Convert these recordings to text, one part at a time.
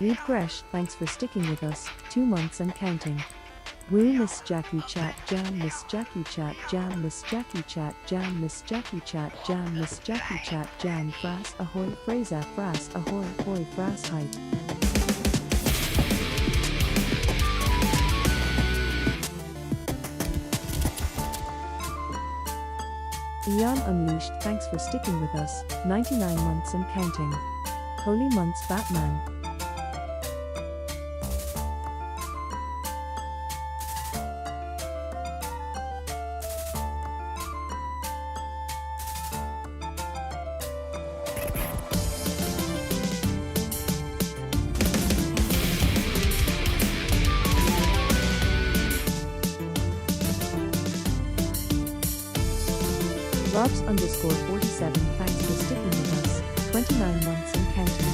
Reed Gresh, thanks for sticking with us, 2 months and counting. Woo Miss Jackie Chat Jam Miss Jackie Chat Jam Miss Jackie Chat Jam Miss Jackie Chat Jam Miss Jackie Chat Jam Frass ahoy Fraser Frass ahoy hoy Frass hype. Eon Unleashed, thanks for sticking with us, 99 months and counting. Holy months Batman. Robs_47, thanks for sticking with us, 29 months and counting.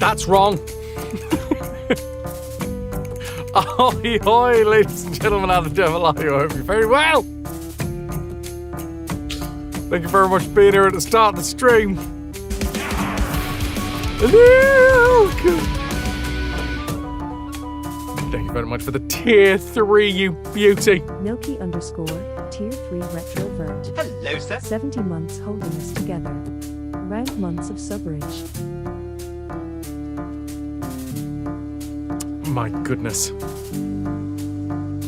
That's wrong. Ahoy, hoy, ladies and gentlemen, how the devil are you? I hope you're very well. Thank you very much for being here at the start of the stream. Thank you very much for the tier 3, you beauty. Milky _ tier 3 RetroVution. Hello, sir. 70 months holding us together. Round months of subrage. My goodness.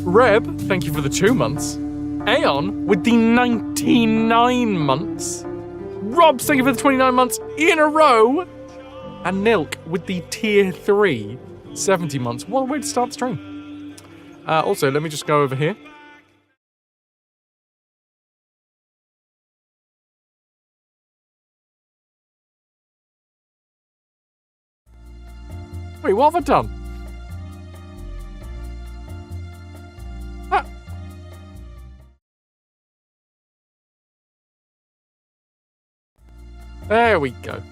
Reb, thank you for the 2 months. Aeon with the 99 months. Rob, thank you for the 29 months in a row. And Nilk with the tier 3, 70 months. What a way to start the stream. Also, let me just go over here. Wait, what have I done? There we go.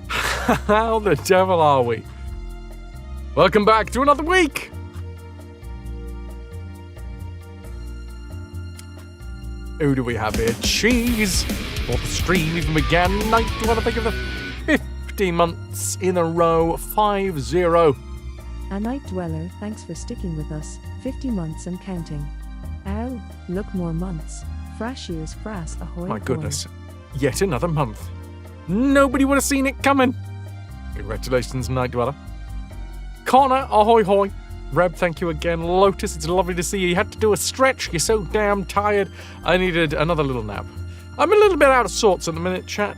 How the devil are we? Welcome back to another week. Who do we have here? Cheese. Before the stream even began, Night Dweller, think of the 50 months in a row, 5-0. A Night Dweller, thanks for sticking with us, 50 months and counting. Ow, look more months. Frash years frass ahoy. My goodness. Yet another month. Nobody would have seen it coming. Congratulations, Night Dweller. Connor, ahoy hoy. Reb, thank you again. Lotus, it's lovely to see you. You had to do a stretch. You're so damn tired. I needed another little nap. I'm a little bit out of sorts at the minute, chat.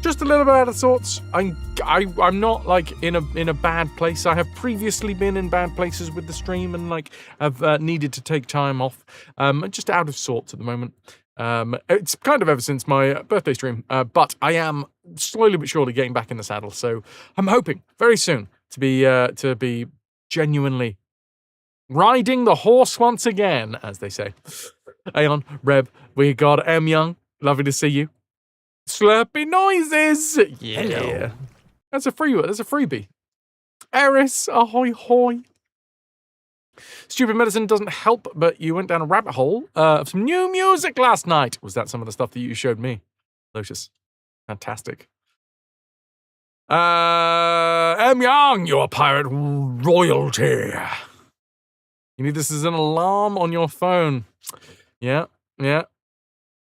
Just a little bit out of sorts. I'm not like in a bad place. I have previously been in bad places with the stream and like have needed to take time off. Just out of sorts at the moment. It's kind of ever since my birthday stream, but I am slowly but surely getting back in the saddle. So I'm hoping very soon to be genuinely riding the horse once again, as they say. Aeon, Reb, we got M Young. Lovely to see you. Slurpy noises. Yeah. Hello. That's a freebie. Eris, ahoy hoy. Stupid medicine doesn't help, but you went down a rabbit hole of some new music last night. Was that some of the stuff that you showed me, Lotus? Fantastic. M Young, you're pirate royalty. You need this as an alarm on your phone. Yeah.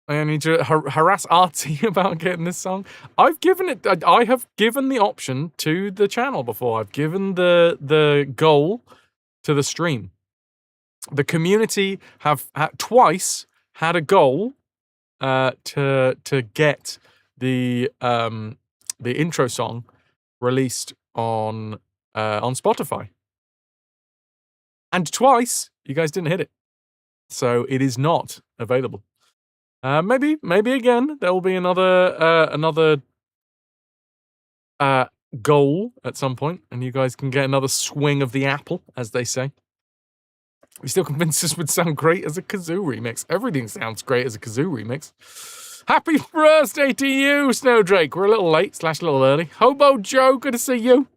I need to harass Artie about getting this song. I have given the option to the channel before. I've given the goal to the stream. The community have twice had a goal to get the intro song released on Spotify, and twice you guys didn't hit it, so it is not available. Maybe again there will be another goal at some point, and you guys can get another swing of the apple, as they say. You still convinced this would sound great as a kazoo remix. Everything sounds great as a kazoo remix. Happy birthday to you, Snowdrake. We're a little late / a little early. Hobo Joe, good to see you.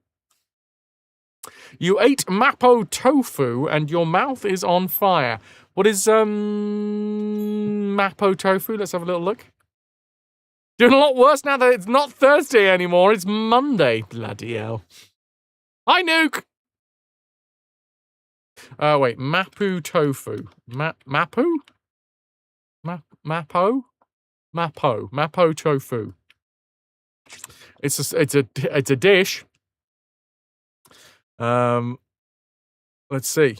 You ate Mapo tofu and your mouth is on fire. What is Mapo tofu? Let's have a little look. Doing a lot worse now that it's not Thursday anymore. It's Monday. Bloody hell. Hi, Nuke. Wait, Mapo tofu. Mapo? Mapo tofu. It's a dish. Let's see.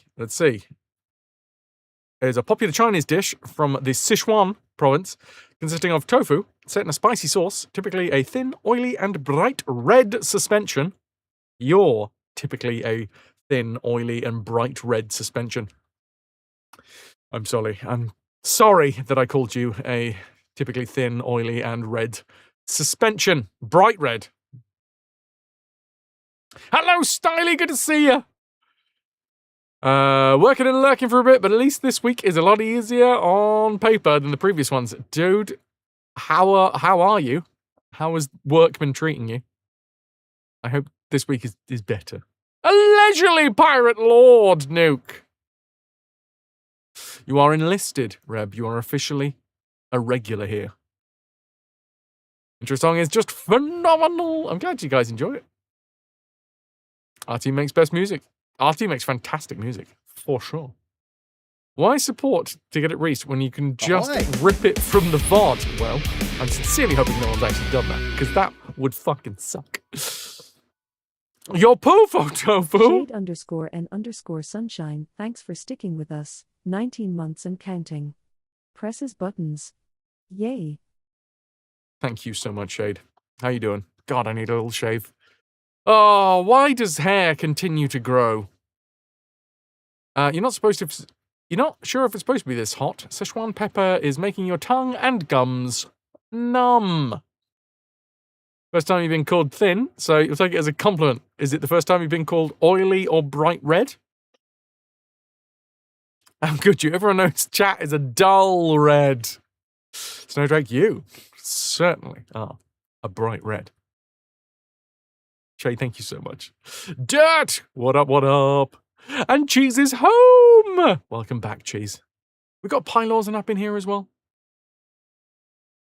It's a popular Chinese dish from the Sichuan province, consisting of tofu set in a spicy sauce, typically a thin, oily, and bright red suspension. You're typically a thin, oily, and bright red suspension. I'm sorry that I called you a typically thin, oily, and red suspension. Bright red. Hello, Styly, good to see you. Working and lurking for a bit, but at least this week is a lot easier on paper than the previous ones. Dude, How are you? How has work been treating you? I hope this week is better. A leisurely pirate lord, Nuke. You are enlisted, Reb. You are officially a regular here. Intro song is just phenomenal. I'm glad you guys enjoy it. Our team makes best music. Our team makes fantastic music, for sure. Why support to get it reached when you can just rip it from the VOD? Well, I'm sincerely hoping no one's actually done that, because that would fucking suck. Your poo photo, fool! Shade_N_Sunshine, thanks for sticking with us, 19 months and counting. Presses buttons. Yay. Thank you so much, Shade. How you doing? God, I need a little shave. Oh, why does hair continue to grow? You're not sure if it's supposed to be this hot. Szechuan pepper is making your tongue and gums numb. First time you've been called thin, so you'll take it as a compliment. Is it the first time you've been called oily or bright red? How could you? Everyone knows chat is a dull red. Snowdrake, you certainly are a bright red. Shay, thank you so much. Dirt! What up, what up? And Cheese is home! Welcome back, Cheese. We got Pylorzen up in here as well.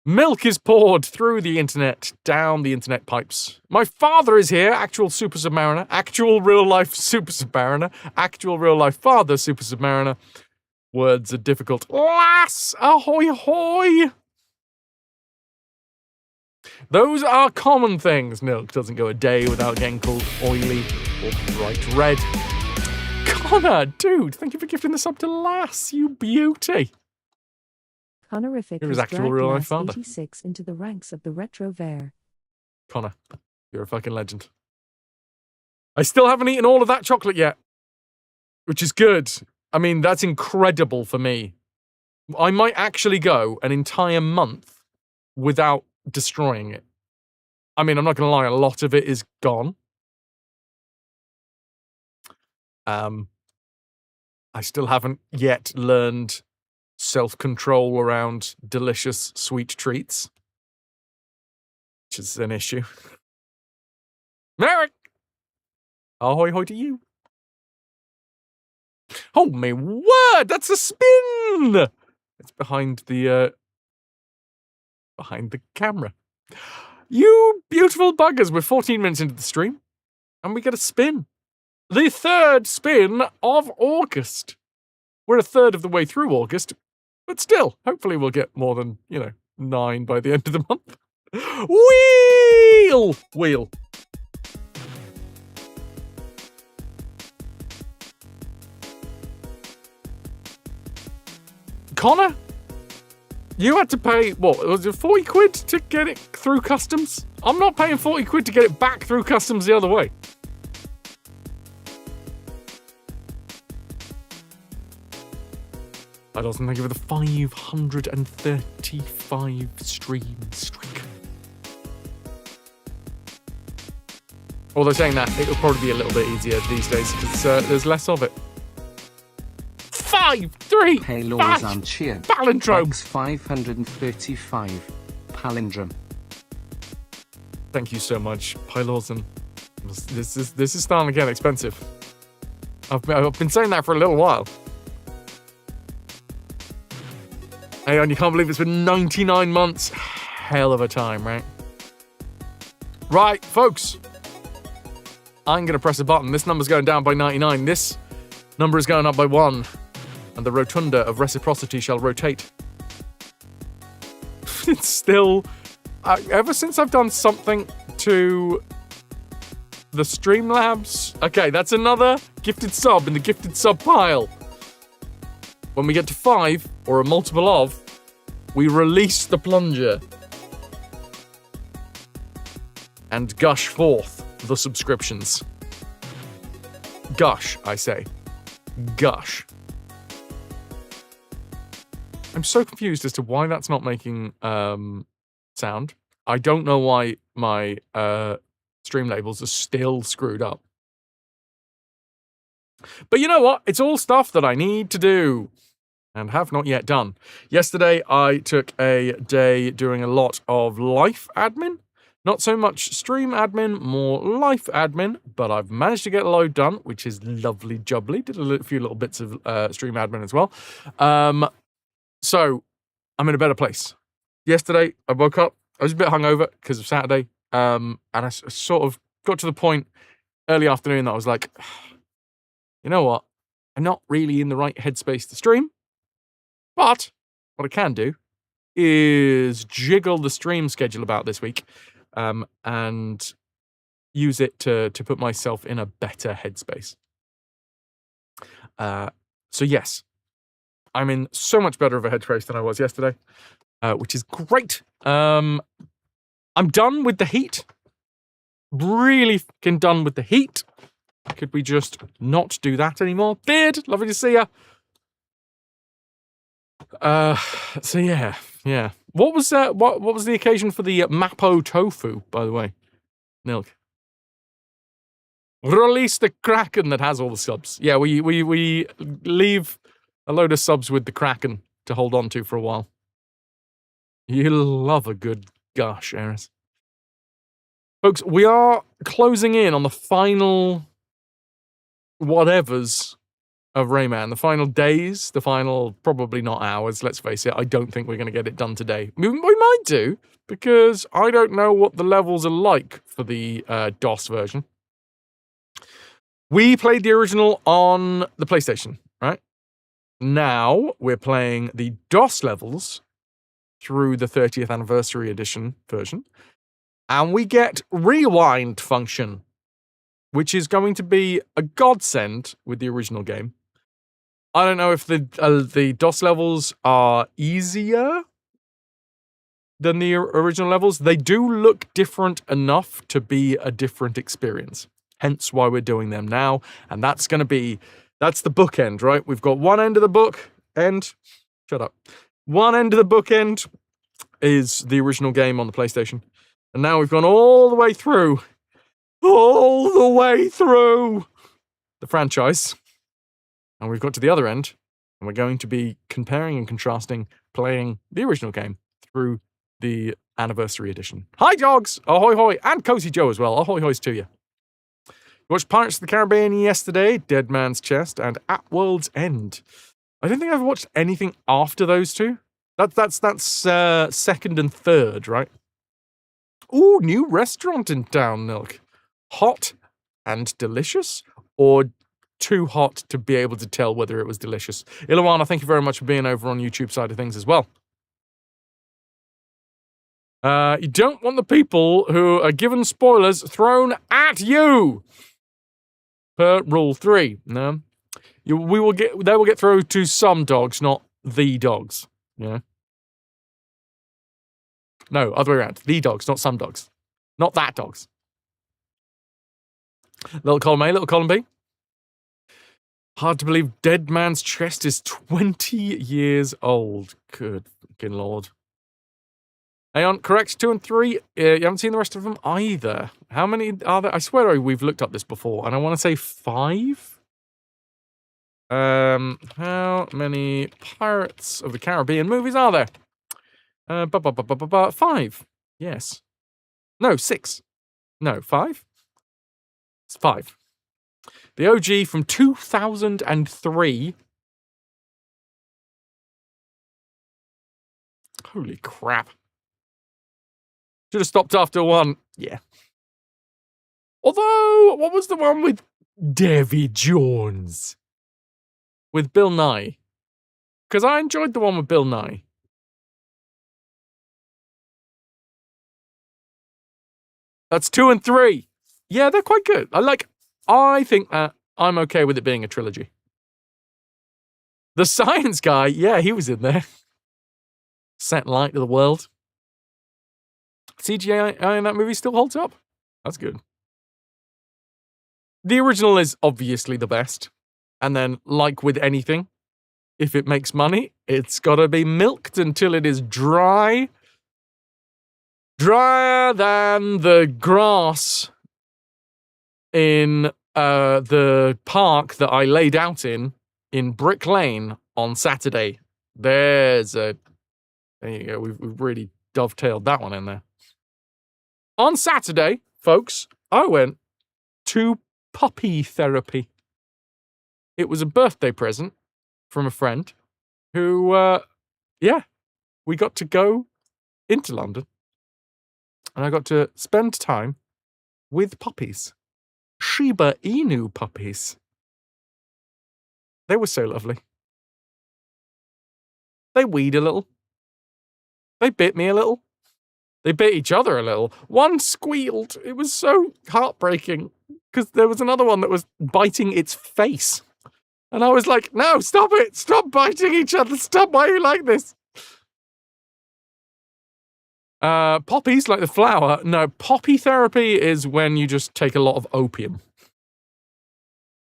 Milk is poured through the internet, down the internet pipes. My father is here, actual Super Submariner, actual real-life Super Submariner, actual real-life father Super Submariner. Words are difficult. Lass! Ahoy hoy! Those are common things. Milk doesn't go a day without getting called oily or bright red. Connor, dude, thank you for gifting the sub to Lass, you beauty. Connorific You're his has actual dragged real-life Lass father. 86 into the ranks of the RetroVution. Connor, you're a fucking legend. I still haven't eaten all of that chocolate yet, which is good. I mean, that's incredible for me. I might actually go an entire month without destroying it. I mean, I'm not going to lie, a lot of it is gone. I still haven't yet learned self-control around delicious sweet treats, which is an issue. Merrick! Ahoy hoy to you. Oh my word, that's a spin! It's behind the camera. You beautiful buggers, we're 14 minutes into the stream, and we get a spin. The third spin of August. We're a third of the way through August, but still, hopefully we'll get more than, 9 by the end of the month. Wheel! Connor? You had to pay, what, was it 40 quid to get it through customs? I'm not paying 40 quid to get it back through customs the other way. I doesn't thank you for the 535 stream streak. Although saying that, it'll probably be a little bit easier these days because there's less of it. 5, 3, Halos 5, and cheer. palindrome. X535 palindrome. Thank you so much, Pylorzen. This is starting to get expensive. I've been saying that for a little while. Hey, and you can't believe it's been 99 months. Hell of a time, right? Right, folks. I'm going to press a button. This number's going down by 99. This number is going up by 1. And the rotunda of reciprocity shall rotate. It's still... ever since I've done something to the Streamlabs... Okay, that's another gifted sub in the gifted sub pile. When we get to 5, or a multiple of, we release the plunger. And gush forth the subscriptions. Gush, I say. Gush. I'm so confused as to why that's not making sound. I don't know why my stream labels are still screwed up. But you know what? It's all stuff that I need to do. and have not yet done. Yesterday, I took a day doing a lot of life admin. Not so much stream admin, more life admin, but I've managed to get a load done, which is lovely jubbly. Did a few little bits of stream admin as well. So I'm in a better place. Yesterday, I woke up. I was a bit hungover because of Saturday, and I sort of got to the point early afternoon that I was like, you know what? I'm not really in the right headspace to stream, but what I can do is jiggle the stream schedule about this week, and use it to put myself in a better headspace. So yes, I'm in so much better of a headspace than I was yesterday, which is great. I'm done with the heat. Really fucking done with the heat. Could we just not do that anymore? Beard, lovely to see ya. So yeah. What was the occasion for the Mapo tofu, by the way? Nilk. Release the Kraken that has all the subs. Yeah, we leave a load of subs with the Kraken to hold on to for a while. You love a good gush, Eris. Folks, we are closing in on the final whatevers of Rayman. The final days, the final, probably not hours, let's face it. I don't think we're going to get it done today. We might do, because I don't know what the levels are like for the DOS version. We played the original on the PlayStation, right? Now we're playing the DOS levels through the 30th anniversary edition version, and we get rewind function, which is going to be a godsend with the original game. I don't know if the DOS levels are easier than the original levels. They do look different enough to be a different experience. Hence why we're doing them now. And that's the bookend, right? We've got one end of the bookend. Shut up. One end of the bookend is the original game on the PlayStation. And now we've gone all the way through the franchise. And we've got to the other end, and we're going to be comparing and contrasting playing the original game through the anniversary edition. Hi, dogs! Ahoy, hoy! And Cozy Joe as well. Ahoy, hoys to you. We watched Pirates of the Caribbean yesterday, Dead Man's Chest, and At World's End. I don't think I've watched anything after those two. That's second and third, right? Ooh, new restaurant in town, Milk. Hot and delicious, or too hot to be able to tell whether it was delicious? Ilawana, thank you very much for being over on YouTube side of things as well. You don't want the people who are given spoilers thrown at you. Per rule 3. No. They will get thrown to some dogs, not the dogs. Yeah. No, other way around. The dogs, not some dogs. Not that dogs. Little column A, little column B. Hard to believe Dead Man's Chest is 20 years old. Good fucking lord. Hang on, correct, 2 and 3. You haven't seen the rest of them either. How many are there? I swear we've looked up this before, and I want to say 5. How many Pirates of the Caribbean movies are there? 5. Yes. No, 6. No, 5? It's 5. The OG from 2003. Holy crap. Should have stopped after 1. Yeah. Although, what was the one with Davy Jones? With Bill Nye. Because I enjoyed the one with Bill Nye. That's 2 and 3. Yeah, they're quite good. I think that I'm okay with it being a trilogy. The science guy, yeah, he was in there. Set light to the world. CGI in that movie still holds up. That's good. The original is obviously the best. And then, like with anything, if it makes money, it's got to be milked until it is dry. Drier than the grass in the park that I laid out in Brick Lane on Saturday There's a... There you go. We've really dovetailed that one in there. On Saturday, folks, I went to puppy therapy. It was a birthday present from a friend who, we got to go into London and I got to spend time with puppies. Shiba Inu puppies. They were so lovely. They weed a little. They bit me a little. They bit each other a little. One squealed. It was so heartbreaking because there was another one that was biting its face. And I was like, no, stop it. Stop biting each other. Stop. Why are you like this? Poppies, like the flower. No, poppy therapy is when you just take a lot of opium.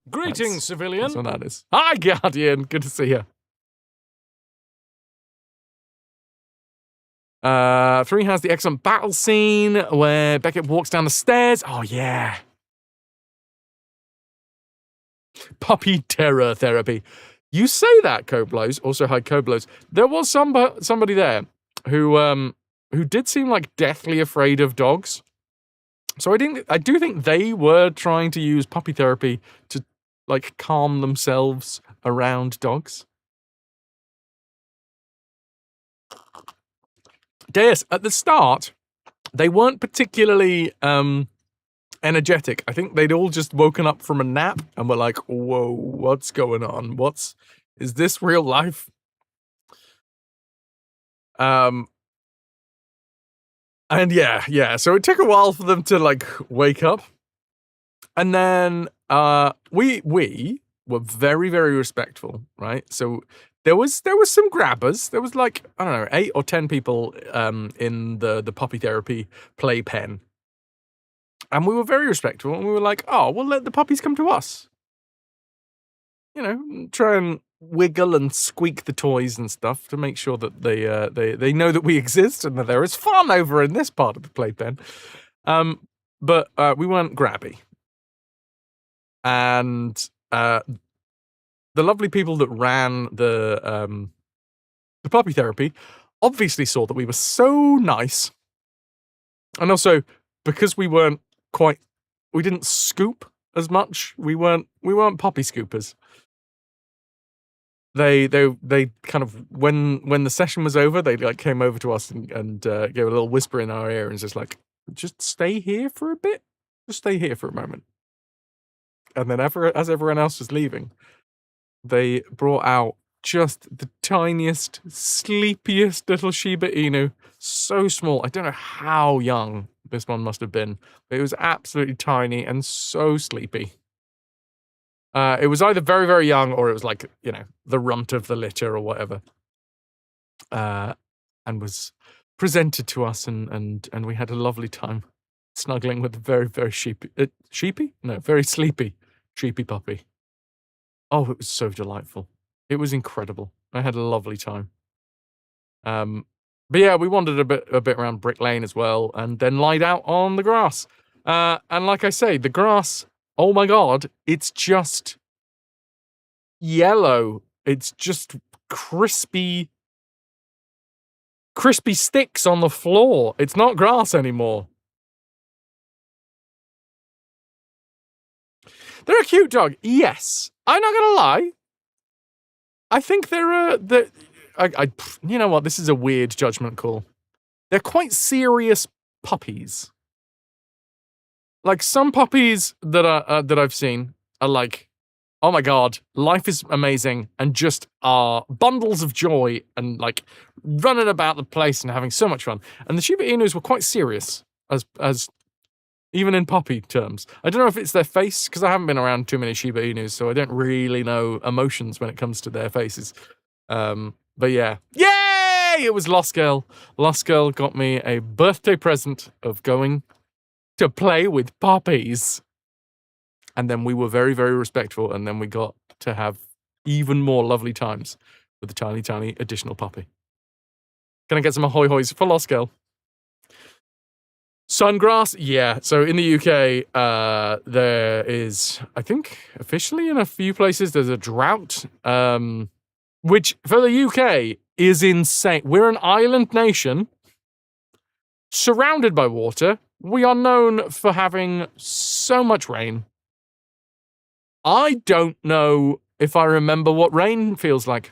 Greetings, civilian. That's what that is. Hi, Guardian. Good to see you. 3 has the excellent battle scene where Beckett walks down the stairs. Oh, yeah. Puppy terror therapy. You say that, Coblos. Also, hi, Coblos. There was somebody there who did seem like deathly afraid of dogs. So I do think they were trying to use puppy therapy to, like, calm themselves around dogs. Deus, at the start, they weren't particularly energetic. I think they'd all just woken up from a nap and were like, whoa, what's going on? Is this real life? And yeah, so it took a while for them to, like, wake up. And then we were very, very respectful, right? So there was some grabbers. There was, like, I don't know, 8 or 10 people in the puppy therapy playpen. And we were very respectful, and we were like, oh, we'll let the puppies come to us. You know, try and wiggle and squeak the toys and stuff to make sure that they know that we exist and that there is fun over in this part of the playpen. But we weren't grabby. And the lovely people that ran the puppy therapy obviously saw that we were so nice. And also, because we didn't scoop as much, we weren't puppy scoopers. They kind of, when the session was over, they, like, came over to us and gave a little whisper in our ear and just like, just stay here for a bit. Just stay here for a moment. And then as everyone else was leaving, they brought out just the tiniest, sleepiest little Shiba Inu. So small. I don't know how young this one must have been, but it was absolutely tiny and so sleepy. It was either very, very young or it was like, you know, the runt of the litter or whatever. And was presented to us and we had a lovely time snuggling with a very, very very sleepy, sheepy puppy. Oh, it was so delightful. It was incredible. I had a lovely time. But yeah, we wandered a bit around Brick Lane as well, and then lied out on the grass. And like I say, the grass, oh my God, it's just yellow. It's just crispy sticks on the floor. It's not grass anymore. They're a cute dog. Yes. I'm not gonna lie. I think they're you know what? This is a weird judgment call. They're quite serious puppies. Like, some puppies that I've seen are like, oh my God, life is amazing, and just are bundles of joy and, like, running about the place and having so much fun. And the Shiba Inus were quite serious as even in puppy terms. I don't know if it's their face, because I haven't been around too many Shiba Inus, so I don't really know emotions when it comes to their faces. But yeah. Yay! It was Lost Girl. Lost Girl got me a birthday present of going to play with puppies. And then we were very, very respectful, and then we got to have even more lovely times with a tiny, tiny additional puppy. Can I get some ahoy hoys for Lost Girl? Sungrass, yeah. So in the UK, there is, I think, officially in a few places, there's a drought. which for the UK is insane. We're an island nation surrounded by water. We are known for having so much rain. I don't know if I remember what rain feels like.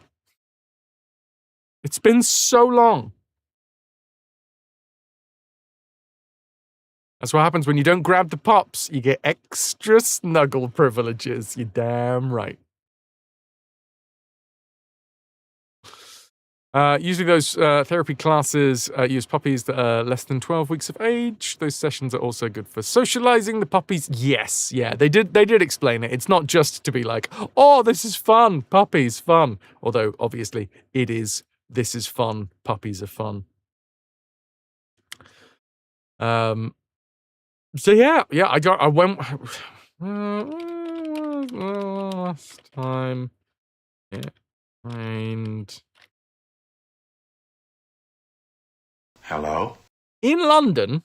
It's been so long. That's what happens when you don't grab the pops. You get extra snuggle privileges. You're damn right. Usually those therapy classes use puppies that are less than 12 weeks of age. Those sessions are also good for socializing the puppies. Yes, yeah, they did explain it. It's not just to be like, oh, this is fun, puppies, fun. Although, obviously, it is, this is fun, puppies are fun. So yeah, I went last time it rained. Hello? In London,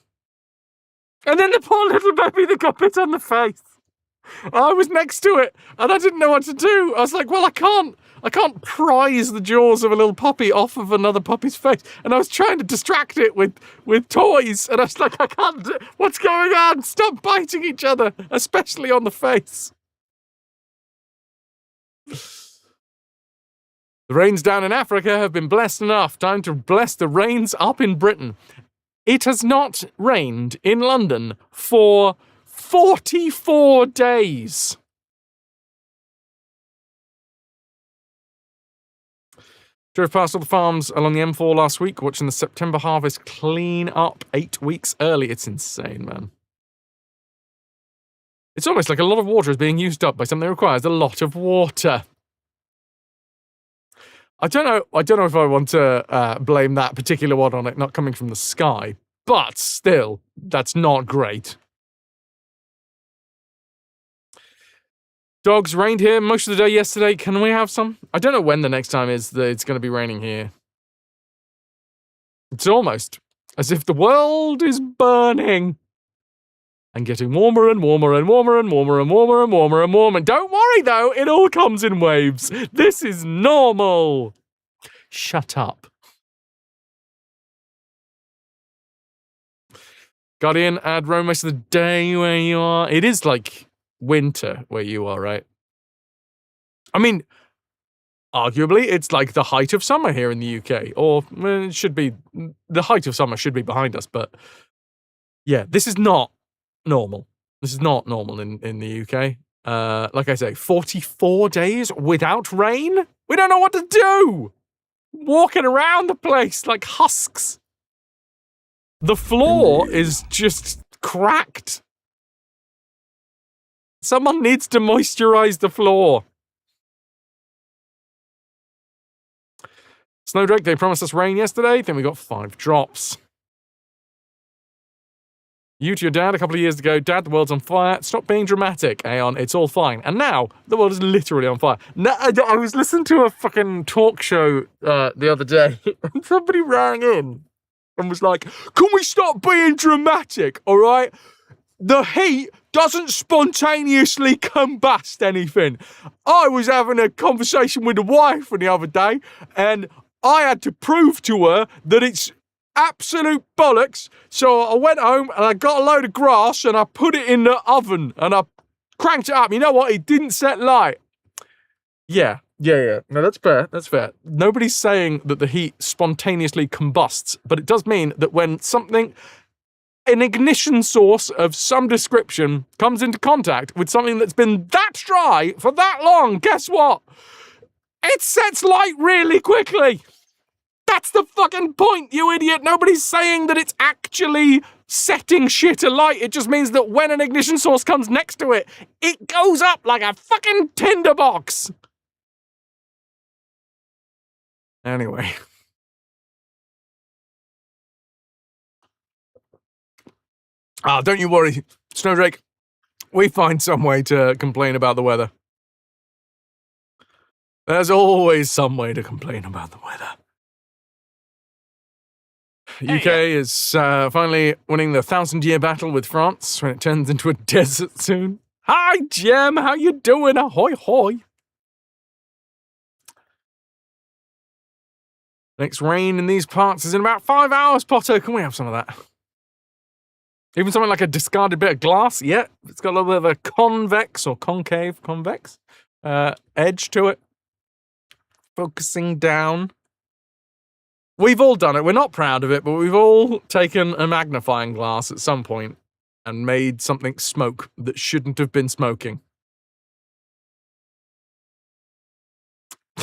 and then the poor little baby that got bit on the face. I was next to it, and I didn't know what to do. I was like, well, I can't prise the jaws of a little puppy off of another puppy's face. And I was trying to distract it with toys, and I was like, I can't do, what's going on? Stop biting each other, especially on the face. The rains down in Africa have been blessed enough. Time to bless the rains up in Britain. It has not rained in London for 44 days. Drove past all the farms along the M4 last week, watching the September harvest clean up 8 weeks early. It's insane, man. It's almost like a lot of water is being used up by something that requires a lot of water. I don't know if I want to blame that particular one on it not coming from the sky, but still, that's not great. Dogs rained here most of the day yesterday. Can we have some? I don't know when the next time is that it's going to be raining here. It's almost as if the world is burning and getting warmer and warmer and warmer and warmer and warmer and warmer and warmer. Don't worry, though. It all comes in waves. This is normal. Shut up. Guardian, add Rome most of the day where you are. It is like winter where you are, right? I mean, arguably, it's like the height of summer here in the UK. Or it should be, the height of summer should be behind us. But yeah, this is not normal. This is not normal in the UK. Like I say, 44 days without rain? We don't know what to do! Walking around the place like husks. The floor is just cracked. Someone needs to moisturize the floor. Snowdrake, they promised us rain yesterday, then we got 5 drops. You to your dad a couple of years ago, Dad, the world's on fire. Stop being dramatic, Aeon, it's all fine. And now, the world is literally on fire. No, I was listening to a fucking talk show the other day, and somebody rang in and was like, can we stop being dramatic, all right? The heat doesn't spontaneously combust anything. I was having a conversation with the wife the other day, and I had to prove to her that it's absolute bollocks. So I went home and I got a load of grass and I put it in the oven and I cranked it up. You know what? It didn't set light. Yeah. No, that's fair. That's fair. Nobody's saying that the heat spontaneously combusts, but it does mean that when something, an ignition source of some description, comes into contact with something that's been that dry for that long, guess what? It sets light really quickly. That's the fucking point, you idiot. Nobody's saying that it's actually setting shit alight. It just means that when an ignition source comes next to it, it goes up like a fucking tinderbox. Anyway. Don't you worry, Snowdrake. We find some way to complain about the weather. There's always some way to complain about the weather. UK is finally winning the 1,000-year battle with France when it turns into a desert soon. Hi, Jem. How you doing? Ahoy, hoy. Next rain in these parts is in about 5 hours, Potter. Can we have some of that? Even something like a discarded bit of glass. Yeah, it's got a little bit of a convex or convex edge to it. Focusing down. We've all done it. We're not proud of it, but we've all taken a magnifying glass at some point and made something smoke that shouldn't have been smoking.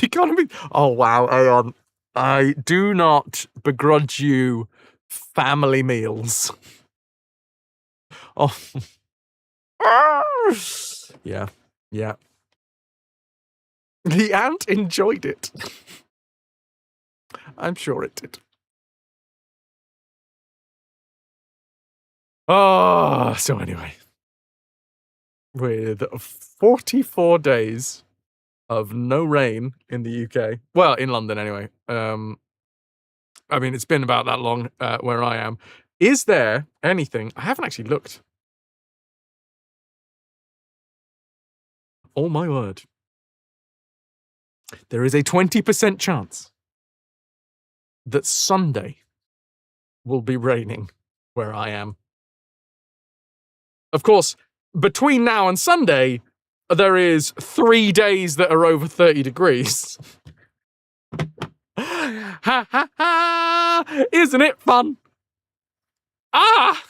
You gotta be. Oh wow, Aeon. I do not begrudge you family meals. Oh. Yeah. The ant enjoyed it. I'm sure it did. Oh, so anyway. With 44 days of no rain in the UK. Well, in London anyway. I mean, it's been about that long where I am. Is there anything... I haven't actually looked. Oh my word. There is a 20% chance that Sunday will be raining where I am. Of course, between now and Sunday, there is 3 days that are over 30 degrees. Ha ha ha! Isn't it fun? Ah!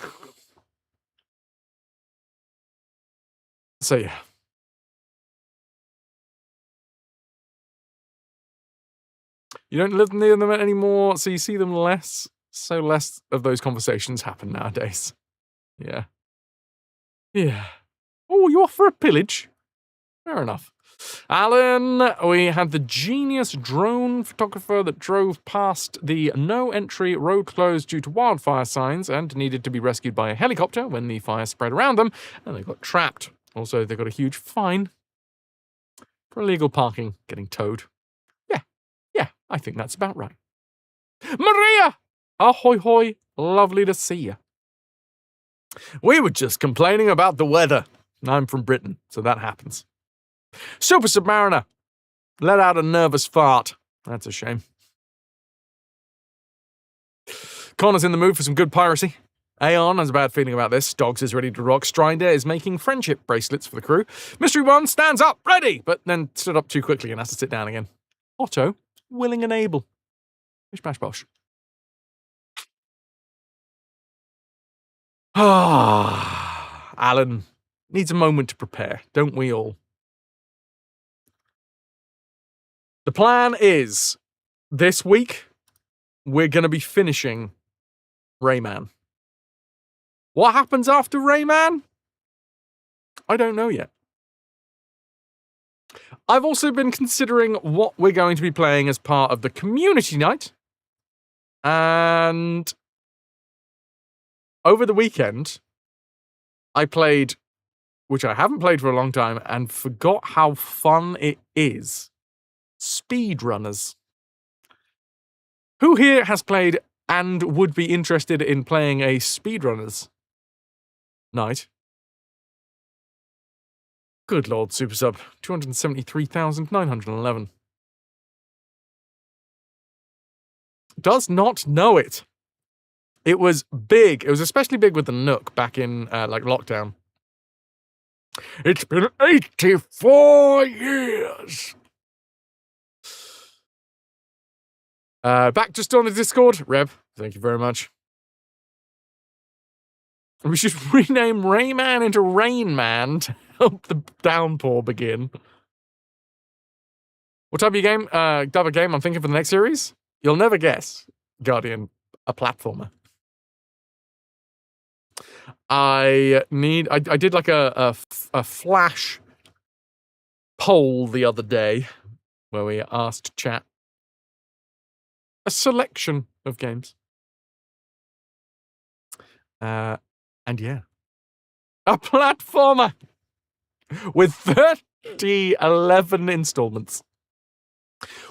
So yeah. You don't live near them anymore, so you see them less. So less of those conversations happen nowadays. Yeah. Oh, you off for a pillage? Fair enough. Alan, we had the genius drone photographer that drove past the no-entry road closed due to wildfire signs and needed to be rescued by a helicopter when the fire spread around them, and they got trapped. Also, they got a huge fine for illegal parking getting towed. Yeah, I think that's about right. Maria! Ahoy hoy, lovely to see you. We were just complaining about the weather. I'm from Britain, so that happens. Super Submariner let out a nervous fart. That's a shame. Connor's in the mood for some good piracy. Aeon has a bad feeling about this. Dogs is ready to rock. Strider is making friendship bracelets for the crew. Mystery One stands up, ready, but then stood up too quickly and has to sit down again. Otto, willing and able. Bish bash bosh. Ah, Alan needs a moment to prepare, don't we all? The plan is, this week, we're going to be finishing Rayman. What happens after Rayman? I don't know yet. I've also been considering what we're going to be playing as part of the community night. And over the weekend, I played, which I haven't played for a long time, and forgot how fun it is. Speedrunners. Who here has played and would be interested in playing a speedrunners night? Good Lord, Super Sub. 273,911. Does not know it. It was big. It was especially big with the Nook back in, lockdown. It's been 84 years. Back just on the Discord. Reb, thank you very much. We should rename Rayman into Rainman to help the downpour begin. What type of game? Type of game I'm thinking for the next series? You'll never guess. Guardian, a platformer. I did like a flash poll the other day where we asked chat a selection of games. And yeah, a platformer with 11 installments.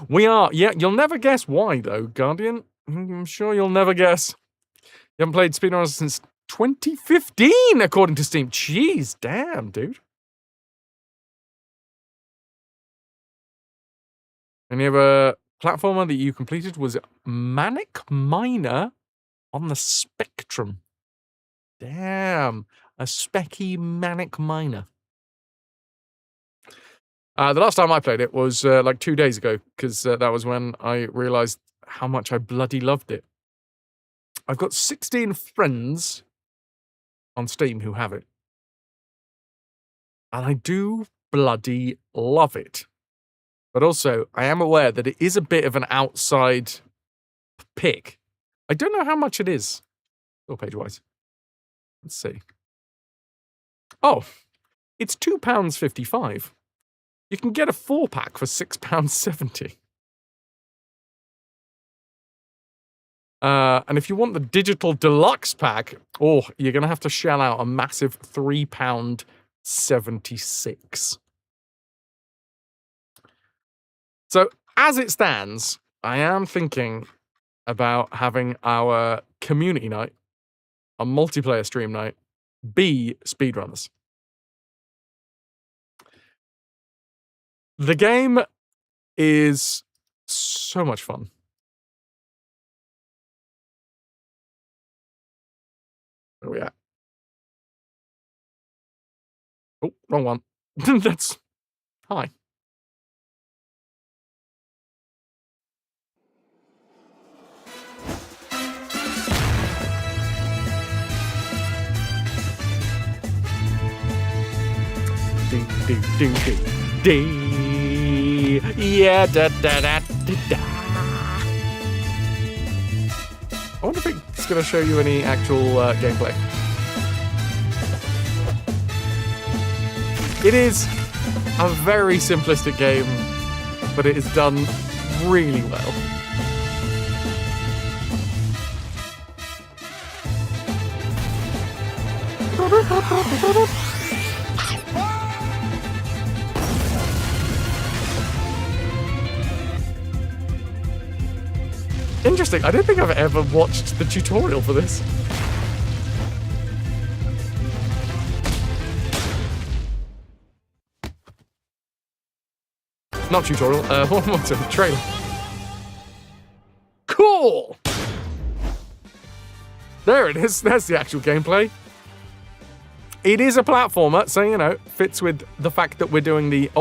We are, yeah, you'll never guess why though, Guardian. I'm sure you'll never guess. You haven't played speedrunners since 2015, according to Steam. Jeez, damn, dude. Any other platformer that you completed was Manic Miner on the Spectrum. Damn, a specky Manic Miner. The last time I played it was like 2 days ago, because that was when I realised how much I bloody loved it. I've got 16 friends on Steam who have it. And I do bloody love it. But also, I am aware that it is a bit of an outside pick. I don't know how much it is. Oh, page-wise. Let's see. Oh, it's £2.55. You can get a 4-pack for £6.70. And if you want the digital deluxe pack, you're going to have to shell out a massive £3.76. So, as it stands, I am thinking about having our community night, a multiplayer stream night, be speedrunners. The game is so much fun. Where are we at? Oh, wrong one. That's... Hi. Yeah, da da da da da. I wonder if it's going to show you any actual gameplay. It is a very simplistic game, but it is done really well. Interesting. I don't think I've ever watched the tutorial for this. Not tutorial, what's it? Trailer. Cool! There it is. There's the actual gameplay. It is a platformer, so, you know, fits with the fact that we're doing the,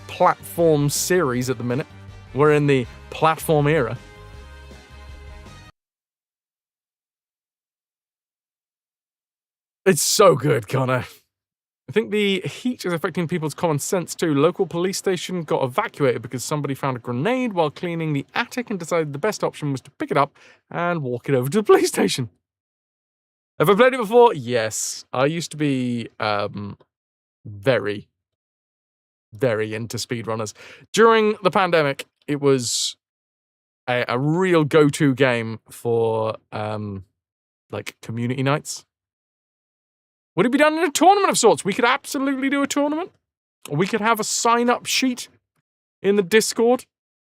platform series at the minute. We're in the platform era. It's so good, Connor. I think the heat is affecting people's common sense too. Local police station got evacuated because somebody found a grenade while cleaning the attic and decided the best option was to pick it up and walk it over to the police station. Have I played it before? Yes. I used to be very, very into speedrunners. During the pandemic, it was a real go-to game for like community nights. Would it be done in a tournament of sorts? We could absolutely do a tournament. Or we could have a sign-up sheet in the Discord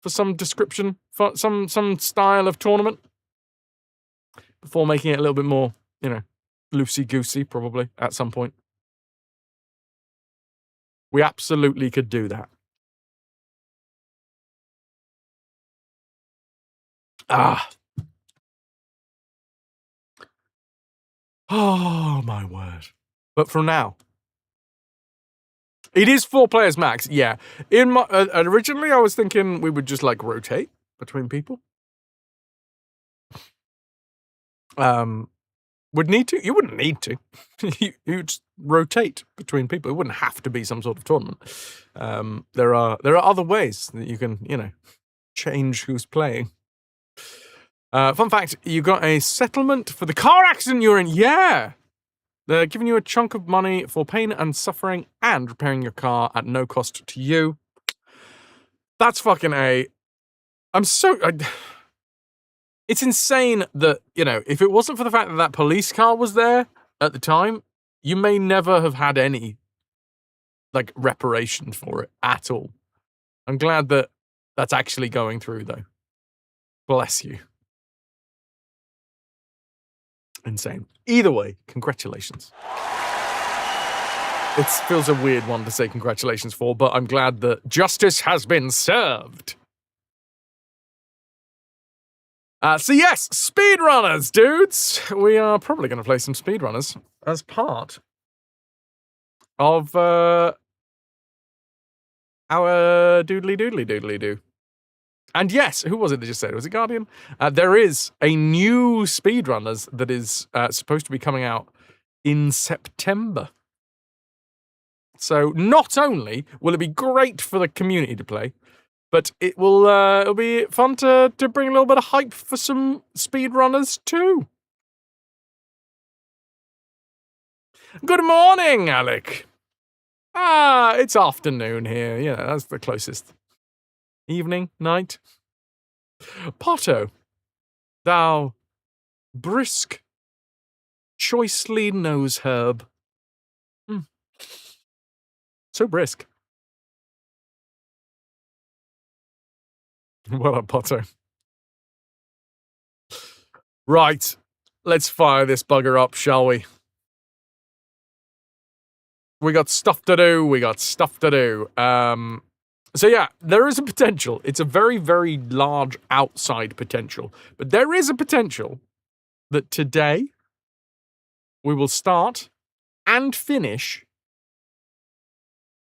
for some description, for some style of tournament. Before making it a little bit more, you know, loosey-goosey, probably, at some point. We absolutely could do that. Oh, my word. But from now, it is 4 players max, yeah. In my originally, I was thinking we would just, like, rotate between people. Would need to? You wouldn't need to. You'd just rotate between people. It wouldn't have to be some sort of tournament. There are other ways that you can, you know, change who's playing. Fun fact, you got a settlement for the car accident you're in. Yeah! They're giving you a chunk of money for pain and suffering and repairing your car at no cost to you. That's fucking A. It's insane that, you know, if it wasn't for the fact that that police car was there at the time, you may never have had any, like, reparations for it at all. I'm glad that that's actually going through, though. Bless you. Insane. Either way, congratulations. It feels a weird one to say congratulations for, but I'm glad that justice has been served. So yes, speedrunners, dudes. We are probably going to play some speedrunners as part of our doodly doo. And yes, who was it that just said it? Was it Guardian? There is a new speedrunners that is supposed to be coming out in September. So not only will it be great for the community to play, but it will it'll be fun to bring a little bit of hype for some speedrunners too. Good morning, Alec. It's afternoon here. Yeah, that's the closest. Evening, night. Potto, thou brisk, choicely nose herb. So brisk. Well up, Potto. Right, let's fire this bugger up, shall we? We got stuff to do. So yeah, there is a potential. It's a very, very large outside potential. But there is a potential that today we will start and finish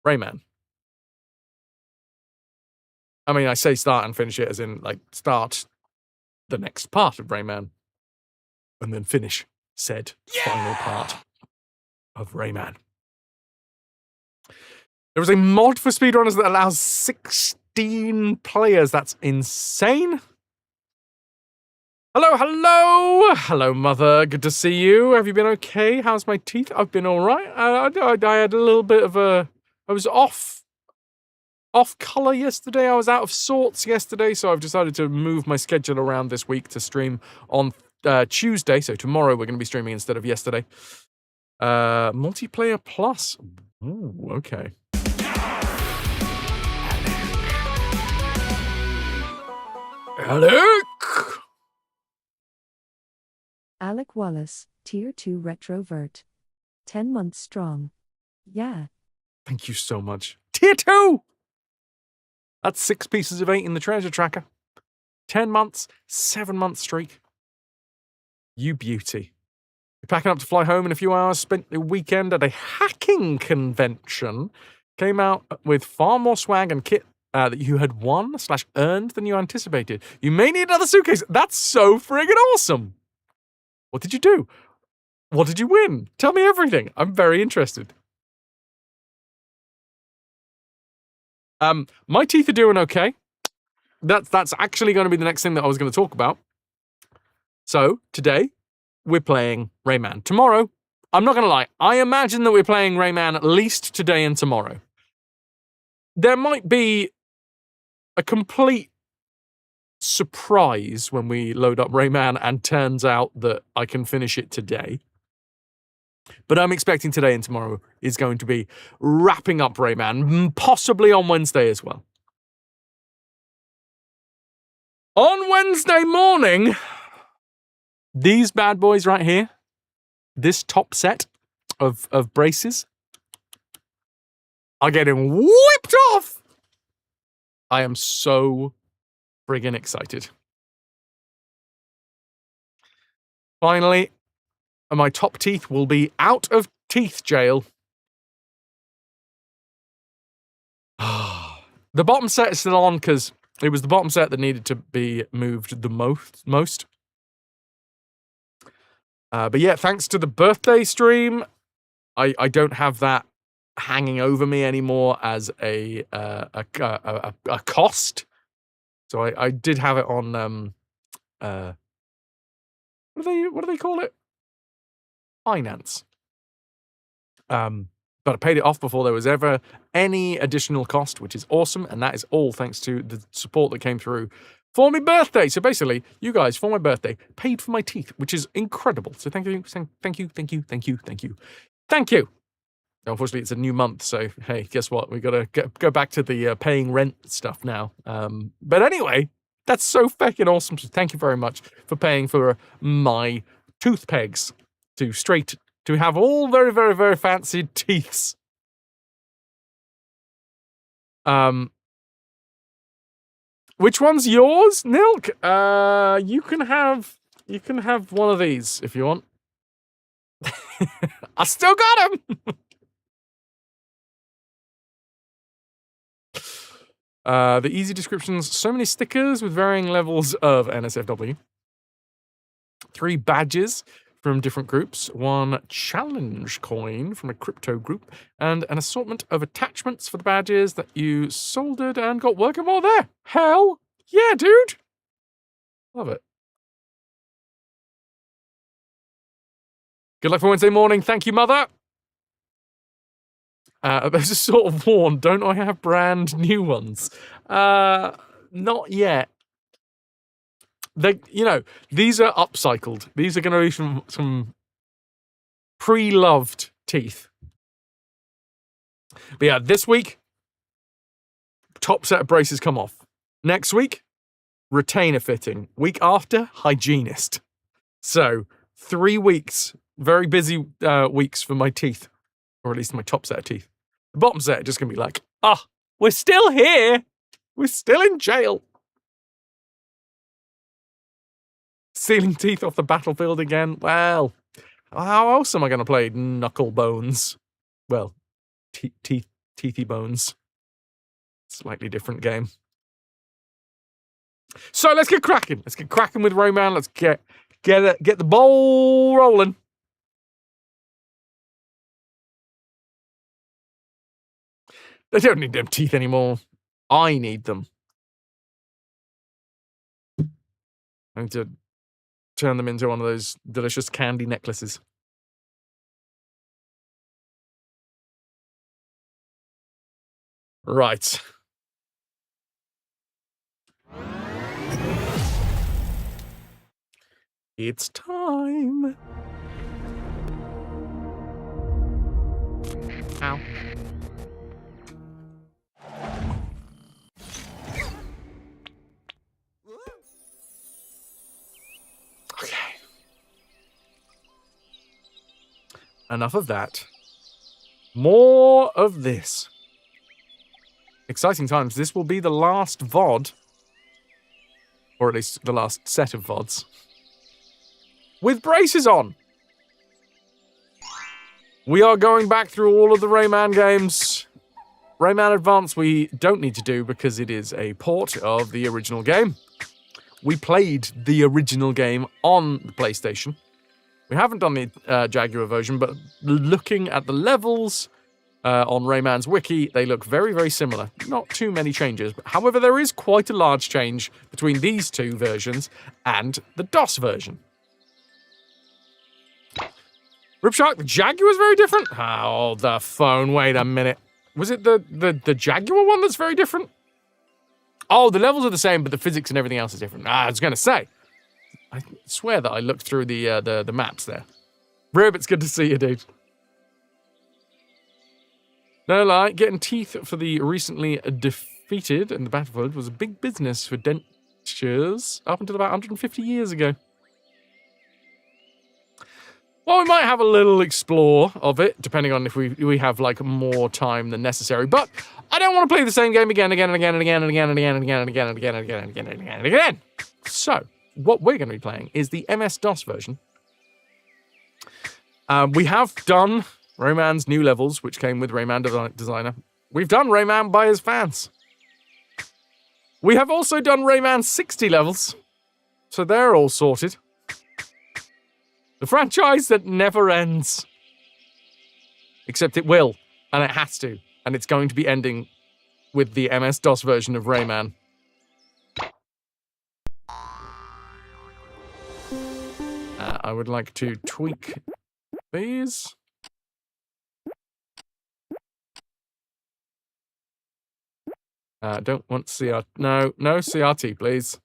Rayman. I mean, I say start and finish it as in, like, start the next part of Rayman and then finish said final part of Rayman. There is a mod for speedrunners that allows 16 players. That's insane. Hello, mother. Good to see you. Have you been okay? How's my teeth? I've been all right. I had a little bit of I was off color yesterday. I was out of sorts yesterday, so I've decided to move my schedule around this week to stream on Tuesday. So tomorrow we're going to be streaming instead of yesterday. Multiplayer Plus. Ooh, okay. Alec Wallace, Tier 2 RetroVert. 10 months strong. Yeah. Thank you so much. Tier 2! That's 6 pieces of 8 in the treasure tracker. 10 months, 7-month streak. You beauty. You're packing up to fly home in a few hours, spent the weekend at a hacking convention, came out with far more swag and kit that you had won/earned than you anticipated. You may need another suitcase. That's so friggin' awesome. What did you do? What did you win? Tell me everything. I'm very interested. My teeth are doing okay. That's actually going to be the next thing that I was going to talk about. So, today, we're playing Rayman. Tomorrow, I'm not going to lie, I imagine that we're playing Rayman at least today and tomorrow. There might be a complete surprise when we load up Rayman and turns out that I can finish it today. But I'm expecting today and tomorrow is going to be wrapping up Rayman, possibly on Wednesday as well. On Wednesday morning, these bad boys right here, this top set of braces, are getting whipped off. I am so friggin' excited. Finally, my top teeth will be out of teeth jail. The bottom set is still on because it was the bottom set that needed to be moved the most. But yeah, thanks to the birthday stream, I don't have that hanging over me anymore as a cost. So I did have it on what do they call it? Finance. But I paid it off before there was ever any additional cost, which is awesome, and that is all thanks to the support that came through for my birthday. So basically, you guys, for my birthday, paid for my teeth, which is incredible. So thank you. Unfortunately, it's a new month, so hey, guess what? We gotta go back to the paying rent stuff now. But anyway, that's so fucking awesome. So thank you very much for paying for my tooth pegs to have all very, very, very fancy teeths. Which one's yours, Nilk? You can have one of these if you want. I still got him. The easy descriptions, so many stickers with varying levels of NSFW. 3 badges from different groups, 1 challenge coin from a crypto group, and an assortment of attachments for the badges that you soldered and got working while there. Hell yeah, dude. Love it. Good luck for Wednesday morning. Thank you, Mother. There's a sort of warn. Don't I have brand new ones? Not yet. These are upcycled. These are going to be some pre-loved teeth. But yeah, this week, top set of braces come off. Next week, retainer fitting. Week after, hygienist. So 3 weeks, very busy weeks for my teeth, or at least my top set of teeth. The bottom set just going to be like, we're still here. We're still in jail. Stealing teeth off the battlefield again. Well, how else am I going to play Knuckle Bones? Well, Teethy Bones. Slightly different game. So let's get cracking. Let's get cracking with Rayman. Let's get the ball rolling. They don't need them teeth anymore. I need them. I need to turn them into one of those delicious candy necklaces. Right. It's time. Ow. Okay. Enough of that. More of this. Exciting times. This will be the last VOD. Or at least the last set of VODs. With braces on. We are going back through all of the Rayman games. Rayman Advance we don't need to do because it is a port of the original game. We played the original game on the PlayStation. We haven't done the Jaguar version, but looking at the levels on Rayman's wiki, they look very, very similar. Not too many changes. However, there is quite a large change between these two versions and the DOS version. Ripshark, the Jaguar is very different? Oh, the phone. Wait a minute. Was it the Jaguar one that's very different? Oh, the levels are the same, but the physics and everything else is different. I was going to say. I swear that I looked through the maps there. Rib, it's good to see you, dude. No lie, getting teeth for the recently defeated in the battlefield was a big business for dentures up until about 150 years ago. Well, we might have a little explore of it, depending on if we have like more time than necessary. But I don't want to play the same game again. So, what we're going to be playing is the MS-DOS version. We have done Rayman's new levels, which came with Rayman Designer. We've done Rayman by his fans. We have also done Rayman's 60 levels, so they're all sorted. The franchise that never ends. Except it will, and it has to, and it's going to be ending with the MS-DOS version of Rayman. I would like to tweak these. Don't want CRT. No CRT, please.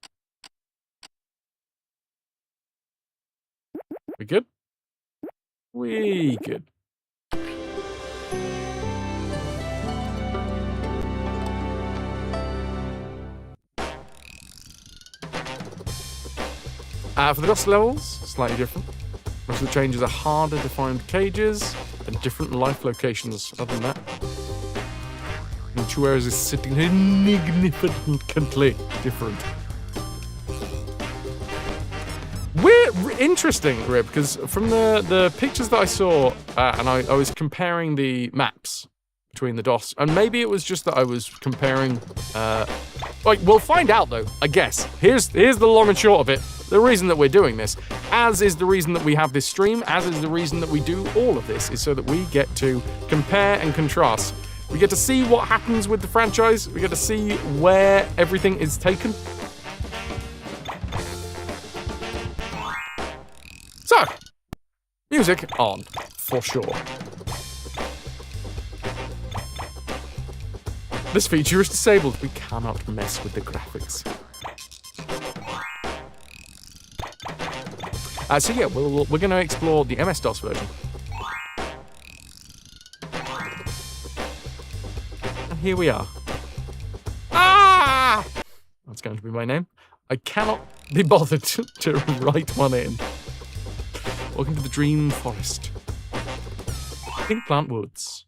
We good? We good. For the DOS levels, slightly different. Most of the changes are harder defined cages and different life locations. Other than that, features is significantly different. Interesting, Rib, because from the pictures that I saw, and I was comparing the maps between the DOS, and maybe it was just that I was comparing, like, we'll find out though, I guess. Here's the long and short of it. The reason that we're doing this, as is the reason that we have this stream, as is the reason that we do all of this, is so that we get to compare and contrast. We get to see what happens with the franchise, we get to see where everything is taken. So, music on, for sure. This feature is disabled. We cannot mess with the graphics. So yeah, we're going to explore the MS-DOS version. And here we are. Ah! That's going to be my name. I cannot be bothered to write one in. Welcome to the Dream Forest. Pink Plant Woods.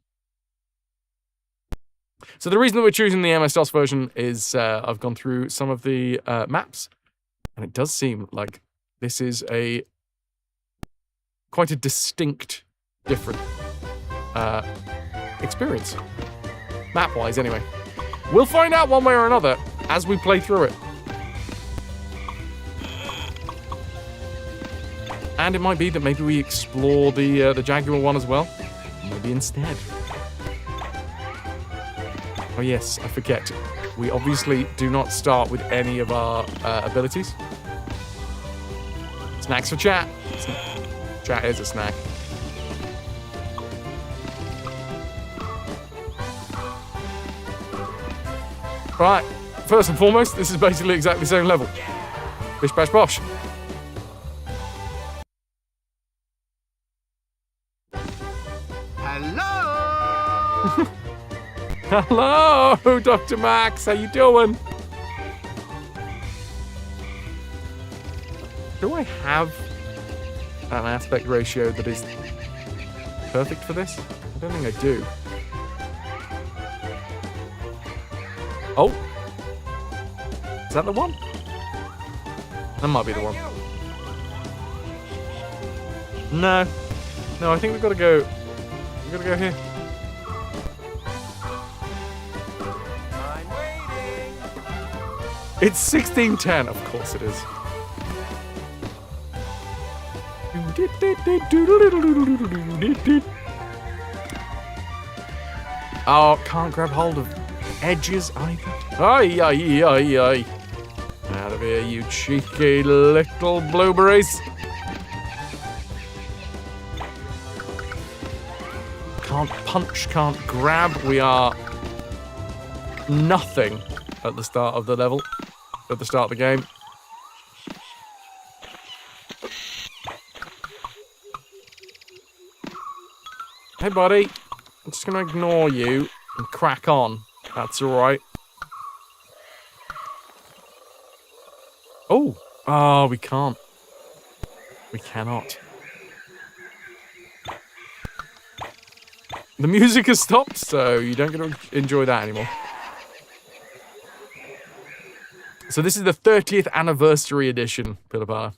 So the reason that we're choosing the MS-DOS version is I've gone through some of the maps, and it does seem like this is quite a distinct, different experience. Map-wise, anyway. We'll find out one way or another as we play through it. And it might be that maybe we explore the Jaguar one as well. Maybe instead. Oh yes, I forget. We obviously do not start with any of our abilities. Snacks for chat. Chat is a snack. Right, first and foremost, this is basically exactly the same level. Bish bash bosh. Hello! Hello, Dr. Max, how you doing? Do I have an aspect ratio that is perfect for this? I don't think I do. Oh! Is that the one? That might be the one. No. No, I think we've got to go... We've got to go here. I'm waiting. It's 1610, of course it is. Oh, can't grab hold of edges either. Aye, aye, aye, aye. Out of here, you cheeky little blueberries. Can't punch, can't grab. We are nothing at the start of the level, at the start of the game. Hey, buddy. I'm just going to ignore you and crack on. That's alright. Oh! Oh, we can't. We cannot. The music has stopped, so you don't get to enjoy that anymore. So this is the 30th anniversary edition, Pillipana.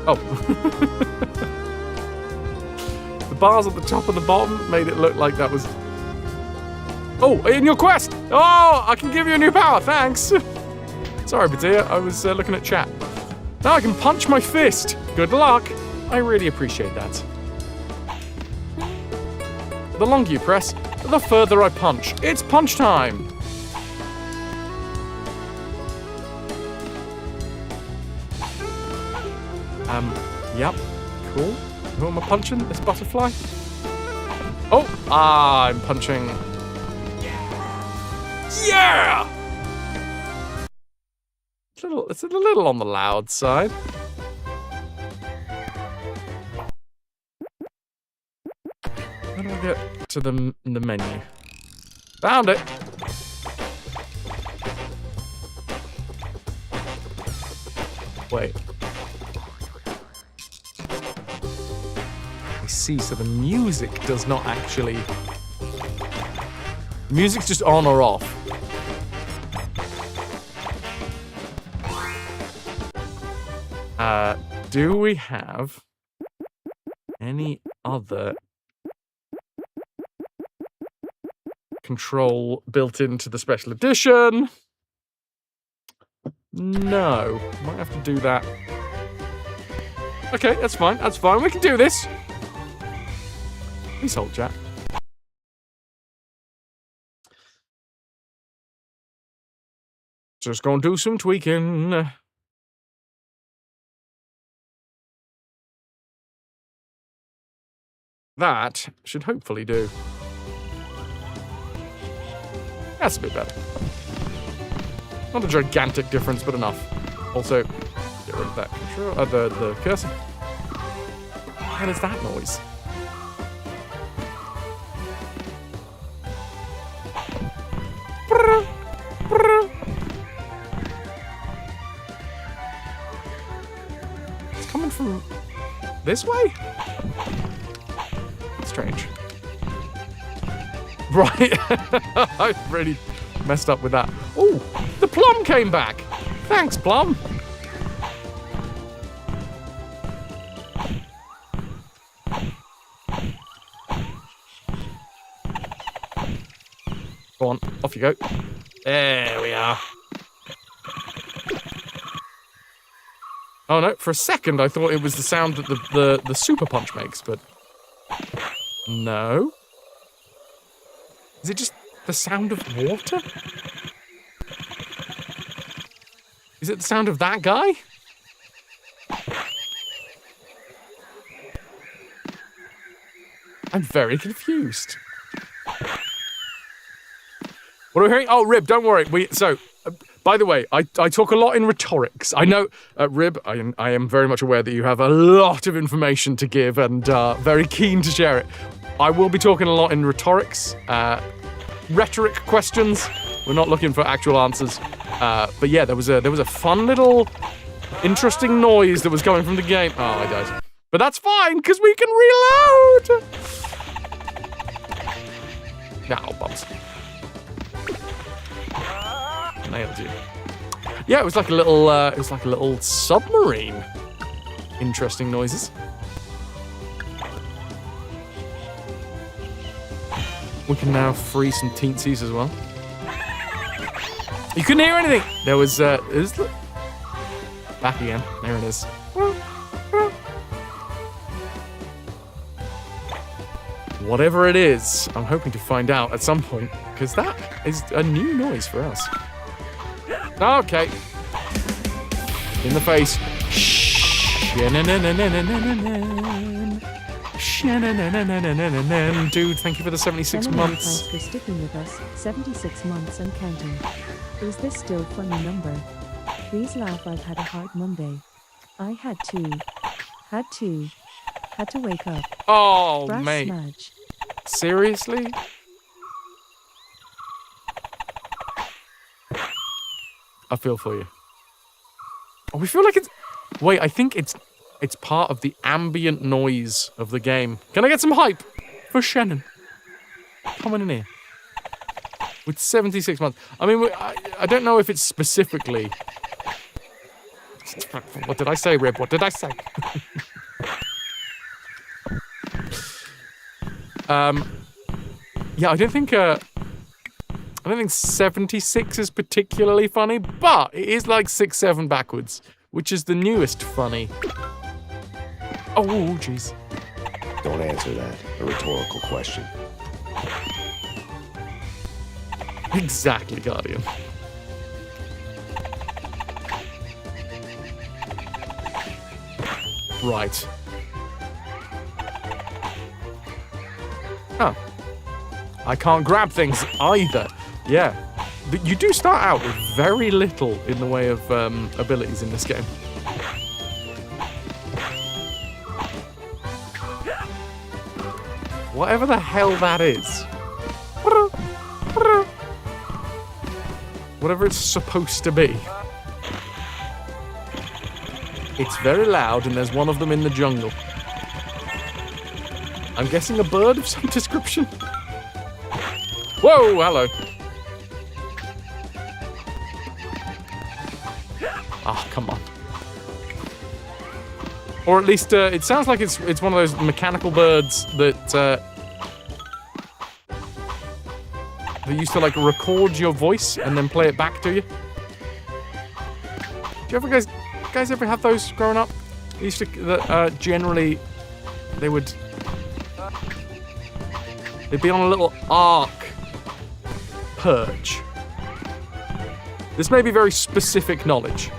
Oh. The bars at the top and the bottom made it look like that was... Oh, in your quest! Oh, I can give you a new power, thanks! Sorry, Batia, I was looking at chat. Now I can punch my fist! Good luck! I really appreciate that. The longer you press, the further I punch. It's punch time! Yep, cool. Who am I punching? This butterfly? Oh, I'm punching. Yeah! It's a little on the loud side. How do I get to the menu? Found it! Wait. I see, so the music does not actually... Music's just on or off. Do we have any other control built into the special edition? No. Might have to do that. Okay, that's fine. That's fine. We can do this. Please hold, chat. Just gonna do some tweaking. That should hopefully do. That's a bit better. Not a gigantic difference, but enough. Also, get rid of that control, the cursor. What the hell is that noise? It's coming from this way? Strange. Right. I've really messed up with that. Oh, the plum came back. Thanks, plum. Go on, off you go. There we are. Oh no, for a second I thought it was the sound that the super punch makes, but no. Is it just the sound of water? Is it the sound of that guy? I'm very confused. What are we hearing? Oh, Rib, don't worry. By the way, I talk a lot in rhetorics. I know, Rib, I am very much aware that you have a lot of information to give and very keen to share it. I will be talking a lot in rhetorics, rhetoric questions. We're not looking for actual answers. But yeah, there was a fun little interesting noise that was coming from the game. Oh, I died. But that's fine, because we can reload! Now, bumps. Nailed you. Yeah, it was like a little submarine. Interesting noises. We can now free some teensies as well. You couldn't hear anything. There was back again. There it is. Whatever it is, I'm hoping to find out at some point, because that is a new noise for us. Okay. In the face. Dude, thank you for the 76 months. Thanks for sticking with us, 76 months and counting. Is this still funny number? Please laugh, I've had a hard Monday. I had to wake up. Oh, Brass mate. Smudge. Seriously? I feel for you. Oh, we feel like it's... Wait, I think it's part of the ambient noise of the game. Can I get some hype for Shannon? Come on in here. With 76 months. I mean, I don't know if it's specifically... What did I say, Rib? What did I say? Yeah, I don't think 76 is particularly funny, but it is like 6, 7 backwards, which is the newest funny. Oh, jeez. Don't answer that. A rhetorical question. Exactly, Guardian. Right. Oh. I can't grab things either. Yeah. But you do start out with very little in the way of abilities in this game. Whatever the hell that is. Whatever it's supposed to be. It's very loud and there's one of them in the jungle. I'm guessing a bird of some description. Whoa, hello. Oh, come on. Or at least, it sounds like it's one of those mechanical birds that they used to, like, record your voice and then play it back to you. Do you ever guys ever have those growing up? They used to, generally, they'd be on a little arc perch. This may be very specific knowledge.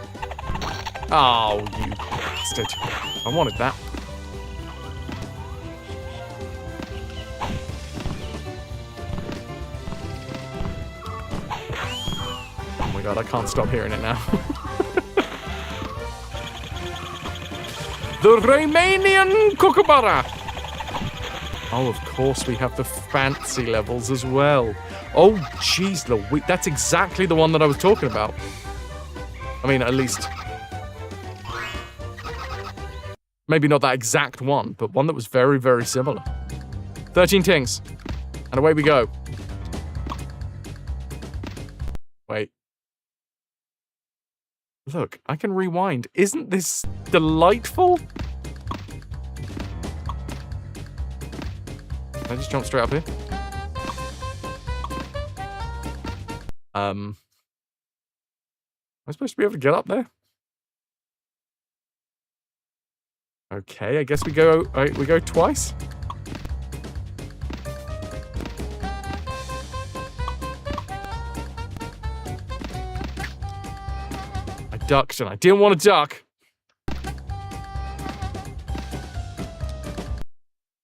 Oh, you bastard. I wanted that. Oh my god, I can't stop hearing it now. The Raymanian Kookaburra! Oh, of course, we have the fancy levels as well. Oh, jeez Louise, that's exactly the one that I was talking about. I mean, at least... maybe not that exact one, but one that was very, very similar. 13 tings. And away we go. Wait. Look, I can rewind. Isn't this delightful? Can I just jump straight up here? Am I supposed to be able to get up there? Okay, I guess we go twice. I ducked and I didn't want to duck.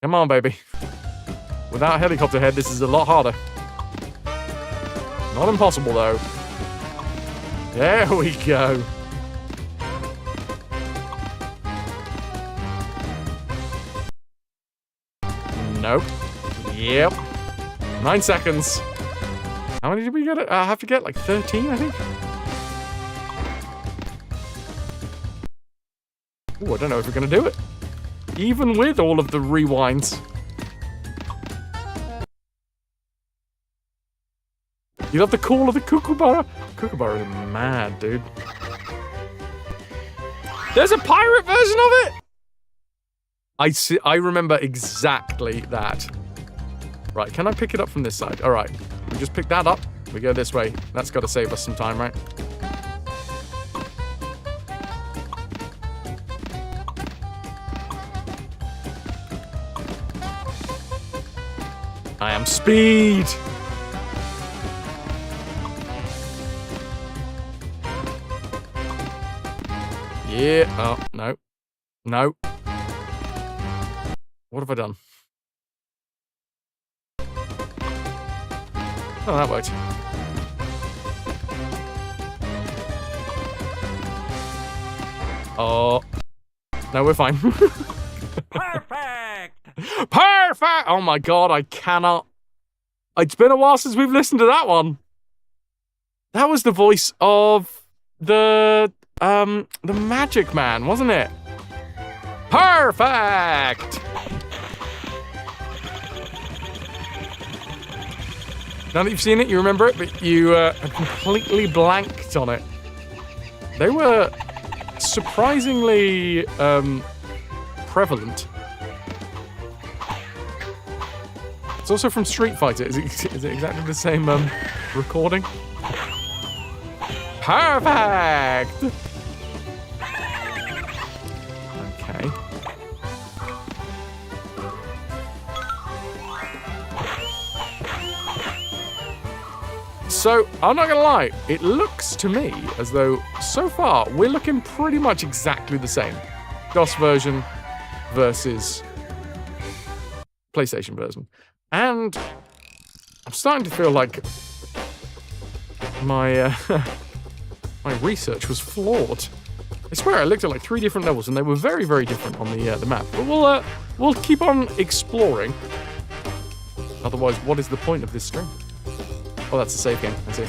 Come on, baby. Without a helicopter head, this is a lot harder. Not impossible, though. There we go. Nope. Yep. 9 seconds. How many did we get? I have to get like 13, I think. Oh, I don't know if we're going to do it. Even with all of the rewinds. You love the call of the kookaburra? Kookaburra is mad, dude. There's a pirate version of it! I remember exactly that. Right, can I pick it up from this side? Alright, we just pick that up. We go this way. That's got to save us some time, right? I am speed! Yeah. Oh, no. No. What have I done? Oh, that worked. Oh. No, we're fine. Perfect! Perfect! Oh my god, I cannot. It's been a while since we've listened to that one. That was the voice of the Magic Man, wasn't it? Perfect! Now that you've seen it, you remember it, but you have completely blanked on it. They were surprisingly prevalent. It's also from Street Fighter. Is it exactly the same recording? Perfect! Okay. So, I'm not gonna lie, it looks to me as though, so far, we're looking pretty much exactly the same. DOS version versus PlayStation version. And I'm starting to feel like my my research was flawed. I swear I looked at like 3 different levels and they were very, very different on the map. But we'll keep on exploring. Otherwise, what is the point of this stream? Oh, that's a save game. I see.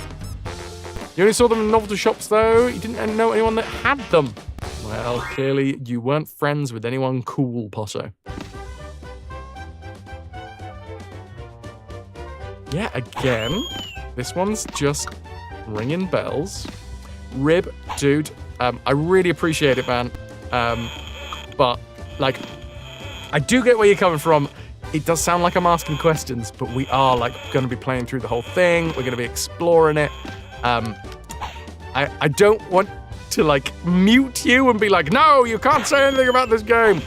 You only saw them in novelty shops, though. You didn't know anyone that had them. Well, clearly you weren't friends with anyone cool, Posso. yeah, again, this one's just ringing bells. Rib, dude, I really appreciate it, man. But, like, I do get where you're coming from. It does sound like I'm asking questions, but we are, like, going to be playing through the whole thing. We're going to be exploring it. I don't want to, like, mute you and be like, no, you can't say anything about this game.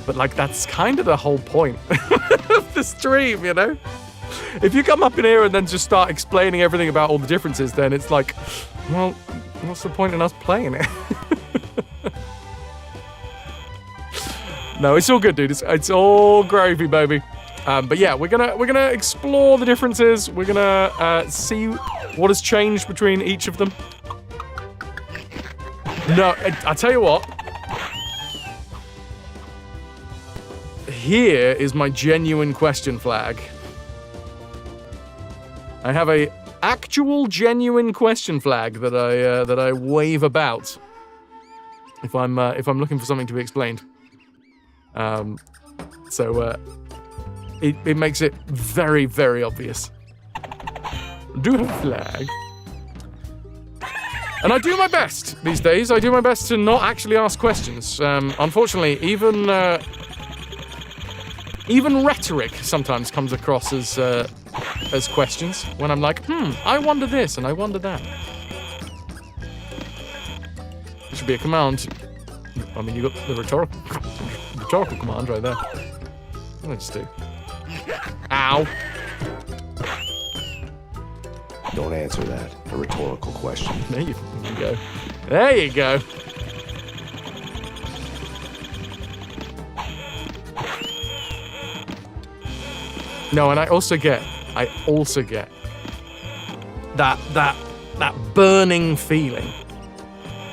But, like, that's kind of the whole point of the stream, you know? If you come up in here and then just start explaining everything about all the differences, then it's like, well, what's the point in us playing it? No, it's all good, dude. It's all gravy, baby. But yeah, we're gonna explore the differences. We're gonna see what has changed between each of them. No, I tell you what. Here is my genuine question flag. I have a actual genuine question flag that I wave about if I'm looking for something to be explained. It makes it very, very obvious. Do have a flag. And I do my best these days. I do my best to not actually ask questions. Unfortunately, even rhetoric sometimes comes across as questions when I'm like, I wonder this and I wonder that. It should be a command. I mean, you got the rhetorical command right there. What did I just do? Ow. Don't answer that. A rhetorical question. There you go. There you go. No, and I also get that burning feeling.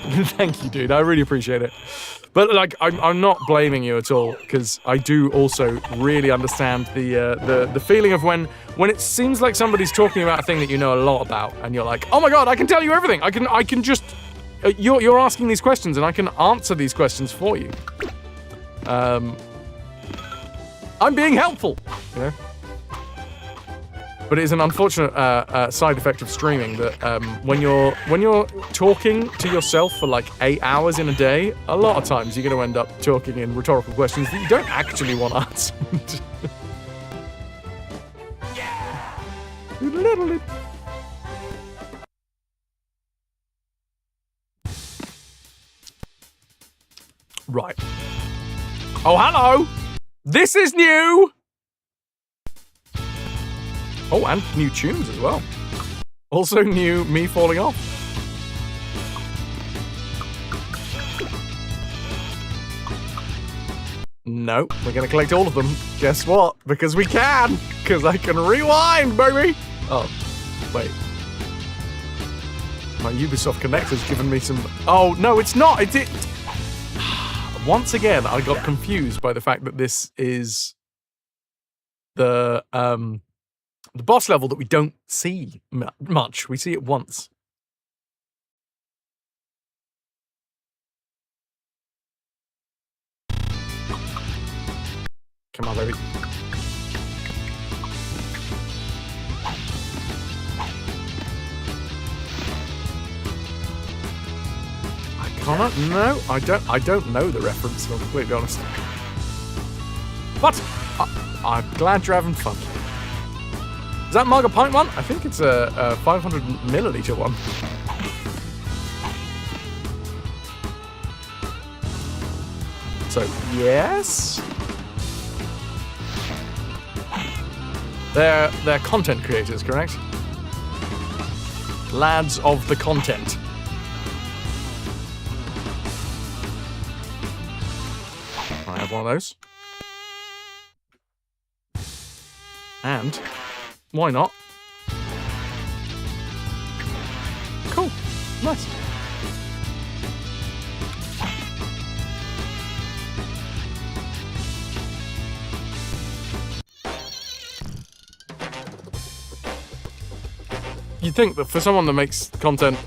Thank you, dude. I really appreciate it. But like, I'm not blaming you at all, because I do also really understand the feeling of when it seems like somebody's talking about a thing that you know a lot about, and you're like, oh my god, I can tell you everything. I can just you're asking these questions, and I can answer these questions for you. I'm being helpful, you know. But it is an unfortunate side effect of streaming that when you're talking to yourself for like 8 hours in a day, a lot of times you're going to end up talking in rhetorical questions that you don't actually want answered. Right. Oh, hello! This is new! Oh, and new tunes as well. Also new me falling off. No, we're gonna collect all of them. Guess what? Because we can! Because I can rewind, baby! Oh, wait. My Ubisoft connector's given me some... Oh, no, it's not! It's it! Once again, I got confused by the fact that this is the boss level that we don't see much. We see it once. Come on, baby. No, I don't know the reference, if I'm completely honest. But I'm glad you're having fun. Is that mug a pint one? I think it's a 500 milliliter one. So, yes. They're content creators, correct? Lads of the content. I have one of those. And why not? Cool. Nice. You'd think that for someone that makes content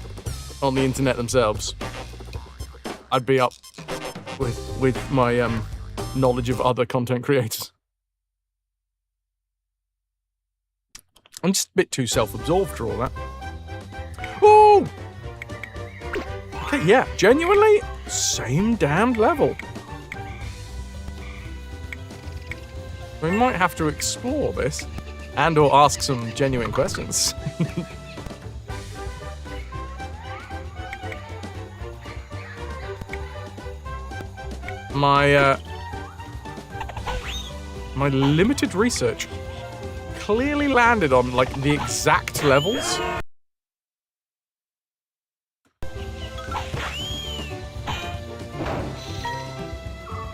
on the internet themselves, I'd be up with my knowledge of other content creators. I'm just a bit too self-absorbed for all that. Oh! Okay, yeah, genuinely, same damned level. We might have to explore this and or ask some genuine questions. My limited research clearly landed on, like, the exact levels.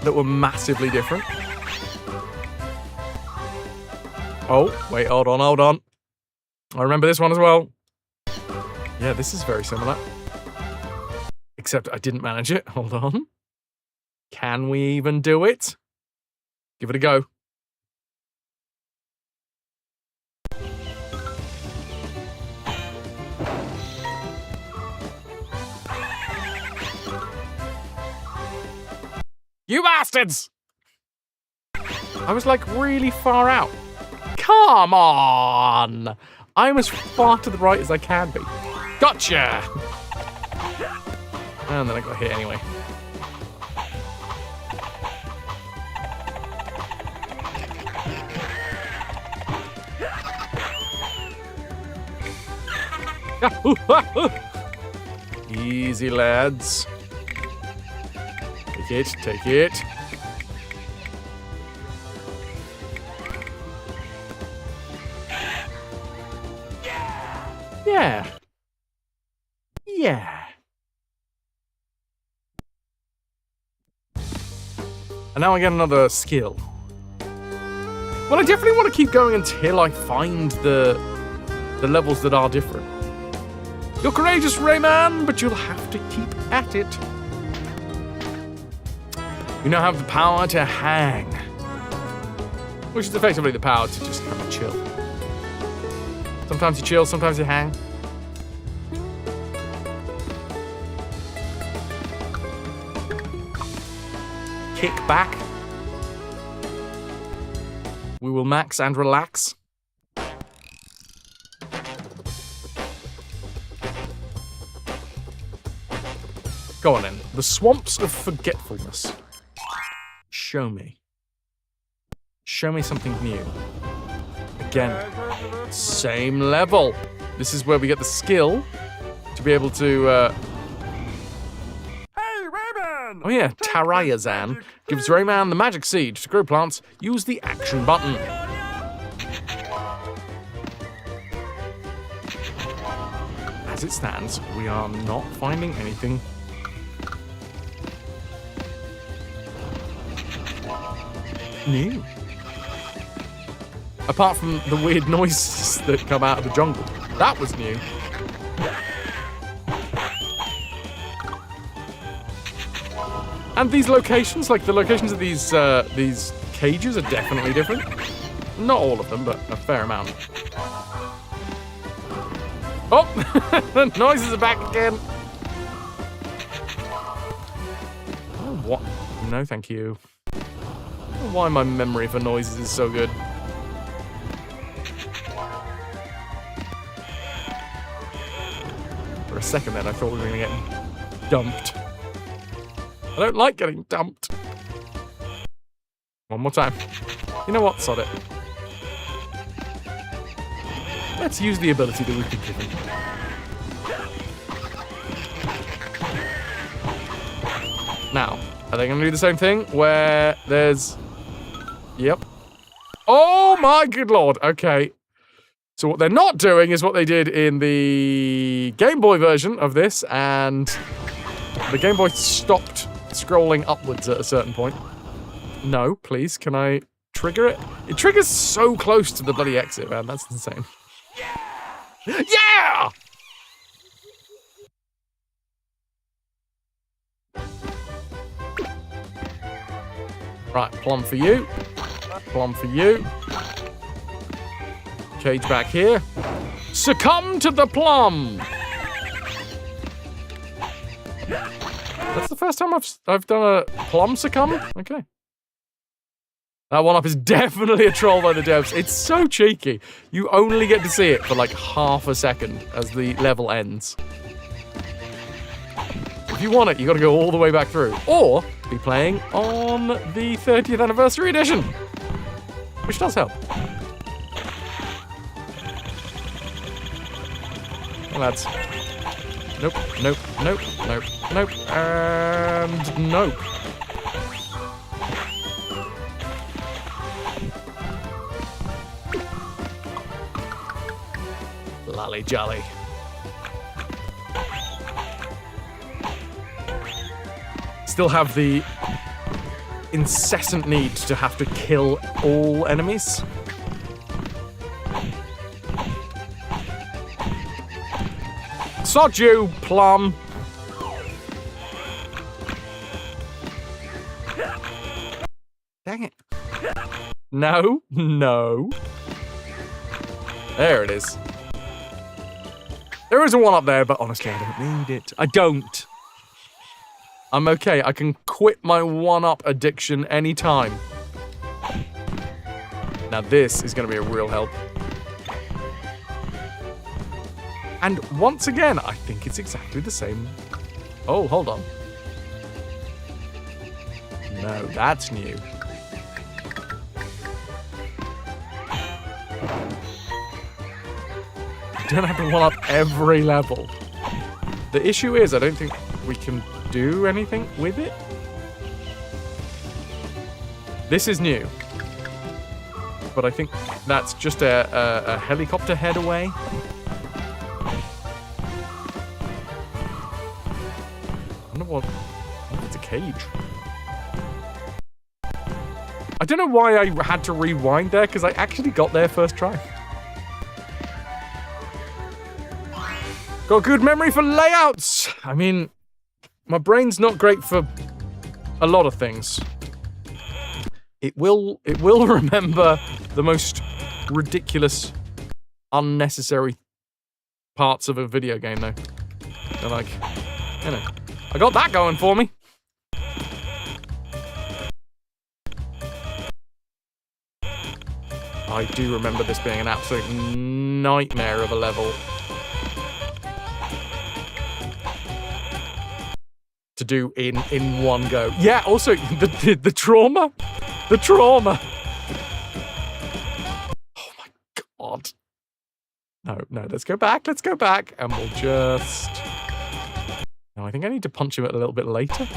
That were massively different. Oh, wait, hold on. I remember this one as well. Yeah, this is very similar. Except I didn't manage it. Hold on. Can we even do it? Give it a go. You bastards! I was like really far out. Come on! I'm as far to the right as I can be. Gotcha! And then I got hit anyway. Easy, lads. Take it. Yeah. And now I get another skill. Well, I definitely want to keep going until I find the levels that are different. You're courageous, Rayman, but you'll have to keep at it. You now have the power to hang. Which is effectively the power to just kind of chill. Sometimes you chill, sometimes you hang. Kick back. We will max and relax. Go on then. The swamps of forgetfulness. Show me. Show me something new. Again, same level. This is where we get the skill to be able to, Hey, Rayman! Oh yeah, Tarayazan gives Rayman the magic seed to grow plants. Use the action button. As it stands, we are not finding anything new. Apart from the weird noises that come out of the jungle. That was new. And these locations, like the locations of these cages, are definitely different. Not all of them, but a fair amount. Oh, the noises are back again. Oh, what? No, thank you. I don't know why my memory for noises is so good. For a second then, I thought we were going to get dumped. I don't like getting dumped. One more time. You know what? Sod it. Let's use the ability that we've been given. Now, are they going to do the same thing where there's... Yep. Oh my good lord. Okay. So what they're not doing is what they did in the Game Boy version of this, and the Game Boy stopped scrolling upwards at a certain point. No, please, can I trigger it? It triggers so close to the bloody exit, man. That's insane. Yeah! Right, plum for you. Plum for you. Cage back here. Succumb to the plum! That's the first time I've done a plum succumb? Okay. That one-up is definitely a troll by the devs. It's so cheeky. You only get to see it for like half a second as the level ends. If you want it, you got to go all the way back through. Or be playing on the 30th anniversary edition, which does help. Well, lads. Nope, nope, nope, nope, nope, and nope. Lolly jolly. Still have the incessant need to have to kill all enemies. Sod you, Plum. Dang it. No, no. There it is. There is a one up there, but honestly, I don't need it. I don't. I'm okay. I can quit my one-up addiction anytime. Now this is going to be a real help. And once again, I think it's exactly the same. Oh, hold on. No, that's new. You don't have to one-up every level. The issue is, I don't think we can do anything with it. This is new. But I think that's just a helicopter head away. I wonder what if it's a cage. I don't know why I had to rewind there, because I actually got there first try. Got good memory for layouts. I mean, my brain's not great for a lot of things. It will remember the most ridiculous, unnecessary parts of a video game, though. They're like, you know, I got that going for me. I do remember this being an absolute nightmare of a level. To do in one go. Yeah, also, the trauma. The trauma. Oh my god. No, let's go back, and we'll just... No, I think I need to punch him a little bit later.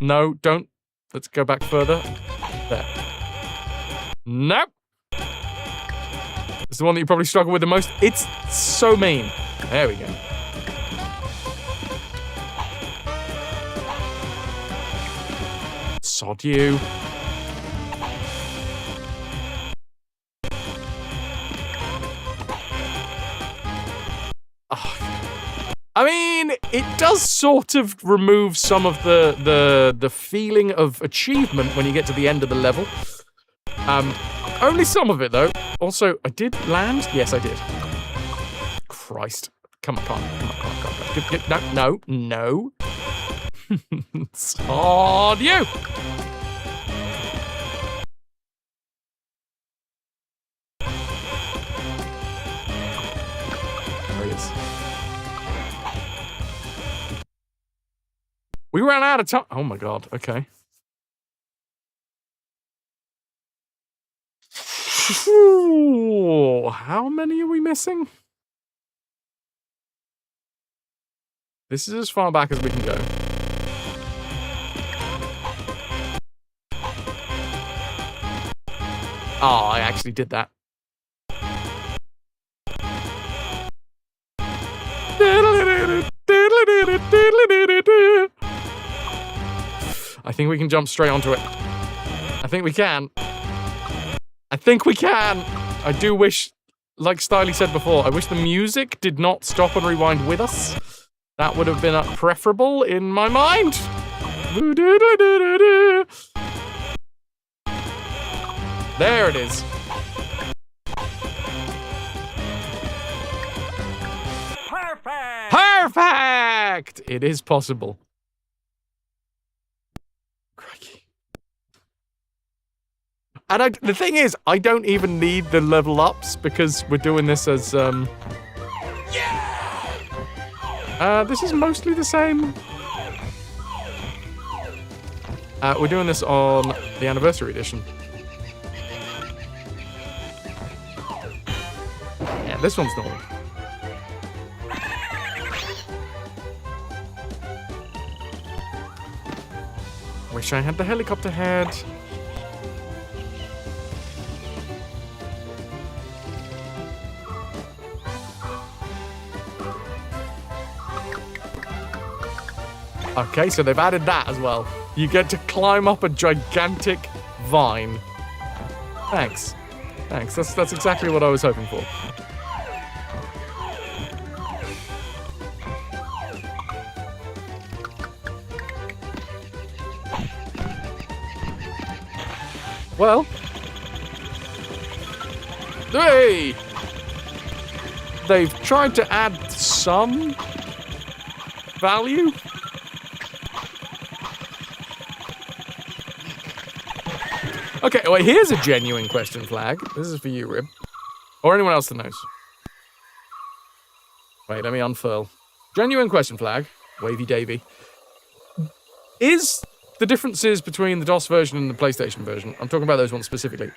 No, don't. Let's go back further. There. Nope. It's the one that you probably struggle with the most. It's so mean. There we go. Sod you. I mean, it does sort of remove some of the feeling of achievement when you get to the end of the level. Only some of it, though. Also, I did land? Yes, I did. Christ. Come on. No. Sod you! There he is. We ran out of time. Oh my god, okay. How many are we missing? This is as far back as we can go. Oh, I actually did that. I think we can jump straight onto it. I think we can. I do wish, like Styly said before, I wish the music did not stop and rewind with us. That would have been preferable in my mind. There it is. Perfect! Perfect! It is possible. Crikey. And the thing is, I don't even need the level ups because we're doing this as this is mostly the same. We're doing this on the anniversary edition. Yeah, this one's normal. Wish I had the helicopter head. Okay, so they've added that as well. You get to climb up a gigantic vine. Thanks. Thanks. That's exactly what I was hoping for. Well. Hey! They've tried to add some value. Okay, well, here's a genuine question flag. This is for you, Rib. Or anyone else that knows. Wait, let me unfurl. Genuine question flag. Wavy Davy. Is the differences between the DOS version and the PlayStation version, I'm talking about those ones specifically,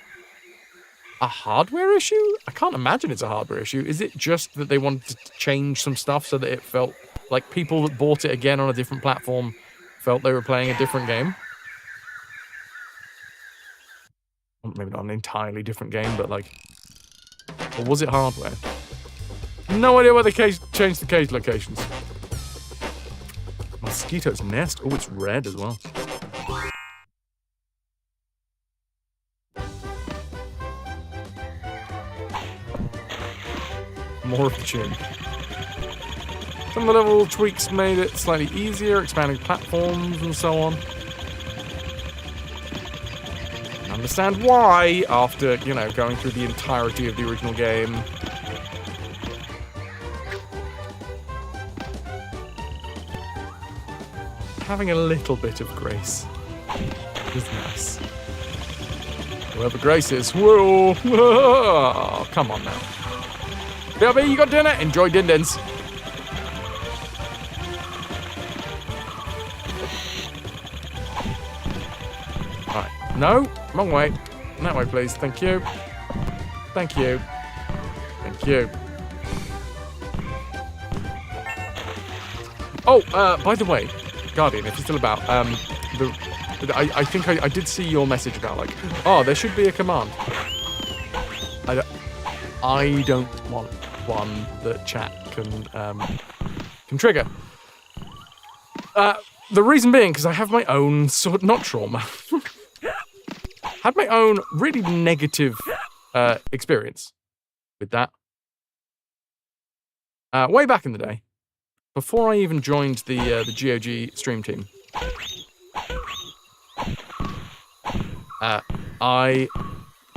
a hardware issue? I can't imagine it's a hardware issue. Is it just that they wanted to change some stuff so that it felt like people that bought it again on a different platform felt they were playing a different game? Maybe not an entirely different game, but like... Or was it hardware? No idea why they changed the cage locations. Mosquito's nest. Oh, it's red as well. More of the tune. Some of the level tweaks made it slightly easier, expanding platforms and so on. Understand why after, you know, going through the entirety of the original game. Having a little bit of grace is nice. Whoever Grace is, whoa, whoa, come on now. BRB, you got dinner? Enjoy din-dins. Alright, no, wrong way. That way, please. Thank you. Thank you. Thank you. Oh, by the way, Guardian, if you're still about, I think I did see your message about, like, oh, there should be a command. I don't want one that chat can trigger. The reason being, because I have my own not trauma. Had my own really negative experience with that. Way back in the day, before I even joined the GOG stream team, I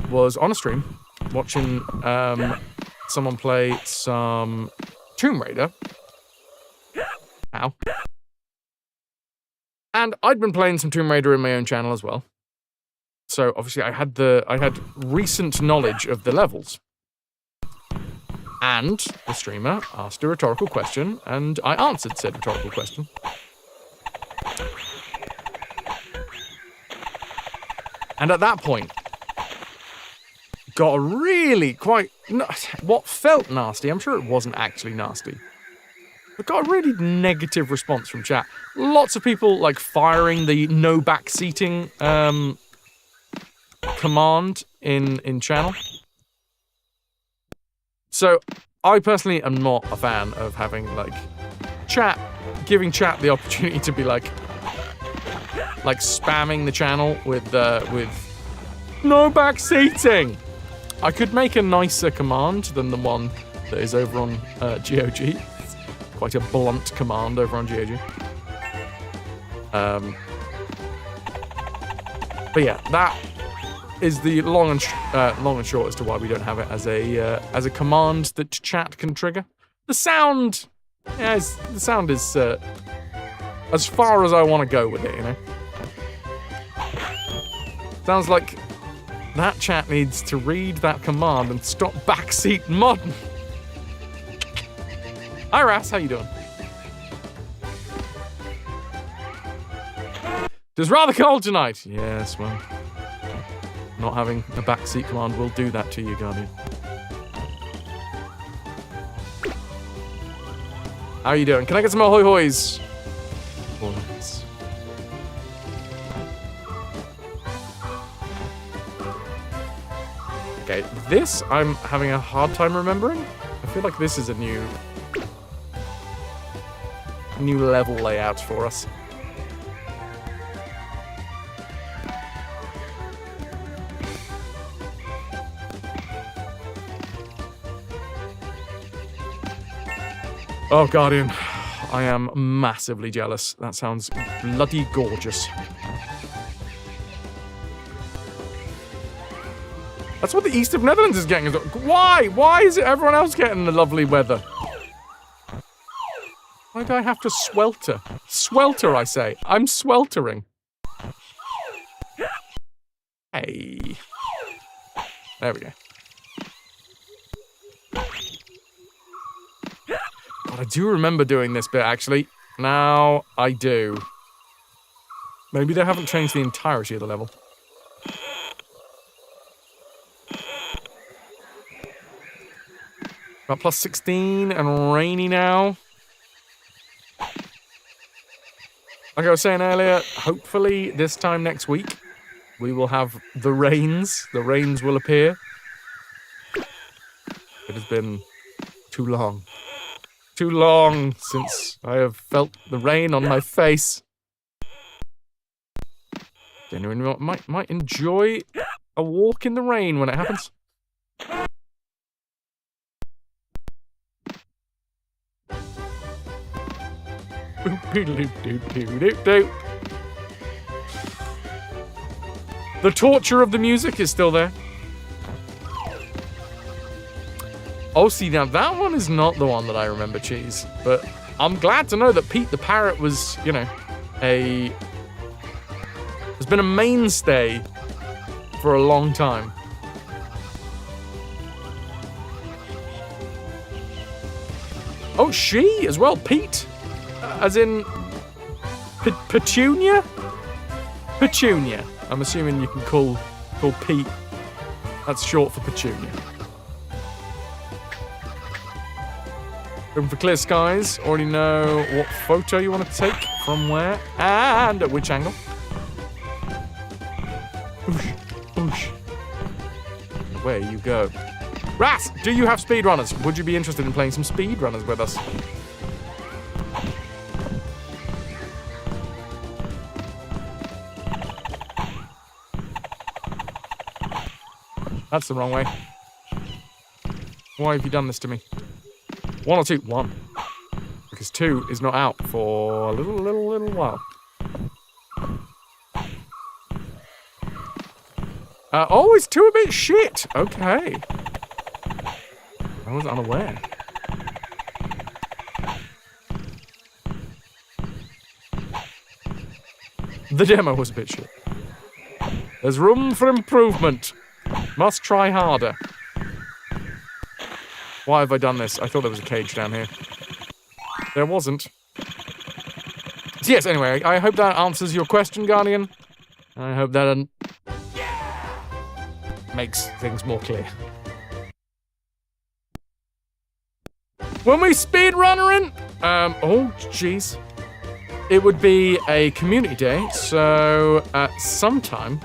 was on a stream watching someone play some Tomb Raider. Ow. And I'd been playing some Tomb Raider in my own channel as well. So obviously I had recent knowledge of the levels. And the streamer asked a rhetorical question, and I answered said rhetorical question. And at that point, got a really what felt nasty, I'm sure it wasn't actually nasty, but got a really negative response from chat. Lots of people, like, firing the no backseating command in channel. So, I personally am not a fan of having, like, giving chat the opportunity to be, like spamming the channel with no backseating. I could make a nicer command than the one that is over on GOG. It's quite a blunt command over on GOG. But yeah, that is the long and short as to why we don't have it as a command that chat can trigger. The sound, is as far as I want to go with it, you know. Sounds like that chat needs to read that command and stop backseat modding. Hi, Ras. How you doing? It's rather cold tonight. Yes, well, not having a backseat command will do that to you, Guardian. How are you doing? Can I get some ahoy hoys? Hoys. Okay, this I'm having a hard time remembering. I feel like this is a new level layout for us. Oh, Guardian, I am massively jealous. That sounds bloody gorgeous. That's what the east of Netherlands is getting. Why? Why is it everyone else getting the lovely weather? Why do I have to swelter? Swelter, I say. I'm sweltering. Hey. There we go. God, I do remember doing this bit, actually. Now, I do. Maybe they haven't changed the entirety of the level. About plus 16 and rainy now. Like I was saying earlier, hopefully this time next week, we will have the rains. The rains will appear. It has been too long. Too long since I have felt the rain on my face. Genuinely might enjoy a walk in the rain when it happens. The torture of the music is still there. Oh, see, now that one is not the one that I remember, Cheese. But I'm glad to know that Pete the Parrot was, you know, has been a mainstay for a long time. Oh, she as well, Pete? As in Petunia? Petunia. I'm assuming you can call Pete. That's short for Petunia. Looking for clear skies. Already know what photo you want to take, from where, and at which angle. Oosh, oosh. Where you go. Ras, do you have speedrunners? Would you be interested in playing some speedrunners with us? That's the wrong way. Why have you done this to me? 1 or 2? 1. Because 2 is not out for a little while. Oh, is 2 a bit shit? Okay. I was unaware. The demo was a bit shit. There's room for improvement. Must try harder. Why have I done this? I thought there was a cage down here. There wasn't. So yes, anyway, I hope that answers your question, Guardian. I hope that makes things more clear. When we speedrunnerin', oh jeez, it would be a community day, so sometime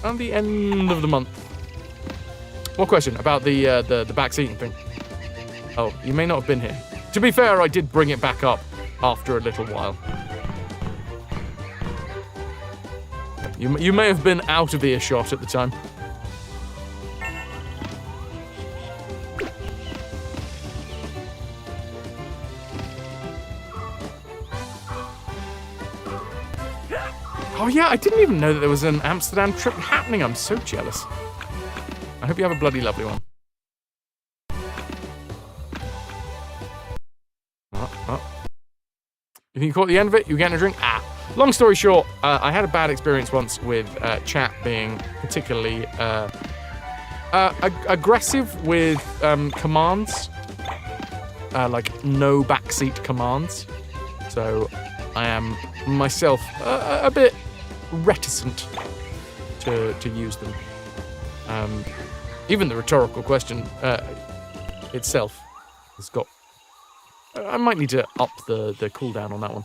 at the end of the month. What question about the backseating thing? Oh, you may not have been here. To be fair, I did bring it back up after a little while. You may have been out of earshot at the time. Oh yeah, I didn't even know that there was an Amsterdam trip happening. I'm so jealous. I hope you have a bloody lovely one. You think you caught the end of it? You getting a drink? Ah. Long story short, I had a bad experience once with chat being particularly aggressive with commands, like no backseat commands. So I am myself a bit reticent to use them. Even the rhetorical question itself has got... I might need to up the cooldown on that one.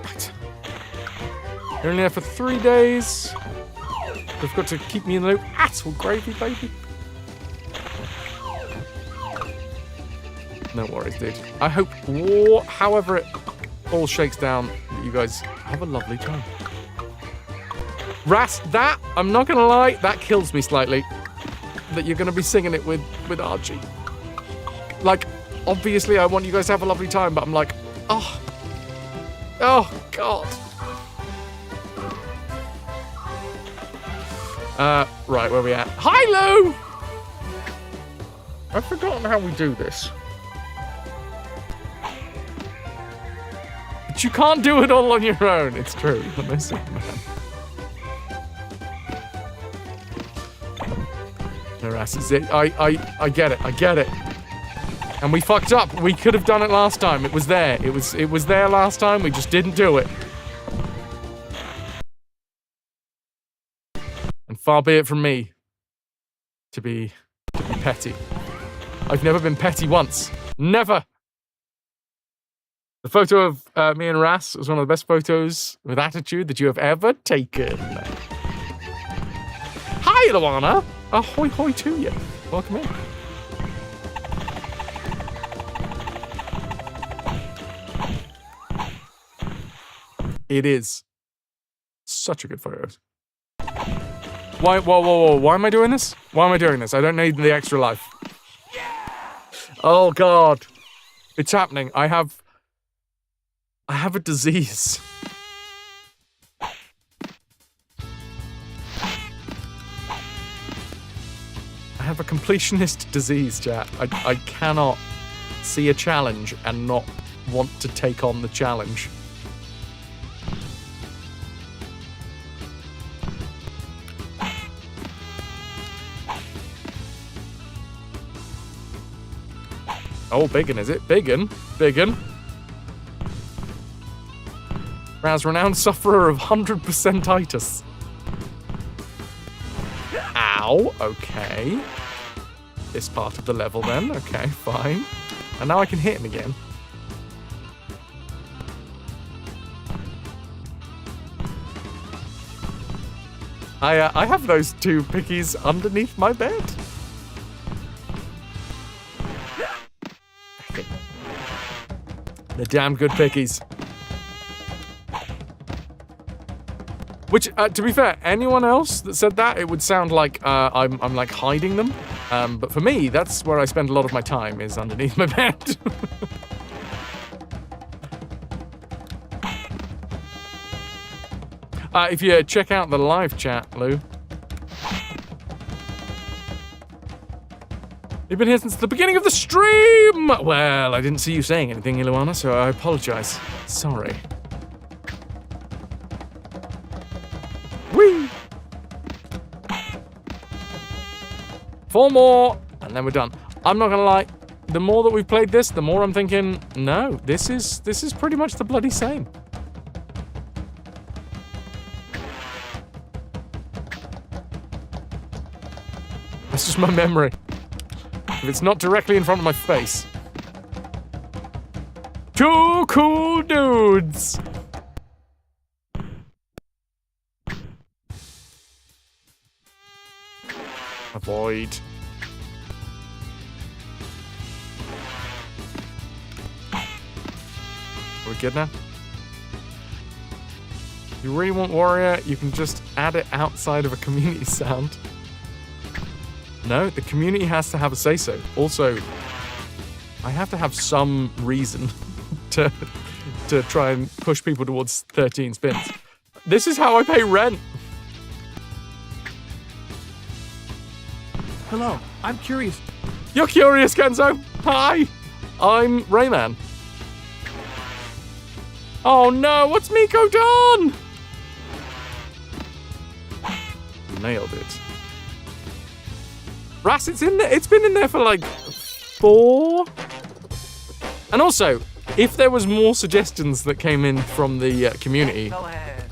Right. You're only there for 3 days. They've got to keep me in the loop. Asshole gravy, baby. No worries, dude. I hope, however it all shakes down, that you guys have a lovely time. Ras, that, I'm not gonna lie, that kills me slightly. That you're gonna be singing it with Archie. Like, obviously I want you guys to have a lovely time, but I'm like, oh God. Right, where are we at? Hi, Lou! I've forgotten how we do this. But you can't do it all on your own. It's true. You're no Superman. No, Ras, I get it. I get it. And we fucked up. We could have done it last time. It was there. It was there last time. We just didn't do it. And far be it from me to be petty. I've never been petty once. Never. The photo of me and Ras was one of the best photos with attitude that you have ever taken. Hi, Luana. Ahoy hoy to you. Welcome in. It is such a good photo. Why? Whoa! Why am I doing this? Why am I doing this? I don't need the extra life. Oh God, it's happening. I have a disease. I have a completionist disease, chat. I cannot see a challenge and not want to take on the challenge. Oh, biggin, is it? Biggin? Biggin? Raz, renowned sufferer of 100% itis. Ow, okay. This part of the level then, okay, fine. And now I can hit him again. I have those two pickies underneath my bed. They're damn good pickies. Which, to be fair, anyone else that said that, it would sound like I'm like hiding them. But for me, that's where I spend a lot of my time, is underneath my bed. If you check out the live chat, Lou. You've been here since the beginning of the stream! Well, I didn't see you saying anything, Iluana, so I apologize. Sorry. Whee! 4 more, and then we're done. I'm not gonna lie, the more that we've played this, the more I'm thinking, no, this is pretty much the bloody same. That's just my memory. If it's not directly in front of my face. 2 cool dudes! Avoid. Are we good now? If you really want Warrior, you can just add it outside of a community sound. No, the community has to have a say-so. Also, I have to have some reason to try and push people towards 13 spins. This is how I pay rent. Hello, I'm curious. You're curious, Kenzo. Hi, I'm Rayman. Oh no, what's Miko done? Nailed it. Ras, it's in there. It's been in there for like 4. And also, if there was more suggestions that came in from the community, Go ahead.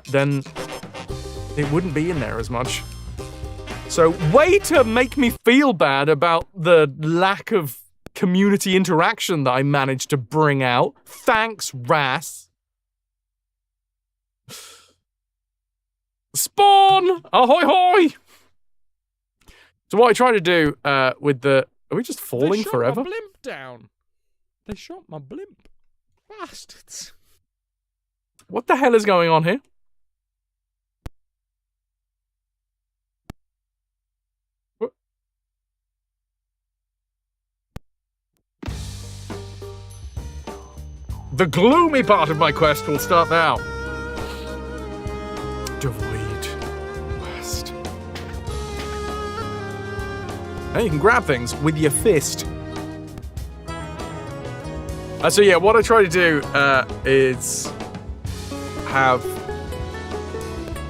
then it wouldn't be in there as much. So, way to make me feel bad about the lack of community interaction that I managed to bring out. Thanks, Ras. Spawn! Ahoy hoy! So what I try to do with the... Are we just falling forever? They shot my blimp down. They shot my blimp. Bastards. What the hell is going on here? What? The gloomy part of my quest will start now. Devoid West. Now you can grab things with your fist. So yeah, what I try to do is have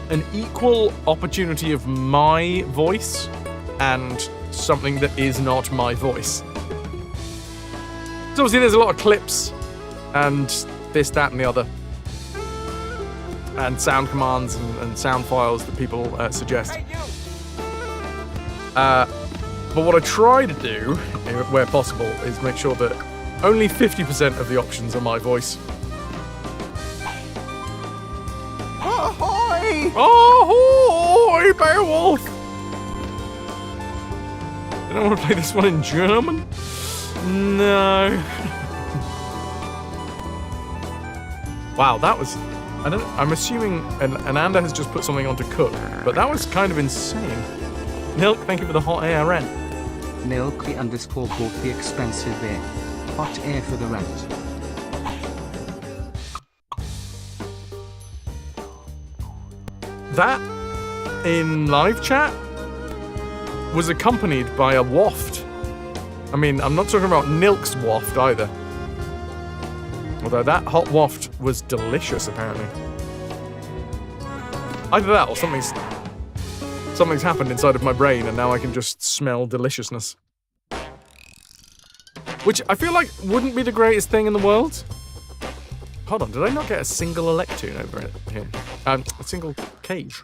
an equal opportunity of my voice and something that is not my voice. So obviously there's a lot of clips and this, that, and the other. And sound commands and sound files that people suggest. Hey, you. But what I try to do, where possible, is make sure that only 50% of the options are my voice. Ahoy! Ahoy, Beowulf! I don't want to play this one in German. No. Wow, that was... I'm assuming Ananda has just put something on to cook, but that was kind of insane. Milk, thank you for the hot air rent. Milky _ bought the expensive air. Hot air for the rent. That, in live chat, was accompanied by a waft. I mean, I'm not talking about Nilk's waft either. Although that hot waft was delicious, apparently. Either that or something's happened inside of my brain and now I can just smell deliciousness. Which I feel like wouldn't be the greatest thing in the world. Hold on, did I not get a single Electoon over it here? A single cage.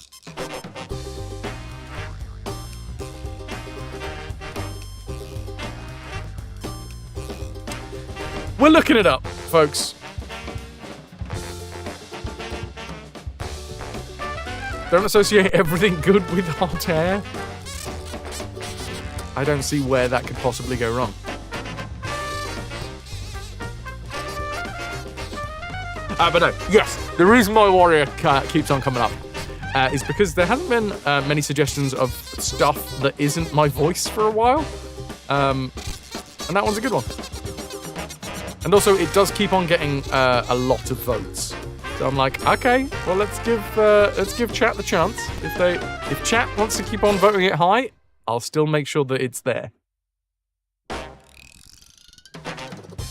We're looking it up, folks. Don't associate everything good with hot air. I don't see where that could possibly go wrong. But no, yes, the reason my warrior keeps on coming up is because there hasn't been many suggestions of stuff that isn't my voice for a while. And that one's a good one. And also, it does keep on getting a lot of votes. So I'm like, okay, well let's give chat the chance. If chat wants to keep on voting it high, I'll still make sure that it's there.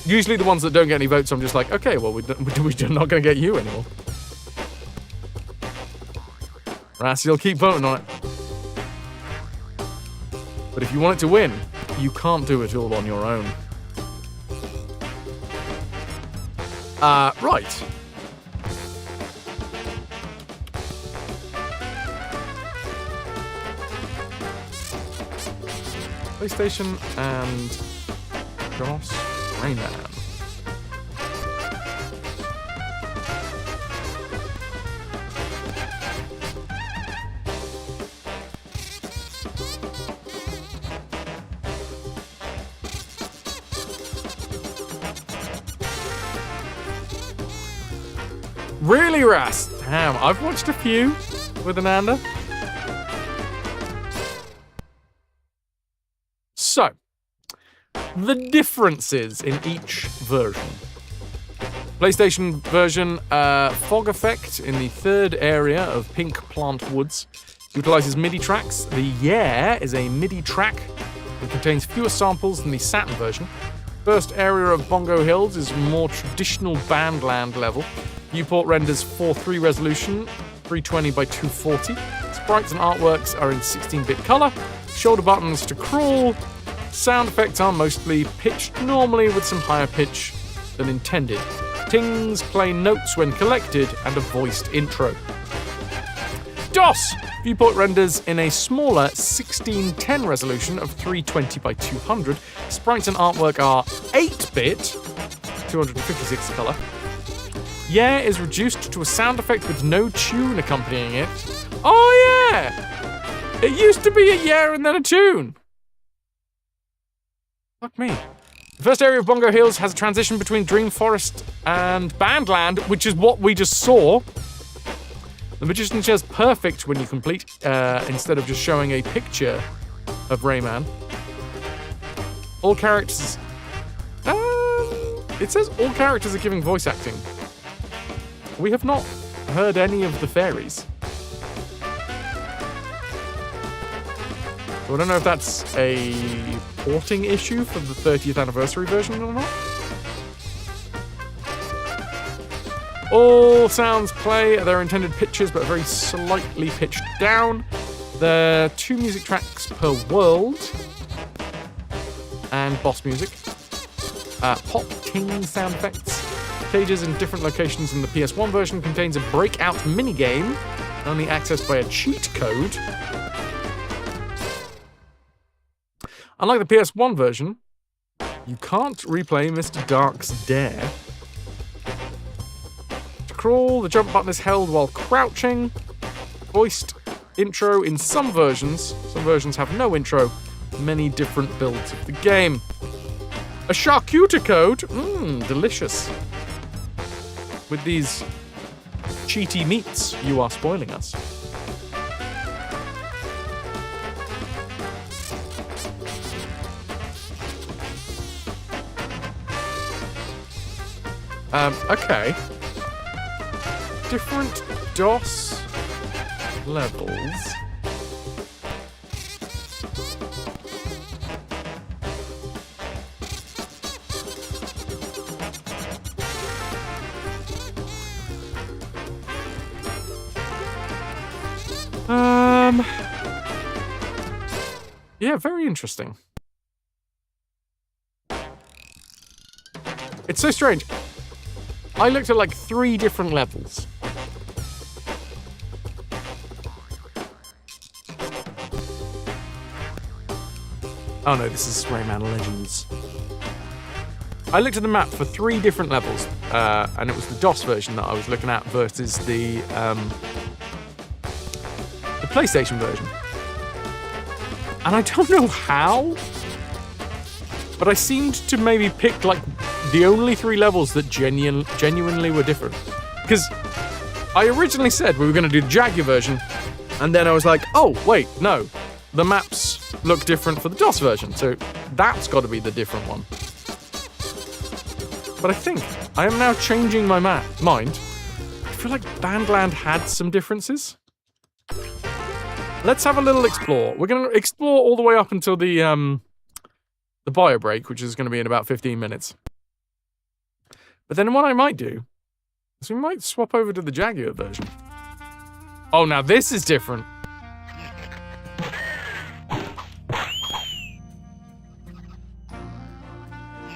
Usually the ones that don't get any votes, I'm just like, okay, well we're not going to get you anymore. Ras, you'll keep voting on it. But if you want it to win, you can't do it all on your own. Right. PlayStation and Joss Rayman. Really, Ras? Damn, I've watched a few with Ananda. So, the differences in each version. PlayStation version, fog effect in the third area of Pink Plant Woods Utilizes MIDI tracks. The Yeah is a MIDI track that contains fewer samples than the Saturn version. First area of Bongo Hills is more traditional Bandland level. Viewport renders 4:3 resolution, 320 by 240. Sprites and artworks are in 16-bit color. Shoulder buttons to crawl. Sound effects are mostly pitched normally with some higher pitch than intended. Tings play notes when collected and a voiced intro. DOS! Viewport renders in a smaller 1610 resolution of 320 by 200. Sprites and artwork are 8-bit, 256 color. Yeah is reduced to a sound effect with no tune accompanying it. Oh yeah! It used to be a yeah and then a tune. Fuck me. The first area of Bongo Hills has a transition between Dream Forest and Bandland, which is what we just saw. The Magician Chair's perfect when you complete, instead of just showing a picture of Rayman. All characters... it says all characters are giving voice acting. We have not heard any of the fairies. So I don't know if that's a porting issue for the 30th anniversary version or not. All sounds play at their intended pitches, but very slightly pitched down. There are 2 music tracks per world. And boss music. Pop ting sound effects. Cages in different locations in the PS1 version contains a breakout minigame, only accessed by a cheat code. Unlike the PS1 version, you can't replay Mr. Dark's Dare. To crawl, the jump button is held while crouching. Voiced intro in some versions. Some versions have no intro. Many different builds of the game. A charcuterie code. Delicious. With these cheaty meats, you are spoiling us. Okay. Different DOS levels. Yeah, very interesting. It's so strange. I looked at like 3 different levels. Oh no, this is Rayman Legends. I looked at the map for 3 different levels, and it was the DOS version that I was looking at versus the PlayStation version. And I don't know how, but I seemed to maybe pick like the only 3 levels that genuinely were different. Because I originally said we were going to do the Jaguar version, and then I was like, oh, wait, no. The maps look different for the DOS version, so that's got to be the different one. But I think I am now changing my mind. I feel like Bandland had some differences. Let's have a little explore. We're going to explore all the way up until the bio break, which is going to be in about 15 minutes. But then what I might do is we might swap over to the Jaguar version. Oh, now this is different.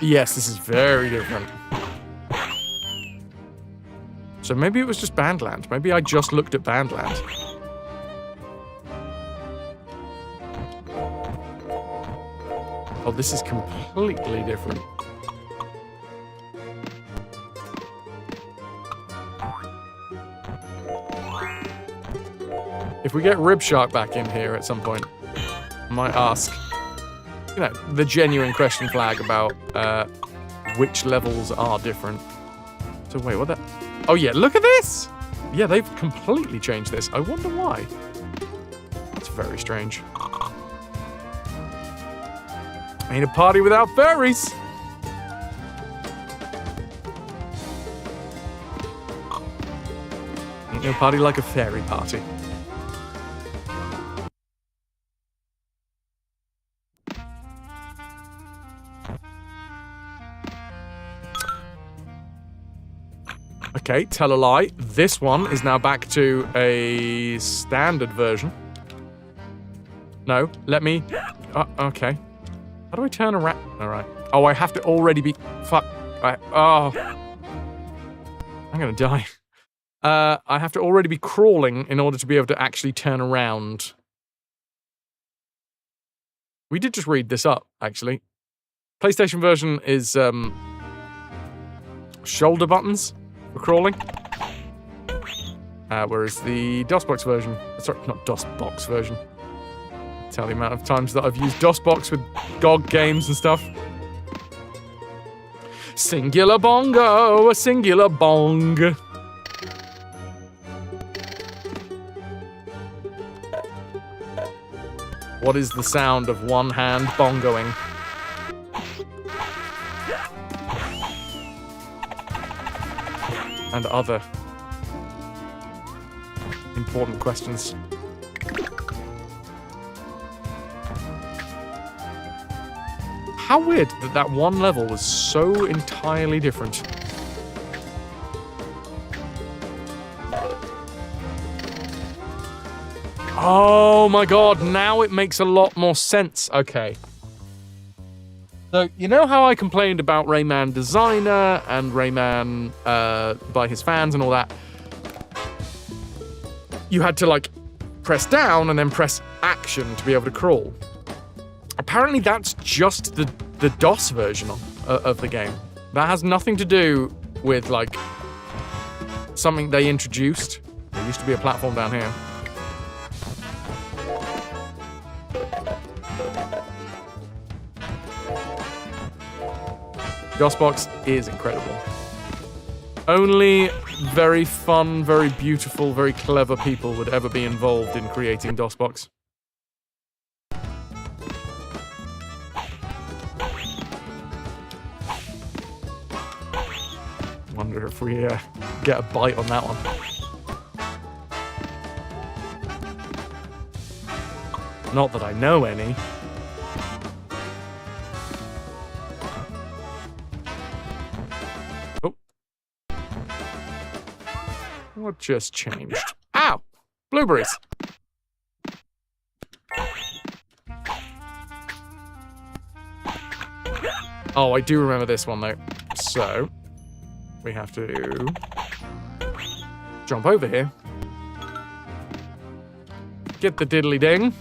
Yes, this is very different. So maybe it was just Bandland. Maybe I just looked at Bandland. Oh, this is completely different. If we get Ribshark back in here at some point, I might ask, you know, the genuine question flag about which levels are different. So wait, what the... Oh yeah, look at this! Yeah, they've completely changed this. I wonder why. That's very strange. Ain't a party without fairies! Ain't no party like a fairy party. Okay, tell a lie. This one is now back to a standard version. No, let me... okay. How do I turn around? Alright. Oh, I have to already be... Fuck. Oh. I'm gonna die. I have to already be crawling in order to be able to actually turn around. We did just read this up, actually. PlayStation version is, shoulder buttons for crawling. Whereas the DOSBox version... Sorry, not DOSBox version. Tell the amount of times that I've used DOSBox with GOG games and stuff. Singular bongo, a singular bong. What is the sound of one hand bongoing? And other important questions. How weird that that one level was so entirely different. Oh my god, now it makes a lot more sense. Okay. So, you know how I complained about Rayman Designer and Rayman by his fans and all that? You had to, like, press down and then press action to be able to crawl. Apparently that's just the DOS version of the game. That has nothing to do with, like, something they introduced. There used to be a platform down here. DOSBox is incredible. Only very fun, very beautiful, very clever people would ever be involved in creating DOSBox. Wonder if we get a bite on that one. Not that I know any. Oh. What just changed? Ow! Blueberries! Oh, I do remember this one though. So... we have to jump over here. Get the diddly ding.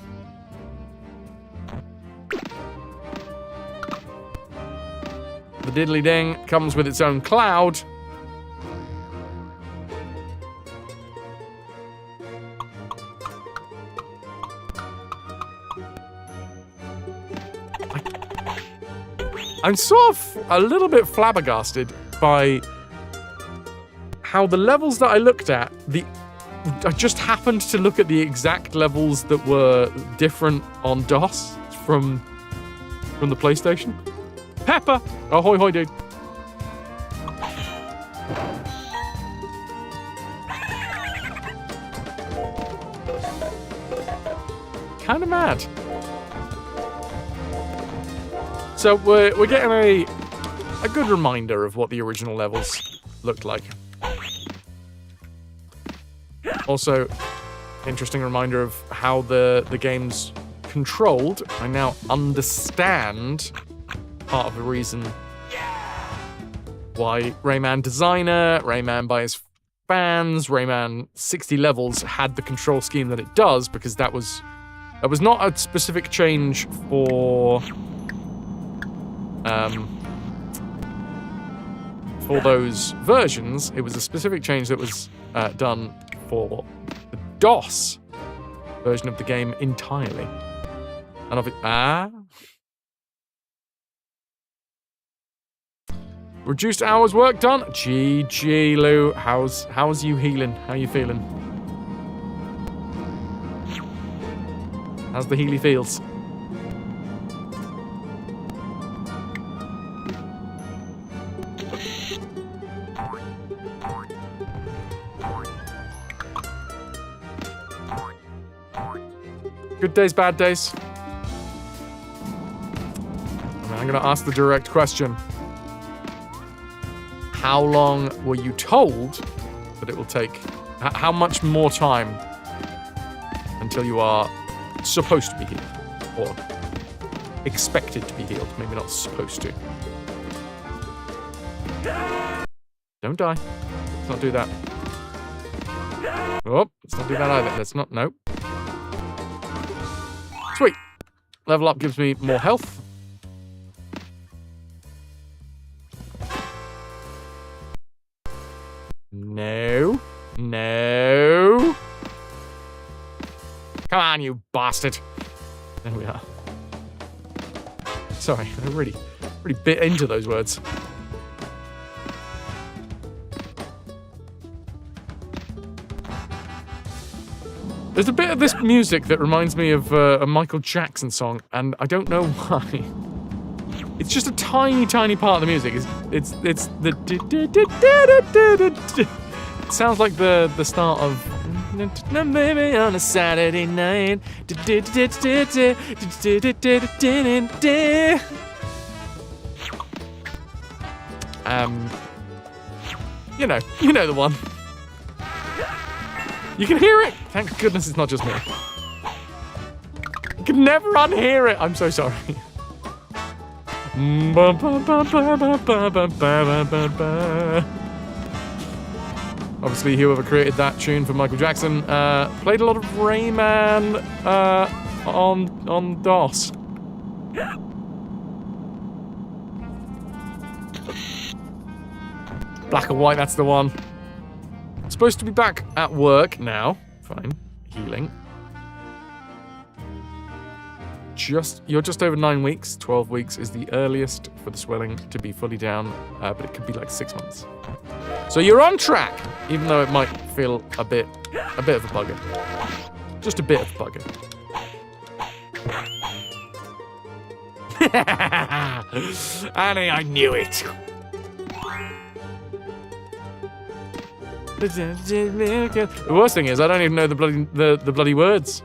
The diddly ding comes with its own cloud. I'm sort of a little bit flabbergasted by how the levels that I looked at, I just happened to look at the exact levels that were different on DOS from the PlayStation. Pepper! Ahoy, hoy, dude. Kinda mad. So we're getting a good reminder of what the original levels looked like. Also, interesting reminder of how the game's controlled. I now understand part of the reason why Rayman Designer, Rayman by his fans, Rayman 60 levels had the control scheme that it does, because that was not a specific change for those versions. It was a specific change that was done for the DOS version of the game entirely. And of it, reduced hours work done. GG, Lou. How's you healing? How you feeling? How's the Healy feels? Good days, bad days. I'm gonna ask the direct question. How long were you told that it will take? How much more time until you are supposed to be healed? Or expected to be healed, maybe not supposed to. Don't die. Let's not do that. Oh, let's not do that either. Let's not, no. Sweet. Level up gives me more health. No. No. Come on, you bastard. There we are. Sorry, I really bit into those words. There's a bit of this music that reminds me of a Michael Jackson song, and I don't know why. It's just a tiny, tiny part of the music. It's the. It sounds like the start of. Maybe on a Saturday night. You know the one. You can hear it. Thank goodness it's not just me. You can never unhear it. I'm so sorry. Obviously, whoever created that tune for Michael Jackson played a lot of Rayman on DOS. Black and white, that's the one. Supposed to be back at work now. Fine. Healing. You're just over 9 weeks. 12 weeks is the earliest for the swelling to be fully down, but it could be like 6 months. So you're on track, even though it might feel a bit of a bugger. Just a bit of a bugger. Annie, I knew it. The worst thing is I don't even know the bloody words.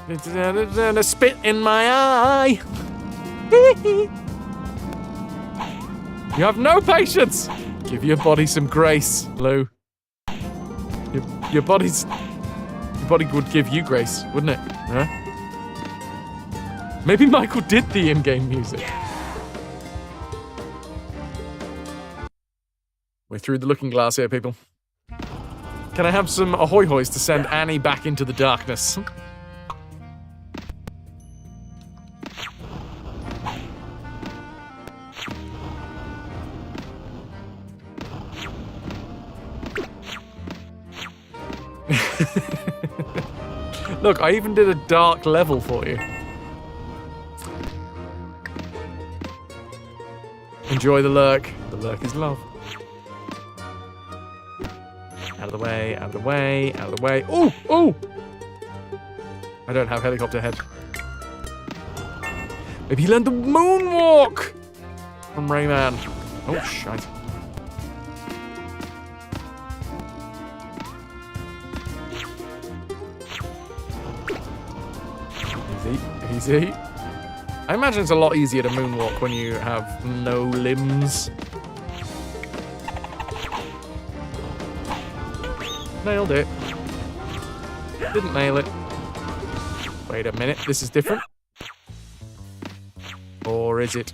A spit in my eye. You have no patience. Give your body some grace, Lou. Your body would give you grace, wouldn't it? Huh? Maybe Michael did the in-game music. We're through the looking glass here, people. Can I have some ahoy hoys to send Annie back into the darkness? Look, I even did a dark level for you. Enjoy the lurk. The lurk is love. Out of the way, out of the way, out of the way. Ooh! Ooh! I don't have helicopter head. Maybe he learned the moonwalk from Rayman. Oh, shite. Easy, easy. I imagine it's a lot easier to moonwalk when you have no limbs. Nailed it. Didn't nail it. Wait a minute, this is different. Or is it?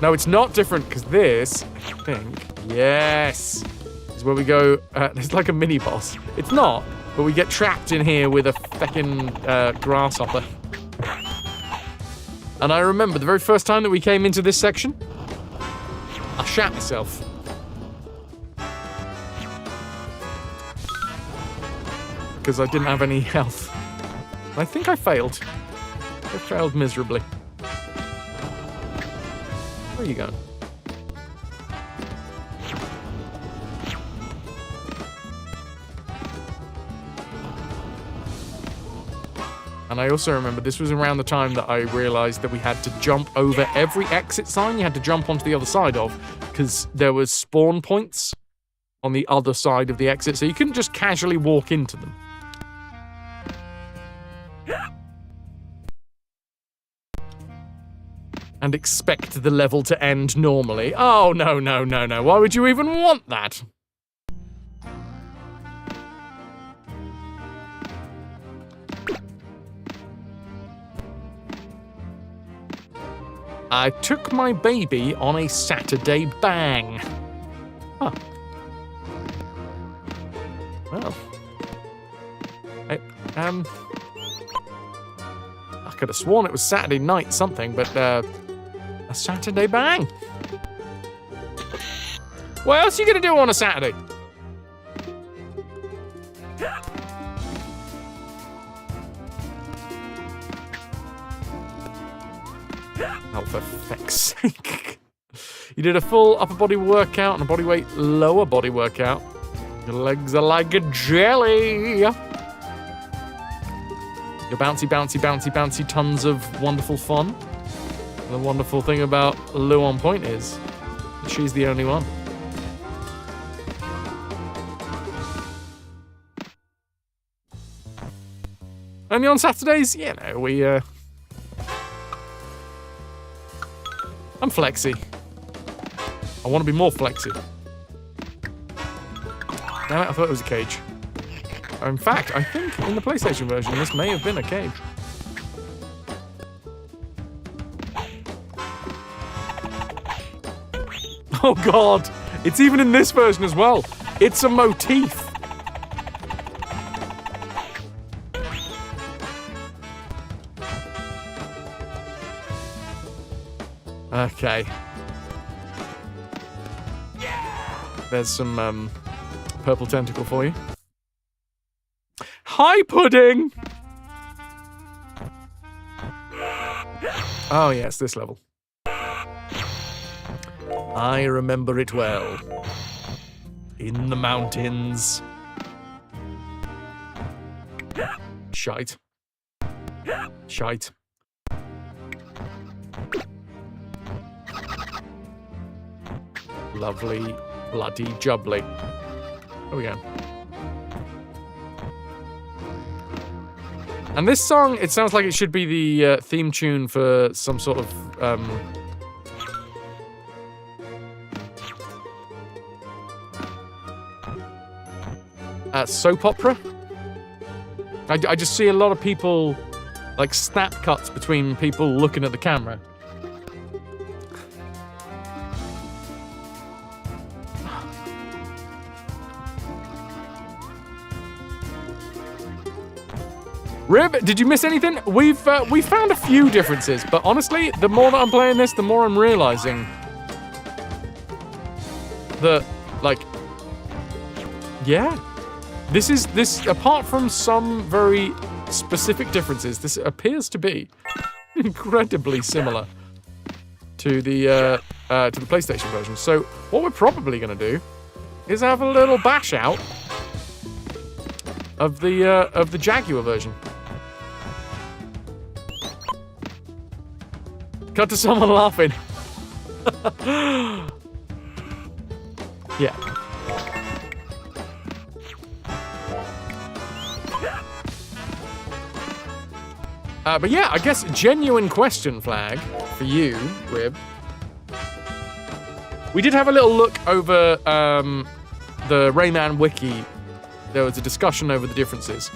No, it's not different, because this, I think, yes, is where we go, it's like a mini-boss. It's not, but we get trapped in here with a feckin' grasshopper. And I remember the very first time that we came into this section, I shat myself. Because I didn't have any health. I think I failed. I failed miserably. Where are you going? And I also remember this was around the time that I realised that we had to jump over every exit sign you had to jump onto the other side of, because there was spawn points on the other side of the exit, so you couldn't just casually walk into them. and expect the level to end normally. Oh, no, no, no, no. Why would you even want that? I took my baby on a Saturday bang. Huh. Well. I could have sworn it was Saturday night something, but, a Saturday bang. What else are you gonna do on a Saturday? Oh, for feck's sake. You did a full upper body workout and a body weight lower body workout. Your legs are like a jelly. You're bouncy, bouncy, bouncy, bouncy, tons of wonderful fun. The wonderful thing about Lou on Point is she's the only one. Only on Saturdays? You know, I'm flexy. I want to be more flexy. Damn it, I thought it was a cage. In fact, I think in the PlayStation version, this may have been a cage. Oh god, it's even in this version as well. It's a motif. Okay. There's some purple tentacle for you. Hi, Pudding! Oh yes, this level. I remember it well. In the mountains. Shite. Shite. Lovely, bloody jubbly. There we go. And this song, it sounds like it should be the theme tune for some sort of soap opera. I just see a lot of people, like, snap cuts between people looking at the camera. Rib, did you miss anything? We found a few differences, but honestly, the more that I'm playing this, the more I'm realizing that, like, yeah, this apart from some very specific differences, this appears to be incredibly similar to the PlayStation version. So what we're probably going to do is have a little bash out of the Jaguar version. Cut to someone laughing. Yeah. But yeah, I guess genuine question flag for you, Rib. We did have a little look over the Rayman wiki. There was a discussion over the differences.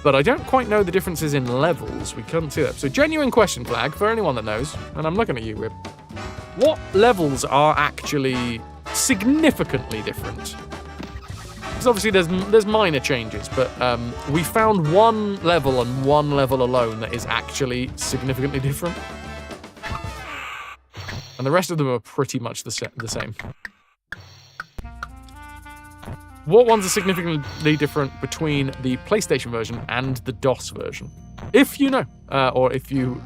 But I don't quite know the differences in levels. We couldn't see that. So genuine question flag for anyone that knows. And I'm looking at you, Rib. What levels are actually significantly different? Because obviously there's minor changes, but we found one level and one level alone that is actually significantly different. And the rest of them are pretty much the same. What ones are significantly different between the PlayStation version and the DOS version? If you know, or if you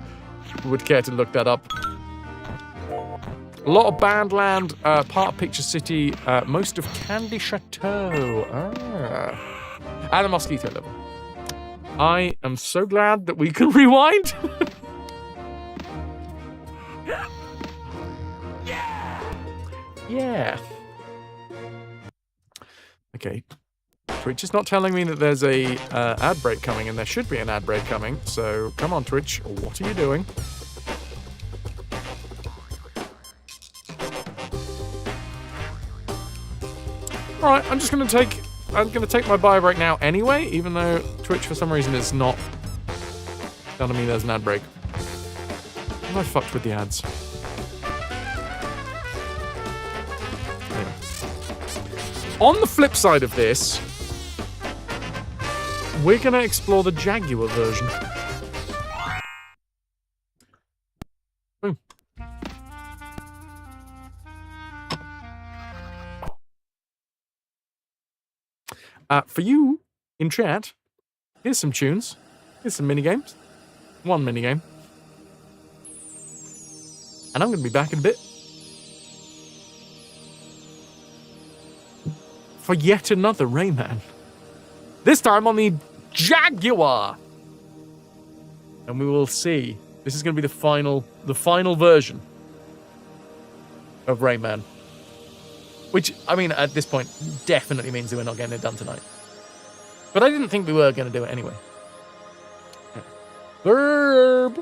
would care to look that up. A lot of Bandland, part Picture City, most of Candy Chateau, and a Mosquito level. I am so glad that we can rewind. Yeah. Okay. Twitch is not telling me that there's a ad break coming, and there should be an ad break coming. So come on, Twitch. What are you doing? Alright, I'm gonna take my buy right now anyway, even though Twitch for some reason is not telling me there's an ad break. I fucked with the ads. Anyway. On the flip side of this, we're gonna explore the Jaguar version. Boom. For you in chat, here's some tunes. Here's some minigames. One minigame. And I'm going to be back in a bit for yet another Rayman. This time on the Jaguar. And we will see. This is going to be the final version of Rayman. Which, I mean, at this point, definitely means that we're not getting it done tonight. But I didn't think we were going to do it anyway. Verb.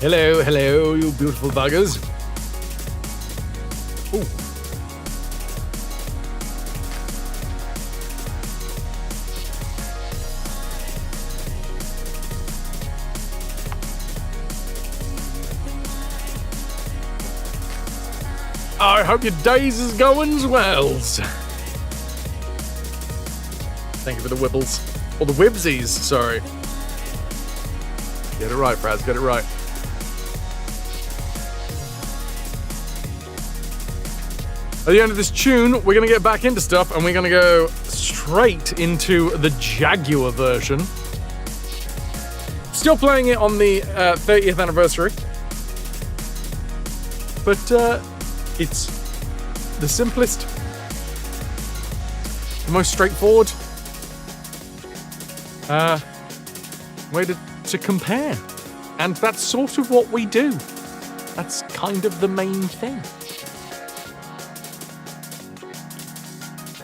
Hello, hello, you beautiful buggers. Ooh. I hope your days is going wells. Thank you for the wibbles. Or the wibsies, sorry. Get it right, Braz, get it right. At the end of this tune, we're going to get back into stuff and we're going to go straight into the Jaguar version. Still playing it on the 30th anniversary. But it's the simplest, the most straightforward way to compare. And that's sort of what we do. That's kind of the main thing.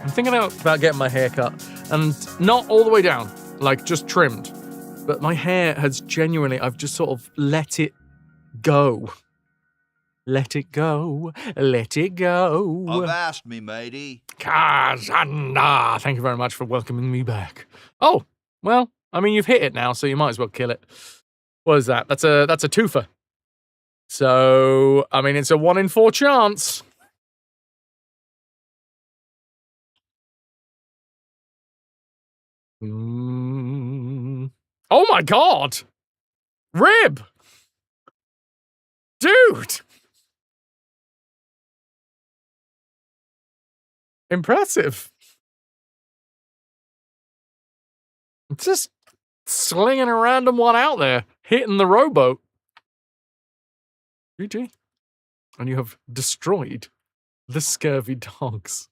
I'm thinking about getting my hair cut, and not all the way down, like just trimmed. But my hair has genuinely, I've just sort of let it go. Let it go, let it go. Avast me, matey. Kazanda! Thank you very much for welcoming me back. Oh, well, I mean, you've hit it now, so you might as well kill it. What is that? That's a twofer. So, I mean, it's a 1 in 4 chance. Oh my god! Rib! Dude! Impressive. Just slinging a random one out there, hitting the rowboat. GG. And you have destroyed the scurvy dogs.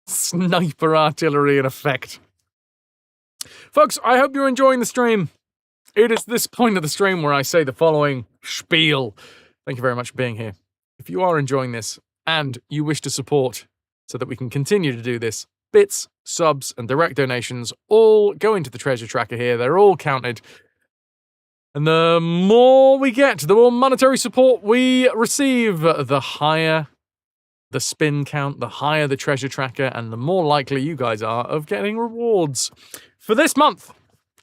Sniper artillery in effect. Folks, I hope you're enjoying the stream. It is this point of the stream where I say the following spiel. Thank you very much for being here. If you are enjoying this and you wish to support so that we can continue to do this, bits, subs, and direct donations all go into the treasure tracker here. They're all counted. And the more we get, the more monetary support we receive, the higher the spin count, the higher the treasure tracker, and the more likely you guys are of getting rewards. For this month,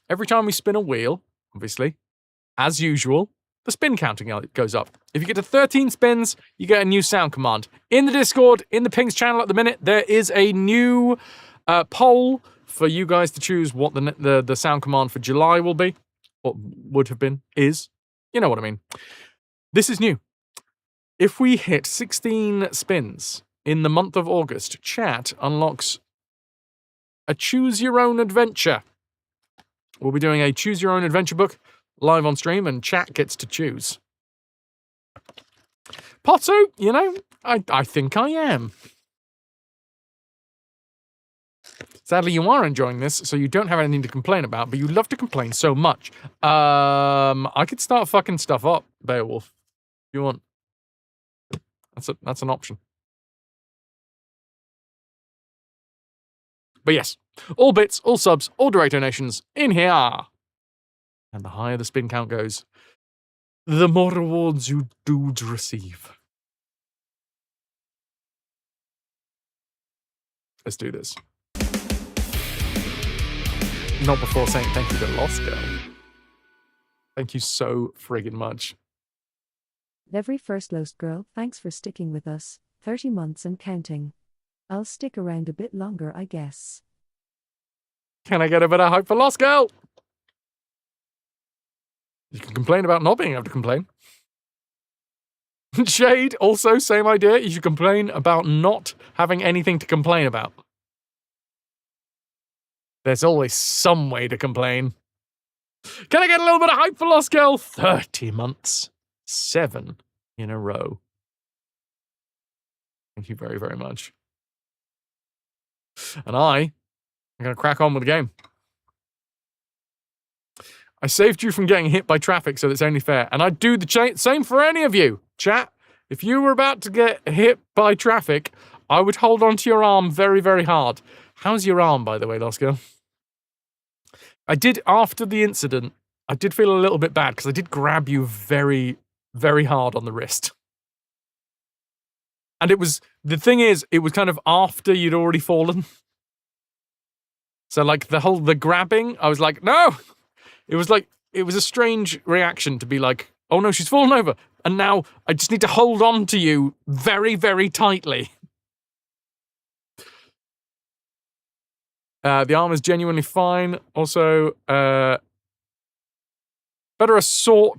every time we spin a wheel, obviously, as usual, the spin counting goes up. If you get to 13 spins, you get a new sound command. In the Discord, in the Pings channel at the minute, there is a new poll for you guys to choose what the sound command for July will be, or would have been, is. You know what I mean. This is new. If we hit 16 spins in the month of August, chat unlocks a Choose Your Own Adventure. We'll be doing a Choose Your Own Adventure book live on stream, and chat gets to choose. Potto, you know, I think I am. Sadly, you are enjoying this, so you don't have anything to complain about, but you love to complain so much. I could start fucking stuff up, Beowulf, if you want. That's an option. But yes, all bits, all subs, all direct donations in here. And the higher the spin count goes, the more rewards you dudes receive. Let's do this. Not before saying thank you to Lost Girl. Thank you so friggin' much. Every first Lost Girl, thanks for sticking with us, 30 months and counting. I'll stick around a bit longer, I guess. Can I get a bit of hype for Lost Girl? You can complain about not being able to complain. Shade, also, same idea. You should complain about not having anything to complain about. There's always some way to complain. Can I get a little bit of hype for Lost Girl? 30 months. 7 in a row. Thank you very, very much. And I'm going to crack on with the game. I saved you from getting hit by traffic, so that's only fair. And I'd do the same for any of you. Chat, if you were about to get hit by traffic, I would hold onto your arm very, very hard. How's your arm, by the way, Lost Girl? I did, after the incident, I did feel a little bit bad because I did grab you very, very hard on the wrist. And the thing is, it was kind of after you'd already fallen. So like the grabbing, I was like, no! It was a strange reaction to be like, oh no, she's fallen over. And now I just need to hold on to you very, very tightly. The arm is genuinely fine. Also, better a sore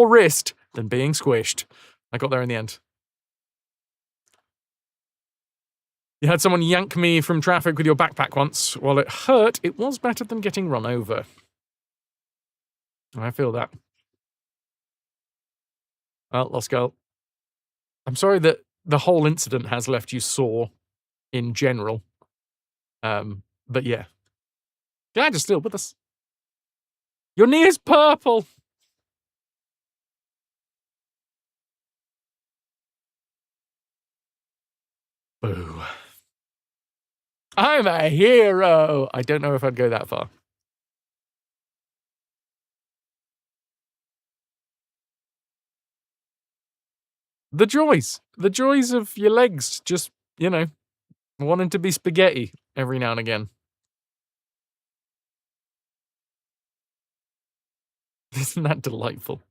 wrist than being squished. I got there in the end. You had someone yank me from traffic with your backpack once. While it hurt, it was better than getting run over. I feel that. Well, Lost Girl. I'm sorry that the whole incident has left you sore in general. But yeah. Glad you're still with us. Your knee is purple! Boo. I'm a hero! I don't know if I'd go that far. The joys of your legs just, wanting to be spaghetti every now and again. Isn't that delightful?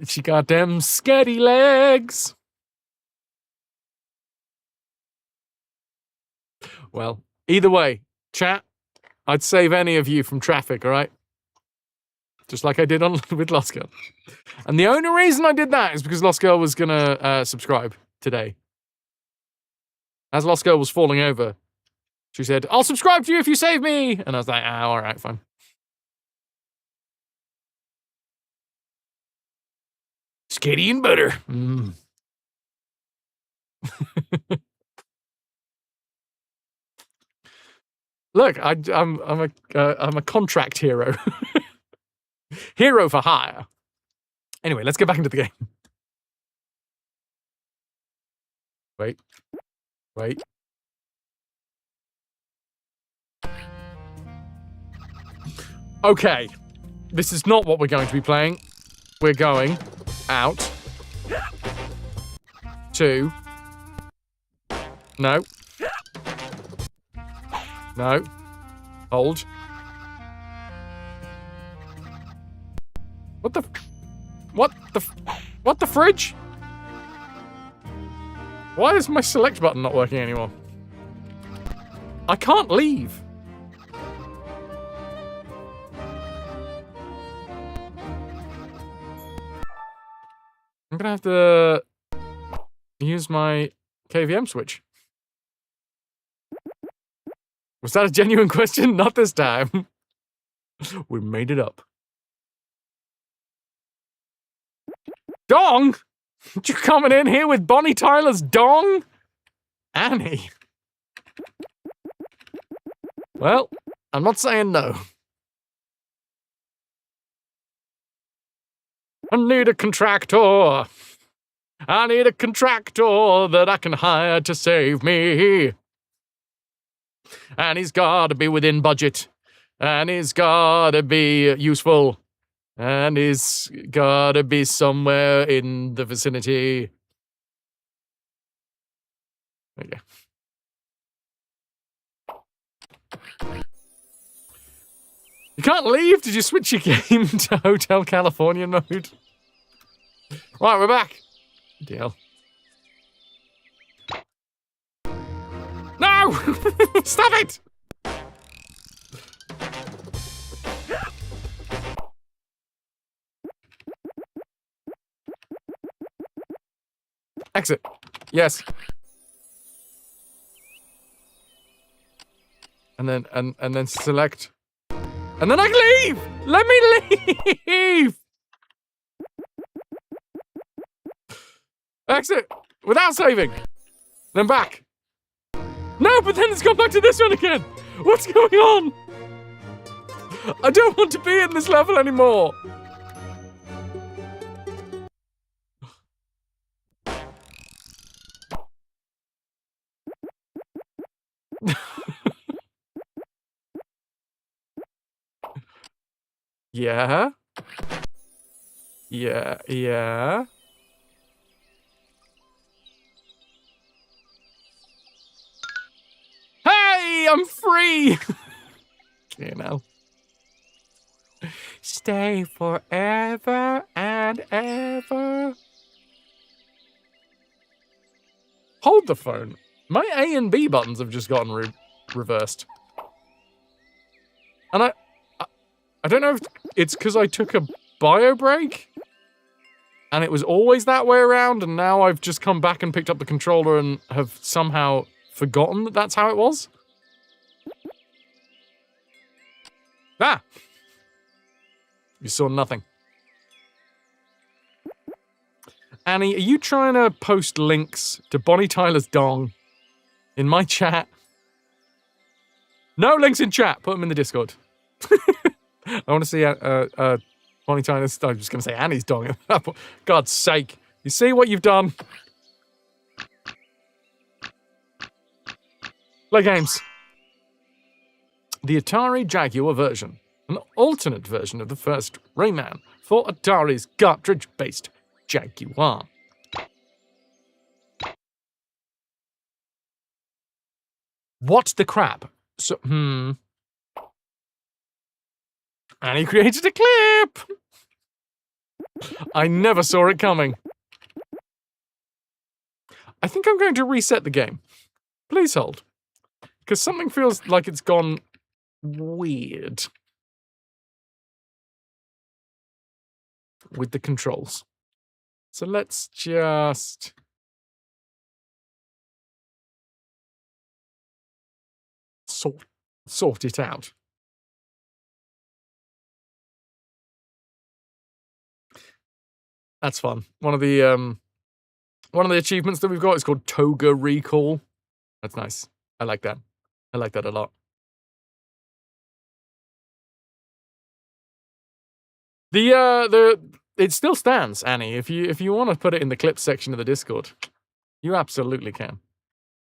She got them sketty legs. Well, either way, chat, I'd save any of you from traffic, all right? Just like I did with Lost Girl. And the only reason I did that is because Lost Girl was going to subscribe today. As Lost Girl was falling over, she said, I'll subscribe to you if you save me. And I was like, all right, fine. Skitty and butter. Mm. Look, I'm a contract hero. Hero for hire. Anyway, let's get back into the game. Wait. Okay. This is not what we're going to be playing. We're going out to... No. Hold. What the fridge? Why is my select button not working anymore? I can't leave. I'm gonna have to use my KVM switch. Was that a genuine question? Not this time. We made it up. Dong? You coming in here with Bonnie Tyler's dong? Annie. Well, I'm not saying no. I need a contractor. I need a contractor that I can hire to save me. And he's gotta be within budget. And he's gotta be useful. And he's gotta be somewhere in the vicinity. There you go. You can't leave? Did you switch your game to Hotel California mode? Right, we're back. Deal. No! Stop it! Exit. Yes. And then select. And then I leave! Let me leave! Exit! Without saving! Then back. No, but then it's gone back to this one again! What's going on? I don't want to be in this level anymore! Yeah. Yeah, yeah. Hey, I'm free! You know. Stay forever and ever. Hold the phone. My A and B buttons have just gotten reversed. And I don't know if it's because I took a bio break and it was always that way around, and now I've just come back and picked up the controller and have somehow forgotten that that's how it was. Ah! You saw nothing. Annie, are you trying to post links to Bonnie Tyler's dong in my chat? No links in chat. Put them in the Discord. I want to see Bonnie Tyler's... I was just going to say Annie's dong. God's sake. You see what you've done? Play games. The Atari Jaguar version. An alternate version of the first Rayman for Atari's cartridge-based Jaguar. What the crap? So, And he created a clip! I never saw it coming. I think I'm going to reset the game. Please hold. Because something feels like it's gone weird with the controls. So let's just... sort it out. That's fun. One of the achievements that we've got is called Toga Recall. That's nice. I like that. I like that a lot. It still stands, Annie. If you want to put it in the clips section of the Discord, you absolutely can.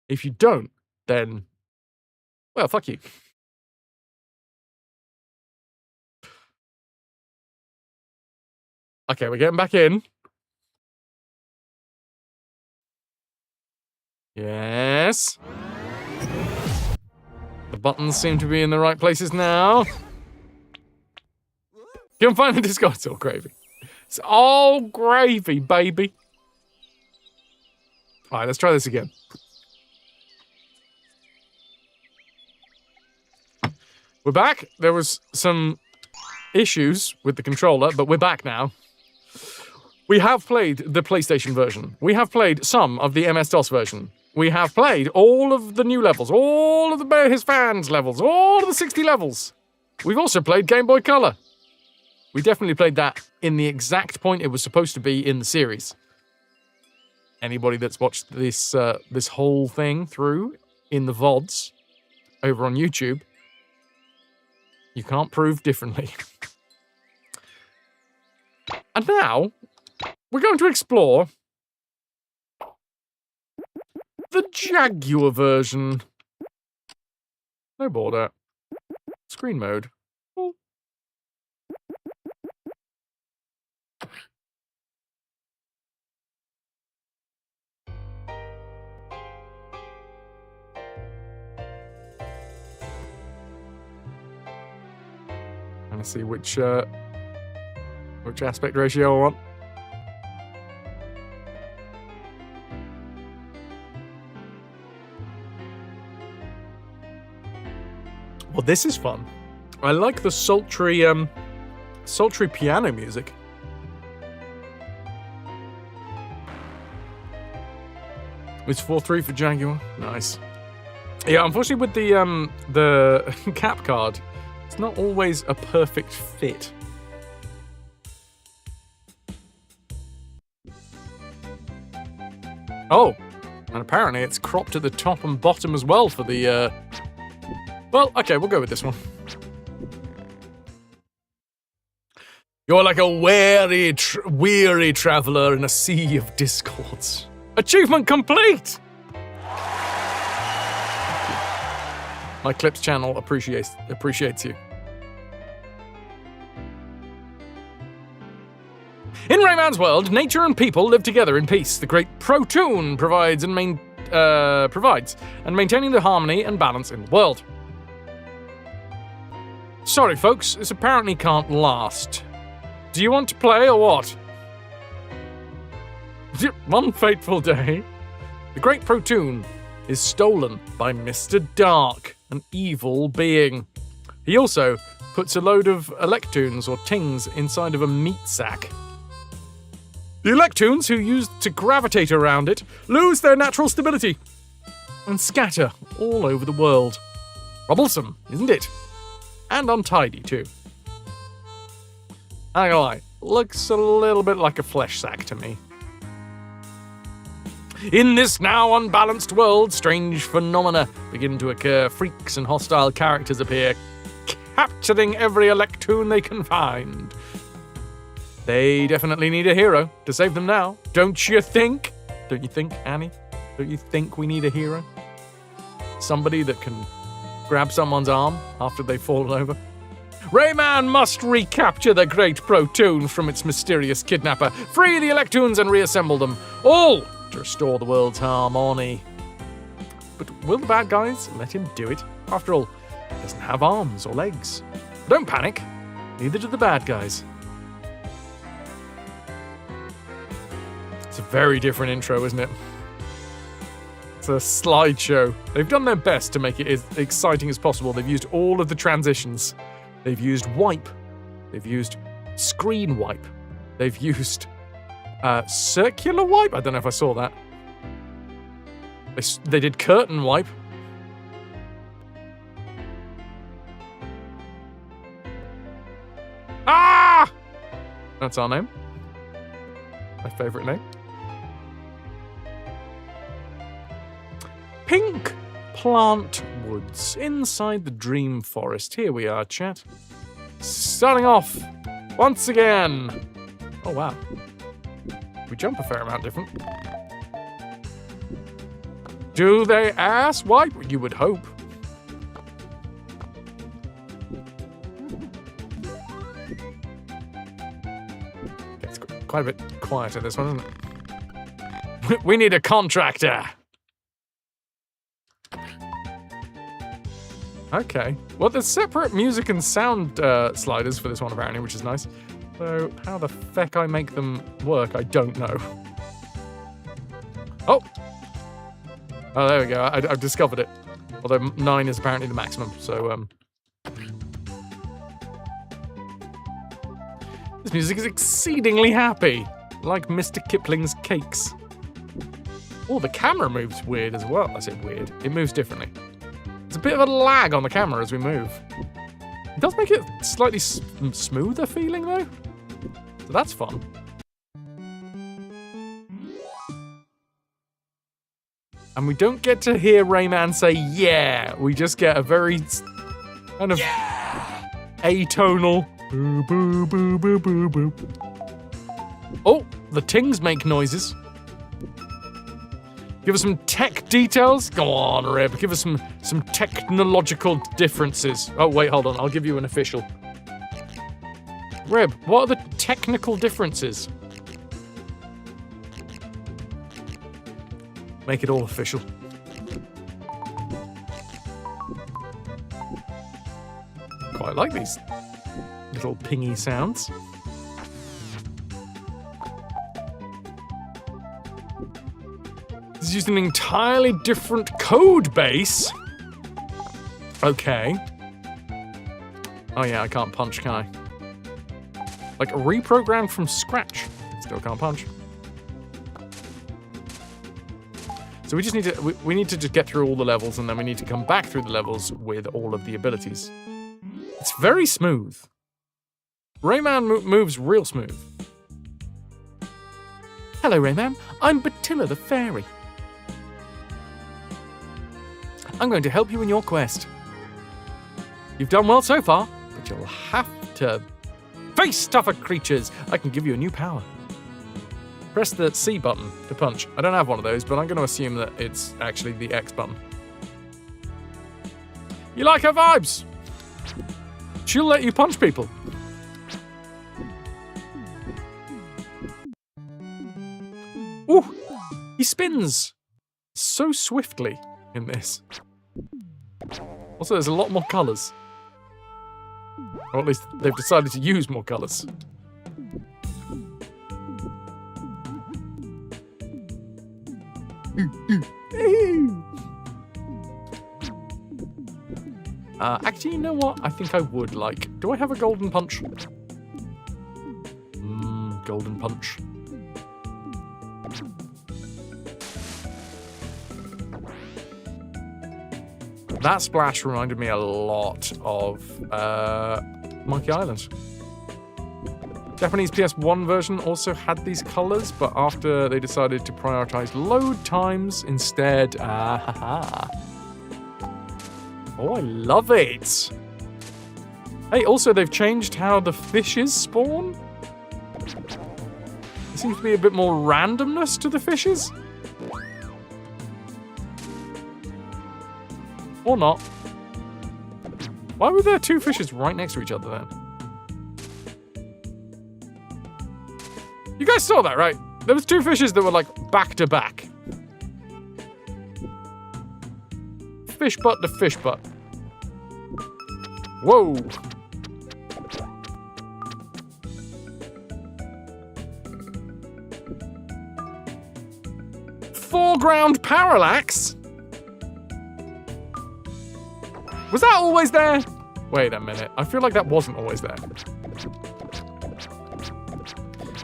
If you don't, then well, fuck you. Okay, we're getting back in. Yes. The buttons seem to be in the right places now. You can find the Discord. It's all gravy. It's all gravy, baby. All right, let's try this again. We're back. There was some issues with the controller, but we're back now. We have played the PlayStation version. We have played some of the MS-DOS version. We have played all of the new levels, all of the his fans levels, all of the 60 levels. We've also played Game Boy Color. We definitely played that in the exact point it was supposed to be in the series. Anybody that's watched this this whole thing through in the VODs over on YouTube, you can't prove differently. And now, we're going to explore the Jaguar version. No border. Screen mode. Cool. Trying to see which aspect ratio I want. Well, this is fun. I like the sultry piano music. It's 4-3 for Jaguar. Nice. Yeah, unfortunately with the cap card, it's not always a perfect fit. Oh, and apparently it's cropped at the top and bottom as well for the well, okay, we'll go with this one. You're like a weary traveler in a sea of discords. Achievement complete! My Clips channel appreciates you. Rayman's world, nature and people live together in peace. The great Protoon provides and maintaining the harmony and balance in the world. Sorry, folks, this apparently can't last. Do you want to play or what? One fateful day, the great Protoon is stolen by Mr. Dark, an evil being. He also puts a load of Electoons or Tings inside of a meat sack. The Electoons, who used to gravitate around it, lose their natural stability and scatter all over the world. Troublesome, isn't it? And untidy, too. I'm not gonna lie, looks a little bit like a flesh sack to me. In this now unbalanced world, strange phenomena begin to occur. Freaks and hostile characters appear, capturing every Electoon they can find. They definitely need a hero to save them now, don't you think? Don't you think, Annie? Don't you think we need a hero? Somebody that can grab someone's arm after they've fallen over? Rayman must recapture the great Protoon from its mysterious kidnapper, free the Electoons and reassemble them, all to restore the world's harmony. But will the bad guys let him do it? After all, he doesn't have arms or legs. Don't panic, neither do the bad guys. It's a very different intro, isn't it? It's a slideshow. They've done their best to make it as exciting as possible. They've used all of the transitions. They've used wipe. They've used screen wipe. They've used circular wipe? I don't know if I saw that. They did curtain wipe. Ah! That's our name. My favourite name. Pink Plant Woods, inside the Dream Forest. Here we are, chat. Starting off, once again. Oh, wow. We jump a fair amount different. Do they ass wipe? You would hope. It's quite a bit quieter, this one, isn't it? We need a contractor. Okay. Well, there's separate music and sound sliders for this one, apparently, which is nice. So, how the feck I make them work, I don't know. Oh! Oh, there we go. I've discovered it. Although 9 is apparently the maximum, so, This music is exceedingly happy. Like Mr. Kipling's cakes. Oh, the camera moves weird as well. I say weird. It moves differently. There's a bit of a lag on the camera as we move. It does make it slightly smoother feeling, though. So that's fun. And we don't get to hear Rayman say, yeah. We just get a very kind of atonal boo, boo, boo, boo, boo, boo. Oh, the Tings make noises. Give us some tech details. Go on, Rib. Give us some technological differences. Oh, wait, hold on. I'll give you an official. Rib, what are the technical differences? Make it all official. Quite like these little pingy sounds. This is using an entirely different code base. Okay. Oh yeah, I can't punch, can I? Like reprogrammed from scratch. Still can't punch. So we just need to we need to just get through all the levels, and then we need to come back through the levels with all of the abilities. It's very smooth. Rayman moves real smooth. Hello, Rayman. I'm Batilla the Fairy. I'm going to help you in your quest. You've done well so far, but you'll have to face tougher creatures. I can give you a new power. Press the C button to punch. I don't have one of those, but I'm going to assume that it's actually the X button. You like her vibes? She'll let you punch people. spins so swiftly in this. Also, there's a lot more colours. Or at least they've decided to use more colours. Actually, you know what? I think I would like... Do I have a golden punch? Golden punch. That splash reminded me a lot of Monkey Island. Japanese PS1 version also had these colours, but after they decided to prioritise load times instead... Oh, I love it! Hey, also they've changed how the fishes spawn. There seems to be a bit more randomness to the fishes. Or not. Why were there two fishes right next to each other then? You guys saw that, right? There was two fishes that were like back to back. Fish butt to fish butt. Whoa! Foreground parallax? Was that always there? Wait a minute. I feel like that wasn't always there.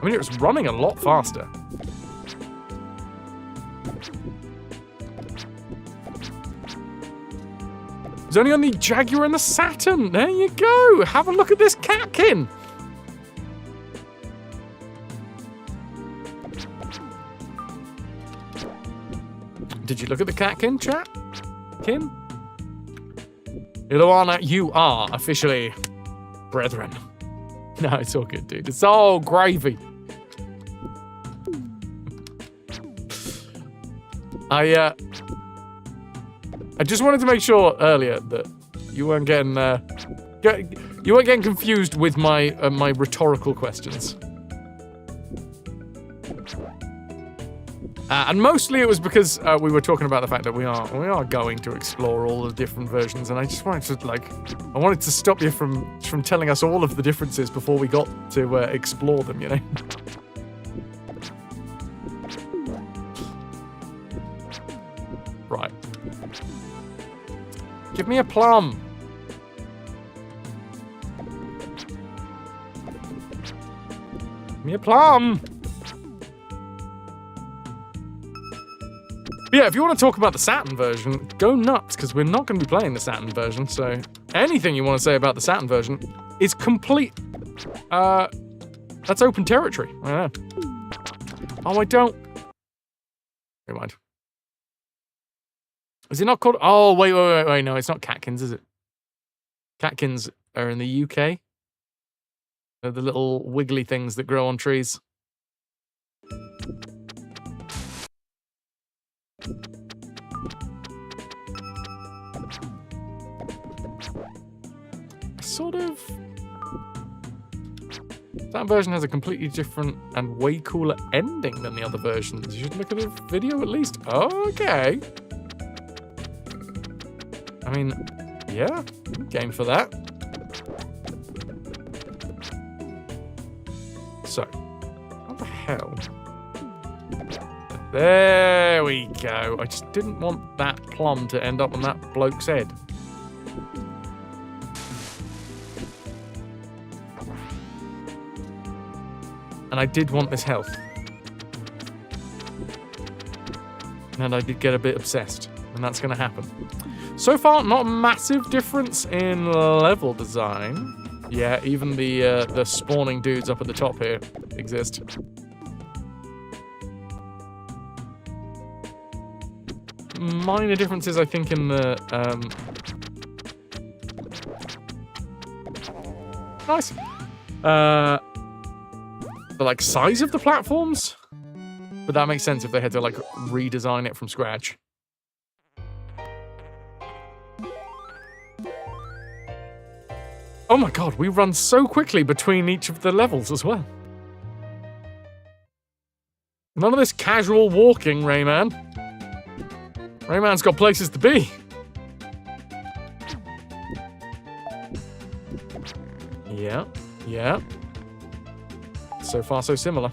I mean, it was running a lot faster. It was only on the Jaguar and the Saturn. There you go. Have a look at this catkin. Did you look at the catkin, chat? Kin? Iluana, you are officially brethren. No, it's all good, dude. It's all gravy. I just wanted to make sure earlier that you weren't getting confused with my my rhetorical questions. And mostly it was because we were talking about the fact that we are going to explore all the different versions, and I just wanted to stop you from telling us all of the differences before we got to explore them, you know. Right. Give me a plum. Give me a plum. Yeah, if you want to talk about the Saturn version, go nuts, because we're not going to be playing the Saturn version, so anything you want to say about the Saturn version is complete... that's open territory. I don't know. Oh, I don't... Never mind. Is it not called... Oh, wait, no, it's not catkins, is it? Catkins are in the UK. They're the little wiggly things that grow on trees. Sort of... That version has a completely different and way cooler ending than the other versions. You should look at the video at least. Okay. I mean, yeah, game for that. So, how the hell? There we go. I just didn't want that plum to end up on that bloke's head. And I did want this health. And I did get a bit obsessed. And that's going to happen. So far, not a massive difference in level design. Yeah, even the spawning dudes up at the top here exist. Minor differences, I think, in the... Nice. The, like, size of the platforms? But that makes sense if they had to, like, redesign it from scratch. Oh my god, we run so quickly between each of the levels as well. None of this casual walking, Rayman. Rayman's got places to be. Yeah, yeah. So far, so similar.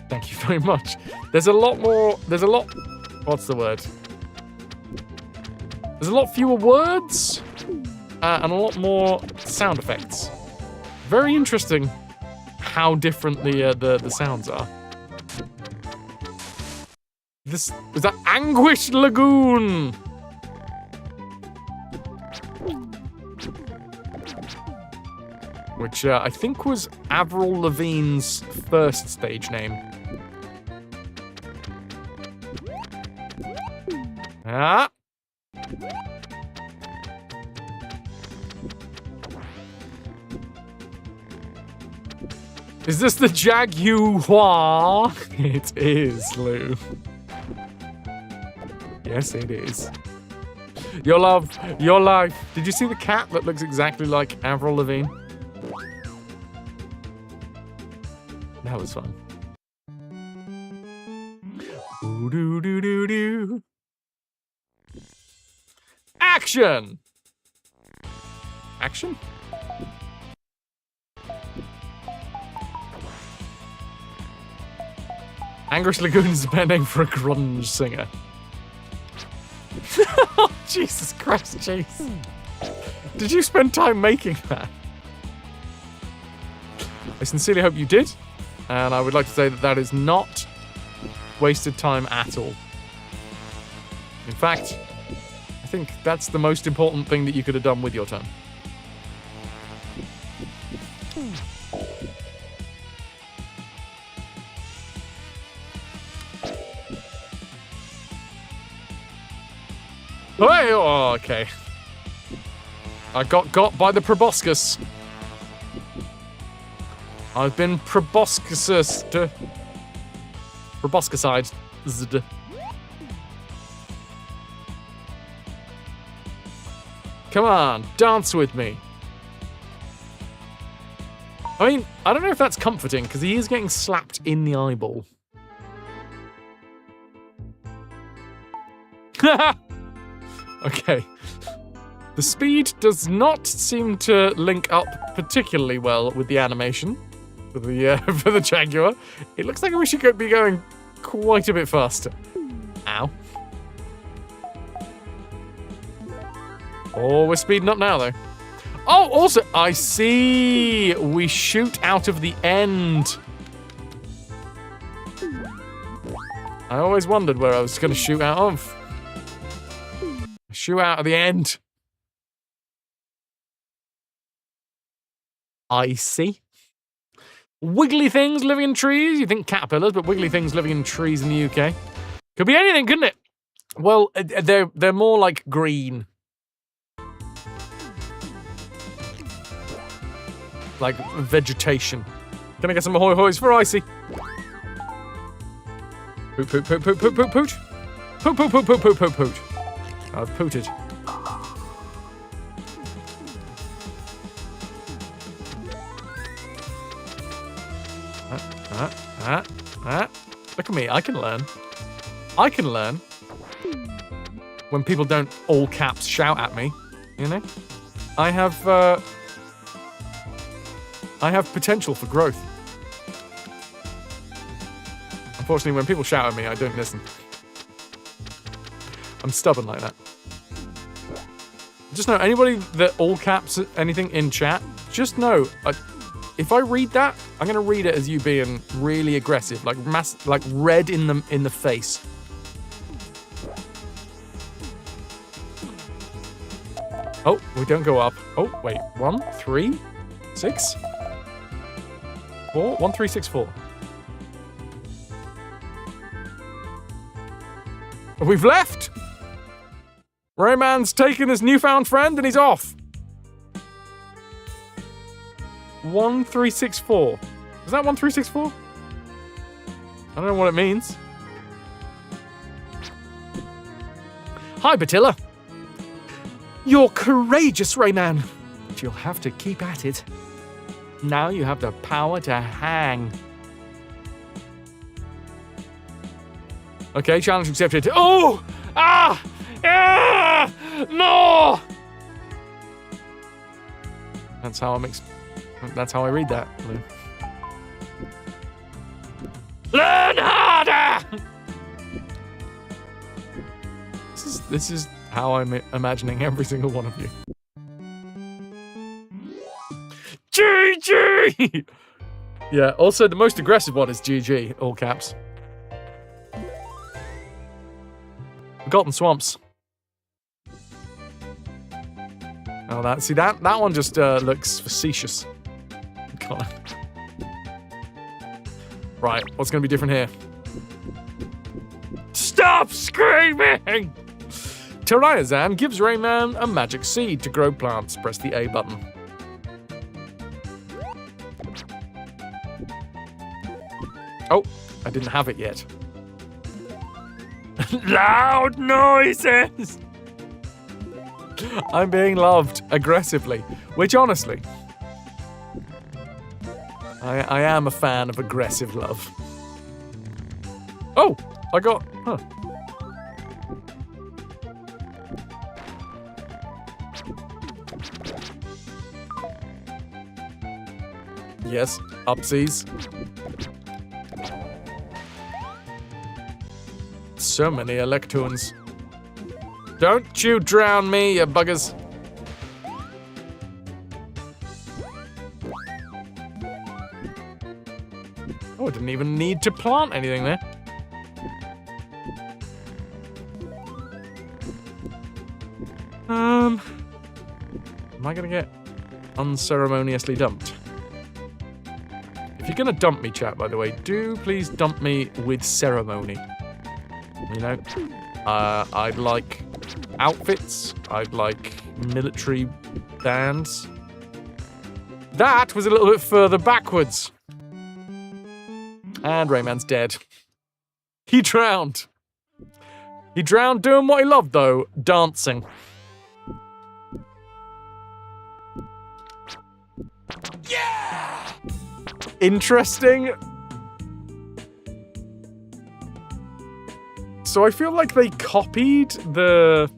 Thank you very much. There's a lot more... What's the word? There's a lot fewer words and a lot more sound effects. Very interesting how different the sounds are. This was that Anguish Lagoon. Which I think was Avril Lavigne's first stage name. Ah. Is this the Jaguar? It is, Lou. Yes, it is. Your love, your life. Did you see the cat that looks exactly like Avril Lavigne? That was fun. Ooh, doo, doo, doo, doo. Action! Action? Anguish Lagoon is a bad name for a grunge singer. Oh, Jesus Christ, jeez. Did you spend time making that? I sincerely hope you did. And I would like to say that that is not wasted time at all. In fact, I think that's the most important thing that you could have done with your time. Hey, oh, okay. I got by the proboscis. I've been proboscised. Proboscisized. Come on, dance with me. I mean, I don't know if that's comforting, because he is getting slapped in the eyeball. Okay. The speed does not seem to link up particularly well with the animation for the for the Jaguar. It looks like we should be going quite a bit faster. Ow. Oh, we're speeding up now, though. Oh, also, I see. We shoot out of the end. I always wondered where I was going to shoot out of. Shoot out of the end. I see. Wiggly things living in trees. You think caterpillars, but wiggly things living in trees in the UK. Could be anything, couldn't it? Well, they're more like green. Like vegetation. Can I get some ahoy hoys for Icy? Poot poot poot poot poot poot poot. Poot poot poot poot poot poot poot. I've pooted. Look at me, I can learn. I can learn. When people don't all caps shout at me, you know? I have potential for growth. Unfortunately, when people shout at me, I don't listen. I'm stubborn like that. Just know, anybody that all caps anything in chat, just know, if I read that, I'm gonna read it as you being really aggressive, like red in the face. Oh, we don't go up. Oh, wait, 1, 3, 6, 4, 1, 3, 6, 4. We've left. Rayman's taken his newfound friend and he's off. 1, 3, 6, 4. Is that 1, 3, 6, 4? I don't know what it means. Hi, Batilla. You're courageous, Rayman. But you'll have to keep at it. Now you have the power to hang. Okay, challenge accepted. Oh! Ah! Ah! No! That's how that's how I read that. Learn harder! This is how I'm imagining every single one of you. GG! Yeah, also the most aggressive one is GG, all caps. Forgotten Swamps. Oh, that one just looks facetious. God. Right, what's going to be different here? Stop screaming! Terayazan gives Rayman a magic seed to grow plants. Press the A button. Oh, I didn't have it yet. Loud noises! I'm being loved aggressively, which honestly, I am a fan of aggressive love. Oh, I got, huh. Yes, upsies. So many Electoons. Don't you drown me, you buggers. Oh, I didn't even need to plant anything there. Am I gonna get unceremoniously dumped? If you're gonna dump me, chat, by the way, do please dump me with ceremony. You know, I'd like outfits. I'd like military bands. That was a little bit further backwards. And Rayman's dead. He drowned. He drowned doing what he loved, though, dancing. Yeah! Interesting. So I feel like they copied the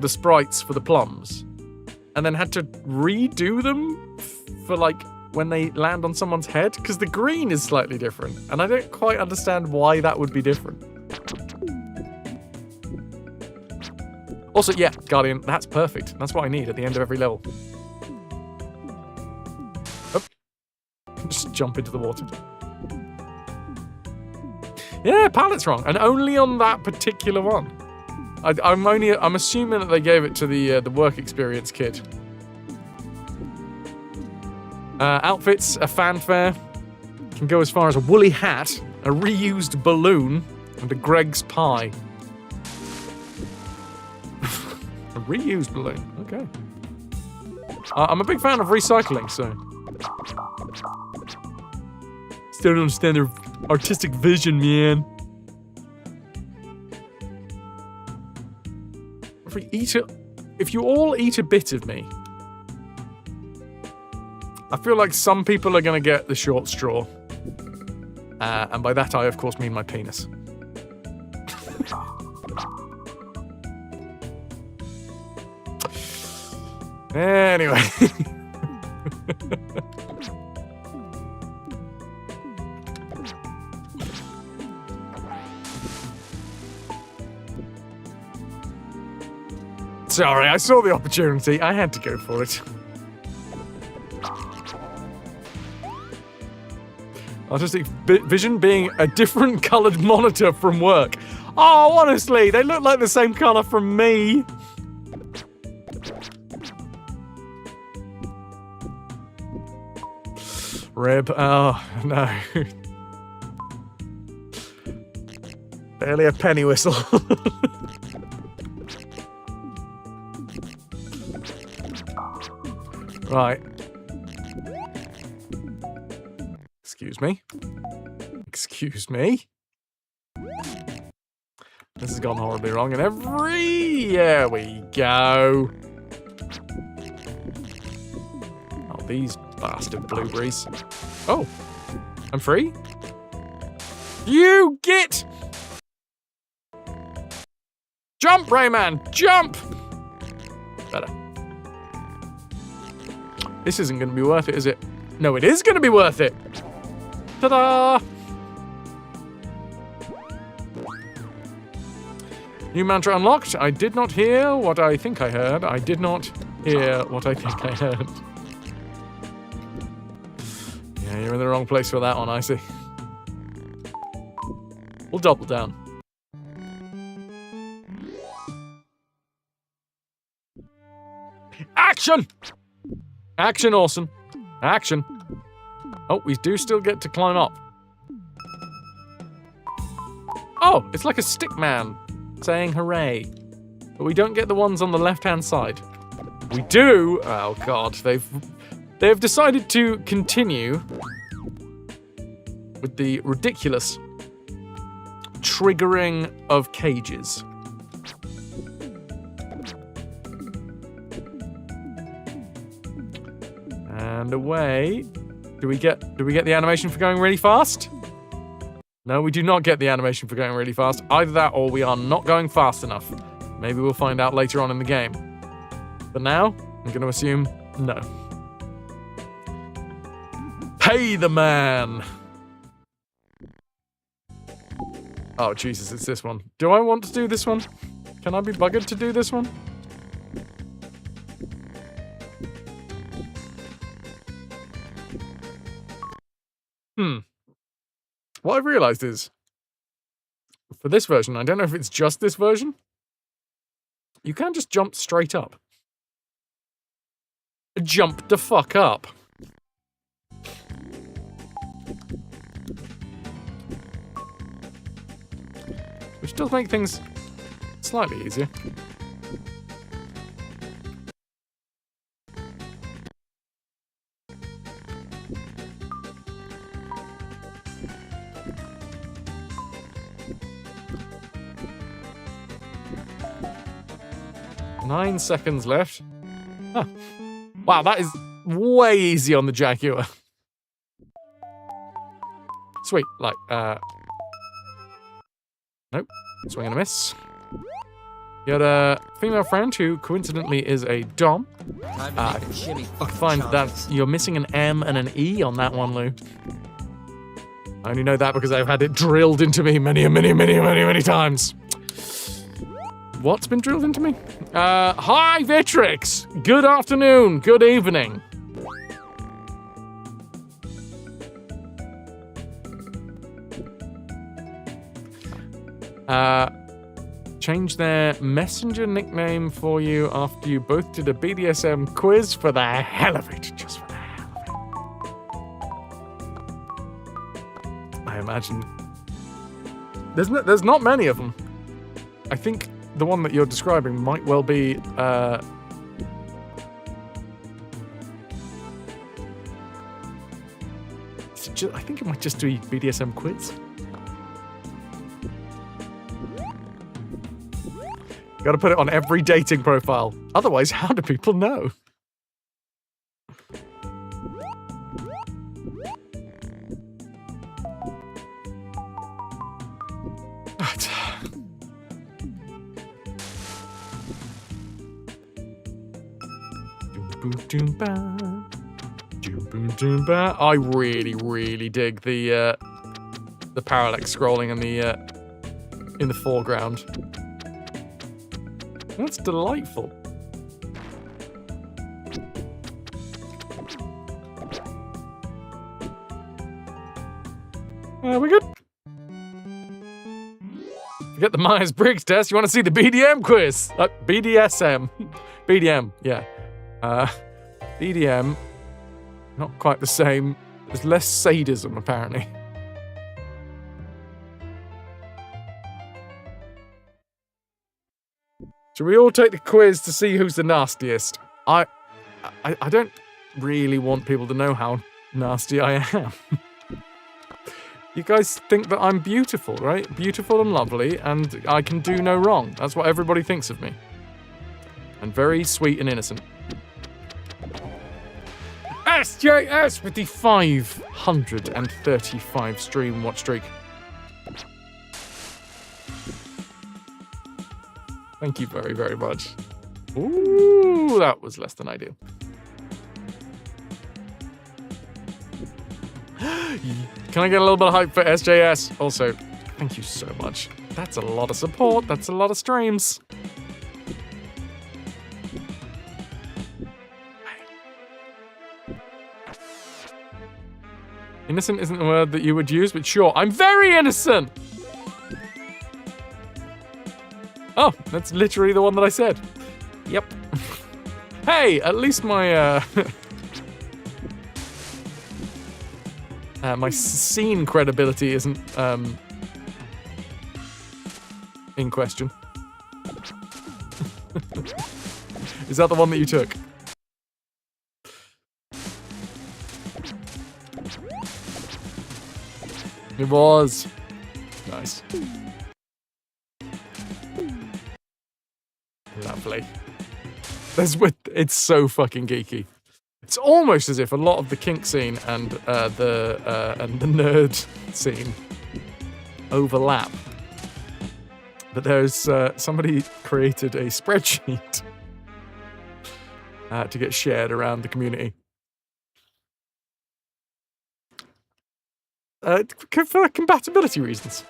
sprites for the plums and then had to redo them for, like, when they land on someone's head, because the green is slightly different, and I don't quite understand why that would be different. Also, yeah, Guardian, that's perfect. That's what I need at the end of every level. Oh. Just jump into the water. Yeah, palette's wrong, and only on that particular one. I'm assuming that they gave it to the work experience kid. Outfits, a fanfare, can go as far as a woolly hat, a reused balloon, and a Greg's pie. A reused balloon, okay. I'm a big fan of recycling, so. Still don't understand their artistic vision, man. If you all eat a bit of me, I feel like some people are going to get the short straw. And by that I, of course, mean my penis. Anyway. Sorry, I saw the opportunity. I had to go for it. Artistic vision being a different coloured monitor from work. Oh, honestly, they look like the same colour from me. Rib. Oh, no. Barely a penny whistle. Right. Excuse me. Excuse me. This has gone horribly wrong in every... There we go. Oh, these bastard blueberries. Oh, I'm free? You get... Jump, Rayman! Jump! Better. This isn't going to be worth it, is it? No, it is going to be worth it! Ta-da! New mantra unlocked. I did not hear what I think I heard. I did not hear what I think I heard. Yeah, you're in the wrong place for that one, I see. We'll double down. Action! Action, Orson. Action. Oh, we do still get to climb up. Oh, it's like a stick man saying hooray. But we don't get the ones on the left-hand side. We do... Oh, God. They've decided to continue with the ridiculous triggering of cages. And away. Do we get the animation for going really fast? No, we do not get the animation for going really fast. Either that or we are not going fast enough. Maybe we'll find out later on in the game. But now, I'm going to assume no. Pay the man! Oh, Jesus, it's this one. Do I want to do this one? Can I be buggered to do this one? What I've realised is, for this version, I don't know if it's just this version, you can't just jump straight up. Jump the fuck up. Which does make things slightly easier. Nine seconds left. Huh. Wow, that is way easy on the Jaguar. Sweet, like, nope, swing and a miss. You had a female friend who coincidentally is a dom. I find that you're missing an M and an E on that one, Lou. I only know that because I've had it drilled into me many times. What's been drilled into me? Hi, Vitrix! Good afternoon, good evening. Change their messenger nickname for you after you both did a BDSM quiz for the hell of it. Just for the hell of it. I imagine... There's not many of them. I think the one that you're describing might well be, I think it might just be BDSM quiz. Gotta put it on every dating profile. Otherwise, how do people know? I really dig the parallax scrolling in the foreground. That's delightful. We're good. Forget the Myers-Briggs test. You want to see the BDM quiz? BDSM. BDM, yeah. BDM, not quite the same. There's less sadism, apparently. Should we all take the quiz to see who's the nastiest? I don't really want people to know how nasty I am. You guys think that I'm beautiful, right? Beautiful and lovely, and I can do no wrong. That's what everybody thinks of me. And very sweet and innocent. SJS with the 535 stream watch streak. Thank you very, very much. Ooh, that was less than ideal. Can I get a little bit of hype for SJS? Also, thank you so much. That's a lot of support. That's a lot of streams. Innocent isn't the word that you would use, but sure, I'm very innocent! Oh, that's literally the one that I said. Yep. Hey, at least my, my scene credibility isn't, in question. Is that the one that you took? It was. Nice. Lovely. It's so fucking geeky. It's almost as if a lot of the kink scene and the nerd scene overlap. But there's somebody created a spreadsheet to get shared around the community. For compatibility reasons.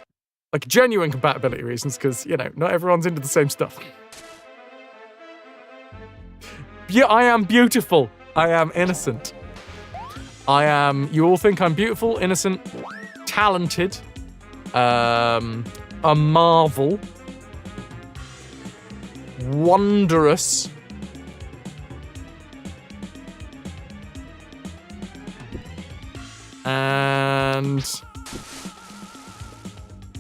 Like genuine compatibility reasons, because, you know, not everyone's into the same stuff. Yeah, I am beautiful. I am innocent. You all think I'm beautiful, innocent, talented, a marvel, wondrous, and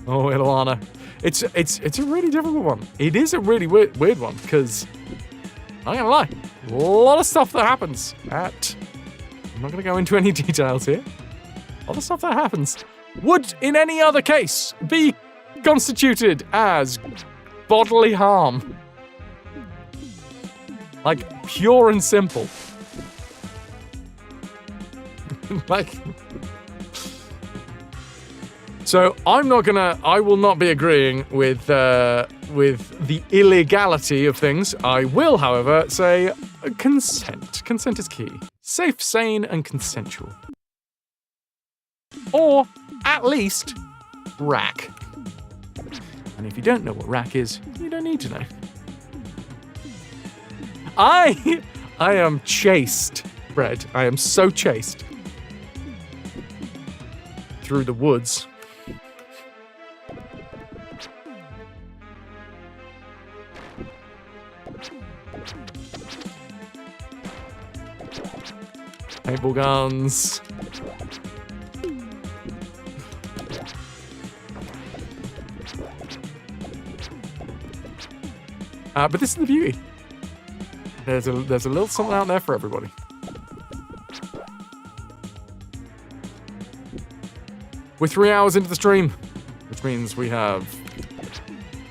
oh, Ilana, it's a really difficult one. It is a really weird one because I'm not gonna lie, a lot of stuff that happens at. I'm not gonna go into any details here. A lot of stuff that happens would, in any other case, be constituted as bodily harm. Like, pure and simple. Like, so I will not be agreeing with the illegality of things. I will, however, say consent. Consent is key. Safe, sane, and consensual. Or, at least, rack. And if you don't know what rack is, you don't need to know. I am chased, Fred. I am so chased. Through the woods. Paintball guns. But this is the beauty. There's a little something out there for everybody. We're 3 hours into the stream, which means we have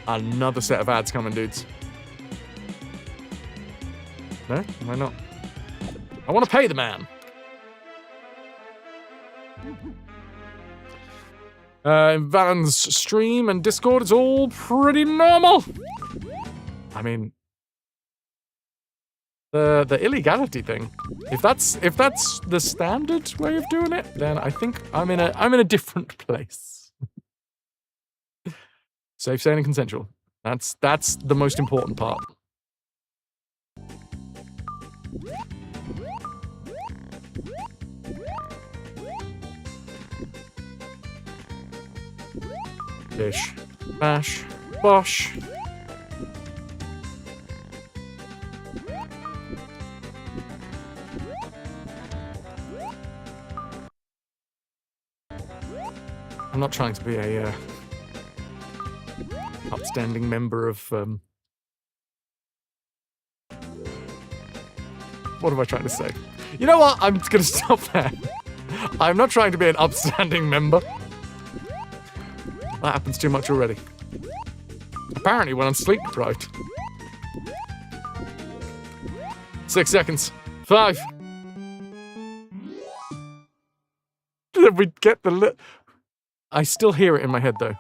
another set of ads coming, dudes. No? Why not? I want to pay the man. In Valen's stream and Discord, it's all pretty normal. I mean, the illegality thing. If that's the standard way of doing it, then I think I'm in a different place. Safe, sane, and consensual. That's the most important part. Bish, bash, bosh. I'm not trying to be a upstanding member of what am I trying to say? You know what? I'm just gonna stop there. I'm not trying to be an upstanding member That happens too much already. Apparently when I'm sleep deprived. 6 seconds. 5. Did we get the I still hear it in my head though.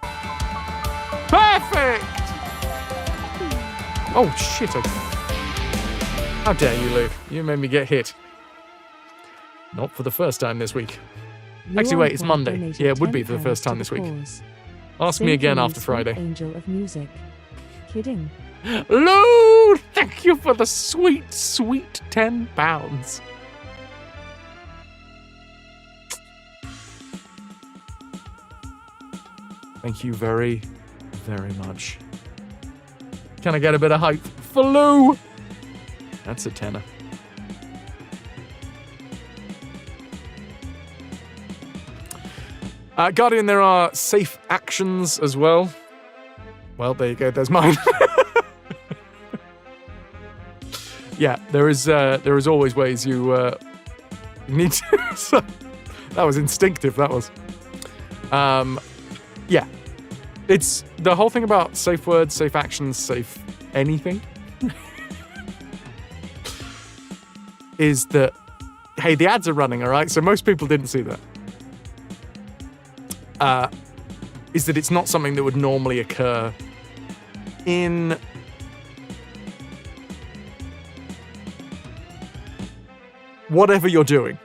Perfect! Oh shit. How dare you, Lou? You made me get hit. Not for the first time this week. Actually, wait, it's Monday. Yeah, it would be for the first time this week. Ask me again after Friday. Angel of music. Kidding. Lou, thank you for the sweet, sweet £10. Thank you very, very much. Can I get a bit of hype for Lou? That's a tenner. Guardian, there are safe actions as well. Well, there you go. There's mine. Yeah, there is always ways you need to. So, that was instinctive. That was. Yeah, it's the whole thing about safe words, safe actions, safe anything. Is that, hey, the ads are running, all right? So most people didn't see that. Is that it's not something that would normally occur in whatever you're doing.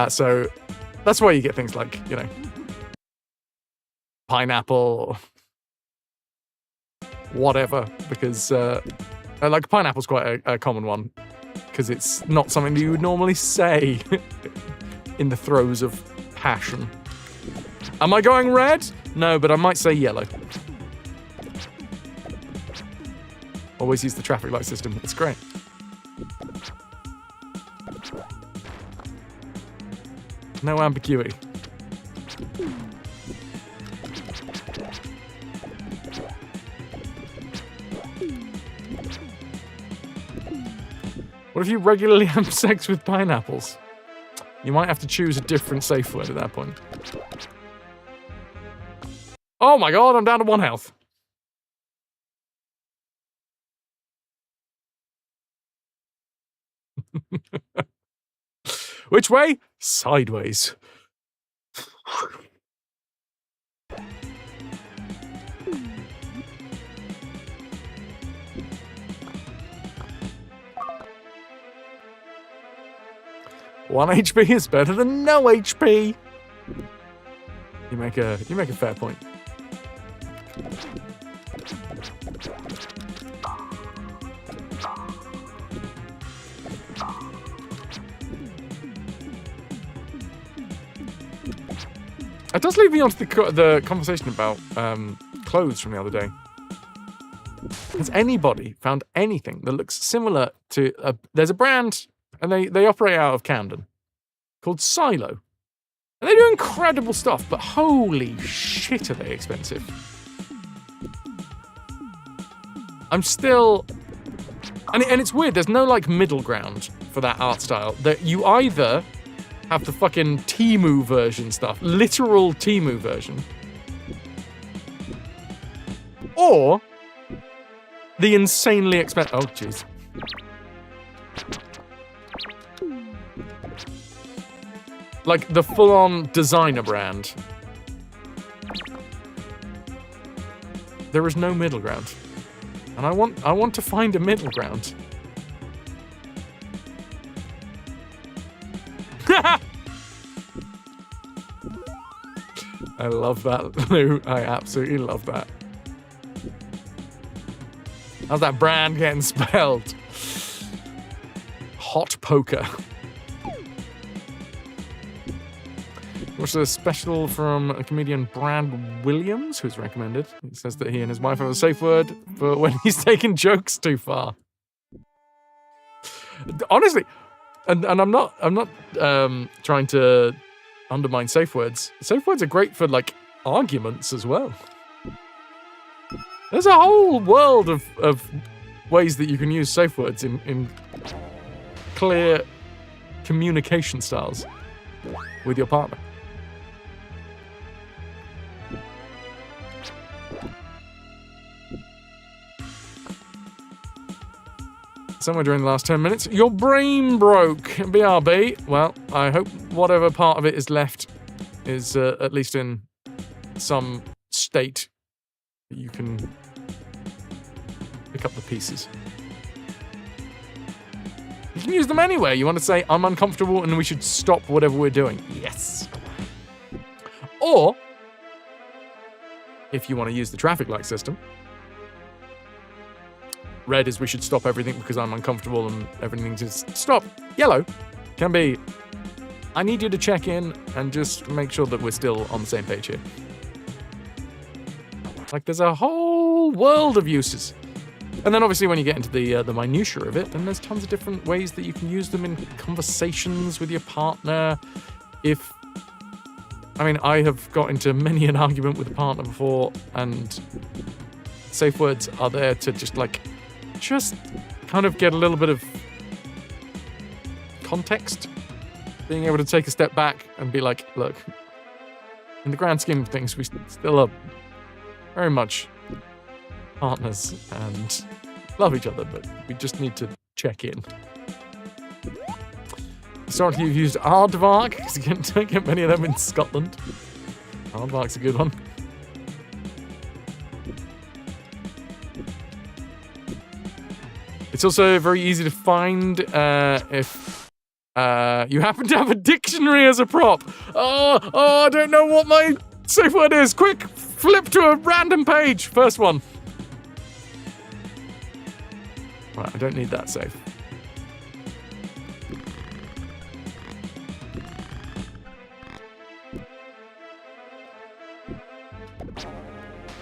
So that's why you get things like, you know, pineapple, whatever, because like pineapple's quite a common one, because it's not something that you would normally say in the throes of passion. Am I going red? No, but I might say yellow. Always use the traffic light system. It's great. No ambiguity. What if you regularly have sex with pineapples? You might have to choose a different safe word at that point. Oh my god, I'm down to 1 health. Which way? Sideways. One HP is better than no HP. You make a fair point. It does lead me on to the conversation about clothes from the other day. Has anybody found anything that looks similar to... there's a brand, and they operate out of Camden, called Silo. And they do incredible stuff, but holy shit are they expensive. I'm still... And it's weird, there's no, like, middle ground for that art style. That you either have the fucking Temu version stuff, literal Temu version, or the insanely expensive... Oh, jeez. Like the full-on designer brand. There is no middle ground. And I want to find a middle ground. I love that, Lou. I absolutely love that. How's that brand getting spelled? Hot poker. Watched a special from a comedian, Brad Williams, who's recommended. He says that he and his wife have a safe word for when he's taking jokes too far. Honestly, and I'm not trying to undermine safe words. Safe words are great for like arguments as well. There's a whole world of ways that you can use safe words in clear communication styles with your partner. Somewhere during the last 10 minutes, your brain broke. BRB. Well, I hope whatever part of it is left is at least in some state that you can pick up the pieces. You can use them anywhere. You want to say, I'm uncomfortable and we should stop whatever we're doing. Yes. Or, if you want to use the traffic light system, red is we should stop everything because I'm uncomfortable and everything just stop. Yellow can be, I need you to check in and just make sure that we're still on the same page here. Like, there's a whole world of uses. And then obviously when you get into the minutiae of it, then there's tons of different ways that you can use them in conversations with your partner. I have got into many an argument with a partner before, and safe words are there to just kind of get a little bit of context. Being able to take a step back and be like, look, in the grand scheme of things, we still are very much partners and love each other, but we just need to check in. Historically, you've used aardvark, because you don't get many of them in Scotland. Aardvark's a good one. It's also very easy to find if you happen to have a dictionary as a prop. Oh, I don't know what my safe word is. Quick, flip to a random page. First one. Right, I don't need that safe.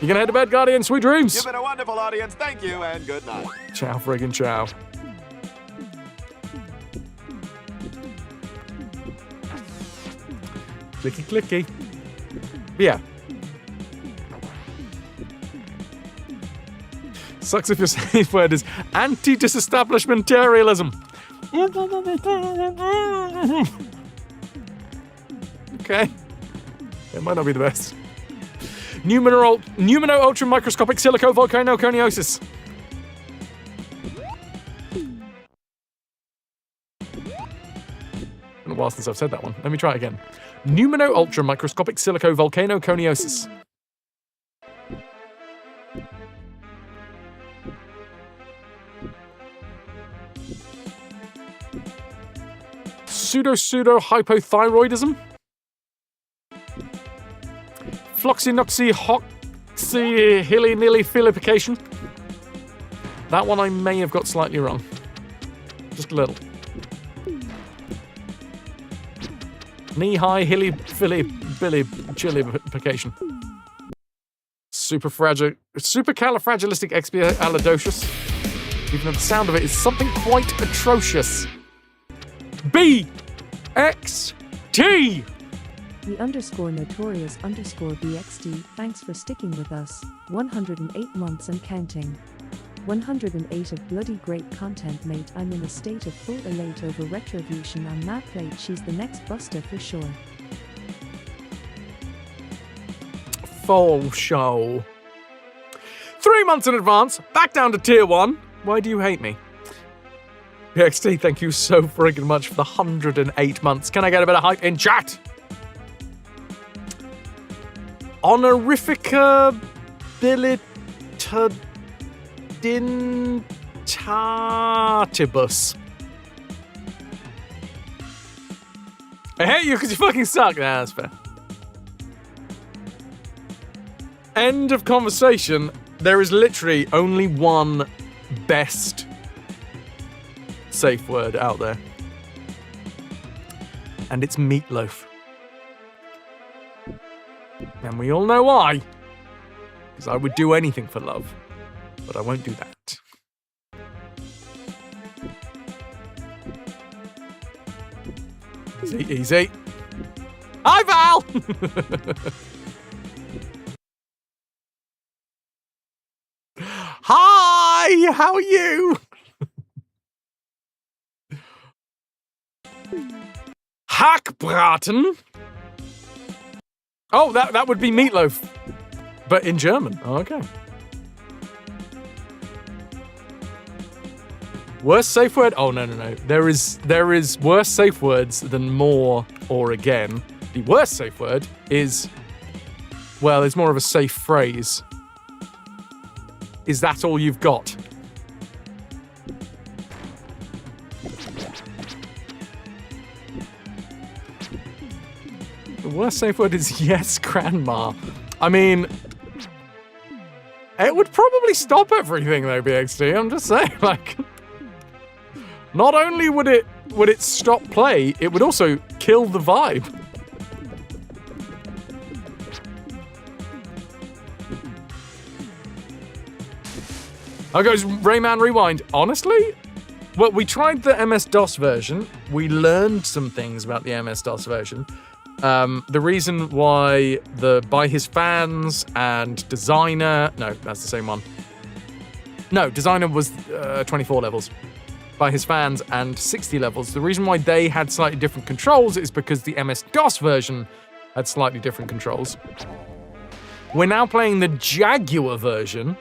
You gonna head to bed, Guardian? Sweet dreams! You've been a wonderful audience. Thank you, and good night. Ciao, friggin' ciao. Clicky, clicky. But yeah. Sucks if your safe word is anti-disestablishmentarianism. Okay. It might not be the best. Numino ultra microscopic silico volcanoconiosis. Been a while since I've said that one. Let me try it again. Numino ultra microscopic silico volcanoconiosis. Pseudo hypothyroidism. Floxinoxyhilly-nilly-filification. That one I may have got slightly wrong. Just a little. Knee-high hilly-filly-billy-chilification. Supercalifragilisticexpialidocious. Even though the sound of it is something quite atrocious. BXT! The _notorious_BXT, thanks for sticking with us. 108 months and counting. 108 of bloody great content, mate. I'm in a state of full elate over RetroVution on that plate. She's the next buster for sure. Full show. 3 months in advance, back down to tier 1. Why do you hate me? BXT, thank you so friggin' much for the 108 months. Can I get a bit of hype in chat? Honorifica bilitudintatibus. I hate you because you fucking suck. Nah, that's fair. End of conversation. There is literally only one best safe word out there. And it's meatloaf. And we all know why. Because I would do anything for love. But I won't do that. Easy, easy. Hi, Val! Hi, how are you? Hackbraten? Oh, that would be meatloaf. But in German. Oh, okay. Worst safe word? Oh, no. There is worse safe words than more or again. The worst safe word is, well, it's more of a safe phrase. Is that all you've got? The worst safe word is yes, grandma. I mean, it would probably stop everything though, BXT. I'm just saying, like, not only would it stop play, it would also kill the vibe. How goes Rayman Rewind? Honestly, well, we tried the MS-DOS version. We learned some things about the MS-DOS version. The reason why by his fans and designer, no, that's the same one. No, designer was 24 levels. By his fans and 60 levels. The reason why they had slightly different controls is because the MS-DOS version had slightly different controls. We're now playing the Jaguar version,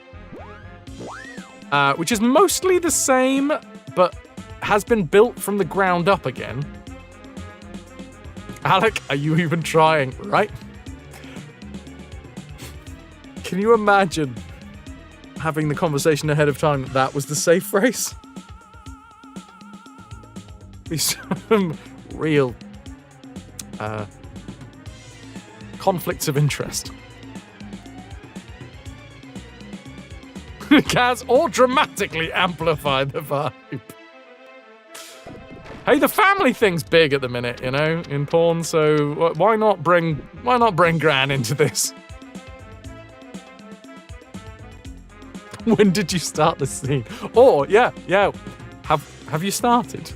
which is mostly the same, but has been built from the ground up again. Alec, are you even trying, right? Can you imagine having the conversation ahead of time that was the safe phrase? Be some real conflicts of interest. Kaz, or dramatically amplify the vibe. Hey, the family thing's big at the minute, you know, in porn. So why not bring Gran into this? When did you start the scene? Or yeah, have you started?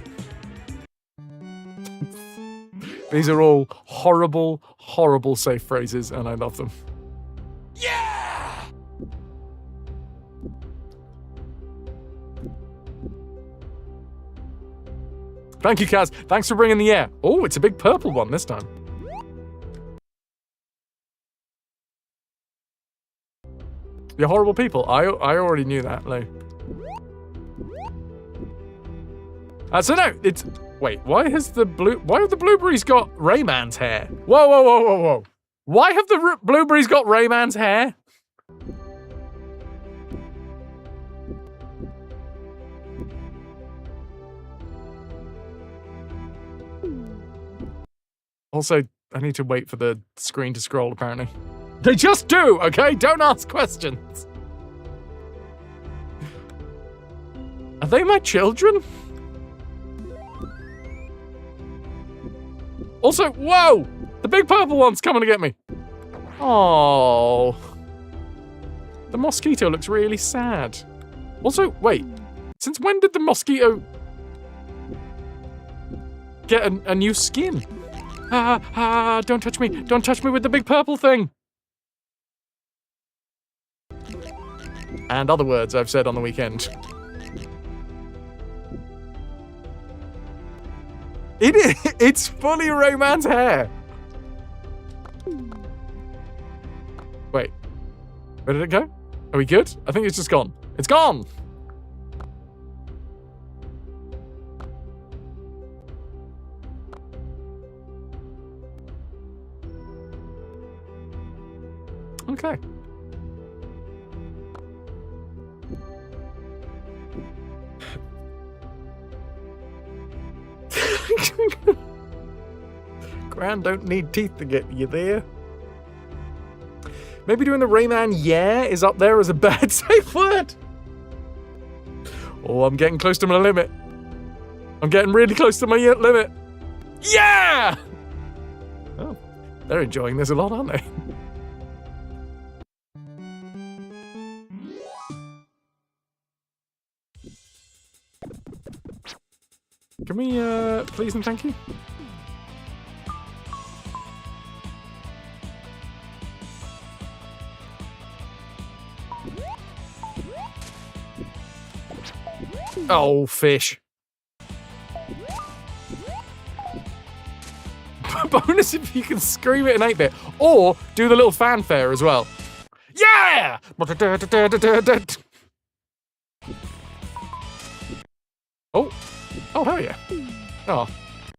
These are all horrible, horrible safe phrases, and I love them. Yeah! Thank you, Kaz. Thanks for bringing the air. Oh, it's a big purple one this time. You're horrible people. I already knew that. Like. So no, it's... Wait, why have the blueberries got Rayman's hair? Whoa. Why have the blueberries got Rayman's hair? Also, I need to wait for the screen to scroll, apparently. They just do, okay? Don't ask questions. Are they my children? Also, whoa! The big purple one's coming to get me. Oh, the mosquito looks really sad. Also, wait, since when did the mosquito get a new skin? Don't touch me. Don't touch me with the big purple thing. And other words I've said on the weekend. It's fully Rayman's hair. Wait, where did it go? Are we good? I think it's just gone. It's gone! Okay. Gran don't need teeth to get you there. Maybe doing the Rayman yeah is up there as a bad safe word. Oh, I'm getting close to my limit. I'm getting really close to my limit. Yeah! Oh, they're enjoying this a lot, aren't they? Can we, please and thank you? Oh, fish. bonus if you can scream it in 8-bit, or do the little fanfare as well. Yeah! Oh. Oh, hell yeah. Oh.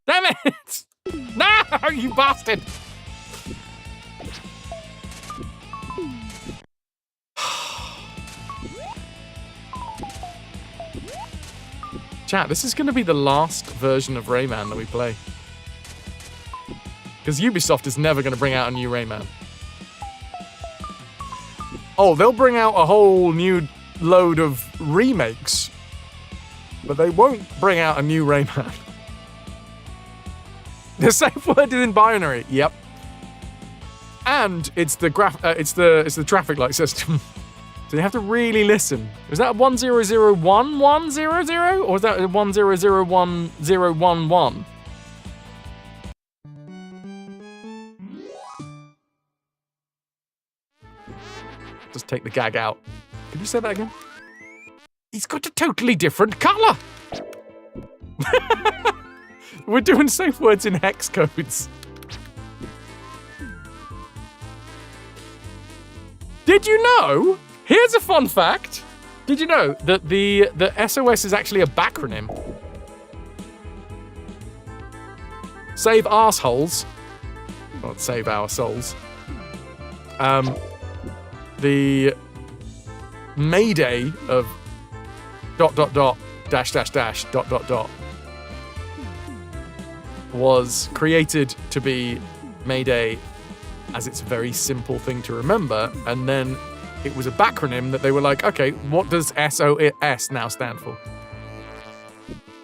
Damn it! No, you bastard! Chat, this is going to be the last version of Rayman that we play. Because Ubisoft is never going to bring out a new Rayman. Oh, they'll bring out a whole new load of remakes. But they won't bring out a new Rayman. The safe word is in binary. Yep. And it's the traffic light system. So you have to really listen. Was that 10011100 or was that 10011011? Just take the gag out. Can you say that again? He's got a totally different color. We're doing safe words in hex codes. Did you know? Here's a fun fact. Did you know that the SOS is actually a backronym? Save arseholes. Not save our souls. The Mayday of ... .. was created to be Mayday as its very simple thing to remember, and then it was a backronym that they were like, okay, what does SOS now stand for?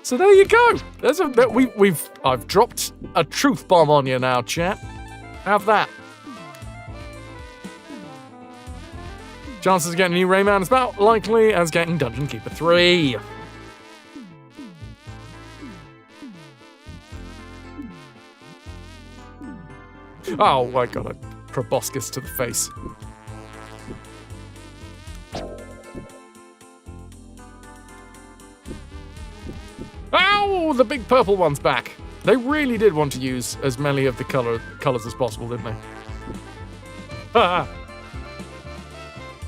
So there you go. I've dropped a truth bomb on you now, chat. Have that. Chances of getting a new Rayman is about likely as getting Dungeon Keeper 3. Oh my god, a proboscis to the face. Ow! The big purple one's back. They really did want to use as many of the colors as possible, didn't they?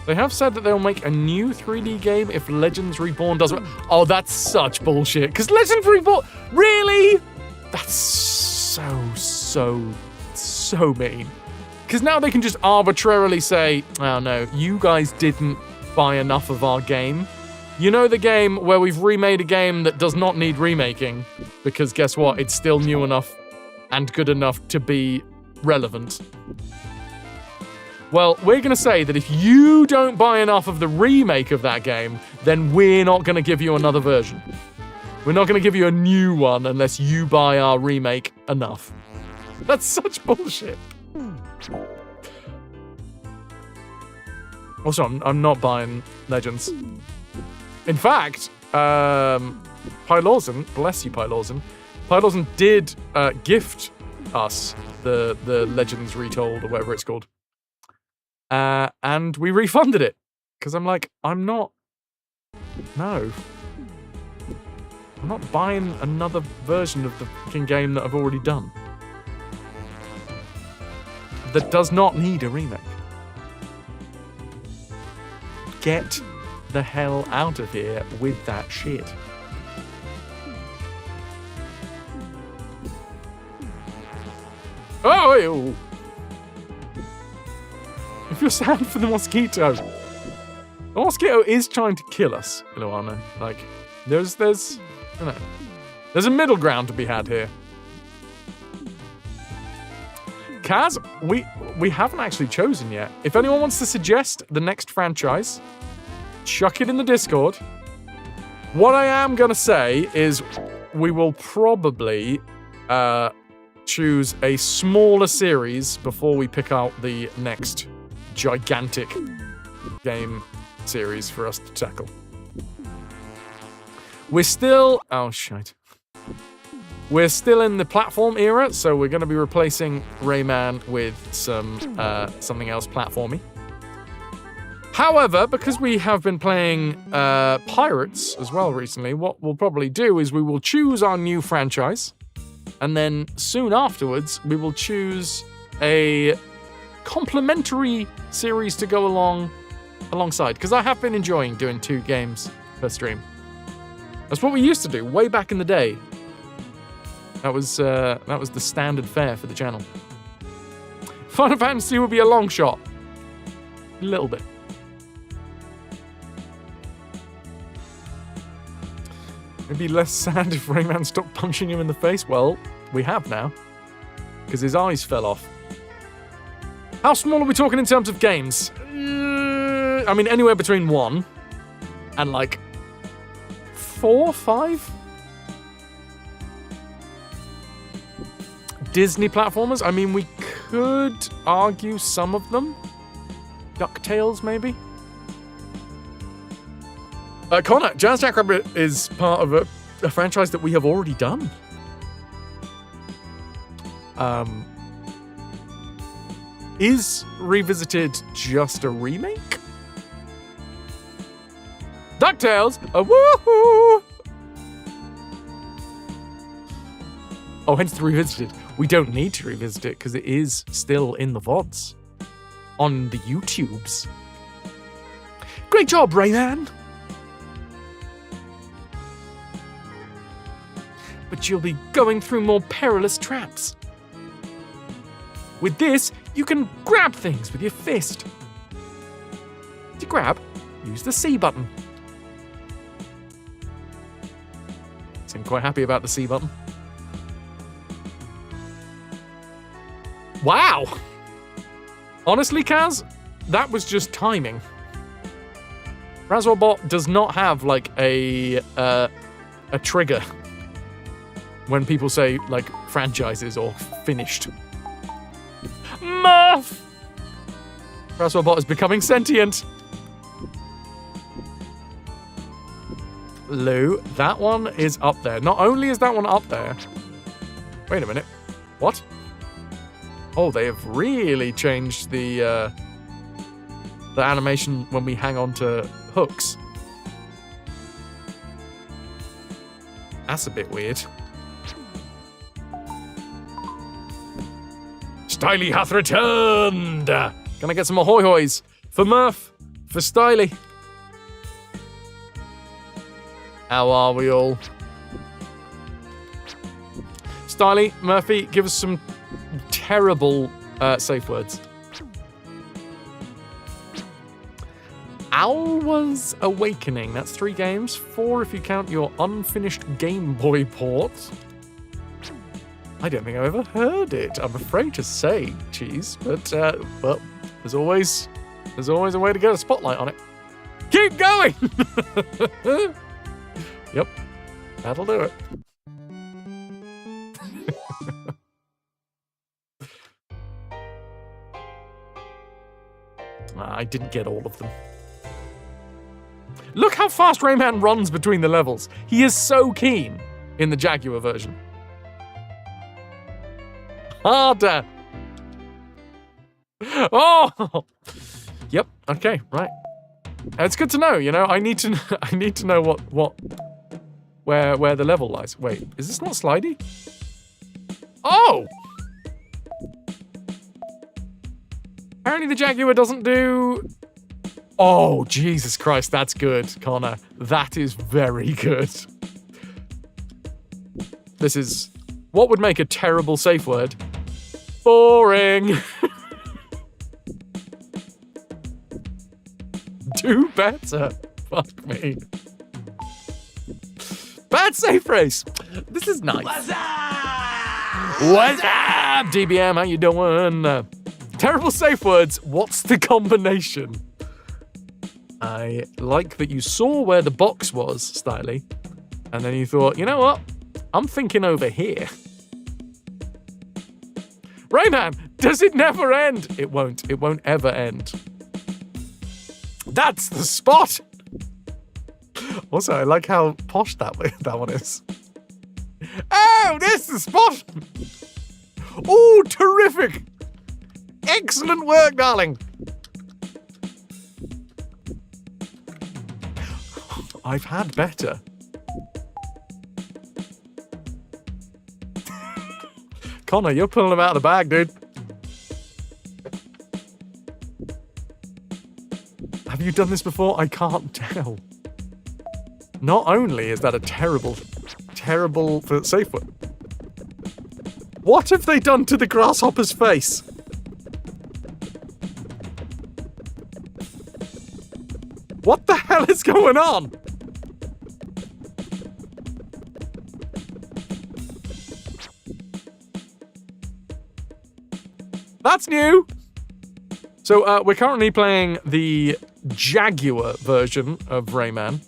They have said that they'll make a new 3D game if Legends Reborn does well. Oh, that's such bullshit. Because Legends Reborn... Really? That's so mean. Because now they can just arbitrarily say, oh no, you guys didn't buy enough of our game. You know the game where we've remade a game that does not need remaking, because guess what? It's still new enough and good enough to be relevant. Well, we're going to say that if you don't buy enough of the remake of that game, then we're not going to give you another version. We're not going to give you a new one unless you buy our remake enough. That's such bullshit. Also, I'm not buying Legends. In fact, Pylorzen, bless you, Pylorzen. Pylorzen did gift us the Legends Retold, or whatever it's called. And we refunded it. Because I'm like, no. I'm not buying another version of the fucking game that I've already done. That does not need a remake. Get the hell out of here with that shit. Oh, ew. If you're sad for the mosquito, the mosquito is trying to kill us, Iluana. Like, there's a middle ground to be had here. Kaz, we haven't actually chosen yet. If anyone wants to suggest the next franchise, chuck it in the Discord. What I am going to say is we will probably choose a smaller series before we pick out the next gigantic game series for us to tackle. We're still... Oh, shite. We're still in the platform era, so we're going to be replacing Rayman with something else platformy. However, because we have been playing Pirates as well recently, what we'll probably do is we will choose our new franchise, And then soon afterwards, we will choose a complementary series to go alongside. Because I have been enjoying doing 2 games per stream. That's what we used to do way back in the day. That was the standard fare for the channel. Final Fantasy would be a long shot. A little bit. It'd be less sad if Rayman stopped punching him in the face. Well, we have now. Because his eyes fell off. How small are we talking in terms of games? I mean, anywhere between 1 and like 4, 5? Disney platformers? I mean, we could argue some of them. DuckTales, maybe? Connor, Jazz Jackrabbit is part of a franchise that we have already done. Is Revisited just a remake? DuckTales! Woohoo! Oh, hence the Revisited. We don't need to revisit it because it is still in the VODs. On the YouTubes. Great job, Rayman! But you'll be going through more perilous traps. With this, you can grab things with your fist. To grab, use the C button. Seem quite happy about the C button. Wow! Honestly, Kaz, that was just timing. RetroVution does not have like a trigger when people say like franchises or finished. Murph! RetroVution is becoming sentient. Lou, that one is up there. Not only is that one up there. Wait a minute. What? Oh, they have really changed the animation when we hang on to hooks. That's a bit weird. Styly hath returned! Can I get some ahoy hoys? For Murph, for Styly. How are we all? Styly, Murphy, give us some terrible safe words. Alwa's Awakening. That's 3 games. 4 if you count your unfinished Game Boy port. I don't think I've ever heard it. I'm afraid to say, Cheese. But, well, there's always a way to get a spotlight on it. Keep going! Yep. That'll do it. I didn't get all of them. Look how fast Rayman runs between the levels. He is so keen in the Jaguar version. Harder. Oh. Yep. Okay. Right. It's good to know. You know, I need to know where the level lies. Wait, is this not slidey? Oh. Apparently the Jaguar doesn't do... Oh, Jesus Christ, that's good, Connor. That is very good. This is... What would make a terrible safe word? Boring. Do better. Fuck me. Bad safe race. This is nice. What's up? What's up, DBM? How you doing? Terrible safe words. What's the combination? I like that you saw where the box was, Styly, and then you thought, you know what? I'm thinking over here. Rayman, does it never end? It won't. It won't ever end. That's the spot. Also, I like how posh that one is. Oh, there's the spot. Oh, terrific. Excellent work, darling. I've had better. Connor, you're pulling them out of the bag, dude. Have you done this before? I can't tell. Not only is that a terrible for safe word. What have they done to the grasshopper's face? What the hell is going on? That's new! So, we're currently playing the Jaguar version of Rayman.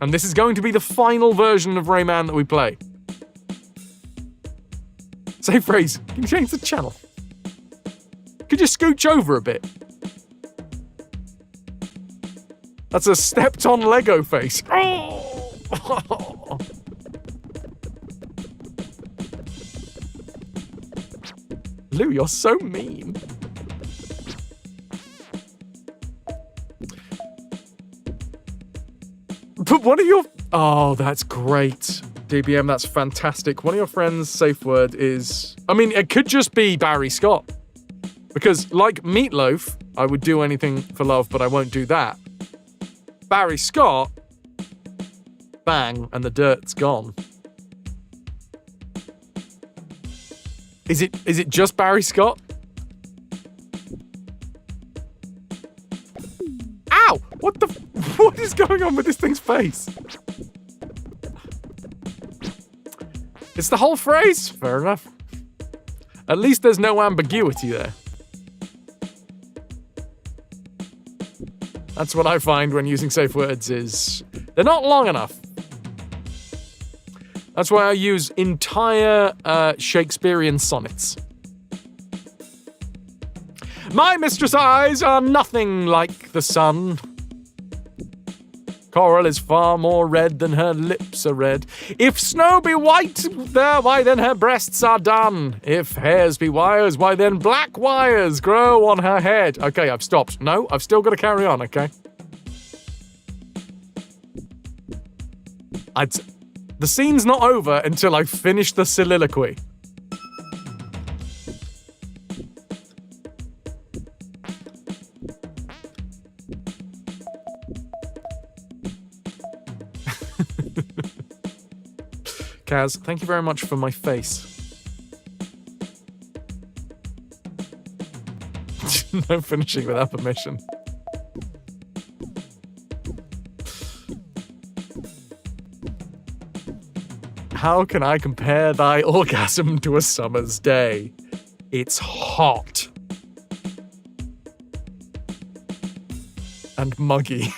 And this is going to be the final version of Rayman that we play. Say phrase, can you change the channel? Could you scooch over a bit? That's a stepped-on Lego face. Oh! Lou, you're so mean. But one of your... Oh, that's great. DBM, that's fantastic. One of your friends' safe word is... I mean, it could just be Barry Scott. Because, like Meatloaf, I would do anything for love, but I won't do that. Barry Scott, bang, and the dirt's gone. Is it just Barry Scott? Ow! What is going on with this thing's face? It's the whole phrase? Fair enough. At least there's no ambiguity there. That's what I find when using safe words is they're not long enough. That's why I use entire Shakespearean sonnets. My mistress' eyes are nothing like the sun. Coral is far more red than her lips are red. If snow be white there, why then her breasts are done. If hairs be wires, why then black wires grow on her head. Okay, I've stopped. No, I've still got to carry on, okay? The scene's not over until I've finished the soliloquy. Kaz, thank you very much for my face. No finishing without permission. How can I compare thy orgasm to a summer's day? It's hot. And muggy.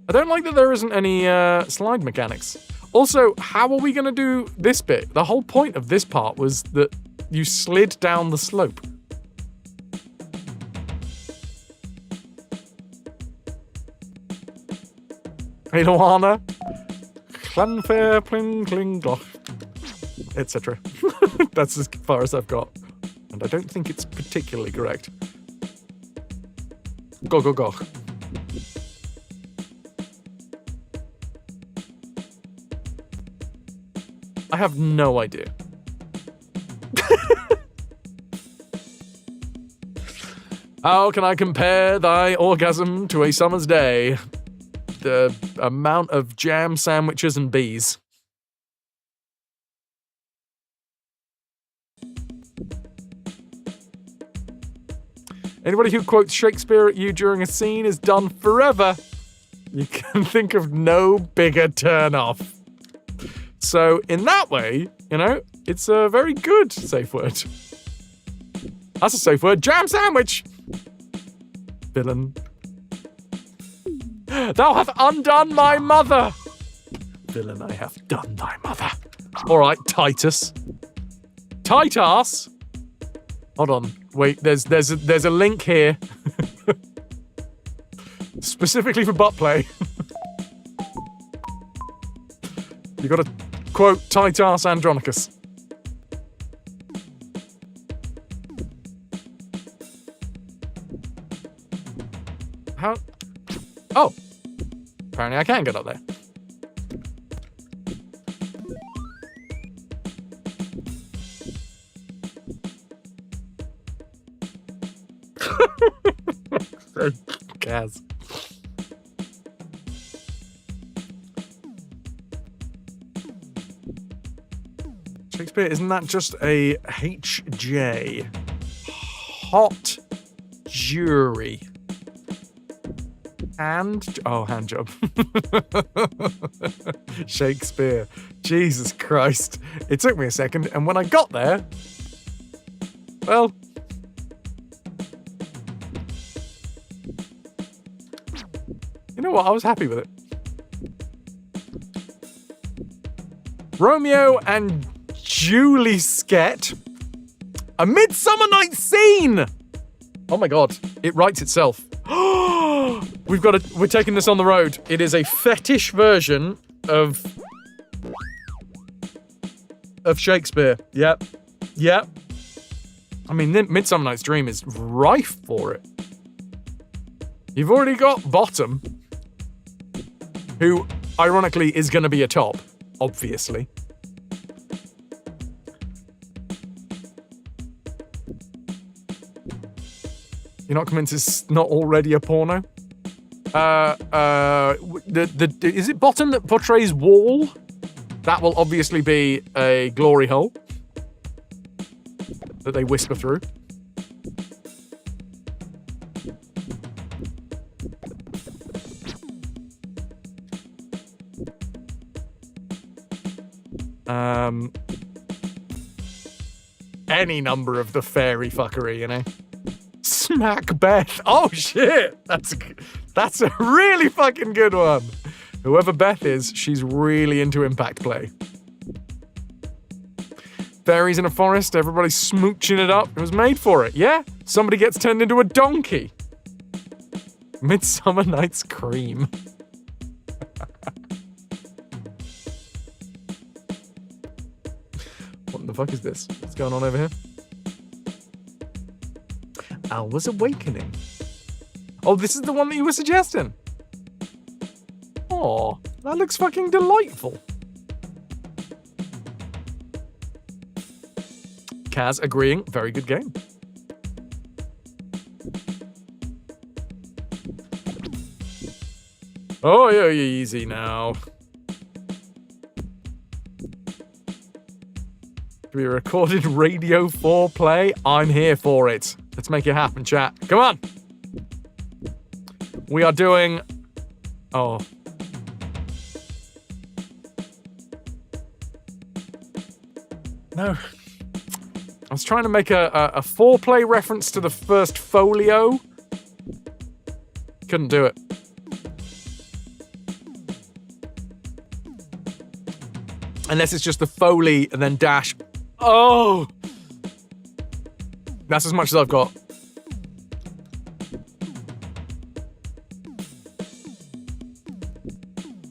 I don't like that there isn't any slide mechanics. Also, how are we going to do this bit? The whole point of this part was that you slid down the slope. Hey, Luana. Clanfair, pling, kling, gloch, etc. That's as far as I've got. And I don't think it's particularly correct. Go, go, go. I have no idea. How can I compare thy orgasm to a summer's day? The amount of jam sandwiches and bees. Anybody who quotes Shakespeare at you during a scene is done forever. You can think of no bigger turn-off. So, in that way, you know, it's a very good safe word. That's a safe word. Jam sandwich! Villain. Thou hast undone my mother! Villain, I have done thy mother. Alright, Titus. Tight ass? Hold on. Wait, there's a link here. Specifically for butt play. You gotta quote tight ass Andronicus. How? Oh. Apparently I can get up there. Kaz. Shakespeare, isn't that just a HJ? Hot jury. Hand job. Shakespeare. Jesus Christ. It took me a second, and when I got there, well, you know what? I was happy with it. Romeo and Juliet. A Midsummer Night Scene! Oh my god, it writes itself. We're taking this on the road. It is a fetish version of Shakespeare. Yep. I mean, Midsummer Night's Dream is rife for it. You've already got Bottom, who, ironically, is going to be a top, obviously. You're not convinced it's not already a porno? Is it Bottom that portrays Wall? That will obviously be a glory hole that they whisper through. Any number of the fairy fuckery, you know? Smack Beth. Oh shit! That's a really fucking good one. Whoever Beth is, she's really into impact play. Fairies in a forest, everybody's smooching it up. It was made for it, yeah? Somebody gets turned into a donkey. Midsummer Night's Cream. What the fuck is this? What's going on over here? Alwa's Awakening. Oh, this is the one that you were suggesting. Oh, that looks fucking delightful. Kaz agreeing, very good game. Oh, yeah, easy now. To be recorded radio foreplay, I'm here for it. Let's make it happen, chat. Come on. We are doing... Oh. No. I was trying to make a foreplay reference to the first folio. Couldn't do it. Unless it's just the Foley and then dash. Oh! That's as much as I've got.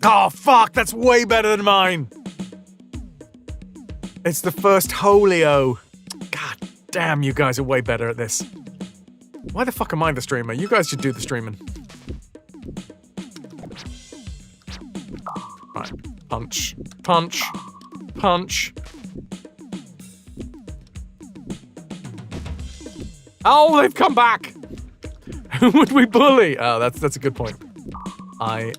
Oh, fuck! That's way better than mine! It's the first Holio. God damn, you guys are way better at this. Why the fuck am I the streamer? You guys should do the streaming. Right. Punch. Punch. Punch. Oh, they've come back! Who would we bully? Oh, that's a good point. I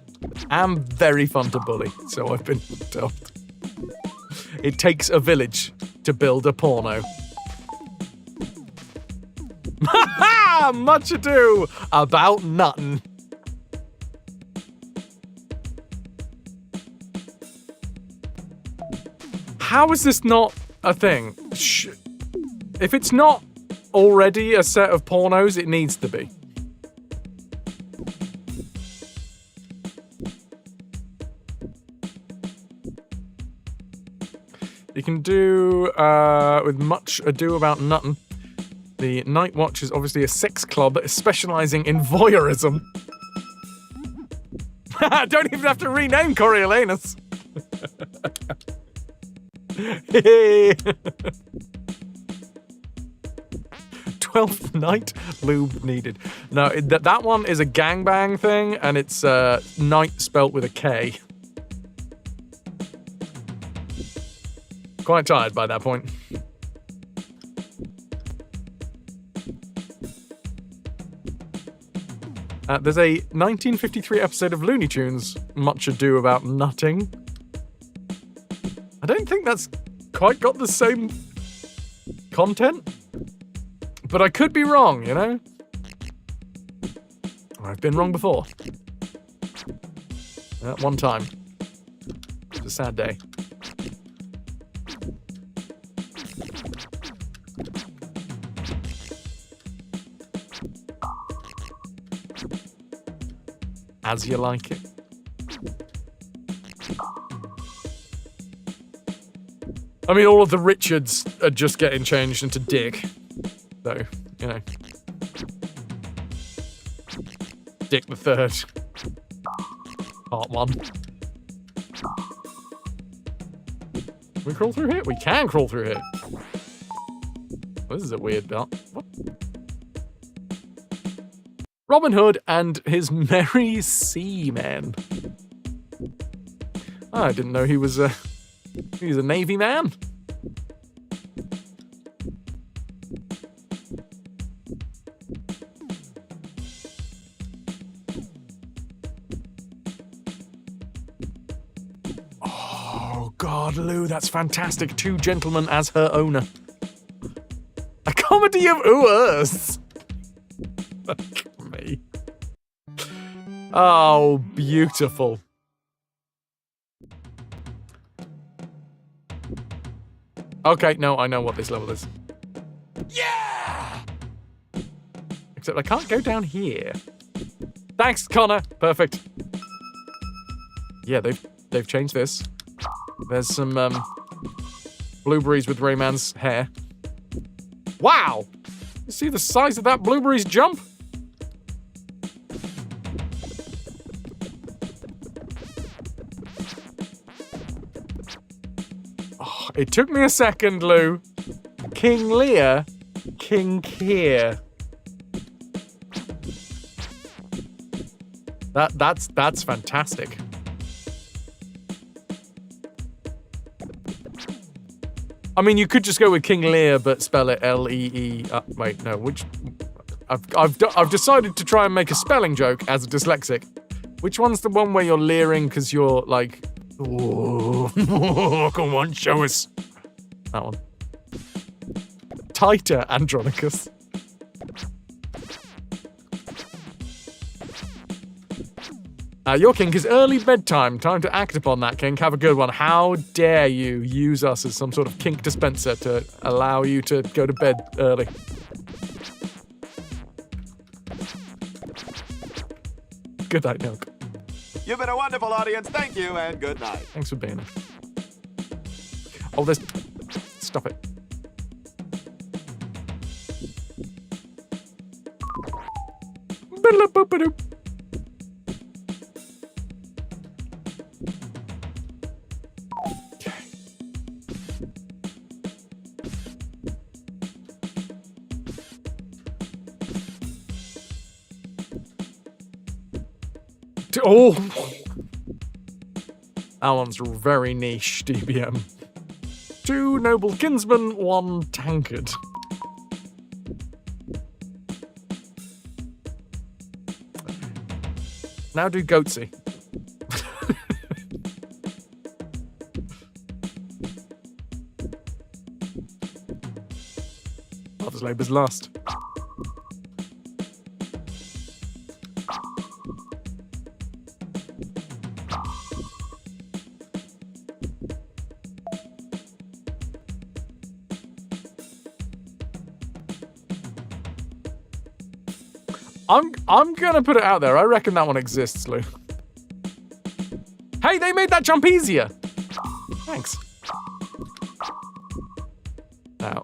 am very fun to bully, so I've been told. It takes a village to build a porno. Much ado about nothing. How is this not a thing? If it's not already a set of pornos, it needs to be. You can do, with much ado about nothing. The Night Watch is obviously a sex club specializing in voyeurism. Don't even have to rename Coriolanus. Hey. 12th night lube needed. No, that one is a gangbang thing, and it's night spelt with a K. Quite tired by that point. There's a 1953 episode of Looney Tunes, Much Ado About Nutting. I don't think that's quite got the same content, but I could be wrong, you know? I've been wrong before. One time. It's a sad day. As you like it. I mean, all of the Richards are just getting changed into Dick. So, you know. Dick the Third. Part 1. Can we crawl through here? We can crawl through here. This is a weird belt. What? Robin Hood and his merry seamen. Oh, I didn't know he was a Navy man. Oh God, Lou, that's fantastic. 2 gentlemen as her owner. A comedy of oohs. Me. Oh, beautiful. Okay, no, I know what this level is. Yeah! Except I can't go down here. Thanks, Connor. Perfect. Yeah, they've changed this. There's some blueberries with Rayman's hair. Wow! You see the size of that blueberries jump? Oh, it took me a second, Lou. King Lear, King Keir. That's fantastic. I mean, you could just go with King Lear, but spell it L-E-E. Wait, no. Which? I've decided to try and make a spelling joke as a dyslexic. Which one's the one where you're leering because you're like, oh, come on, show us. That one. Tighter, Andronicus. Your king is early bedtime. Time to act upon that, king. Have a good one. How dare you use us as some sort of kink dispenser to allow you to go to bed early. Good night, Nope. You've been a wonderful audience. Thank you, and good night. Thanks for being here. Oh, there's... Stop it. Biddle-a-boop-a-doop. Oh! That one's very niche, DBM. 2 noble kinsmen, 1 tankard. Now do Goatsy. Love's labour's lost. I'm gonna put it out there. I reckon that one exists, Lou. Hey, they made that jump easier. Thanks. Now,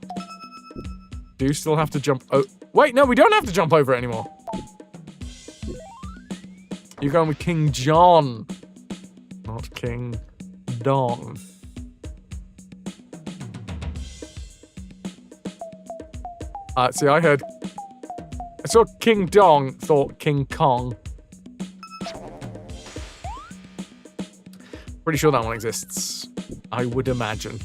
do you still have to jump? Oh, wait, no, we don't have to jump over it anymore. You're going with King John, not King Dong. See, I saw King Dong, thought King Kong. Pretty sure that one exists. I would imagine.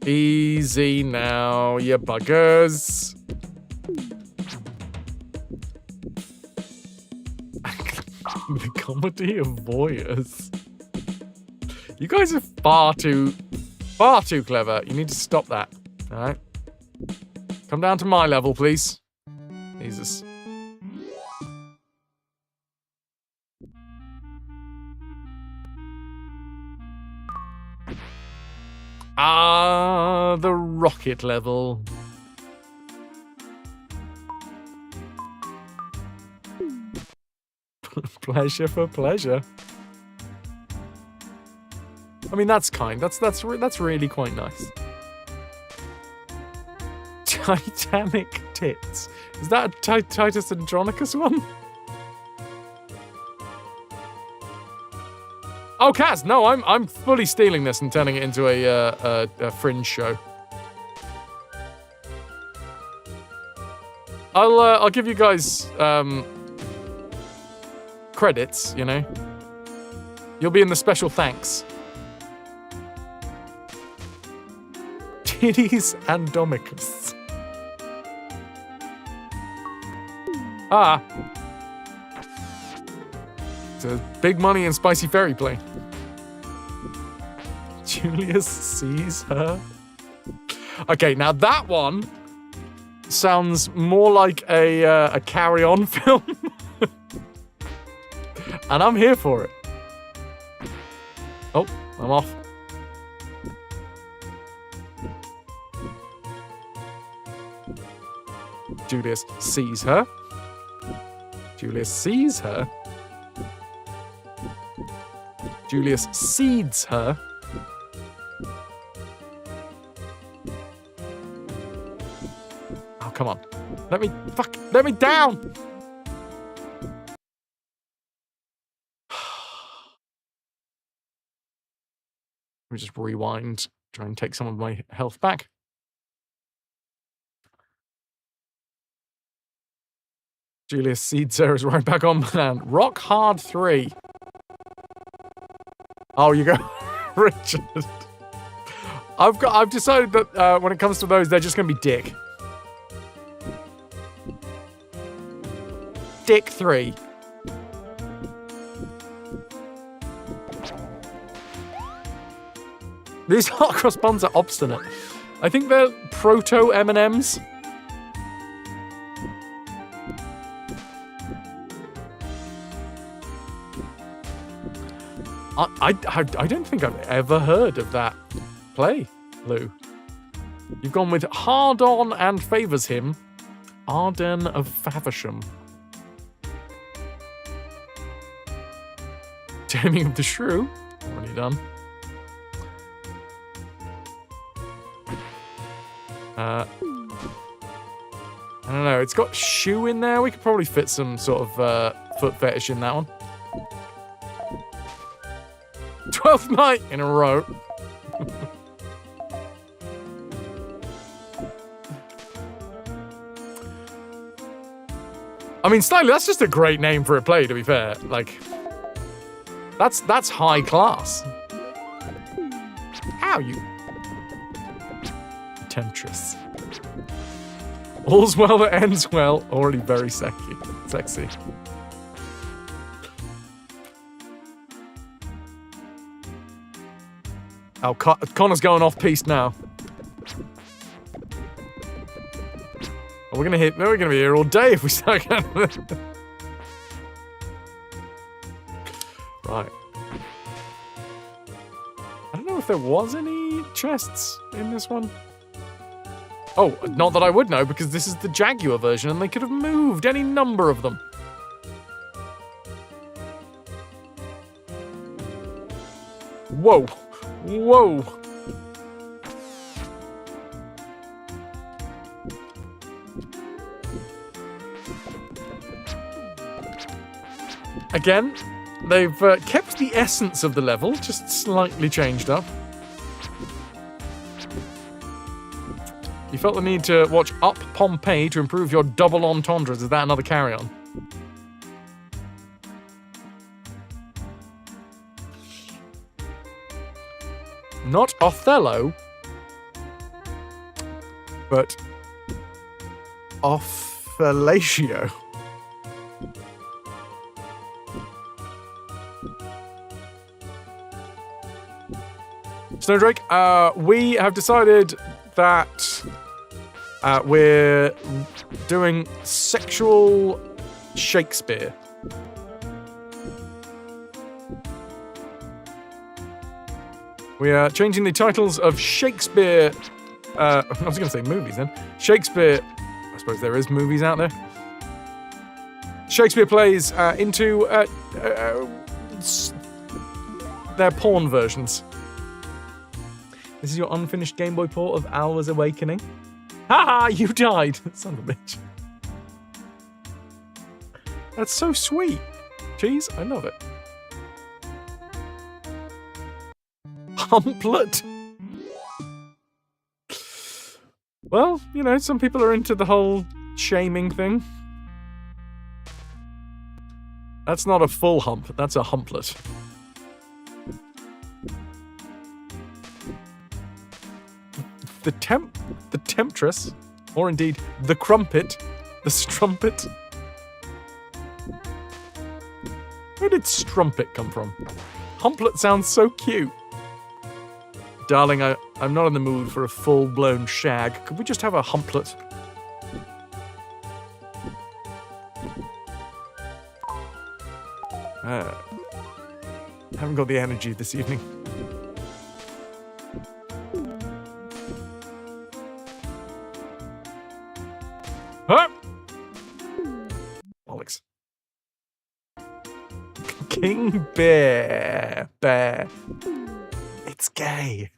Easy now, you buggers. The comedy of voyeurs. You guys are far too clever. You need to stop that. Alright? Come down to my level, please. Jesus. Ah, the rocket level. Pleasure for pleasure. I mean, that's kind. That's really quite nice. Titanic tits. Is that a Titus Andronicus one? Oh, Kaz, no, I'm fully stealing this and turning it into a fringe show. I'll give you guys credits, you know. You'll be in the special thanks. Titties Andomicus. Ah. It's a big money and spicy fairy play. Julius sees her. Okay, now that one sounds more like a carry-on film. And I'm here for it. Oh, I'm off. Julius sees her. Julius sees her. Julius seeds her. Oh, come on. Let me down! Let me just rewind, try and take some of my health back. Julius seeds her is right back on plan. Rock Hard 3. Oh, you go, Richard. I've decided that when it comes to those, they're just gonna be Dick. Dick 3. These hot cross buns are obstinate. I think they're proto M&Ms. I don't think I've ever heard of that play, Lou. You've gone with hard on and favours him. Arden of Faversham. Taming of the Shrew. Already done. I don't know. It's got shoe in there. We could probably fit some sort of foot fetish in that one. 12th night in a row. I mean, slightly, that's just a great name for a play, to be fair. Like, that's high class. Ow, you... Temptress. All's well that ends well. Already very sexy. Oh, Connor's going off piste now. Oh, we're gonna be here all day if we start getting Right. I don't know if there was any chests in this one. Oh, not that I would know, because this is the Jaguar version, and they could have moved any number of them. Whoa. Whoa. Again, they've kept the essence of the level, just slightly changed up. You felt the need to watch Up Pompeii to improve your double entendres. Is that another carry-on? Not Othello. but off fellatio. Snowdrake, we have decided that we're doing sexual Shakespeare. We are changing the titles of Shakespeare. I was going to say movies then. Shakespeare. I suppose there is movies out there. Shakespeare plays into their porn versions. This is your unfinished Game Boy port of Alva's Awakening. Ha! You died! Son of a bitch. That's so sweet. Cheese, I love it. Humplet. Well, you know, some people are into the whole shaming thing. That's not a full hump, that's a humplet. The temptress, or indeed the crumpet, the strumpet. Where did strumpet come from? Humplet sounds so cute. Darling, I'm not in the mood for a full-blown shag. Could we just have a humplet? Haven't got the energy this evening. Huh? Bollocks. King Bear. It's gay.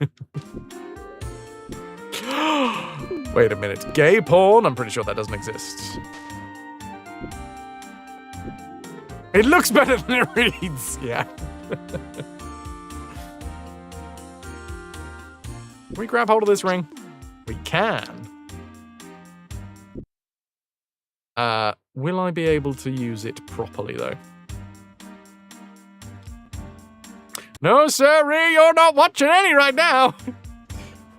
Wait a minute. Gay porn? I'm pretty sure that doesn't exist. It looks better than it reads. Yeah. Can we grab hold of this ring? We can. Will I be able to use it properly, though? No, sirree, you're not watching any right now.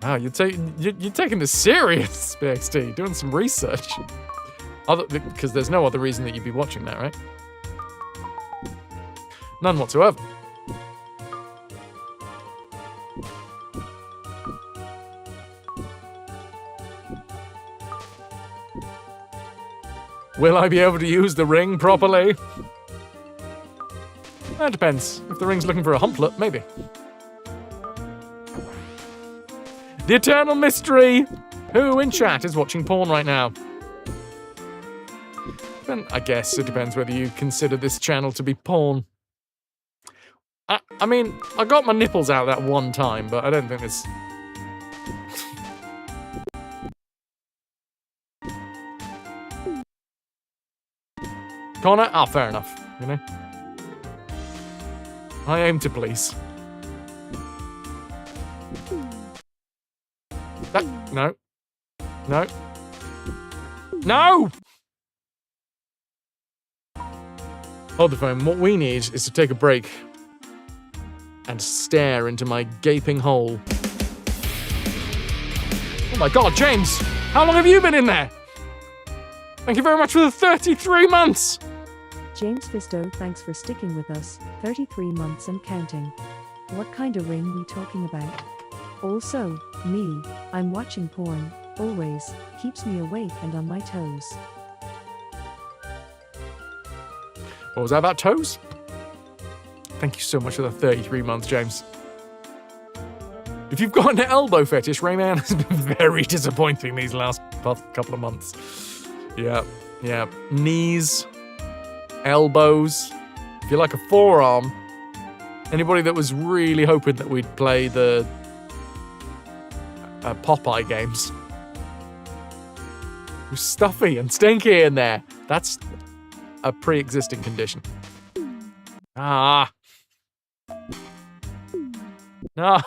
Wow, you're taking this serious, BXT. Doing some research. Because there's no other reason that you'd be watching that, right? None whatsoever. Will I be able to use the ring properly? That depends. If the ring's looking for a humplet, maybe. The eternal mystery! Who in chat is watching porn right now? Then I guess it depends whether you consider this channel to be porn. I mean, I got my nipples out that one time, but I don't think it's... Connor? Ah, fair enough, you know? I aim to please. No. No. No! Hold the phone. What we need is to take a break and stare into my gaping hole. Oh my god, James! How long have you been in there? Thank you very much for the 33 months! James Fisto, thanks for sticking with us, 33 months and counting. What kind of ring we talking about? Also, me, I'm watching porn, always, keeps me awake and on my toes. What was that about toes? Thank you so much for the 33 months, James. If you've got an elbow fetish, Rayman has been very disappointing these last couple of months. Yeah. Knees, elbows. If you like a forearm, anybody that was really hoping that we'd play the Popeye games. It was stuffy and stinky in there. That's a pre-existing condition. Ah. No.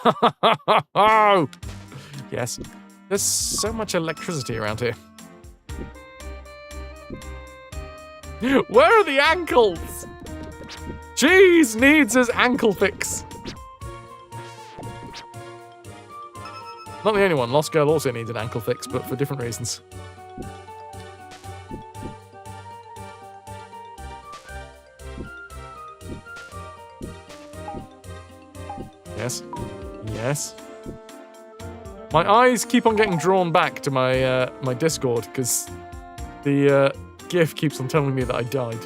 Yes. There's so much electricity around here. Where are the ankles? Cheese needs his ankle fix. Not the only one. Lost Girl also needs an ankle fix, but for different reasons. Yes. Yes. My eyes keep on getting drawn back to my my Discord because the GIF keeps on telling me that I died.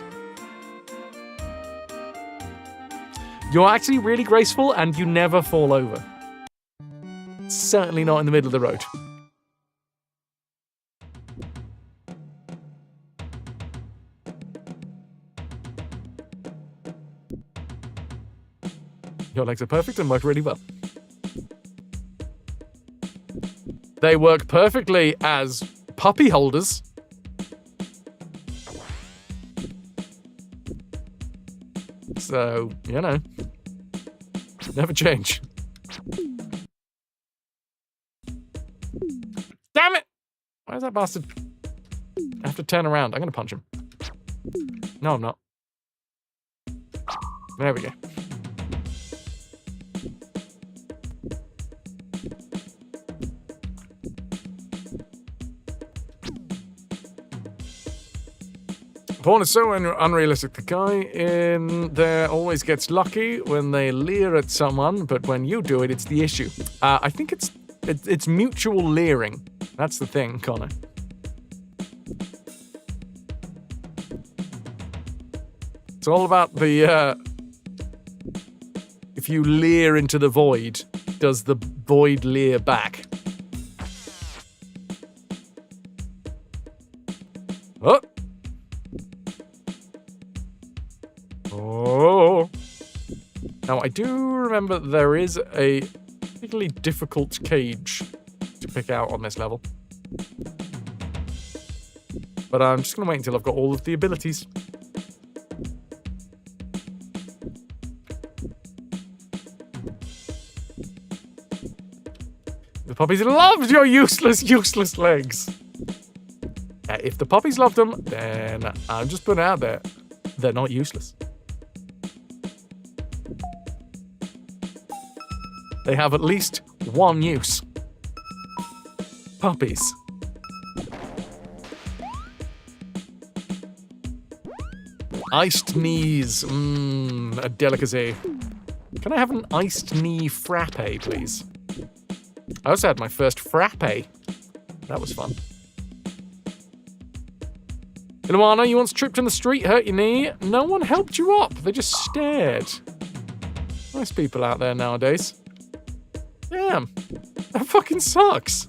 You're actually really graceful and you never fall over. Certainly not in the middle of the road. Your legs are perfect and work really well. They work perfectly as puppy holders. So, you know, never change. Damn it! Where's that bastard? I have to turn around. I'm going to punch him. No, I'm not. There we go. Porn is so unrealistic. The guy in there always gets lucky when they leer at someone, but when you do it, it's the issue. I think it's mutual leering. That's the thing, Connor. It's all about the, if you leer into the void, does the void leer back? Oh! Oh! Now, I do remember there is a particularly difficult cage to pick out on this level. But I'm just going to wait until I've got all of the abilities. The puppies loved your useless legs. If the puppies loved them, then I'm just putting it out there. They're not useless. They have at least one use. Puppies. Iced knees. A delicacy. Can I have an iced knee frappe, please? I also had my first frappe. That was fun. Ilwana, you once tripped in the street, hurt your knee. No one helped you up. They just stared. Nice people out there nowadays. Damn. That fucking sucks.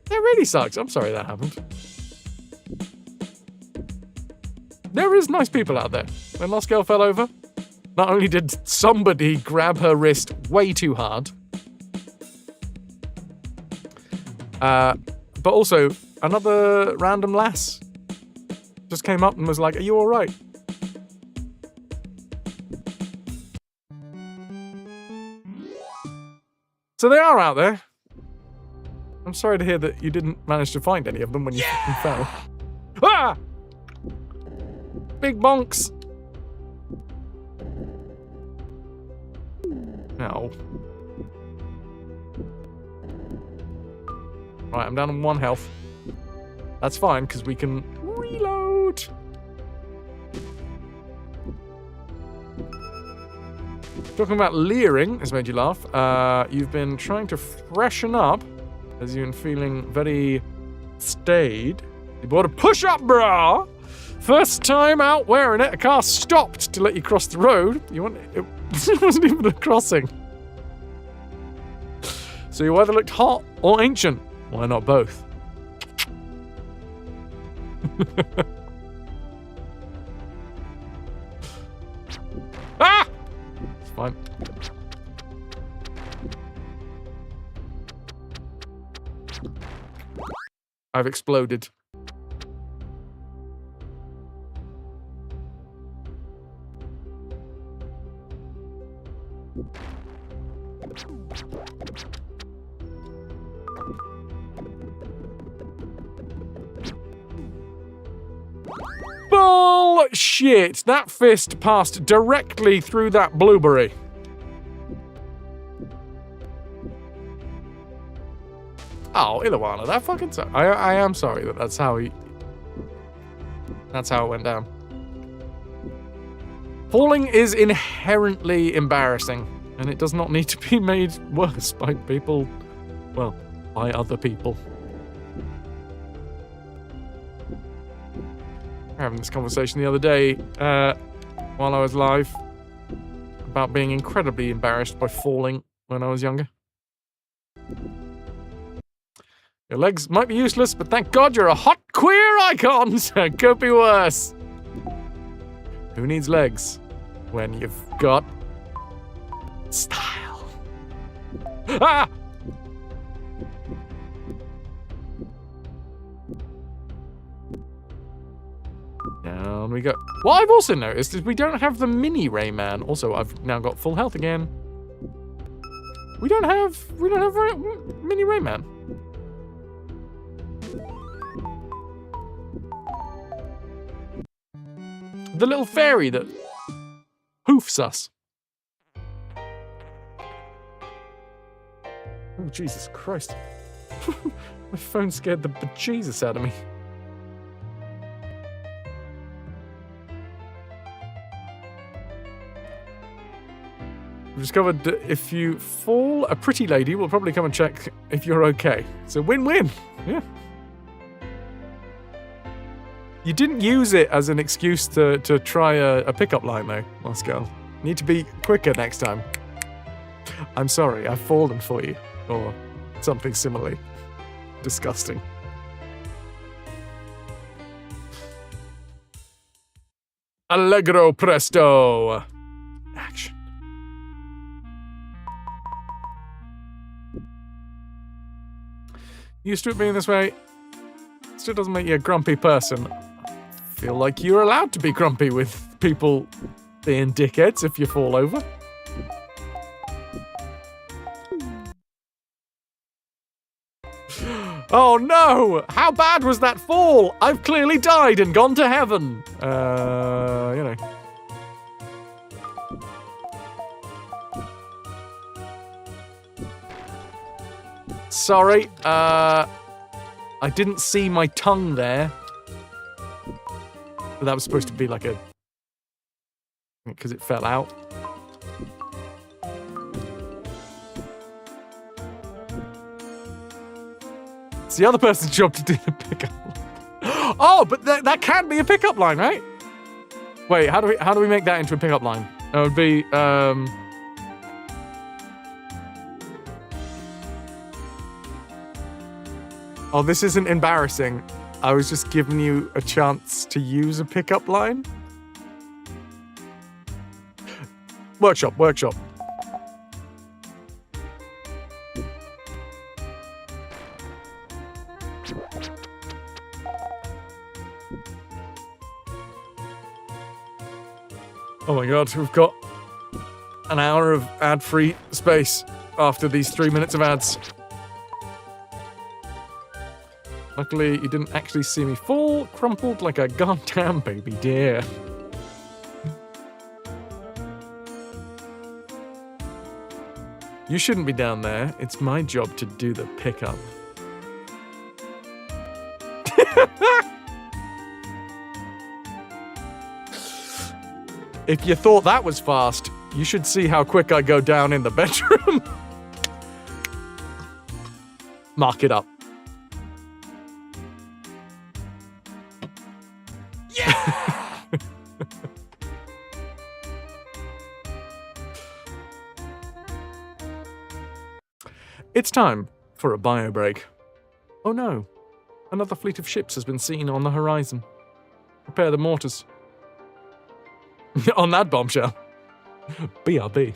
That really sucks. I'm sorry that happened. There is nice people out there. When Lost Girl fell over, not only did somebody grab her wrist way too hard, but also another random lass just came up and was like, "Are you all right?" So they are out there. I'm sorry to hear that you didn't manage to find any of them when you fucking fell. Ah! Big bonks. No. Right, I'm down on 1 health. That's fine, because we can reload. Talking about leering has made you laugh. You've been trying to freshen up as you've been feeling very staid. You bought a push-up bra. First time out wearing it, a car stopped to let you cross the road. It wasn't even a crossing. So you either looked hot or ancient. Why not both? Ah! It's fine. I've exploded. Bullshit! That fist passed directly through that blueberry. Oh, Illawarra, that fucking sucks. I am sorry that that's how it went down. Falling is inherently embarrassing, and it does not need to be made worse by people, well, by other people. Having this conversation the other day, while I was live, about being incredibly embarrassed by falling when I was younger. Your legs might be useless, but thank God you're a hot queer icon, so it could be worse. Who needs legs when you've got style? Ah! Down we go. What I've also noticed is we don't have the mini Rayman. Also, I've now got full health again. We don't have mini Rayman. The little fairy that hoofs us. Oh, Jesus Christ. My phone scared the bejesus out of me. I've discovered that if you fall, a pretty lady will probably come and check if you're okay. So win-win. Yeah. You didn't use it as an excuse to try a pickup line, though, Moss Girl. Need to be quicker next time. I'm sorry, I've fallen for you. Or something similarly disgusting. Allegro presto! Action. Used to it being this way. Still doesn't make you a grumpy person. Feel like you're allowed to be grumpy with people being dickheads if you fall over. Oh no! How bad was that fall? I've clearly died and gone to heaven. You know. Sorry, I didn't see my tongue there. But that was supposed to be like a... because it fell out. It's the other person's job to do the pickup line. Oh, but that can be a pickup line, right? Wait, how do we make that into a pickup line? That would be, Oh, this isn't embarrassing. I was just giving you a chance to use a pickup line. Workshop. Oh my god, we've got an hour of ad-free space after these 3 minutes of ads. Luckily, you didn't actually see me fall, crumpled like a goddamn baby deer. You shouldn't be down there. It's my job to do the pickup. If you thought that was fast, you should see how quick I go down in the bedroom. Mark it up. It's time for a bio break. Oh no, another fleet of ships has been seen on the horizon. Prepare the mortars. On that bombshell. BRB.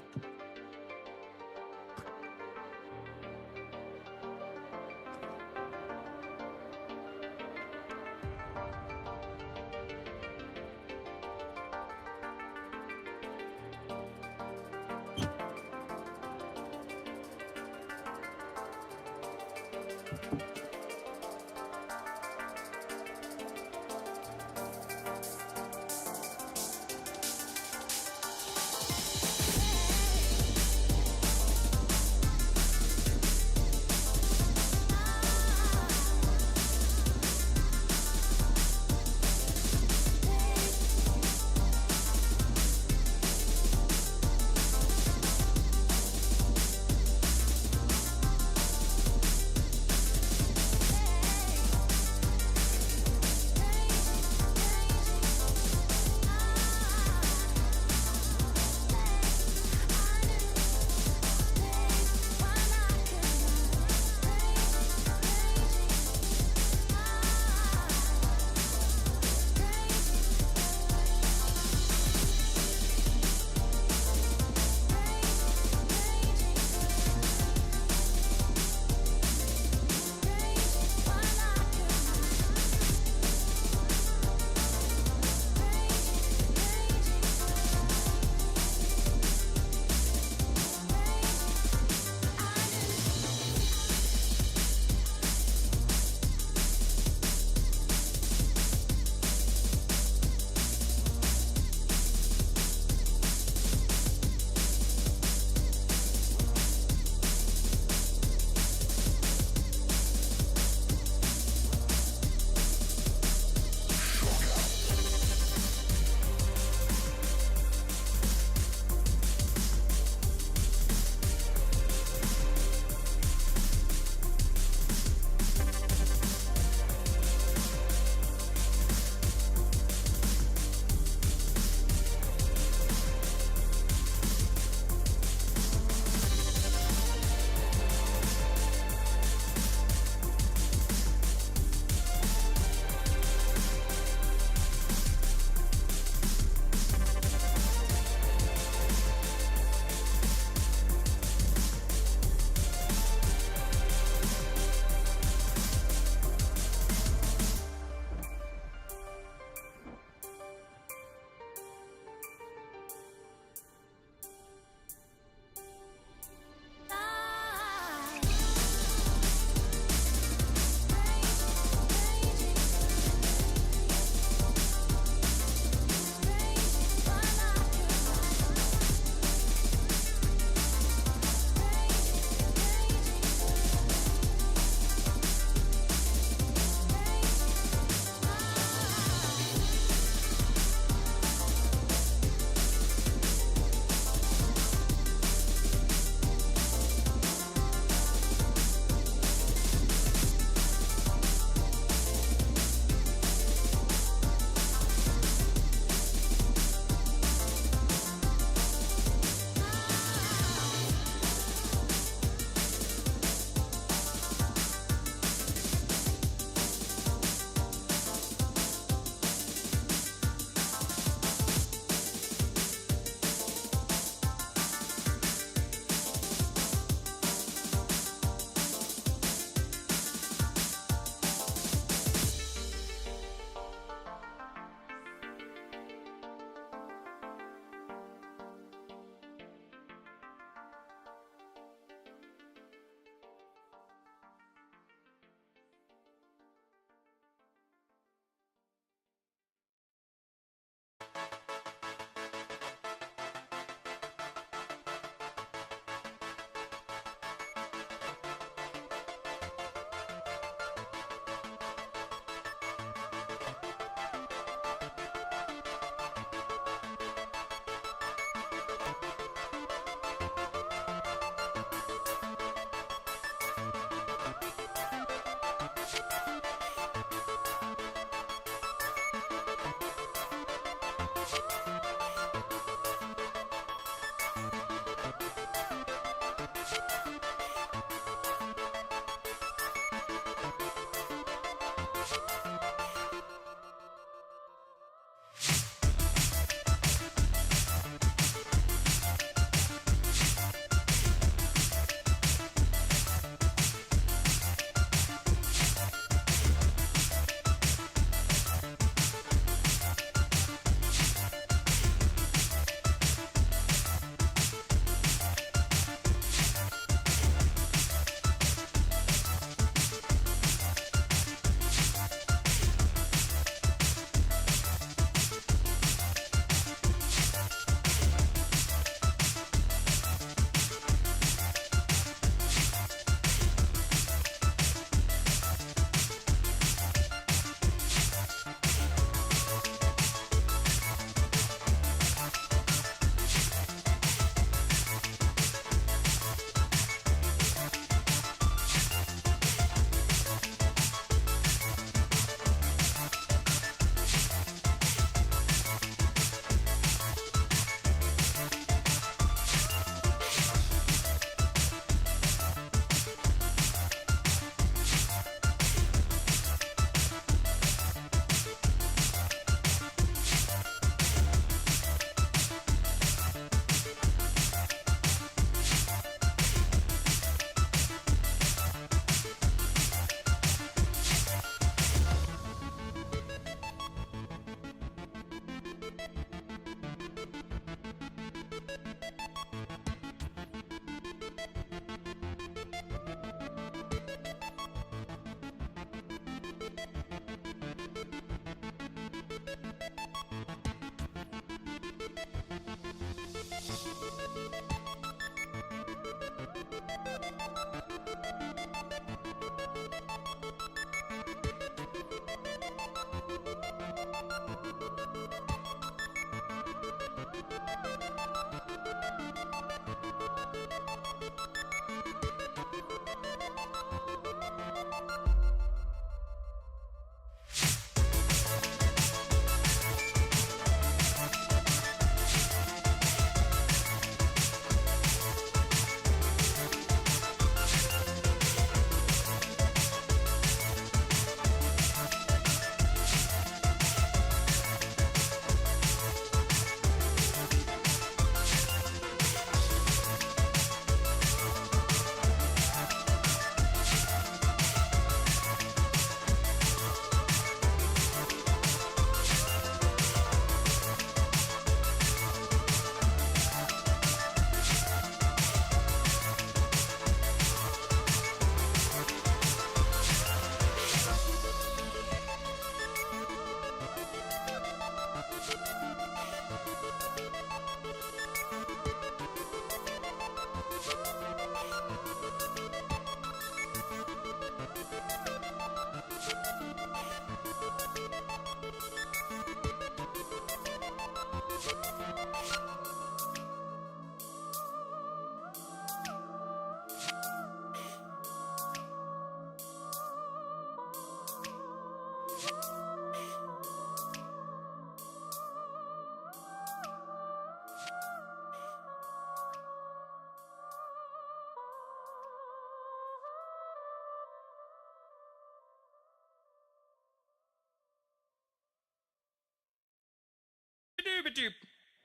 YouTube.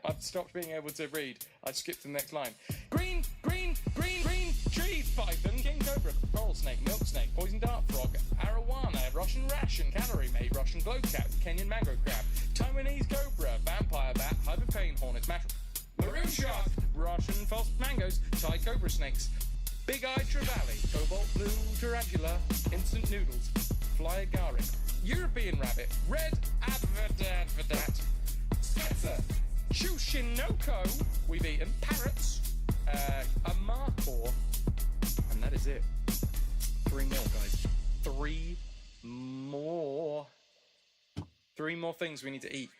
I've stopped being able to read. I skipped the next line. Green, green, green, green tree python, king cobra, coral snake, milk snake, poison dart frog, arowana, Russian ration, calorie maid, Russian globe cat, Kenyan mango crab, Taiwanese cobra, vampire bat, hyperpain hornet, maroon shark, Russian false mangoes, Thai cobra snakes, big-eyed trevally, cobalt blue tarantula, instant noodles, fly agaric, European rabbit, red adverdat, Spitzer, Shushinoko, we've eaten, parrots, a markhor, and that is it. 3 more, guys. 3 more. 3 more things we need to eat.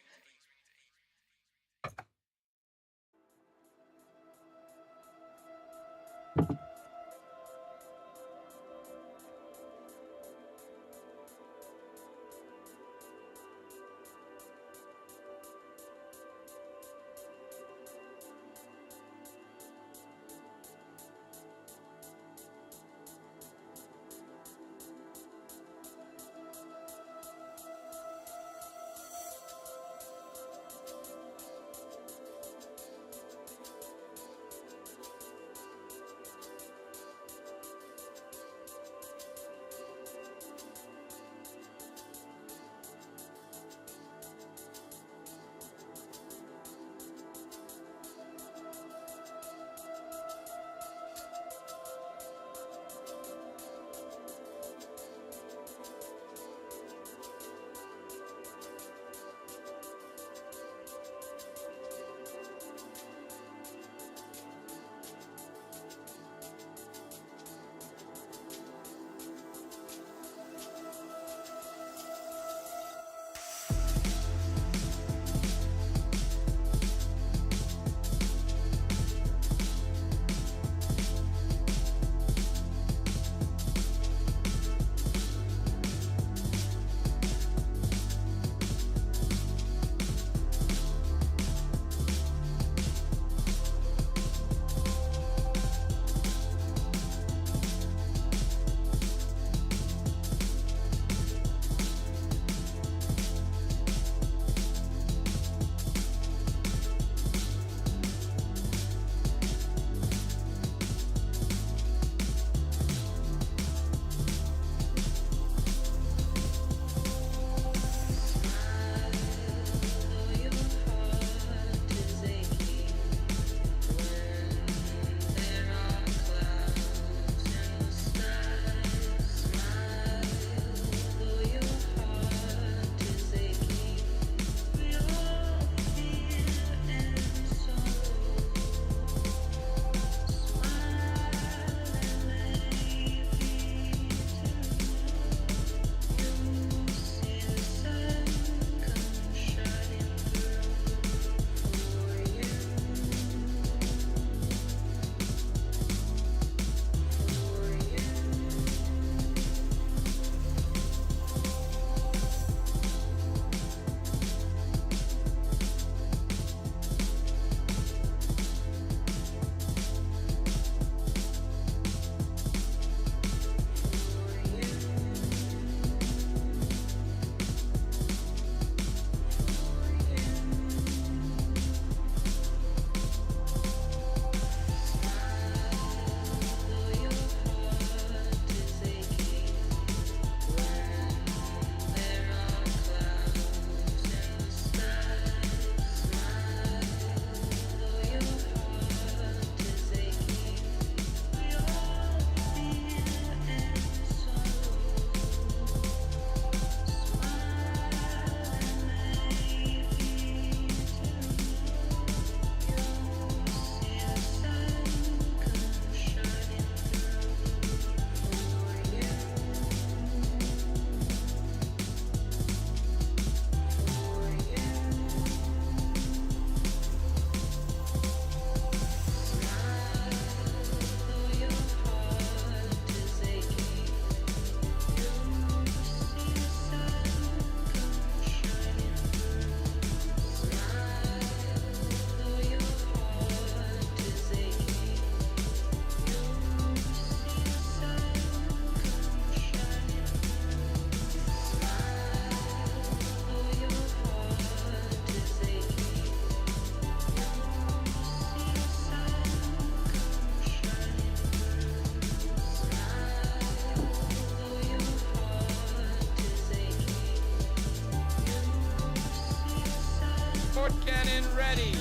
and ready.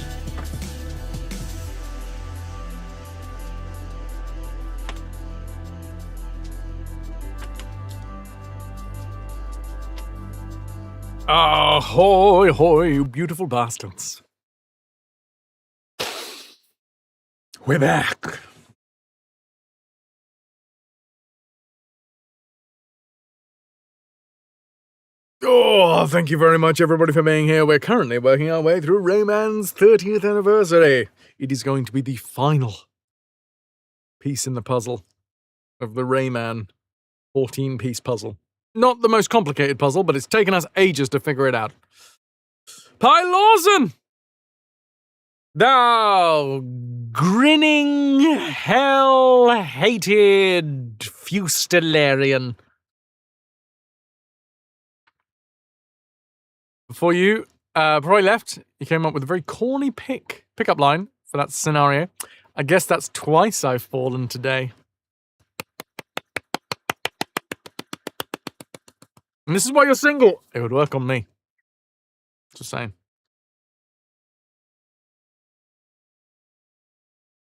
Ahoy, hoy, you beautiful bastards. We're back. Oh, thank you very much, everybody, for being here. We're currently working our way through Rayman's 30th anniversary. It is going to be the final piece in the puzzle of the Rayman 14-piece puzzle. Not the most complicated puzzle, but it's taken us ages to figure it out. Pi Lawson! Thou grinning, hell-hated Fustilarian. Before you, before I left, you came up with a very corny pickup line for that scenario. I guess that's twice I've fallen today. And this is why you're single. It would work on me. Just saying.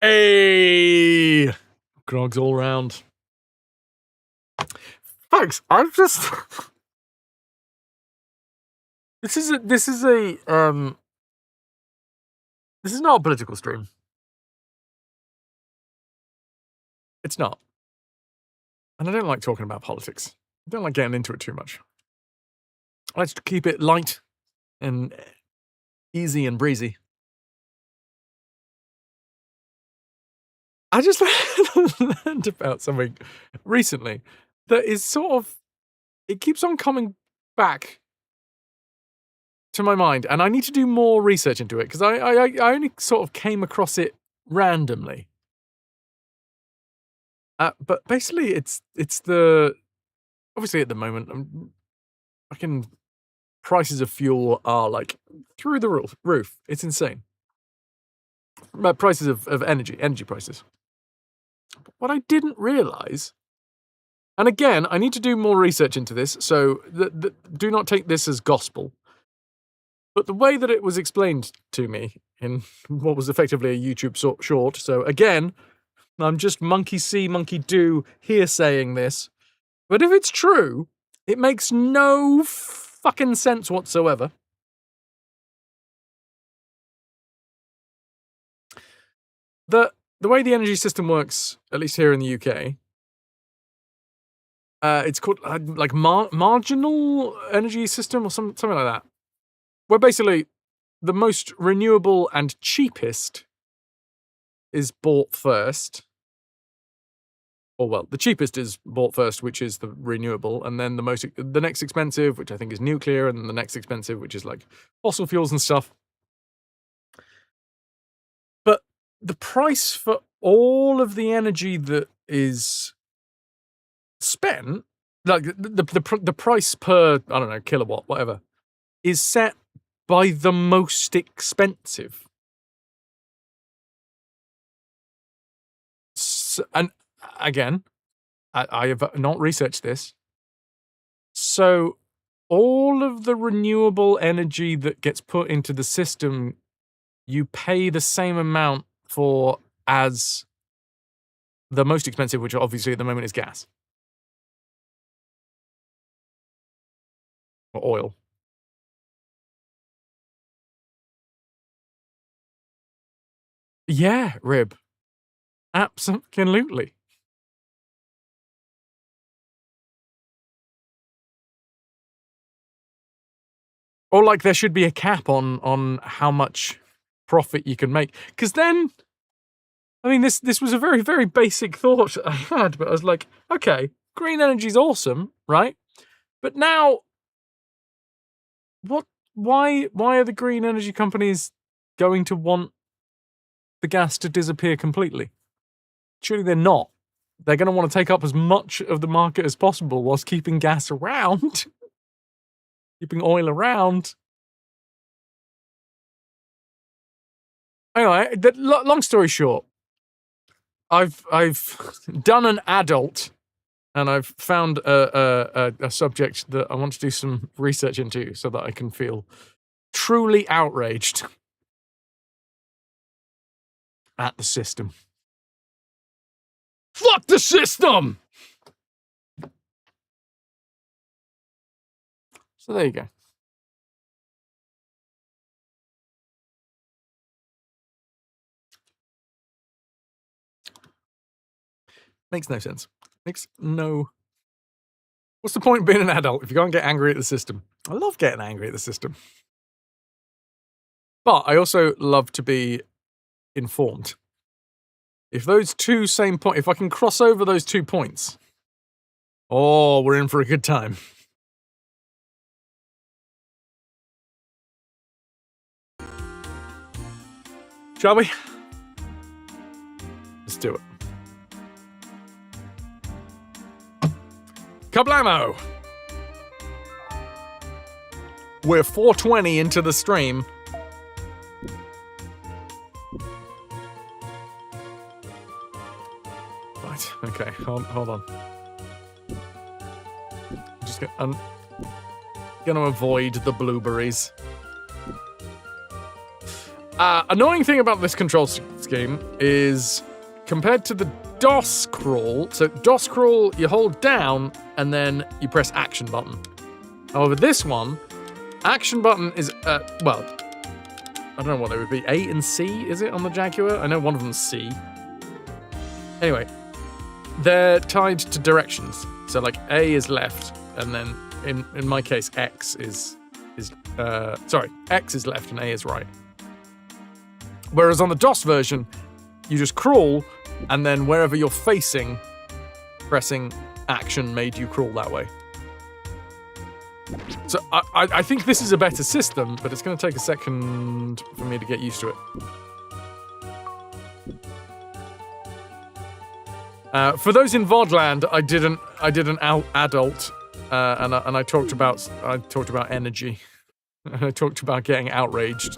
Hey! Grogs all round. Folks, I've just... This is not a political stream. It's not. And I don't like talking about politics. I don't like getting into it too much. I like to keep it light and easy and breezy. I just learned about something recently that is sort of... It keeps on coming back to my mind, and I need to do more research into it, because I only sort of came across it randomly. But basically, it's the... Obviously, at the moment, fucking prices of fuel are, like, through the roof. It's insane. Prices of energy prices. But what I didn't realise, and again, I need to do more research into this, so do not take this as gospel. But the way that it was explained to me in what was effectively a YouTube short, so again, I'm just monkey see, monkey do here saying this, but if it's true, it makes no fucking sense whatsoever. The way the energy system works, at least here in the UK, it's called like marginal energy system or something like that. Where basically the most renewable and cheapest is bought first. Or well, the cheapest is bought first, which is the renewable, and then the next expensive, which I think is nuclear, and then the next expensive, which is like fossil fuels and stuff. But the price for all of the energy that is spent, like the price per, I don't know, kilowatt, whatever, is set by the most expensive. So, and again, I have not researched this. So all of the renewable energy that gets put into the system, you pay the same amount for as the most expensive, which obviously at the moment is gas. Or oil. Yeah, Rib. Absolutely. Or like there should be a cap on how much profit you can make. Because then, I mean, this was a very, very basic thought I had, but I was like, okay, green energy's awesome, right? But now, why are the green energy companies going to want the gas to disappear completely? Surely they're not. They're going to want to take up as much of the market as possible whilst keeping gas around. Keeping oil around. Anyway, long story short, I've done an adult, and I've found a subject that I want to do some research into so that I can feel truly outraged at the system. Fuck the system! So there you go. Makes no sense. Makes no... What's the point of being an adult if you can't get angry at the system? I love getting angry at the system. But I also love to be informed. If those two same points, if I can cross over those 2 points, oh, we're in for a good time. Shall we? Let's do it. Kablamo! We're 4:20 into the stream. Right, okay, hold on. I'm gonna avoid the blueberries. Annoying thing about this control scheme is, compared to the DOS crawl, so DOS crawl, you hold down and then you press action button. However, this one, action button is, well, I don't know what they would be, A and C, is it, on the Jaguar? I know one of them's C. Anyway, they're tied to directions. So, like, A is left, and then, in my case, X is left and A is right. Whereas on the DOS version, you just crawl, and then wherever you're facing, pressing action made you crawl that way. So I think this is a better system, but it's going to take a second for me to get used to it. For those in VODland, I did an adult, and I talked about energy. I talked about getting outraged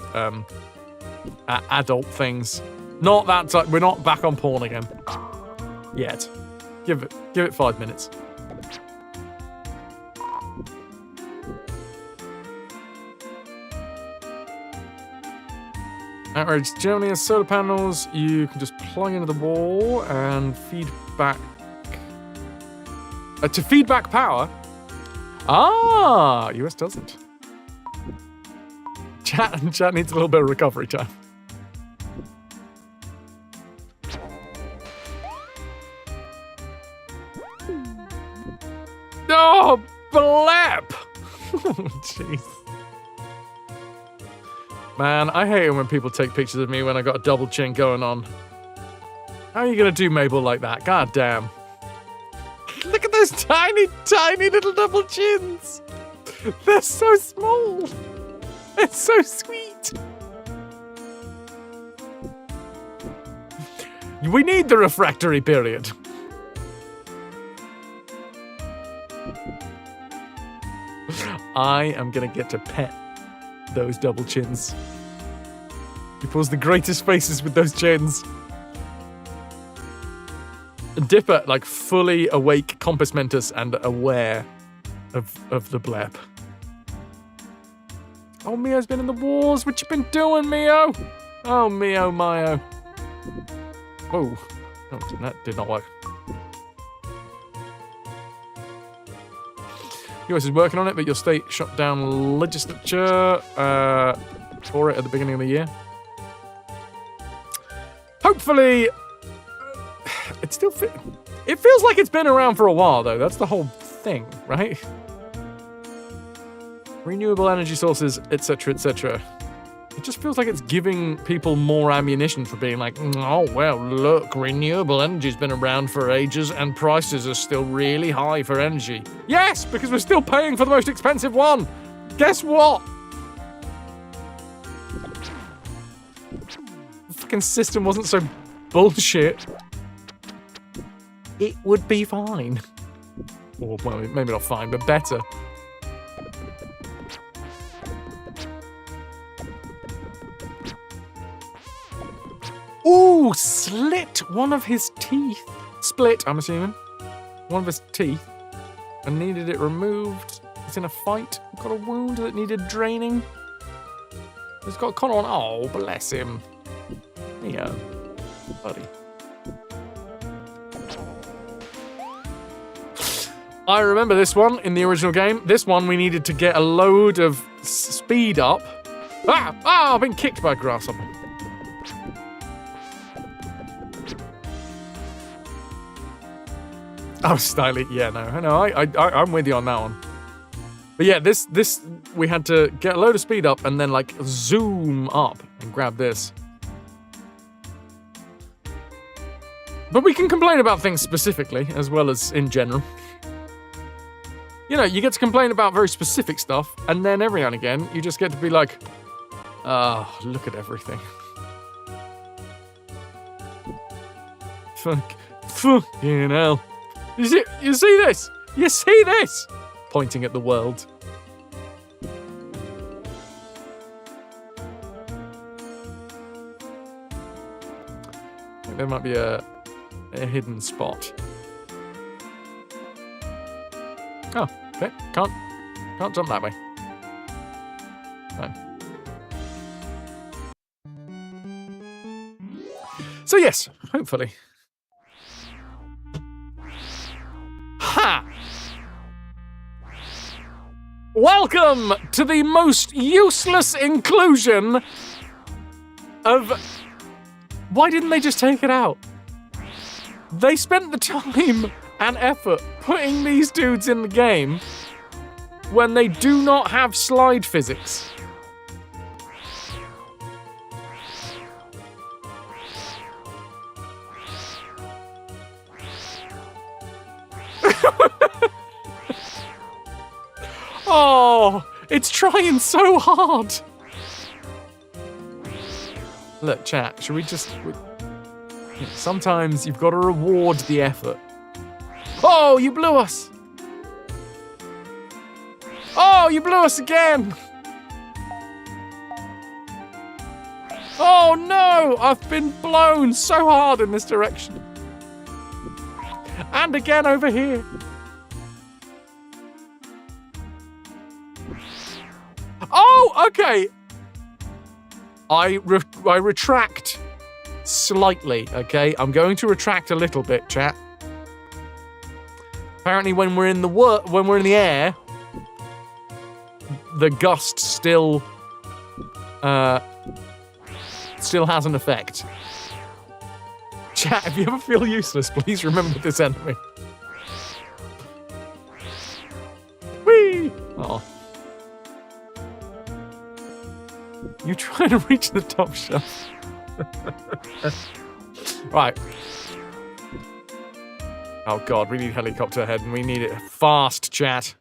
at adult things. Not that we're not back on porn again yet. Give it 5 minutes. Outraged Germany has solar panels. You can just plug into the wall and feed back. To feed back power. Ah, US doesn't. Chat needs a little bit of recovery time. Oh, blep! Jeez. Man, I hate it when people take pictures of me when I got a double chin going on. How are you gonna do Mabel like that? God damn. Look at those tiny, tiny little double chins. They're so small. It's so sweet. We need the refractory period. I am gonna get to pet those double chins. He pulls the greatest faces with those chins. Dipper, like, fully awake compos mentis and aware of the blep. Oh, Mio's been in the wars. What you been doing, Mio? Oh, Mio, Mio. Oh, that did not work. US is working on it, but your state shut down legislature for it at the beginning of the year. Hopefully, it still it feels like it's been around for a while, though. That's the whole thing, right? Renewable energy sources, etc., etc. It just feels like it's giving people more ammunition for being like, oh, well, look, renewable energy's been around for ages and prices are still really high for energy. Yes, because we're still paying for the most expensive one. Guess what? The fucking system wasn't so bullshit. It would be fine. Or, well, maybe not fine, but better. Ooh, slit one of his teeth. Split, I'm assuming. One of his teeth. And needed it removed. He's in a fight. Got a wound that needed draining. He's got a collar on. Oh, bless him. Yeah. buddy. I remember this one in the original game. This one we needed to get a load of speed up. I've been kicked by a grasshopper. Oh, Styly. Yeah, no, I'm with you on that one. But yeah, this we had to get a load of speed up and then like zoom up and grab this. But we can complain about things specifically as well as in general. You know, you get to complain about very specific stuff, and then every now and again, you just get to be like, oh, look at everything. Fucking hell. You see this? You see this? Pointing at the world. I think there might be a hidden spot. Oh, okay. Can't jump that way. No. So yes, hopefully. Ha! Welcome to the most useless inclusion of... Why didn't they just take it out? They spent the time and effort putting these dudes in the game when they do not have slide physics. Oh, it's trying so hard. Look, chat, should we just... Sometimes you've got to reward the effort. Oh, you blew us! Oh, you blew us again! Oh no! I've been blown so hard in this direction. And again over here. Oh, okay. I retract slightly, okay? I'm going to retract a little bit, chat. Apparently, when we're in the air, the gust still has an effect. Chat, if you ever feel useless, please remember this enemy. Whee! Oh. You trying to reach the top shelf? Right. Oh god, we need helicopter ahead and we need it fast, chat.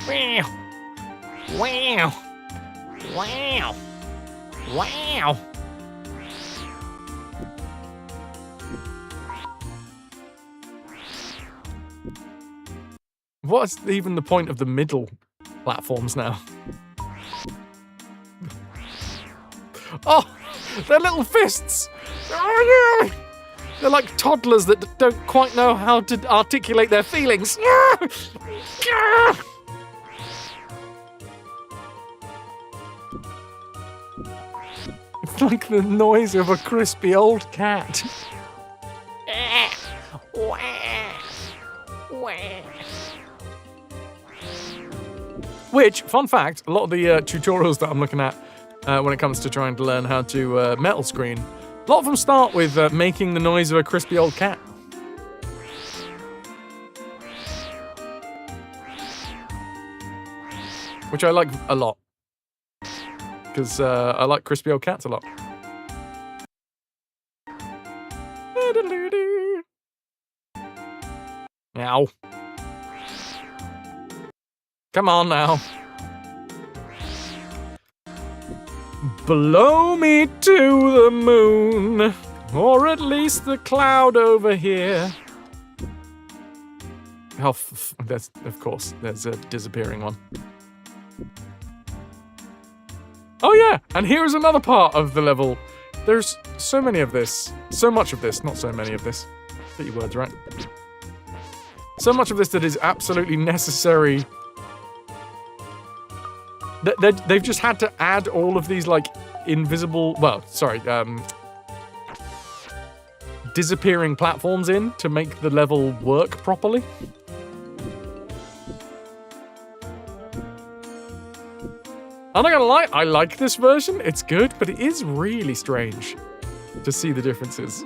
Wow. Wow. Wow. Wow. What's even the point of the middle platforms now? Oh, they're little fists! Oh, yeah. They're like toddlers that don't quite know how to articulate their feelings. It's like the noise of a crispy old cat. Which, fun fact, a lot of the tutorials that I'm looking at when it comes to trying to learn how to metal screen, a lot of them start with making the noise of a crispy old cat. Which I like a lot. Because I like crispy old cats a lot. Now. Come on now. Blow me to the moon, or at least the cloud over here. Oh, that's, of course, there's a disappearing one. Oh yeah, and here's another part of the level. There's so many of this. So much of this, not so many of this. Get your words right. So much of this that is absolutely necessary They've just had to add all of these, like, invisible... Well, sorry, disappearing platforms in to make the level work properly. I'm not gonna lie, I like this version. It's good, but it is really strange to see the differences.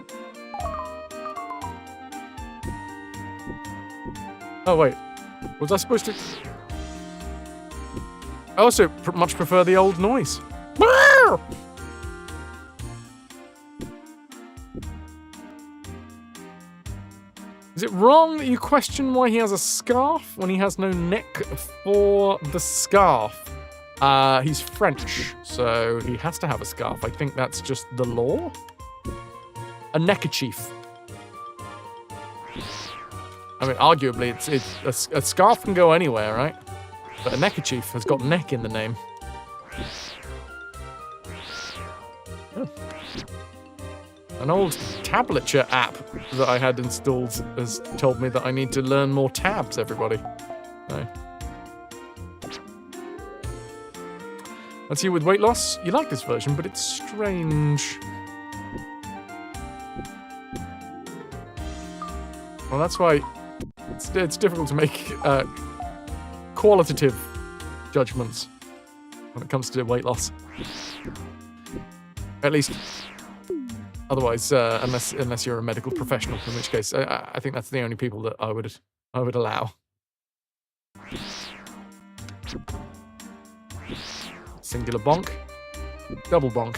Oh, wait. Was I supposed to... I also much prefer the old noise. Is it wrong that you question why he has a scarf when he has no neck for the scarf? He's French, so he has to have a scarf. I think that's just the law. A neckerchief. I mean, arguably, it's a scarf can go anywhere, right? But a neckerchief has got neck in the name. Oh. An old tablature app that I had installed has told me that I need to learn more tabs, everybody. No. Let's see, with weight loss, you like this version, but it's strange. Well, that's why it's difficult to make qualitative judgments when it comes to weight loss. At least, otherwise, unless you're a medical professional, in which case I think that's the only people that I would allow. Singular bonk, double bonk.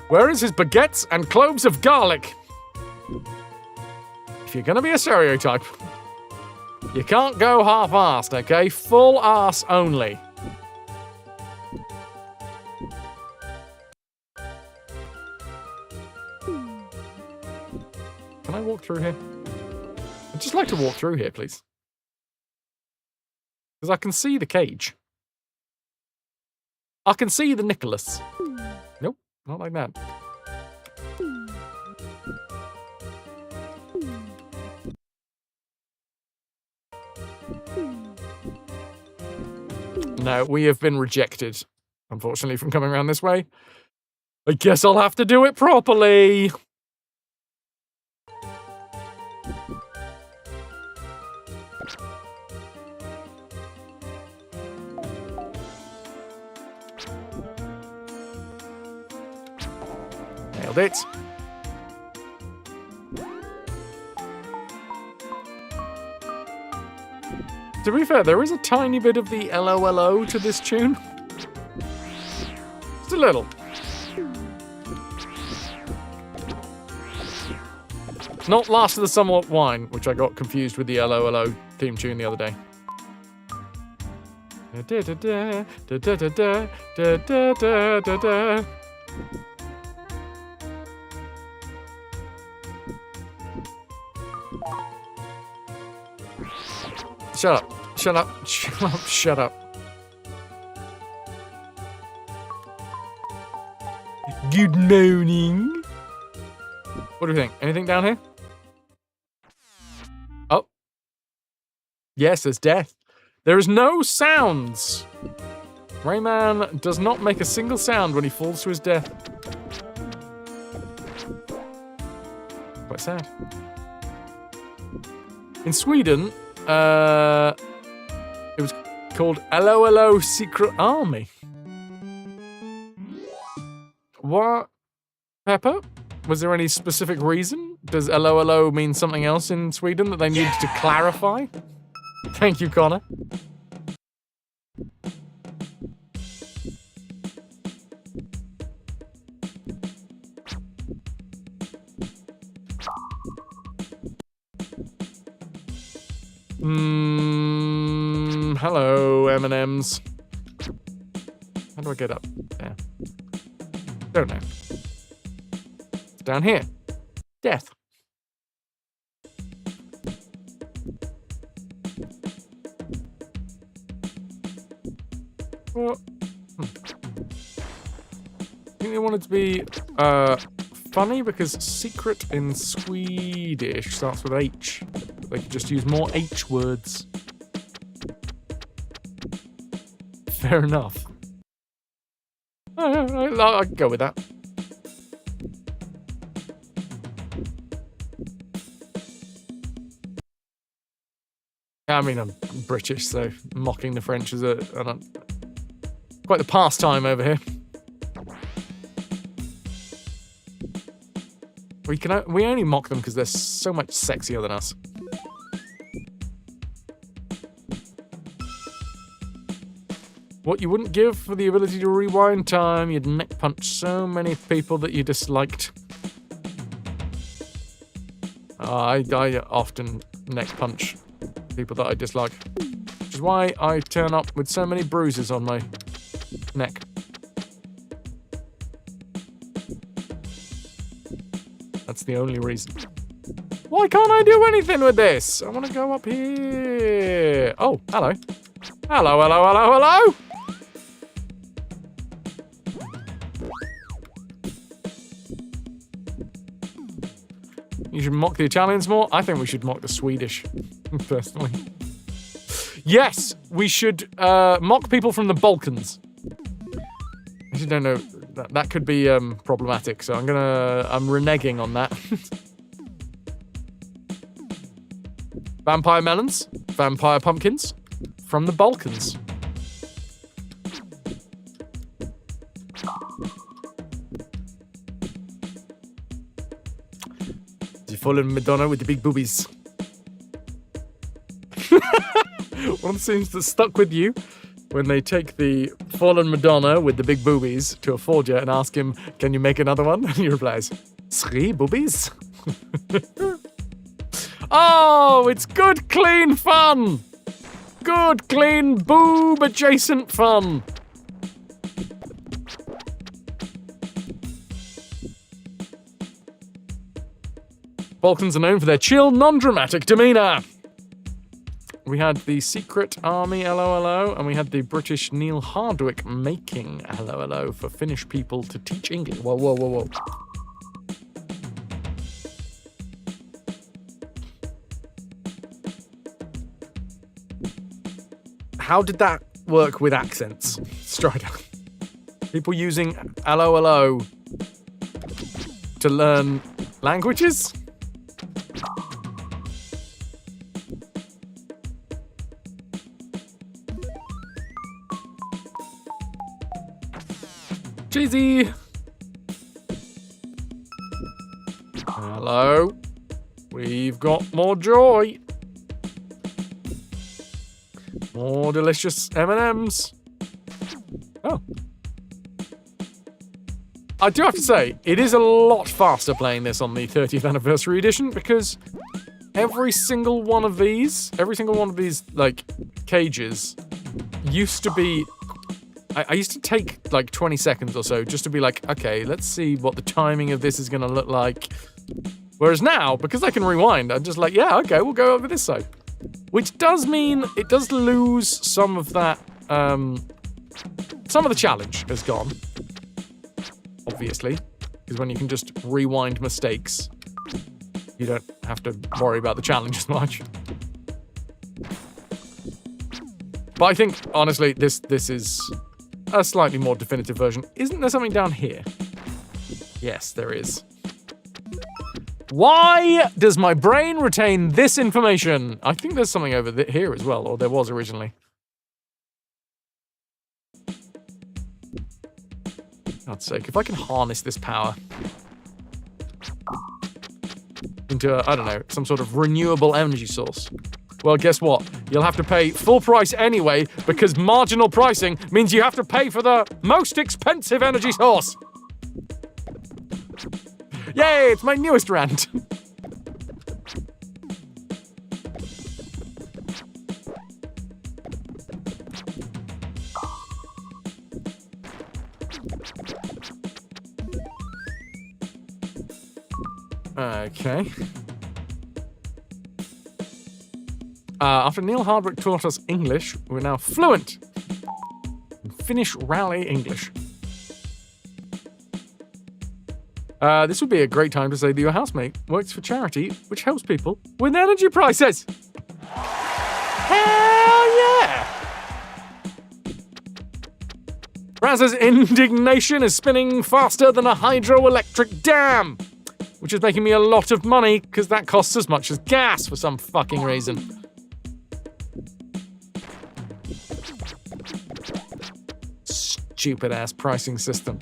Where is his baguettes and cloves of garlic? If you're gonna be a stereotype, you can't go half-assed, okay? Full ass only. Can I walk through here? I'd just like to walk through here, please. Because I can see the cage. I can see the Nicholas. Nope, not like that. No, we have been rejected, unfortunately, from coming around this way. I guess I'll have to do it properly. Nailed it. To be fair, there is a tiny bit of the LOLO to this tune. Just a little. Not Last of the Summer Wine, which I got confused with the LOLO theme tune the other day. Shut up. Shut up. Shut up. Shut up. Good morning. What do you think? Anything down here? Oh. Yes, there's death. There is no sounds. Rayman does not make a single sound when he falls to his death. Quite sad. In Sweden, it was called LOLO Secret Army. What? Pepper? Was there any specific reason? Does LOLO mean something else in Sweden that they needed to clarify? Thank you, Connor. Hello, M&Ms. How do I get up there? Don't know. It's down here. Death. What? I think they wanted to be funny because secret in Swedish starts with H. They could just use more H words. fair enough. I can go with that. I mean, I'm British, so mocking the French is quite the pastime over here. We only mock them because they're so much sexier than us. What you wouldn't give for the ability to rewind time, you'd neck punch so many people that you disliked. I often neck punch people that I dislike, which is why I turn up with so many bruises on my neck. That's the only reason. Why can't I do anything with this? I want to go up here. Oh, hello. Hello, hello, hello, hello! You should mock the Italians more. I think we should mock the Swedish, personally. Yes, we should mock people from the Balkans. I just don't know. That could be problematic, so I'm reneging on that. Vampire melons, vampire pumpkins from the Balkans. The fallen Madonna with the big boobies. One of the scenes that stuck with you when they take the fallen Madonna with the big boobies to a forger and ask him, can you make another one? And he replies, 3 boobies? Oh, it's good, clean fun. Good, clean, boob-adjacent fun. Balkans are known for their chill, non-dramatic demeanour. We had the Secret Army, LOLO, and we had the British Neil Hardwick making, LOLO, for Finnish people to teach English. Whoa, whoa, whoa, whoa. How did that work with accents, Strider? People using LOLO to learn languages? Cheesy! Hello. We've got more joy. More delicious M&Ms. Oh. I do have to say, it is a lot faster playing this on the 30th anniversary edition because every single one of these, like, cages used to be... I used to take, like, 20 seconds or so just to be like, okay, let's see what the timing of this is going to look like. Whereas now, because I can rewind, I'm just like, yeah, okay, we'll go over this side. Which does mean it does lose some of that, some of the challenge has gone. Obviously. Because when you can just rewind mistakes, you don't have to worry about the challenge as much. But I think, honestly, this is a slightly more definitive version. Isn't there something down here? Yes, there is. Why does my brain retain this information? I think there's something over here as well, or there was originally. For God's sake, if I can harness this power into, I don't know, some sort of renewable energy source. Well, guess what? You'll have to pay full price anyway, because marginal pricing means you have to pay for the most expensive energy source. Yay, it's my newest rant. Okay. After Neil Hardwick taught us English, we're now fluent in Finnish rally English. This would be a great time to say that your housemate works for charity, which helps people with energy prices. Hell yeah! Raz's indignation is spinning faster than a hydroelectric dam, which is making me a lot of money because that costs as much as gas for some fucking reason. Stupid ass pricing system.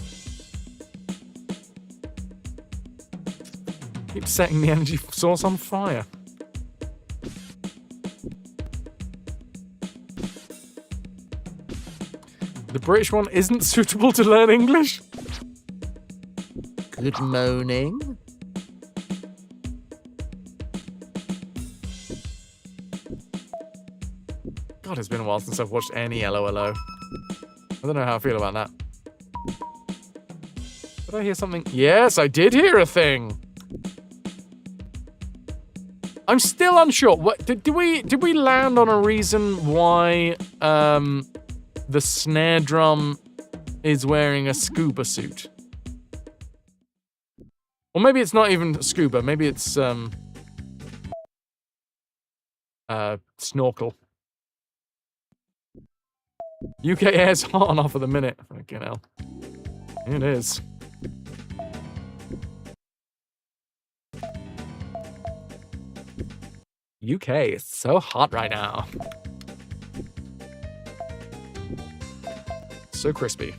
Keep setting the energy source on fire. The British one isn't suitable to learn English? Good morning. God, it's been a while since I've watched any LOLO. I don't know how I feel about that. Did I hear something? Yes, I did hear a thing. I'm still unsure. What did we land on a reason why the snare drum is wearing a scuba suit? Or maybe it's not even scuba. Maybe it's snorkel. UK air's hot on offer the minute. Fucking hell. It is. UK is so hot right now. So crispy.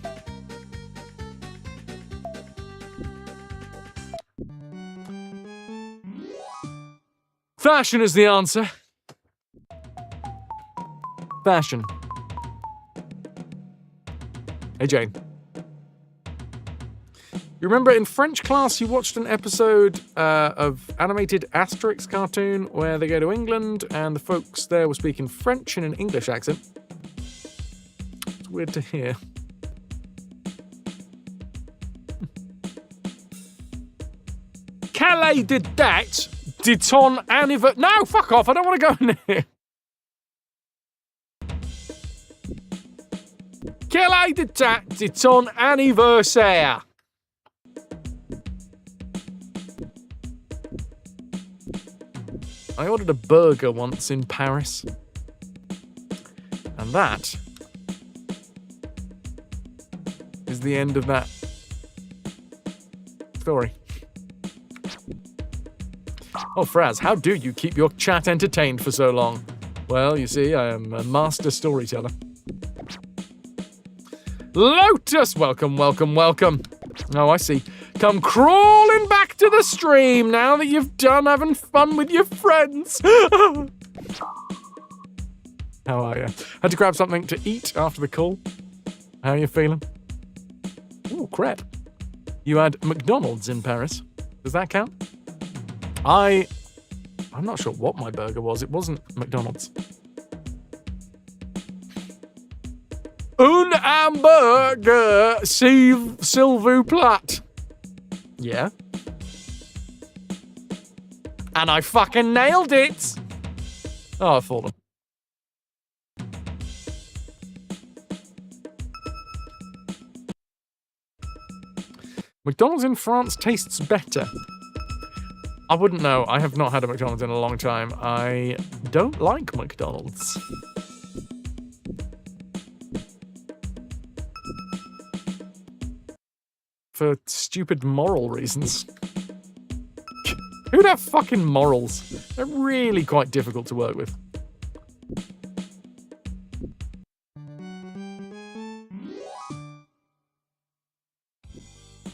Fashion is the answer. Fashion. Hey, Jane. You remember in French class you watched an episode of animated Asterix cartoon where they go to England and the folks there were speaking French in an English accent? It's weird to hear. Calais did that. Did ton anniversary. No, fuck off. I don't want to go in there. Calais did that. Did ton anniversaire. I ordered a burger once in Paris. And that is the end of that story. Oh, Fraz, how do you keep your chat entertained for so long? Well, you see, I am a master storyteller. Lotus! Welcome, welcome, welcome. Oh, I see. Come crawling back to the stream now that you've done having fun with your friends. How are you? Had to grab something to eat after the call. How are you feeling? Ooh, crap. You had McDonald's in Paris. Does that count? I'm not sure what my burger was. It wasn't McDonald's. Un hamburger, s'il vous plaît. Yeah. And I fucking nailed it. Oh, I've fallen. McDonald's in France tastes better. I wouldn't know. I have not had a McDonald's in a long time. I don't like McDonald's. For stupid moral reasons. Who'd have fucking morals? They're really quite difficult to work with.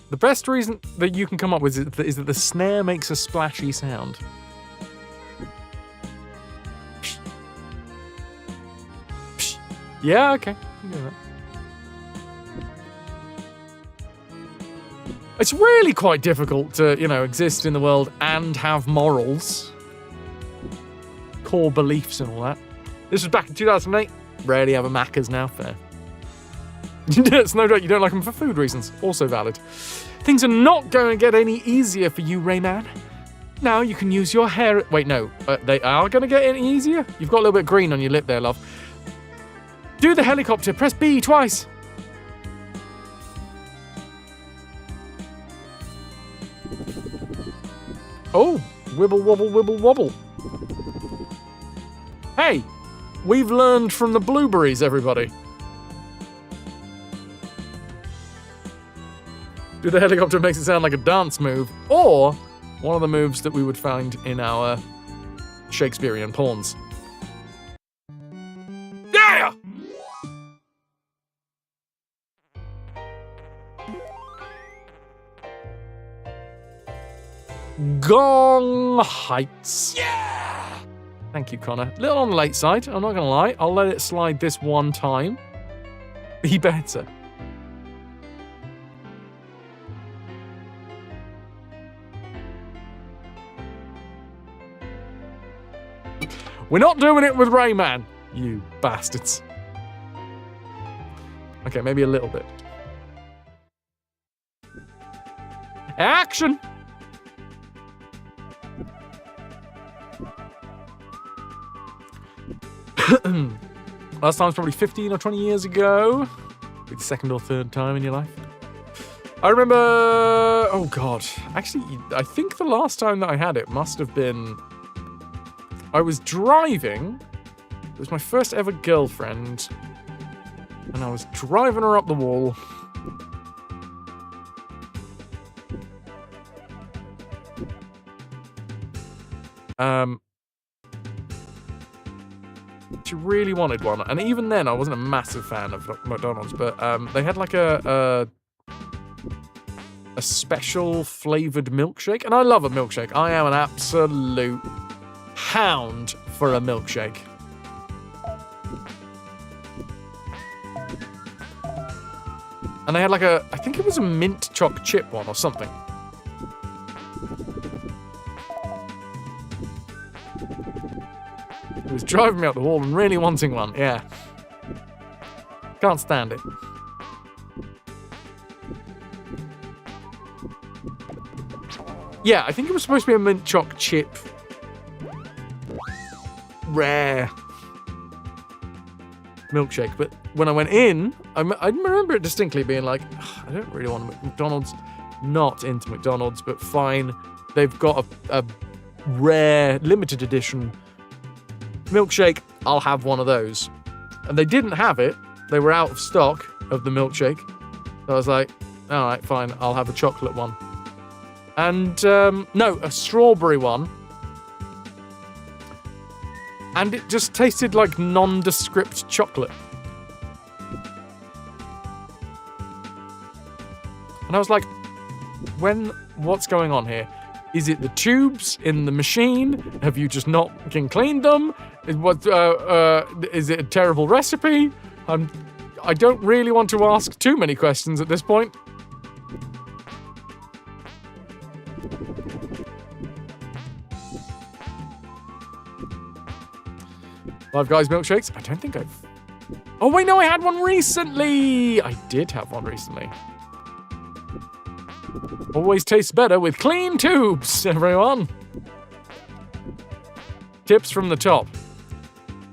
The best reason that you can come up with is that the snare makes a splashy sound. Yeah, okay. You can do that. It's really quite difficult to, exist in the world and have morals. Core beliefs and all that. This was back in 2008. Rarely have a Macca's now, fair. It's no doubt you don't like them for food reasons. Also valid. Things are not going to get any easier for you, Rayman. Now you can use your hair... Wait, no. They are going to get any easier? You've got a little bit of green on your lip there, love. Do the helicopter. Press B twice. Oh, wibble, wobble, wibble, wobble. Hey, we've learned from the blueberries, everybody. Do the helicopter makes it sound like a dance move, or one of the moves that we would find in our Shakespearean pawns. Yeah! Gong Heights. Yeah! Thank you, Connor. A little on the late side, I'm not going to lie. I'll let it slide this one time. Be better. We're not doing it with Rayman, you bastards. Okay, maybe a little bit. Action! Last time was probably 15 or 20 years ago. Maybe the second or third time in your life. I remember... Oh, God. Actually, I think the last time that I had it must have been... I was driving. It was my first ever girlfriend. And I was driving her up the wall. She really wanted one, and even then I wasn't a massive fan of McDonald's, but they had like a special flavored milkshake, and I love a milkshake. I am an absolute hound for a milkshake. And they had like I think it was a mint choc chip one or something. It was driving me up the wall and really wanting one, yeah. Can't stand it. Yeah, I think it was supposed to be a mint choc chip. Rare milkshake, but when I went in, I remember it distinctly being like, I don't really want a McDonald's. Not into McDonald's, but fine. They've got a rare, limited edition milkshake. I'll have one of those. And they didn't have it. They were out of stock of the milkshake. So I was like, all right, fine. I'll have a chocolate one. And, no, a strawberry one. And it just tasted like nondescript chocolate. And I was like, what's going on here? Is it the tubes in the machine? Have you just not cleaned them? Is it a terrible recipe? I don't really want to ask too many questions at this point. Five Guys milkshakes? I don't think I've... Oh, wait, no, I had one recently! I did have one recently. Always tastes better with clean tubes, everyone. Tips from the top.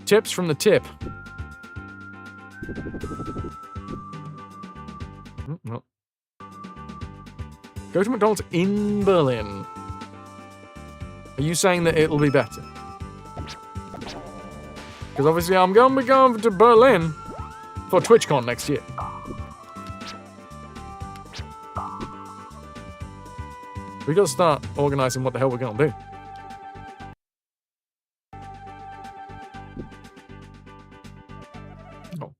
Tips from the tip. No. Go to McDonald's in Berlin. Are you saying that it'll be better? Because obviously I'm going to be going to Berlin for TwitchCon next year. We got to start organising what the hell we're going to do. Oh.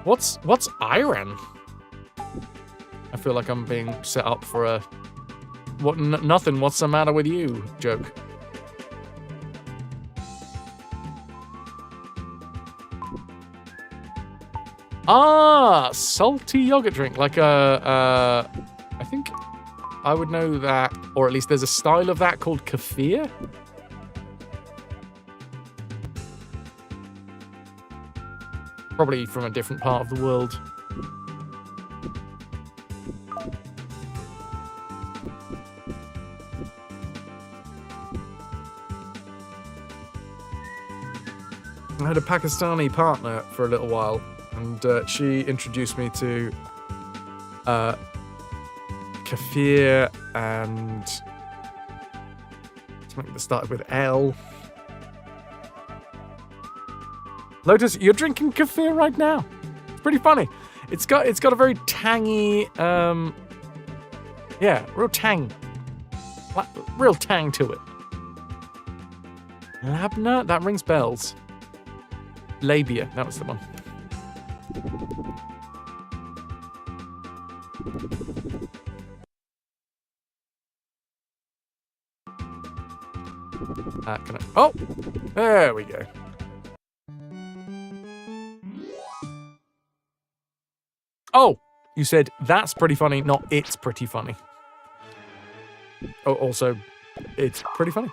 What's Iran? I feel like I'm being set up for a nothing. What's the matter with you? Joke. Ah, salty yogurt drink, like I think I would know that, or at least there's a style of that called kefir. Probably from a different part of the world. I had a Pakistani partner for a little while, and she introduced me to kefir and something that started with L. Lotus, you're drinking kefir right now. It's pretty funny. It's got a very tangy, yeah, real tang to it. Labna? That rings bells. Labia, that was the one. Can I? Oh! There we go. Oh! You said that's pretty funny, not it's pretty funny. Oh, also, it's pretty funny.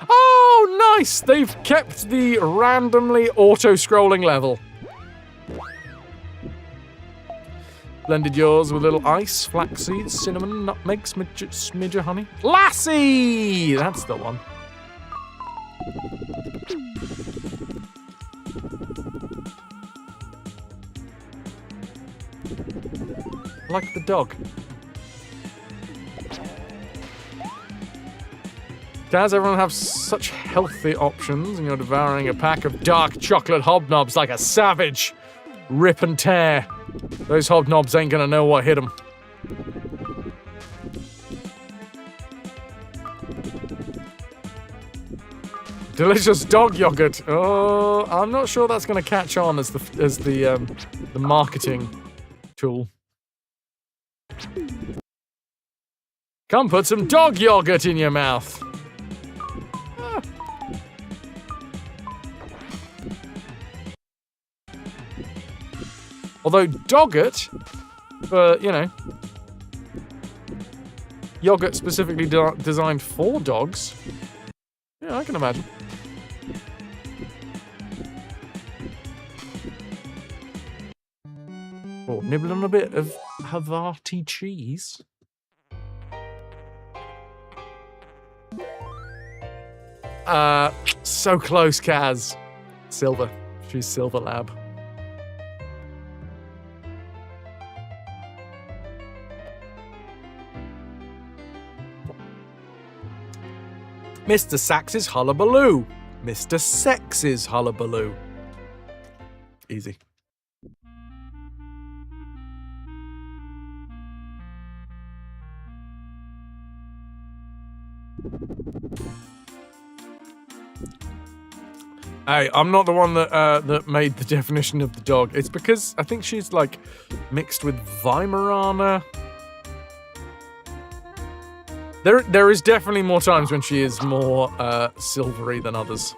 Oh, nice! They've kept the randomly auto-scrolling level. Blended yours with a little ice, flax seeds, cinnamon, nutmeg, smidge of honey. Lassie! That's the one. Like the dog. Does everyone have such healthy options and you're devouring a pack of dark chocolate hobnobs like a savage? Rip and tear. Those hobnobs ain't gonna know what hit them. Delicious dog yogurt. Oh, I'm not sure that's gonna catch on as the marketing tool. Come put some dog yogurt in your mouth. Ah. Although doggurt, you know, yogurt specifically designed for dogs. Yeah, I can imagine. Oh, nibble on a bit of Havarti cheese. So close, Kaz. Silver. She's Silver Lab. Mr. Sax's Hullabaloo. Mr. Sex's Hullabaloo. Easy. Hey, I'm not the one that made the definition of the dog. It's because I think she's like mixed with Weimaraner. There is definitely more times when she is more silvery than others.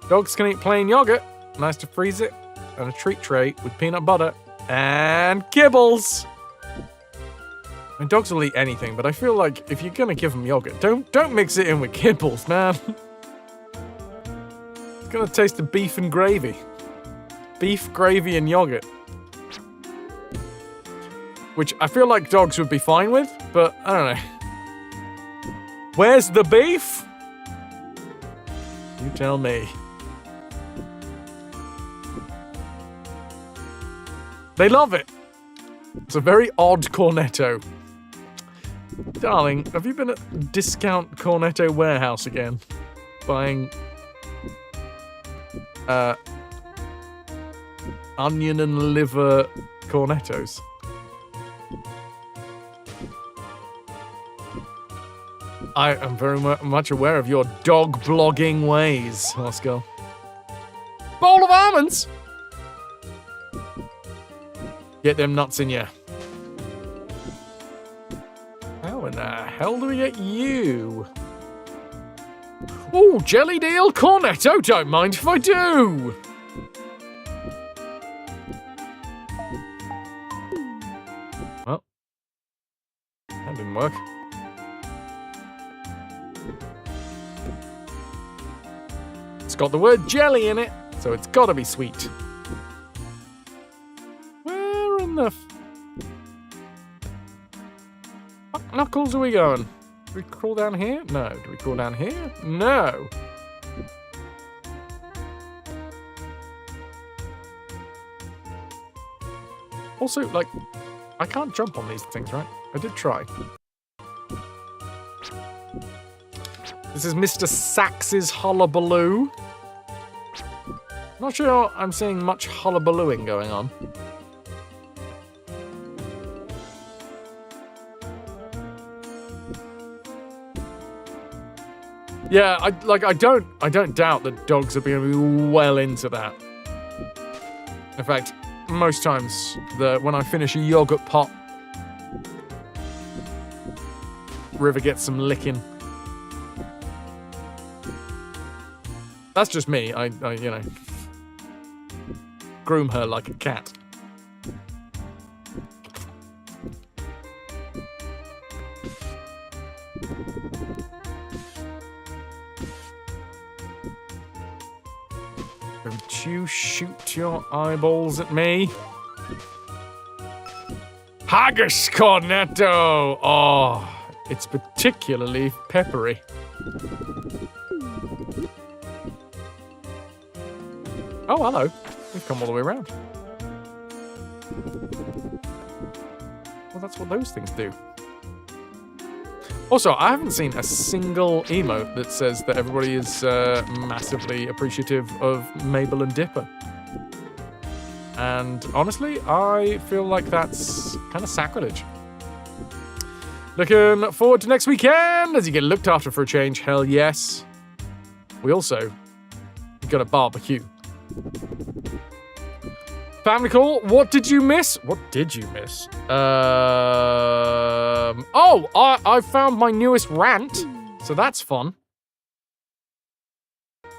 Dogs can eat plain yogurt. Nice to freeze it. And a treat tray with peanut butter and kibbles. I mean, dogs will eat anything, but I feel like if you're gonna give them yogurt, don't mix it in with kibbles, man. It's gonna taste of beef and gravy. Beef, gravy, and yogurt. Which I feel like dogs would be fine with, but I don't know. Where's the beef? You tell me. They love it. It's a very odd cornetto. Darling, have you been at Discount Cornetto Warehouse again? Buying onion and liver cornettos? I am very much aware of your dog blogging ways, Oscar. Bowl of almonds! Get them nuts in ya. How in the hell do we get you? Ooh, jelly deal cornetto, don't mind if I do! Well, that didn't work. It's got the word jelly in it, so it's gotta be sweet. Where in the fuck knuckles are we going? Do we crawl down here? No. Do we crawl down here? No. Also, like, I can't jump on these things, right? I did try. This is Mr. Sax's Hullabaloo. Not sure I'm seeing much hullabalooing going on. Yeah, I don't doubt that dogs are going to be well into that. In fact, most times when I finish a yogurt pot, River gets some licking. That's just me. I groom her like a cat. Don't you shoot your eyeballs at me. Haggis cornetto! Oh, it's particularly peppery. Oh, hello. We've come all the way around. Well, that's what those things do. Also, I haven't seen a single emote that says that everybody is massively appreciative of Mabel and Dipper. And honestly, I feel like that's kind of sacrilege. Looking forward to next weekend as you get looked after for a change. Hell yes. We also got a barbecue. Family call, what did you miss? What did you miss? I found my newest rant, so that's fun.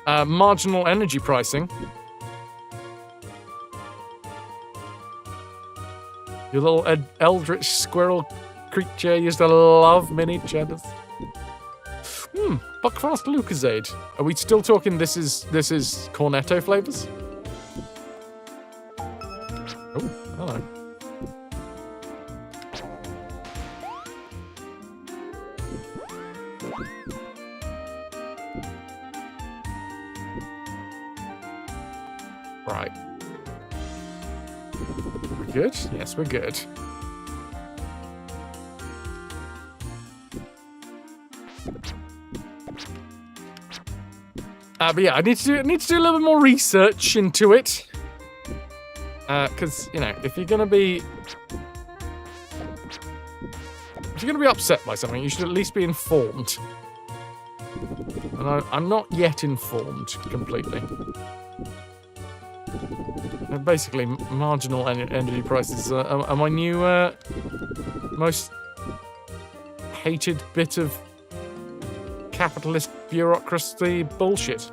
Marginal energy pricing. Your little eldritch squirrel creature used to love mini cheddars. Buckfast Lucasade. Are we still talking this is cornetto flavors? Oh, hello. Right. We're good? Yes, we're good. But yeah, I need to do a little bit more research into it. Because, if you're gonna be upset by something, you should at least be informed. And I'm not yet informed completely. And basically, marginal energy prices are my new most hated bit of capitalist bureaucracy bullshit.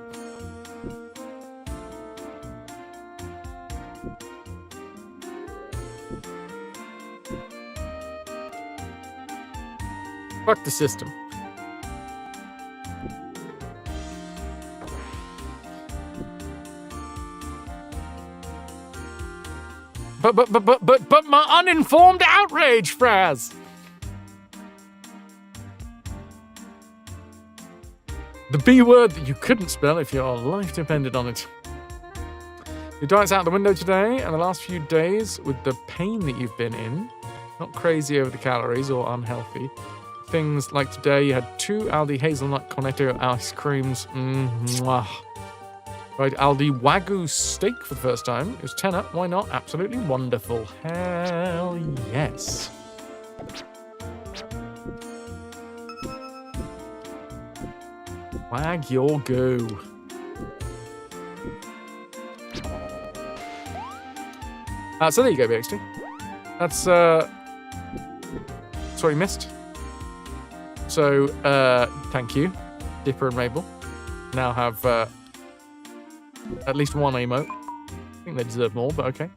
Fuck the system. But my uninformed outrage, Fraz! The B word that you couldn't spell if your life depended on it. Your diet's out the window today, and the last few days, with the pain that you've been in, not crazy over the calories or unhealthy. Things like today, you had 2 Aldi hazelnut cornetto ice creams. Mwah. Right, Aldi Wagyu steak for the first time. It was 10 up, why not? Absolutely wonderful. Hell yes. Wag your goo. So there you go, BXT. That's what you missed. So, thank you, Dipper and Mabel. Now have at least one emote. I think they deserve more, but okay.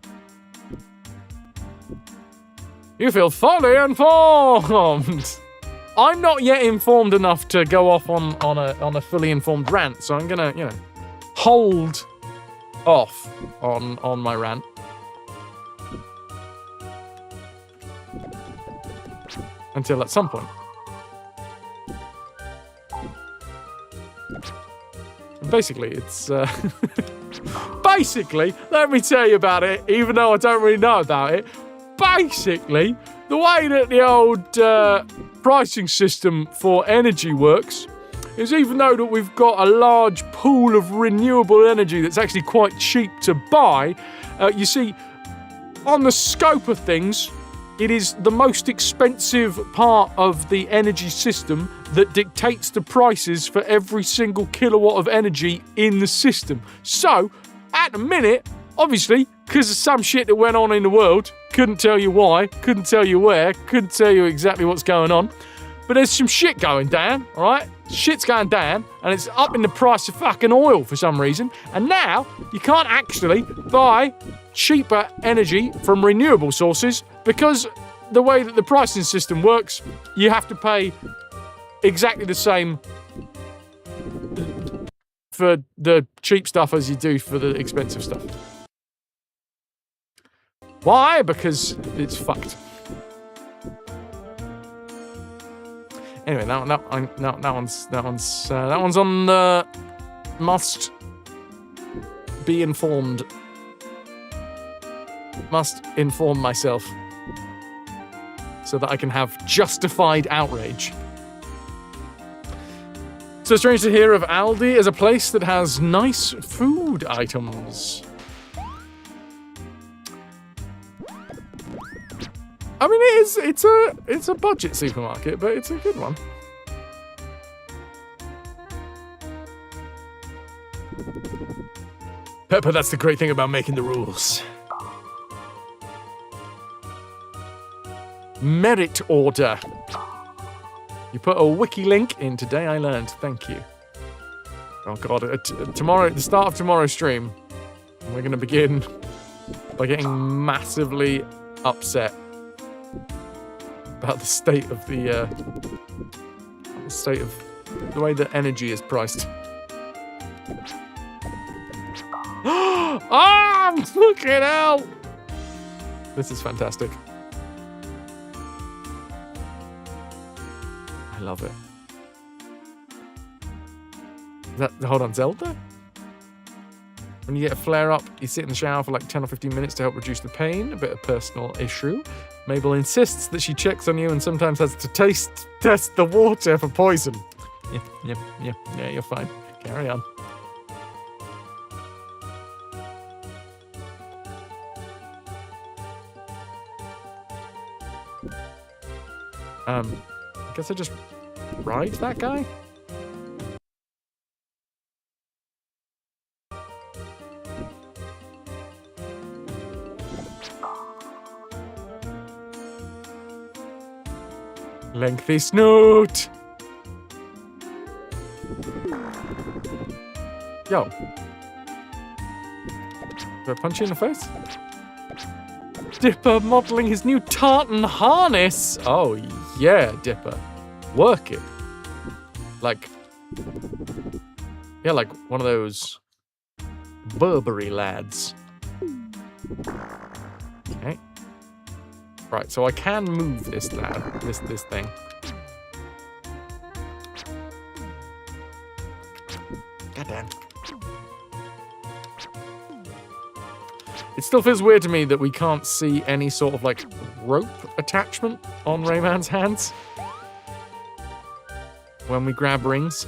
You feel fully informed! I'm not yet informed enough to go off on a fully informed rant, so I'm gonna, hold off on my rant. Until at some point. Basically, it's basically, let me tell you about it, even though I don't really know about it. Basically, the way that the old pricing system for energy works is even though that we've got a large pool of renewable energy that's actually quite cheap to buy, you see, on the scope of things, it is the most expensive part of the energy system that dictates the prices for every single kilowatt of energy in the system. So, at the minute, obviously, because of some shit that went on in the world, couldn't tell you why, couldn't tell you where, couldn't tell you exactly what's going on, but there's some shit going down, alright? Shit's going down, and it's up in the price of fucking oil for some reason, and now you can't actually buy cheaper energy from renewable sources because the way that the pricing system works, you have to pay exactly the same for the cheap stuff as you do for the expensive stuff. Why? Because it's fucked. Anyway, that one's on the must be informed. Must inform myself so that I can have justified outrage. So strange to hear of Aldi as a place that has nice food items. I mean, it's a budget supermarket, but it's a good one. Pepper, that's the great thing about making the rules. Merit order. You put a wiki link in today, I learned. Thank you. Oh god, tomorrow, at the start of tomorrow's stream, we're going to begin by getting massively upset about the state of the way that energy is priced. Ah, fucking hell! This is fantastic. I love it. Hold on, Zelda? When you get a flare-up, you sit in the shower for like 10 or 15 minutes to help reduce the pain, a bit of personal issue. Mabel insists that she checks on you and sometimes has to test the water for poison. Yeah, you're fine. Carry on. I guess I just ride that guy? Lengthy snoot! Yo. Do I punch you in the face? Dipper modelling his new tartan harness! Oh, yeah, Dipper. Work it. Like one of those Burberry lads. Okay. Right, so I can move this lad, this thing. Goddamn. It still feels weird to me that we can't see any sort of like rope attachment on Rayman's hands when we grab rings.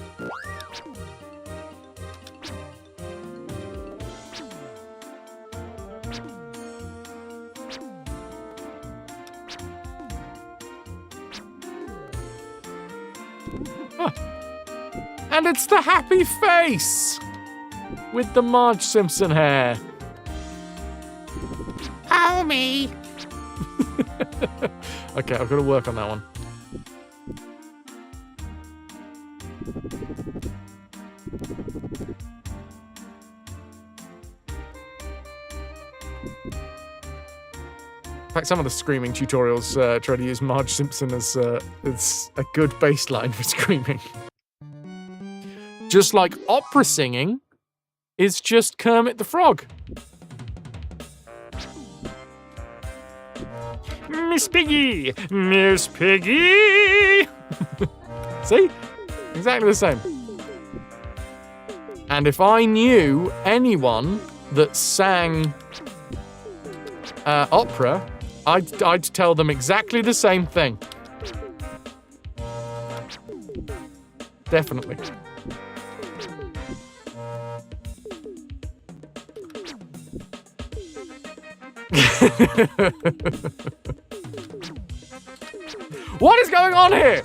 And it's the happy face with the Marge Simpson hair. Homie! Okay, I've got to work on that one. In fact, some of the screaming tutorials try to use Marge Simpson as a good baseline for screaming. Just like opera singing is just Kermit the Frog. Miss Piggy! Miss Piggy! See? Exactly the same. And if I knew anyone that sang opera, I'd tell them exactly the same thing. Definitely. What is going on here?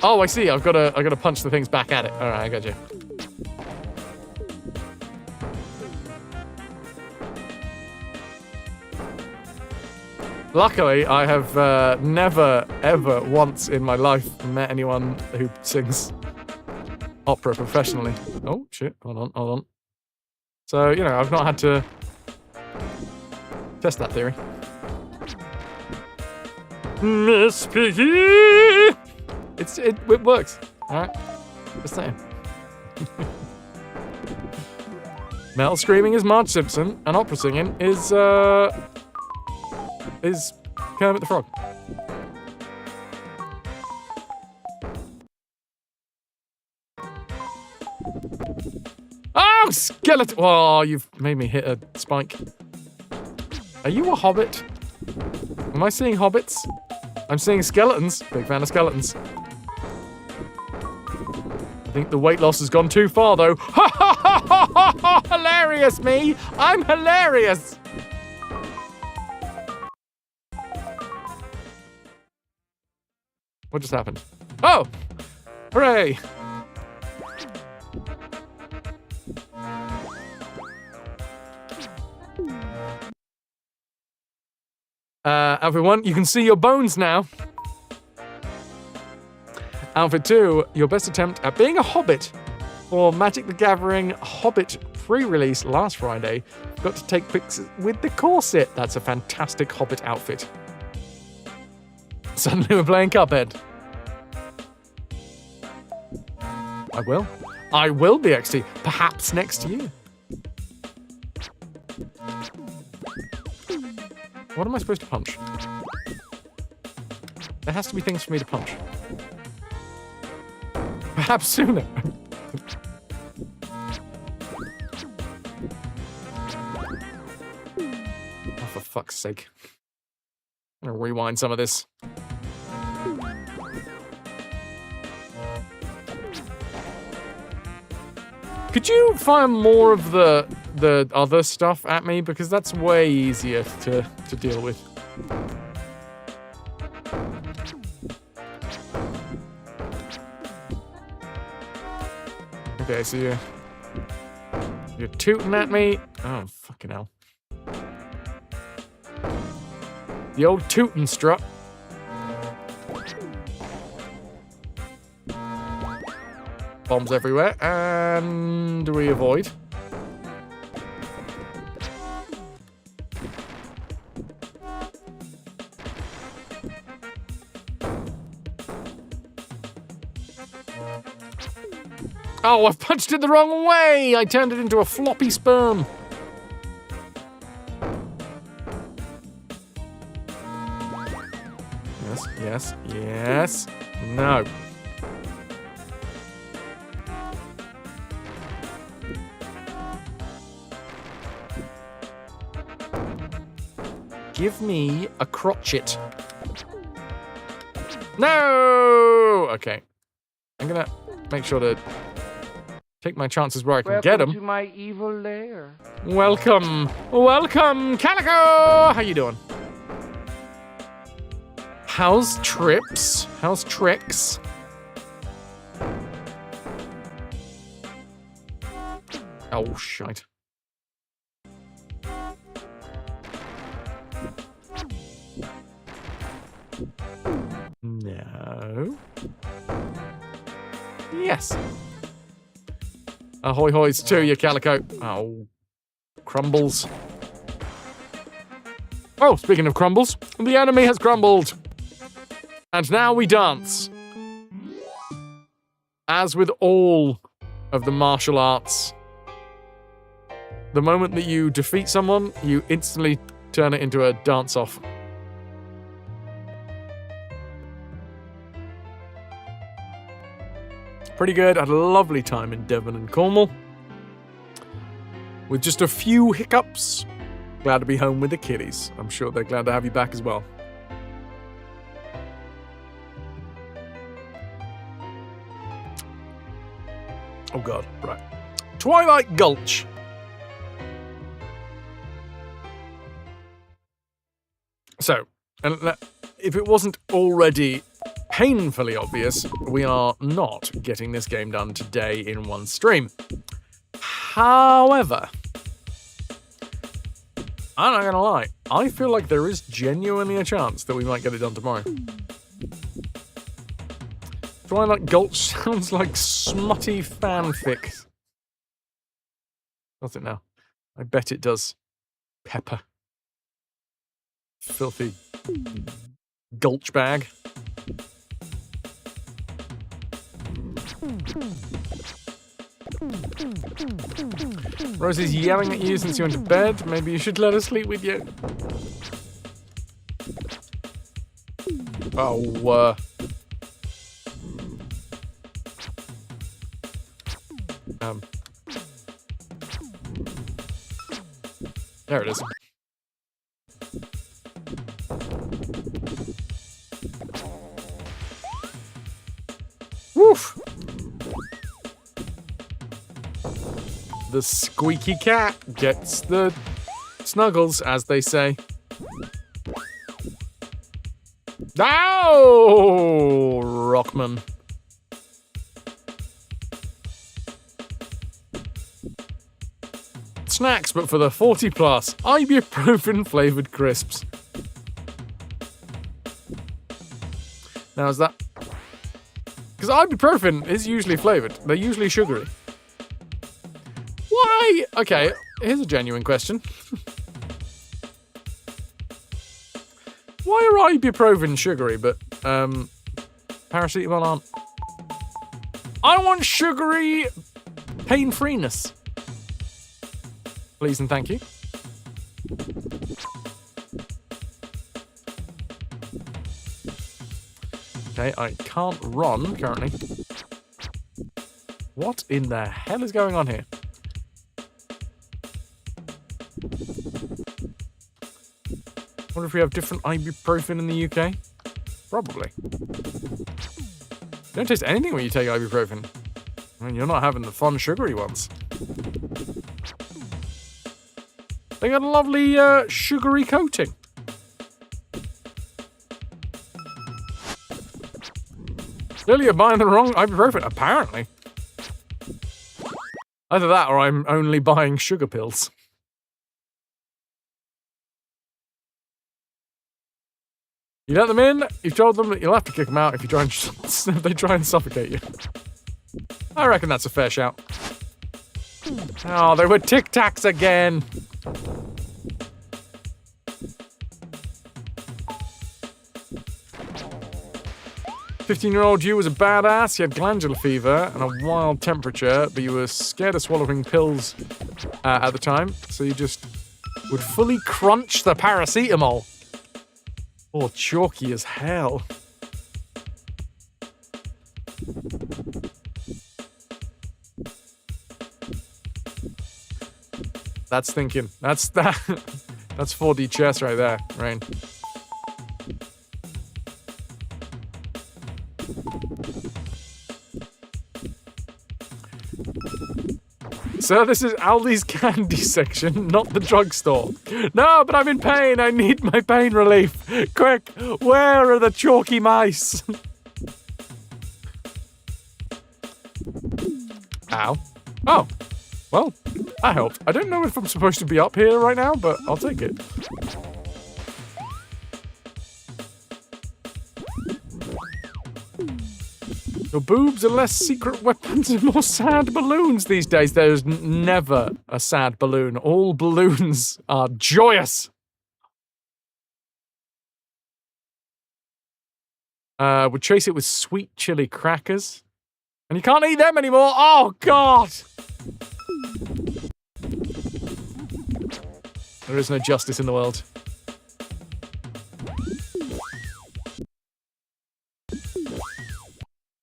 Oh, I see. I gotta punch the things back at it. All right, I got you. Luckily, I have never, ever once in my life met anyone who sings opera professionally. Oh, shit. Hold on. So, you know, I've not had to test that theory. Miss Piggy! It works. Alright? Just saying. Metal screaming is Marge Simpson, and opera singing is Kermit the Frog. Oh, skeleton! Oh, you've made me hit a spike. Are you a hobbit? Am I seeing hobbits? I'm seeing skeletons. Big fan of skeletons. I think the weight loss has gone too far, though. Ha ha ha ha ha! Hilarious, me! I'm hilarious! What just happened? Oh! Hooray! Everyone, you can see your bones now. Outfit 2, your best attempt at being a hobbit for Magic the Gathering Hobbit pre-release last Friday. Got to take pictures with the corset. That's a fantastic hobbit outfit. Suddenly we're playing Cuphead. I will be XT, perhaps next year. What am I supposed to punch? There has to be things for me to punch. Perhaps sooner. Oh, for fuck's sake. I'm gonna rewind some of this. Could you fire more of the other stuff at me? Because that's way easier to deal with. Okay, so you're tooting at me. Oh, fucking hell. The old tootin' strut. Bombs everywhere, and we avoid. Oh, I've punched it the wrong way! I turned it into a floppy sperm. Yes, yes, yes. No. Give me a crotchet. No! Okay. I'm gonna make sure to take my chances where I can get him. Welcome to my evil lair. Welcome. Welcome, Calico! How you doing? How's trips? How's tricks? Oh, shite. No. Yes. Ahoy hoys to you, Calico. Oh. Crumbles. Oh, speaking of crumbles, the enemy has crumbled. And now we dance. As with all of the martial arts, the moment that you defeat someone, you instantly turn it into a dance-off. Pretty good. Had a lovely time in Devon and Cornwall. With just a few hiccups. Glad to be home with the kiddies. I'm sure they're glad to have you back as well. Oh god, right. Twilight Gulch. So, and if it wasn't already painfully obvious, we are not getting this game done today in one stream. However, I'm not gonna lie, I feel like there is genuinely a chance that we might get it done tomorrow. Twilight Gulch sounds like smutty fanfic. Does it now? I bet it does. Pepper. Filthy gulch bag. Rosie's yelling at you since you went to bed. Maybe you should let her sleep with you. Oh, there it is. Woof! The squeaky cat gets the snuggles, as they say. Ow! Rockman. Snacks, but for the 40 plus. Ibuprofen flavoured crisps. Now is that... Because ibuprofen is usually flavoured. They're usually sugary. Why? Okay, here's a genuine question. Why are ibuprofen sugary, but paracetamol aren't? I want sugary pain-freeness. Please and thank you. Okay, I can't run currently. What in the hell is going on here? Wonder if we have different ibuprofen in the UK? Probably. You don't taste anything when you take ibuprofen. I mean, you're not having the fun sugary ones. They got a lovely sugary coating. Clearly you're buying the wrong ibuprofen, apparently. Either that or I'm only buying sugar pills. You let them in, you've told them that you'll have to kick them out if you try and if they try and suffocate you. I reckon that's a fair shout. Oh, they were Tic Tacs again. 15-year-old you was a badass. You had glandular fever and a wild temperature, but you were scared of swallowing pills at the time, so you just would fully crunch the paracetamol. Oh, chalky as hell. That's thinking. That's 4D chess right there, Rain. So this is Aldi's candy section, not the drugstore. No, but I'm in pain. I need my pain relief. Quick, where are the chalky mice? Ow. Oh. Well, that helped. I don't know if I'm supposed to be up here right now, but I'll take it. Your boobs are less secret weapons and more sad balloons these days. There's never a sad balloon. All balloons are joyous. Would chase it with sweet chili crackers. And you can't eat them anymore. Oh, God. There is no justice in the world.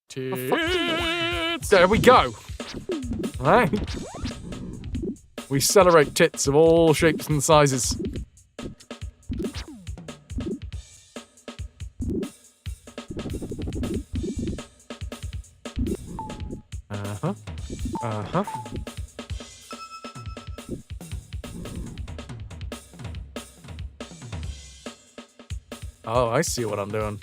Tits. There we go. Right. We celebrate tits of all shapes and sizes. Uh-huh. Uh-huh. Oh, I see what I'm doing.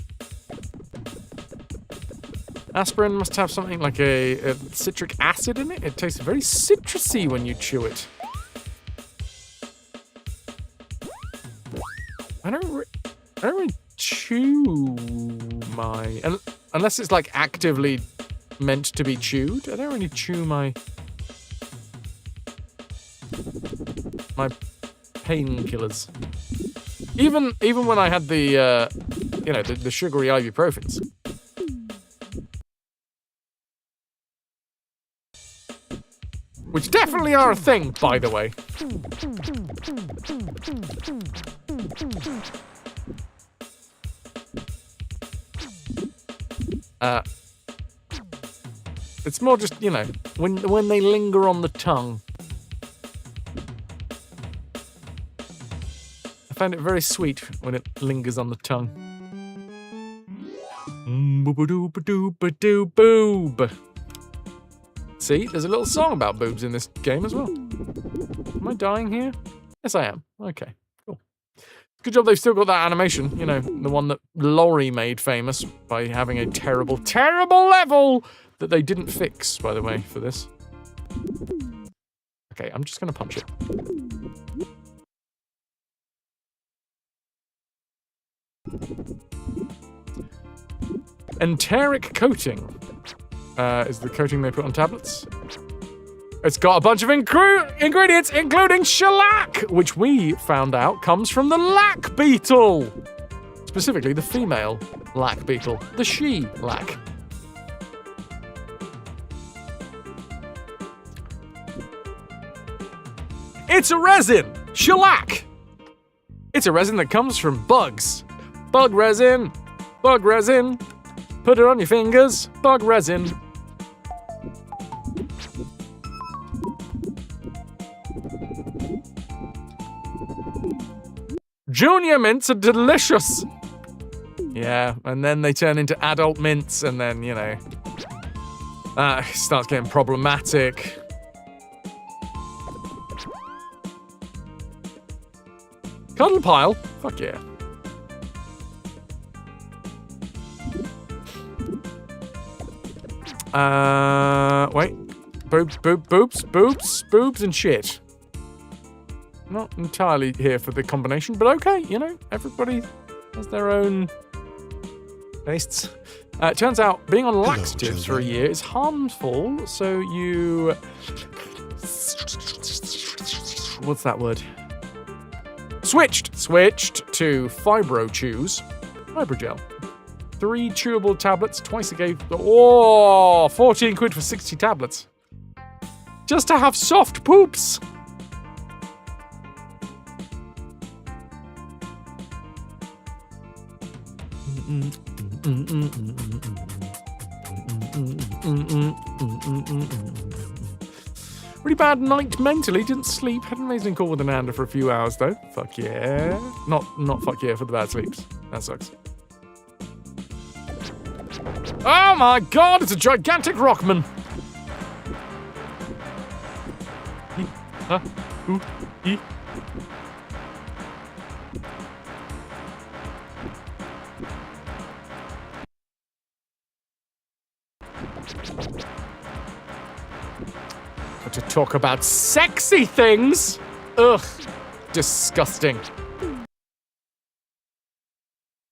Aspirin must have something like a citric acid in it. It tastes very citrusy when you chew it. I don't really chew my... Unless it's like actively meant to be chewed. I don't really chew my painkillers. Even when I had the the sugary ibuprofens. Which definitely are a thing, by the way. It's more just, when they linger on the tongue. I find it very sweet when it lingers on the tongue. Boob. See, there's a little song about boobs in this game as well. Am I dying here? Yes, I am. Okay, cool. Good job they've still got that animation, the one that Laurie made famous by having a terrible, terrible level that they didn't fix, by the way, for this. Okay, I'm just going to punch it. Enteric coating is the coating they put on tablets. It's got a bunch of ingredients, including shellac, which we found out comes from the lac beetle. Specifically, the female lac beetle, the she-lac. It's a resin, shellac. It's a resin that comes from bugs. Bug resin. Put it on your fingers. Bug resin. Junior mints are delicious. Yeah, and then they turn into adult mints, and then, it starts getting problematic. Cuddle pile? Fuck yeah. Wait. Boobs and shit. Not entirely here for the combination, but okay, everybody has their own tastes. It turns out being on laxatives for a year is harmful, so you... What's that word? Switched to Fibro-Chews. Fibrogel. 3 chewable tablets, twice a day. Oh, 14 quid for 60 tablets. Just to have soft poops. Really bad night mentally, didn't sleep. Had an amazing call with Ananda for a few hours though. Fuck yeah. Not fuck yeah for the bad sleeps. That sucks. Oh my god, it's a gigantic Rockman. Got to talk about sexy things. Ugh, disgusting.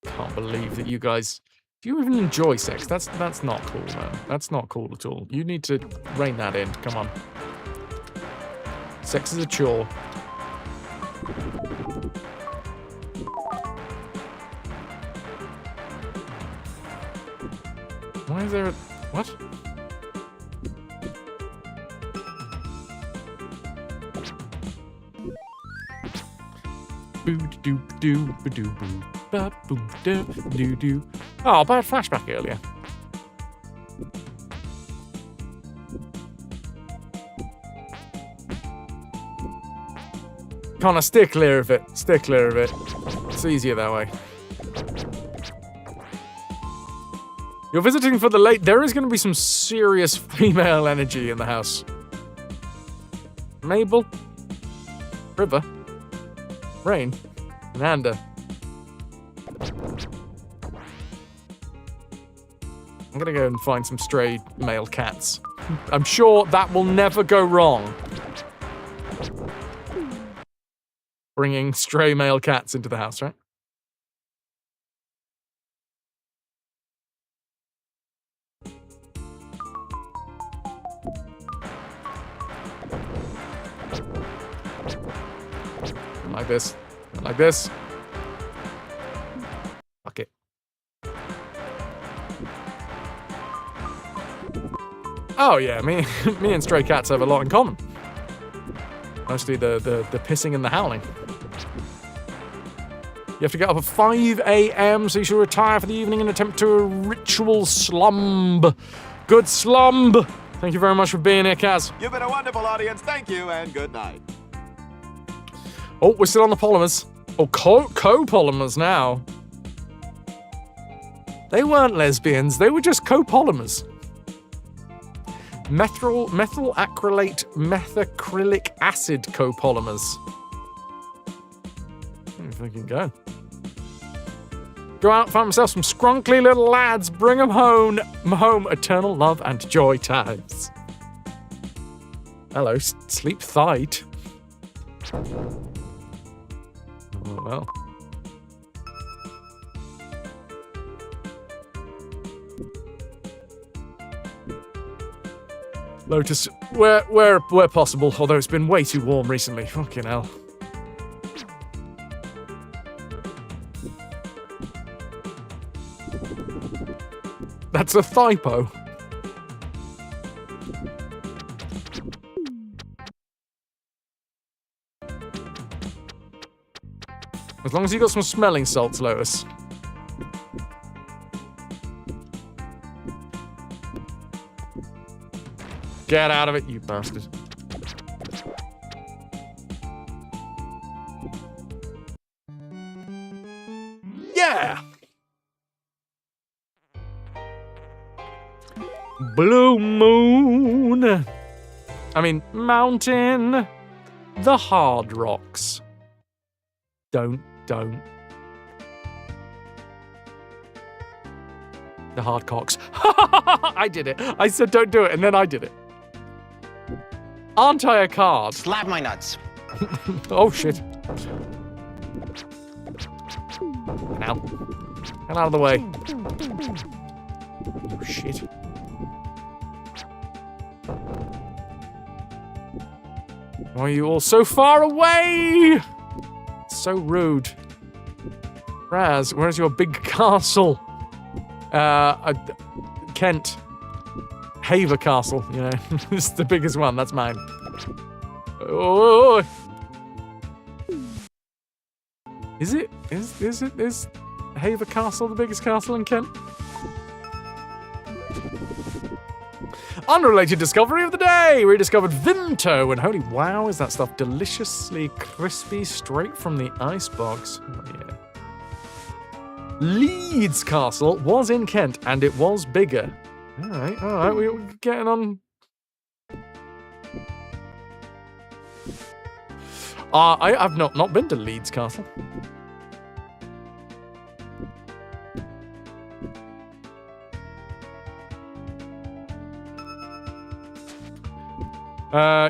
Can't believe that you guys... Do you even enjoy sex? That's not cool, man. That's not cool at all. You need to rein that in. Come on. Sex is a chore. Why is there a... What? Oh, bad flashback earlier. Connor, steer clear of it. Steer clear of it. It's easier that way. You're visiting for the late. There is going to be some serious female energy in the house. Mabel, River, Rain, and Anda. I'm going to go and find some stray male cats. I'm sure that will never go wrong. Bringing stray male cats into the house, right? Like this. Like this. Fuck it. Oh yeah, me and stray cats have a lot in common. Mostly the pissing and the howling. You have to get up at 5 a.m. so you should retire for the evening and attempt to a ritual slumb. Good slumb. Thank you very much for being here, Kaz. You've been a wonderful audience. Thank you and good night. Oh, we're still on the polymers. Oh, co-polymers now. They weren't lesbians. They were just co-polymers. Methyl acrylate methacrylic acid copolymers. If I can go. Go out, find myself some scrunkly little lads, bring them home, eternal love and joy times. Hello, sleep tight. Oh, well. Lotus, where possible, although it's been way too warm recently. Fucking hell. That's a typo. As long as you got some smelling salts, Lotus. Get out of it, you bastard. Yeah! Blue moon. I mean, mountain. The hard rocks. Don't. The hard cocks. I did it. I said don't do it, and then I did it. Aren't I a card? Slap my nuts. Oh, shit. Get out. Get out of the way. Oh, shit. Why are you all so far away? So rude. Raz, where's your big castle? Kent. Haver Castle, you know. This is the biggest one, that's mine. Oh. Is Haver Castle the biggest castle in Kent? Unrelated discovery of the day! Rediscovered Vinto, and holy wow, is that stuff deliciously crispy straight from the icebox. Oh, yeah. Leeds Castle was in Kent, and it was bigger. Alright, we're getting on. I've not been to Leeds Castle.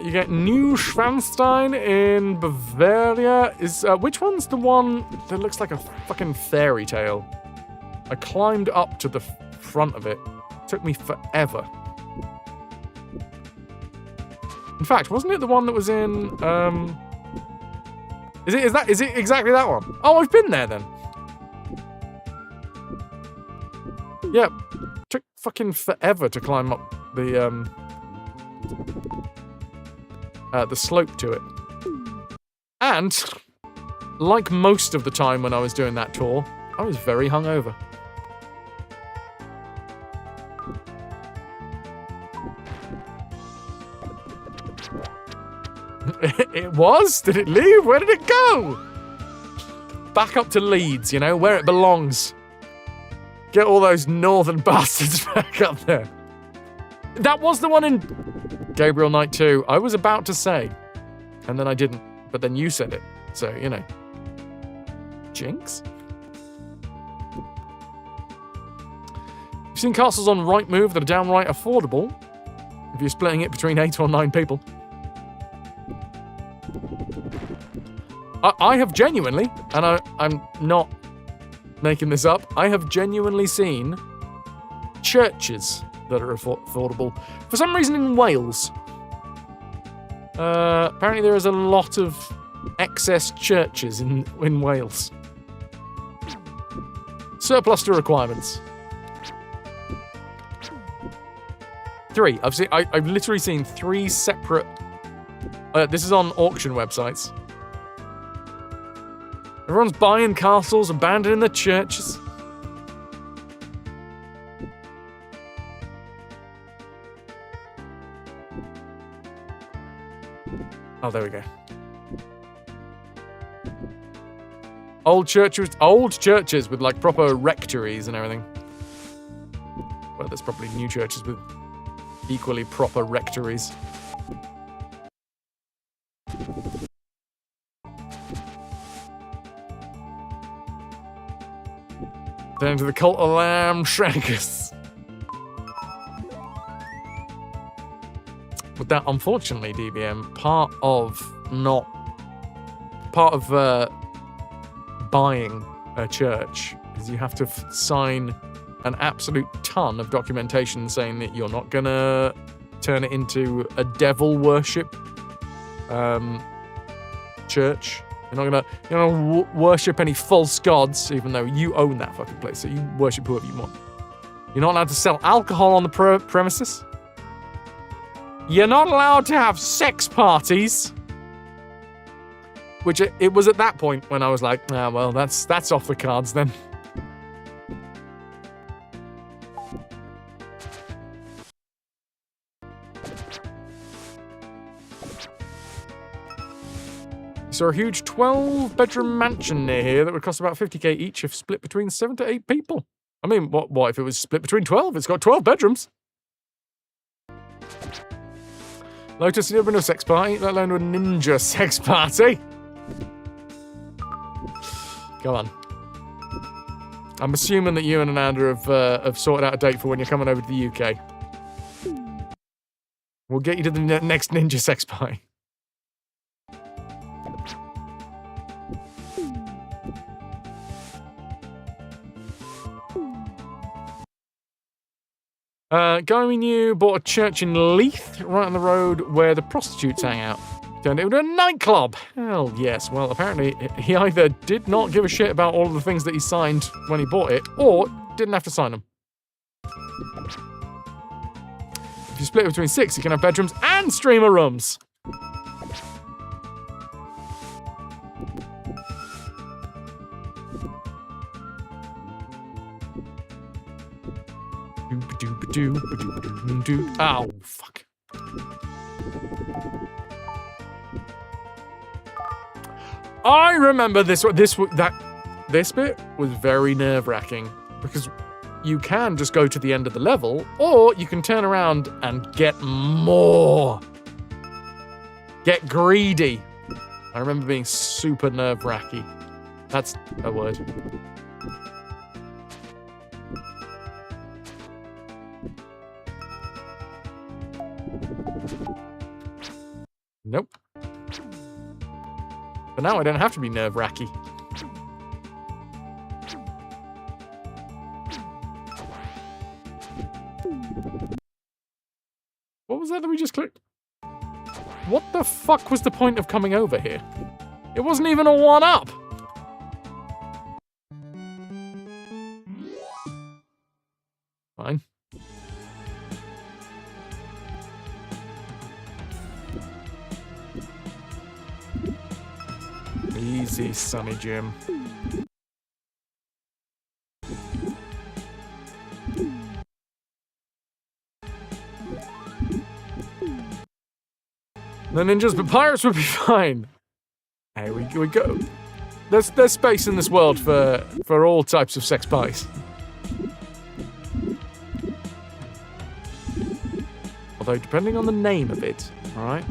You get Neuschwanstein in Bavaria. Which one's the one that looks like a fucking fairy tale? I climbed up to the front of it. Took me forever. In fact, wasn't it the one that was in? Is it exactly that one? Oh, I've been there then. Yeah, took fucking forever to climb up the slope to it. And like most of the time when I was doing that tour, I was very hungover. It was? Did it leave? Where did it go? Back up to Leeds, you know, where it belongs. Get all those northern bastards back up there. That was the one in Gabriel Knight 2. I was about to say, and then I didn't. But then you said it. So, you know. Jinx? You've seen castles on Rightmove that are downright affordable if you're splitting it between 8 or 9 people. I have genuinely, and I'm not making this up, I have genuinely seen churches that are affordable. For some reason in Wales. Apparently there is a lot of excess churches in Wales. Surplus to requirements. 3. I've literally seen 3 separate. This is on auction websites. Everyone's buying castles, abandoning the churches. Oh, there we go. Old churches with like proper rectories and everything. Well, there's probably new churches with equally proper rectories. Down to the cult of lamb shankers. But that, unfortunately, DBM, part of buying a church is you have to sign an absolute ton of documentation saying that you're not gonna turn it into a devil worship church. You're not gonna worship any false gods, even though you own that fucking place, so you worship whoever you want. You're not allowed to sell alcohol on the premises. You're not allowed to have sex parties. Which it was at that point when I was like, ah, well, that's off the cards then. So a huge 12-bedroom mansion near here that would cost about 50k each if split between 7 to 8 people. I mean, what if it was split between 12? It's got 12 bedrooms. Lotus, you've never been to a sex party, let alone a ninja sex party. Go on. I'm assuming that you and Ananda have sorted out a date for when you're coming over to the UK. We'll get you to the next ninja sex party. Going you bought a church in Leith, right on the road where the prostitutes hang out. Turned it into a nightclub. Hell yes. Well, apparently he either did not give a shit about all of the things that he signed when he bought it, or didn't have to sign them. If you split it between 6, you can have bedrooms and streamer rooms. Oh, fuck. I remember this bit was very nerve-wracking because you can just go to the end of the level, or you can turn around and get more. Get greedy. I remember being super nerve-wracking. That's a word. Nope. But now I don't have to be nerve-wracking. What was that we just clicked? What the fuck was the point of coming over here? It wasn't even a 1-up! Fine. Easy, Sonny Jim. No ninjas, but pirates would be fine. Here we go. There's space in this world for all types of sex pies. Although, depending on the name of it, alright,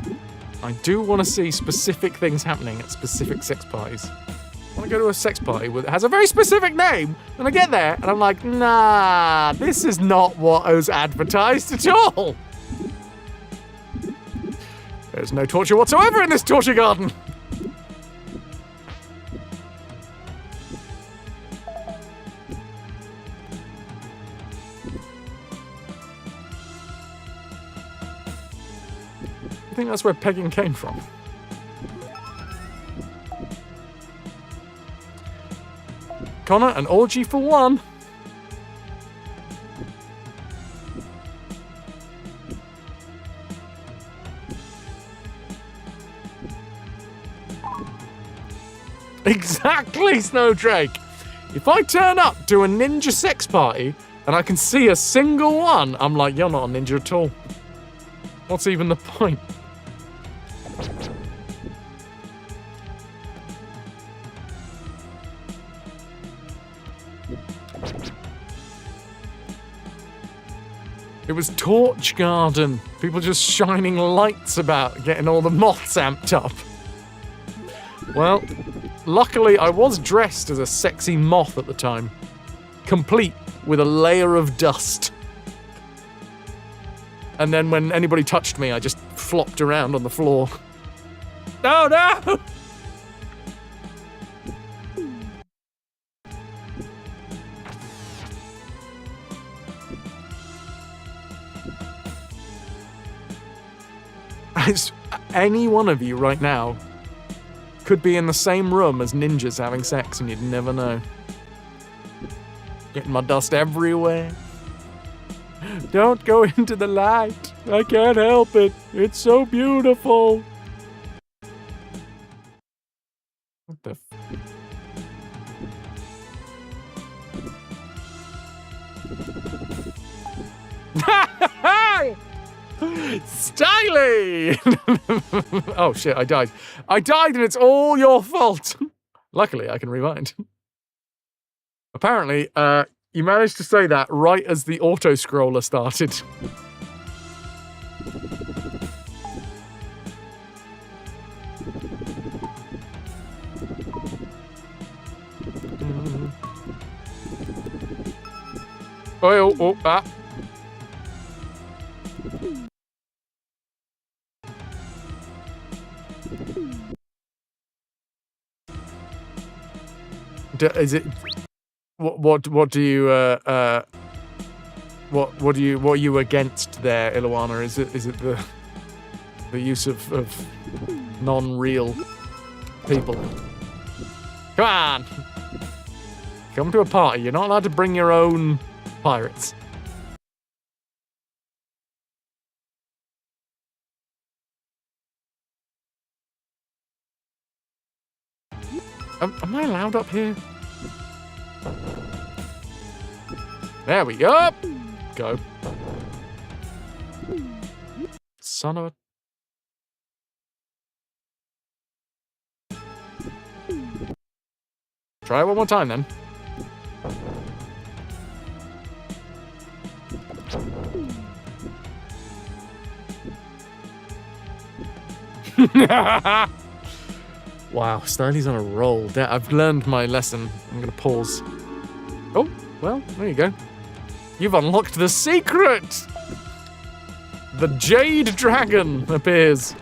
I do want to see specific things happening at specific sex parties. I want to go to a sex party that has a very specific name, and I get there, and I'm like, nah, this is not what was advertised at all. There's no torture whatsoever in this torture garden. I think that's where pegging came from. Connor, an orgy for one. Exactly, Snowdrake. If I turn up to a ninja sex party and I can see a single one, I'm like, you're not a ninja at all. What's even the point? It was Torch Garden. People just shining lights about, getting all the moths amped up. Well, luckily I was dressed as a sexy moth at the time, complete with a layer of dust. And then when anybody touched me, I just flopped around on the floor. No, no! Any one of you right now could be in the same room as ninjas having sex and you'd never know. Getting my dust everywhere. Don't go into the light. I can't help it. It's so beautiful. What the Styly! Oh shit, I died. I died and it's all your fault. Luckily, I can rewind. Apparently, you managed to say that right as the auto-scroller started. Oh, ah. Is it? What do you what are you against there, Iluana? Is it the use of non-real people? Come on, come to a party. You're not allowed to bring your own pirates. Am I allowed up here? There we go. Go. Son of a... Try it one more time then. Wow, Styly's on a roll. I've learned my lesson. I'm gonna pause. Oh, well, there you go. You've unlocked the secret! The Jade Dragon appears.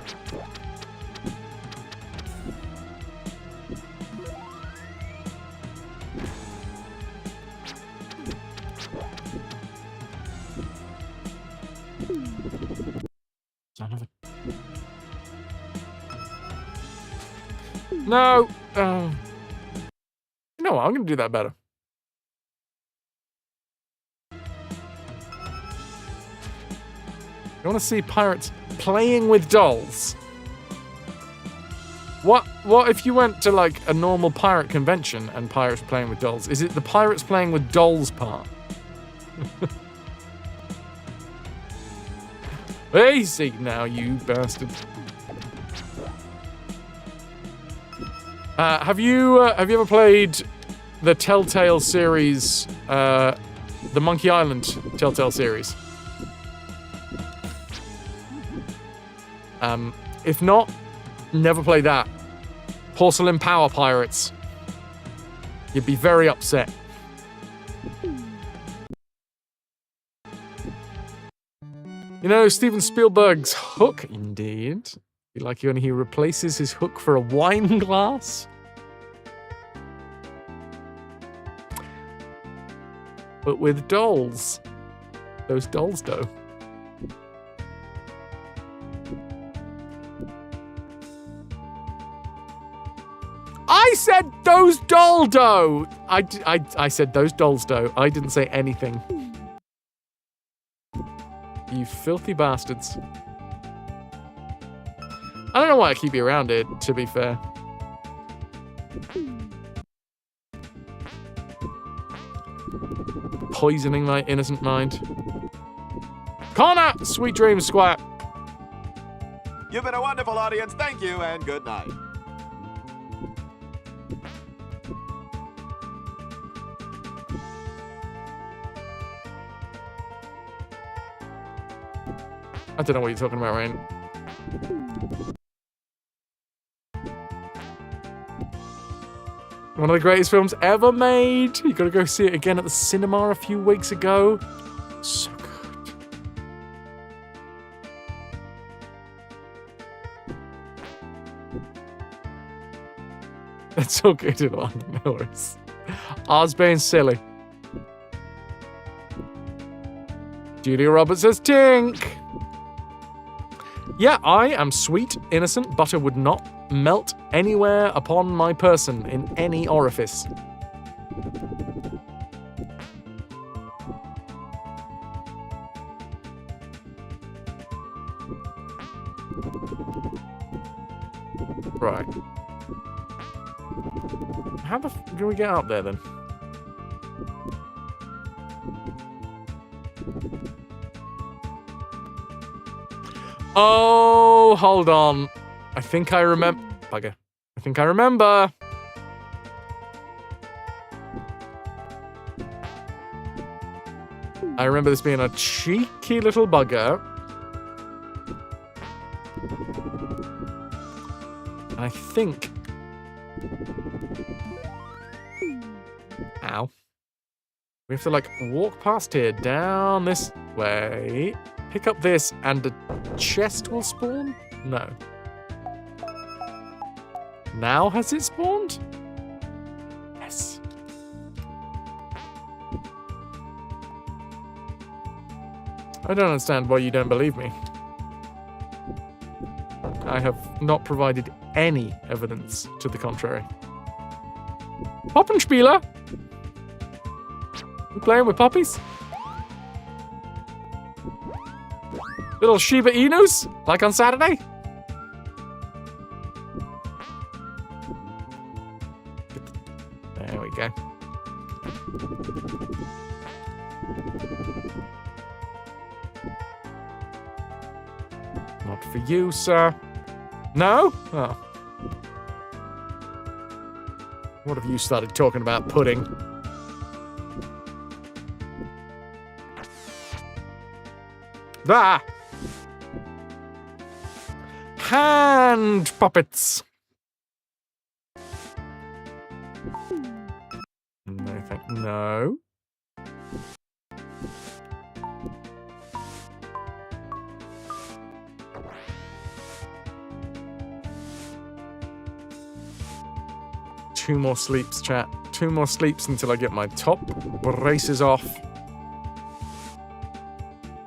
Son of a... No! You know what? I'm gonna do that better. You want to see pirates playing with dolls? What if you went to like a normal pirate convention and pirates playing with dolls? Is it the pirates playing with dolls part? Easy now, you bastard. Have you ever played the Telltale series, the Monkey Island Telltale series? If not, never play that. Porcelain Power Pirates. You'd be very upset. You know, Steven Spielberg's Hook, indeed. Be like when he replaces his hook for a wine glass. But with dolls. Those dolls, though. I said those doldo! I said those dolls, though. I didn't say anything. You filthy bastards. I don't know why I keep you around here, to be fair. Poisoning my innocent mind. Connor! Sweet dreams, Squire. You've been a wonderful audience. Thank you and good night. I don't know what you're talking about, Rain. One of the greatest films ever made. You gotta go see it again at the cinema a few weeks ago. So good. It's all good in one, no worries. Ours being silly. Julia Roberts says Tink. Yeah, I am sweet, innocent. Butter would not melt anywhere upon my person in any orifice. Right. How the f do we get up there then? Oh, hold on. I think I remember. Bugger. I think I remember. I remember this being a cheeky little bugger. I think. Ow. We have to, like, walk past here, down this way. Pick up this, and a chest will spawn? No. Now has it spawned? Yes. I don't understand why you don't believe me. I have not provided any evidence to the contrary. Poppenspieler? You playing with puppies? Little Shiba Inus? Like on Saturday? There we go. Not for you, sir. No? Oh. What have you started talking about, pudding? Ah! Hand puppets. No, no. Two more sleeps, chat. 2 more sleeps until I get my top braces off.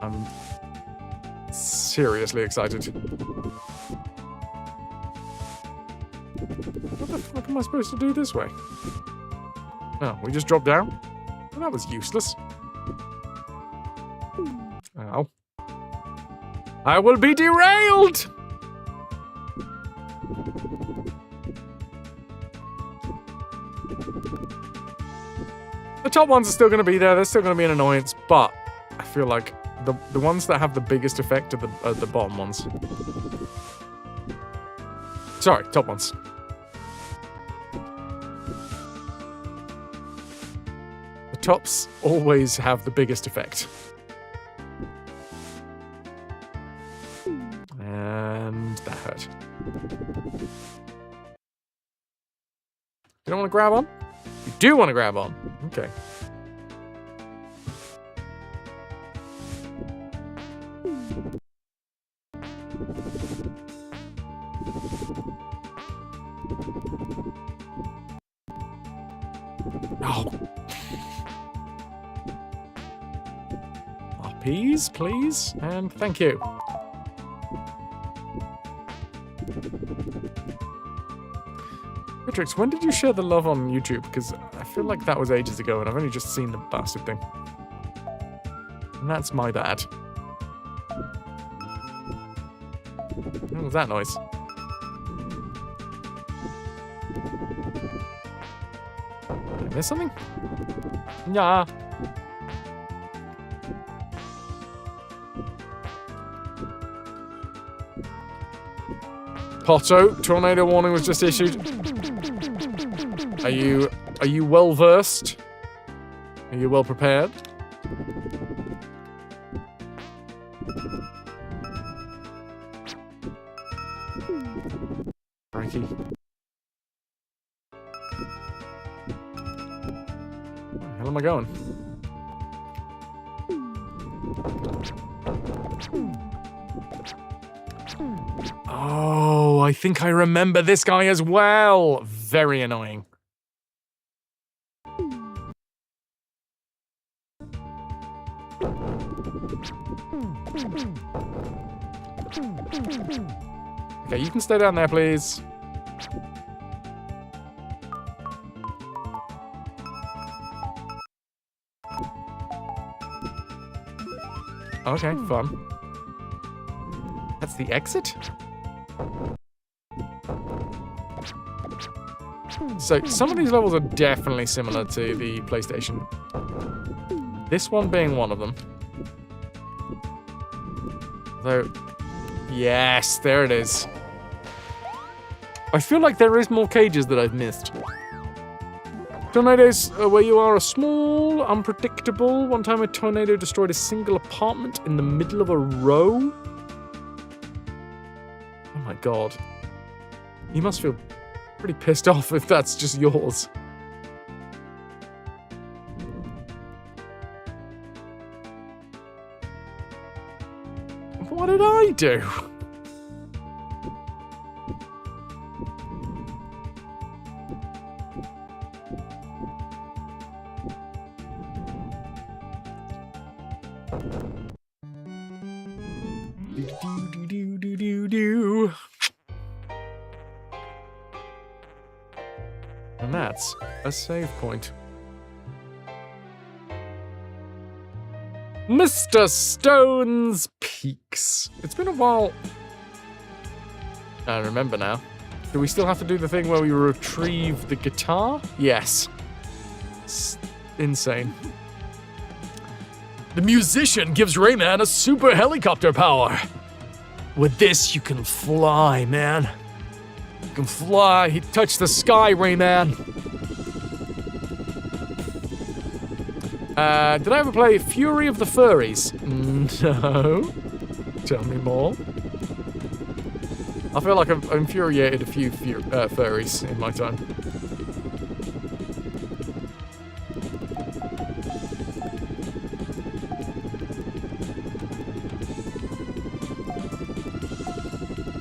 I'm seriously excited. What the fuck am I supposed to do this way? Oh, we just dropped down? Well, that was useless. Ow. I will be derailed! The top ones are still going to be there. They're still going to be an annoyance, but I feel like the ones that have the biggest effect are the bottom ones. Sorry, top ones. The tops always have the biggest effect. And You don't want to grab on? You do want to grab on. Okay. Oh. RPs, please, and thank you. Matrix, when did you share the love on YouTube? Because I feel like that was ages ago and I've only just seen the bastard thing. And that's my bad. What was that noise? Did I miss something? Yeah. Potto, tornado warning was just issued. Are you well versed? Are you well prepared? Frankie. Where the hell am I going? Oh, I think I remember this guy as well. Very annoying. Okay, you can stay down there, please. Okay, fun. That's the exit? So, some of these levels are definitely similar to the PlayStation. This one being one of them. Though, yes, there it is. I feel like there is more cages that I've missed. Tornadoes where you are small, unpredictable. One time a tornado destroyed a single apartment in the middle of a row. Oh my god. You must feel pretty pissed off if that's just yours. What did I do? And that's a save point. Mr. Stone's Peaks. It's been a while. I remember now. Do we still have to do the thing where we retrieve the guitar? Yes. It's insane. The musician gives Rayman a super helicopter power. With this, you can fly, man. You can fly. He touched the sky, Rayman. Did I ever play Fury of the Furries? No. Tell me more. I feel like I've infuriated a few furries in my time.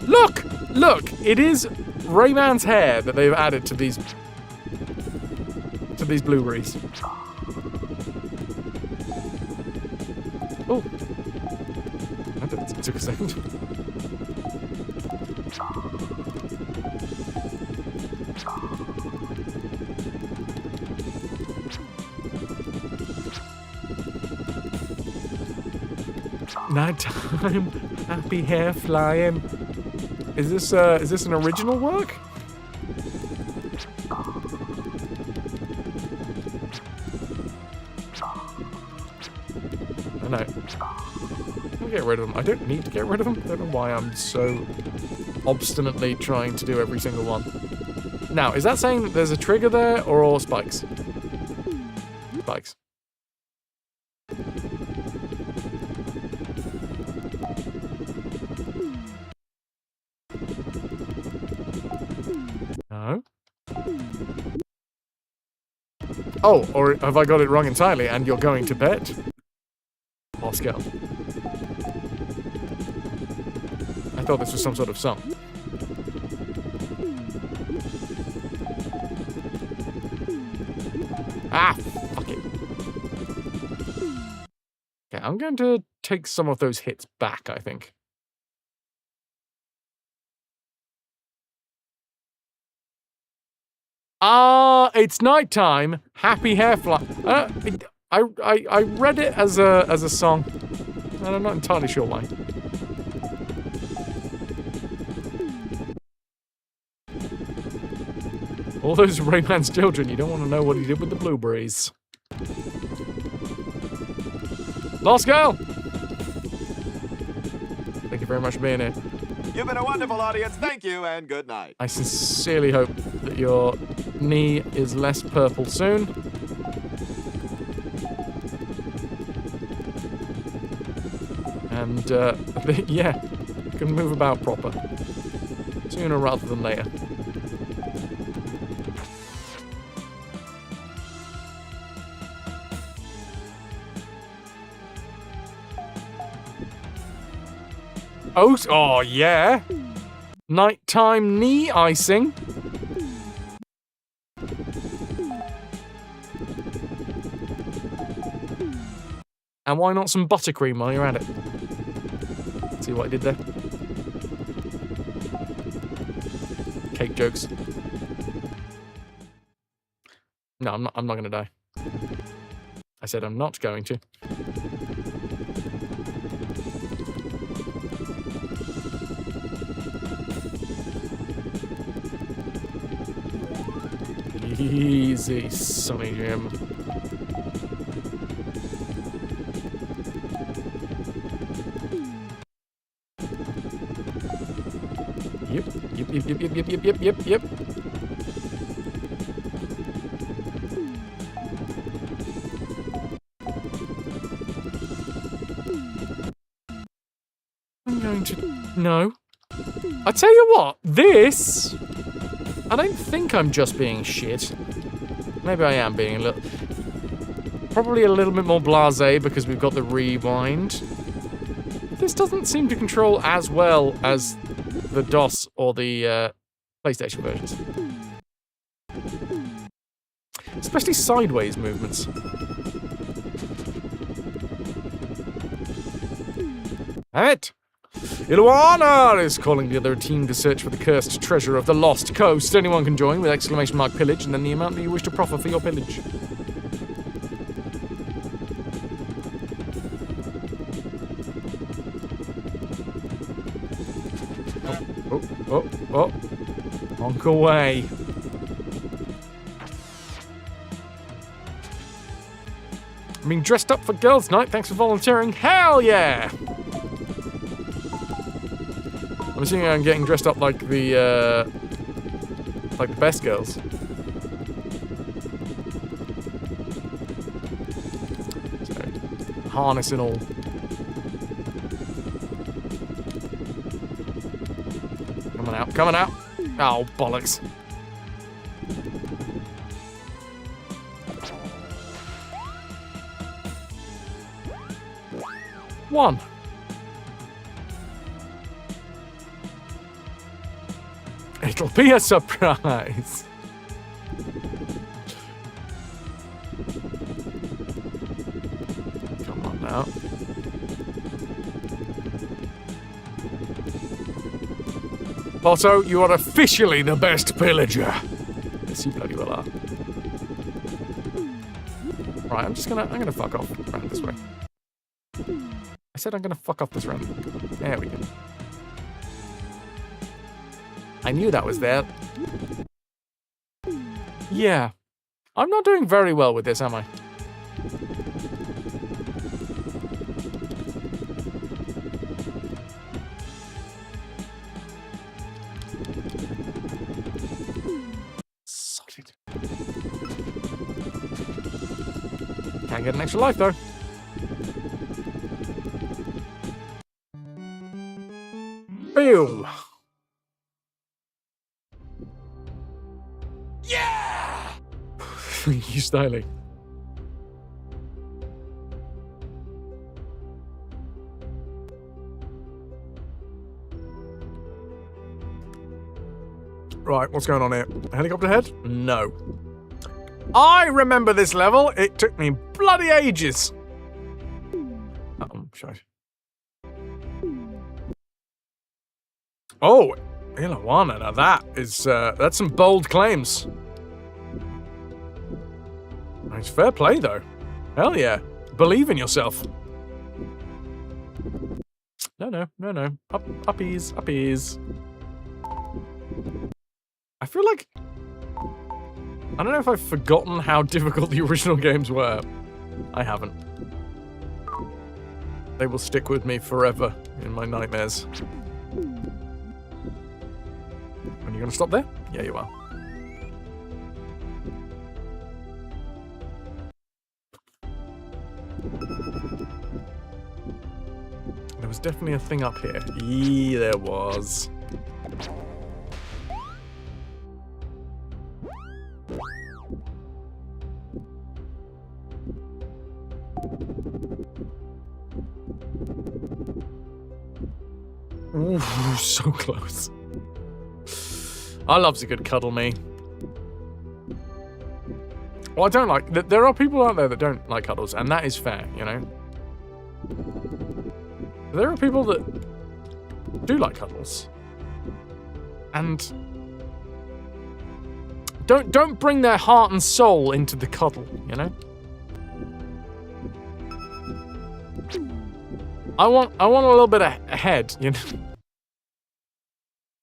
Look! Look! It is Rayman's hair that they've added to these blueberries. Oh. That took a second. Nighttime, happy hair flying. Is this an original work? I know. I'll get rid of them. I don't need to get rid of them. I don't know why I'm so obstinately trying to do every single one. Now, is that saying that there's a trigger there or all spikes? Spikes. No. Oh, or have I got it wrong entirely and you're going to bed? Lost girl. I thought this was some sort of song. Ah, fuck it. Okay, I'm going to take some of those hits back, I think. Ah, it's nighttime. Happy hair fly. I read it as a song, and I'm not entirely sure why. All those Rayman's children, you don't want to know what he did with the blueberries. Lost girl! Thank you very much for being here. You've been a wonderful audience. Thank you and good night. I sincerely hope that your knee is less purple soon. And, yeah, you can move about proper. Sooner rather than later. Oh, yeah. Nighttime knee icing. And why not some buttercream while you're at it? See what I did there? Cake jokes. No, I'm not going to die. I said I'm not going to. Easy, Sonny Jim. Yep. I'm going to... No. I tell you what, this... I don't think I'm just being shit. Maybe I am being a little... Probably a little bit more blasé because we've got the rewind. This doesn't seem to control as well as the DOS or the PlayStation versions. Especially sideways movements. Have it! Iluana is calling the other team to search for the cursed treasure of the Lost Coast. Anyone can join with exclamation mark pillage and then the amount that you wish to proffer for your pillage. Oh. Honk away. I'm being dressed up for girls' night. Thanks for volunteering. Hell yeah! I'm assuming I'm getting dressed up like the best girls. So, harness and all. Coming out. Oh, bollocks. One. It'll be a surprise. Come on now. Otto, you are officially the best pillager. Yes, you bloody well are. Right, I'm gonna fuck off around this way. I said I'm gonna fuck off this round. There we go. I knew that was there. Yeah. I'm not doing very well with this, am I? Solid. Can't get an extra life, though. Boom. You styling. Right, what's going on here? A helicopter head? No. I remember this level. It took me bloody ages. Shite. Oh, Ilawana. Now that's some bold claims. Nice, fair play though. Hell yeah. Believe in yourself. No. Uppies. I feel like... I don't know if I've forgotten how difficult the original games were. I haven't. They will stick with me forever in my nightmares. Are you going to stop there? Yeah, you are. There was definitely a thing up here. Yeah, there was. Ooh, so close. I loves a good cuddle me. Well, I don't like... There are people out there that don't like cuddles, and that is fair, you know? There are people that do like cuddles. And... Don't bring their heart and soul into the cuddle, you know? I want a little bit of head, you know?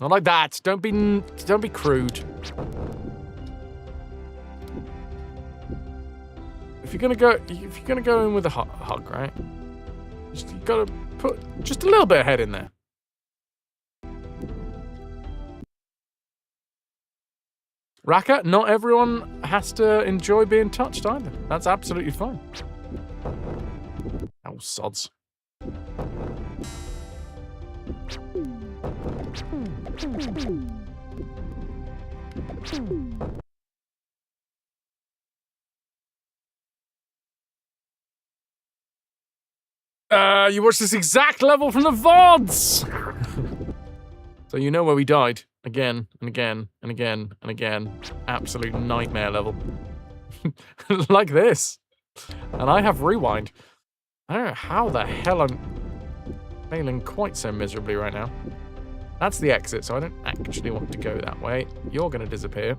Not like that. Don't be crude. If you're gonna go in with a hug, right? You gotta put just a little bit of head in there. Raka, not everyone has to enjoy being touched either. That's absolutely fine. Oh, sods. You watched this exact level from the VODs! So you know where we died. Again, and again, and again, and again. Absolute nightmare level. Like this. And I have rewind. I don't know how the hell I'm failing quite so miserably right now. That's the exit, so I don't actually want to go that way. You're gonna disappear.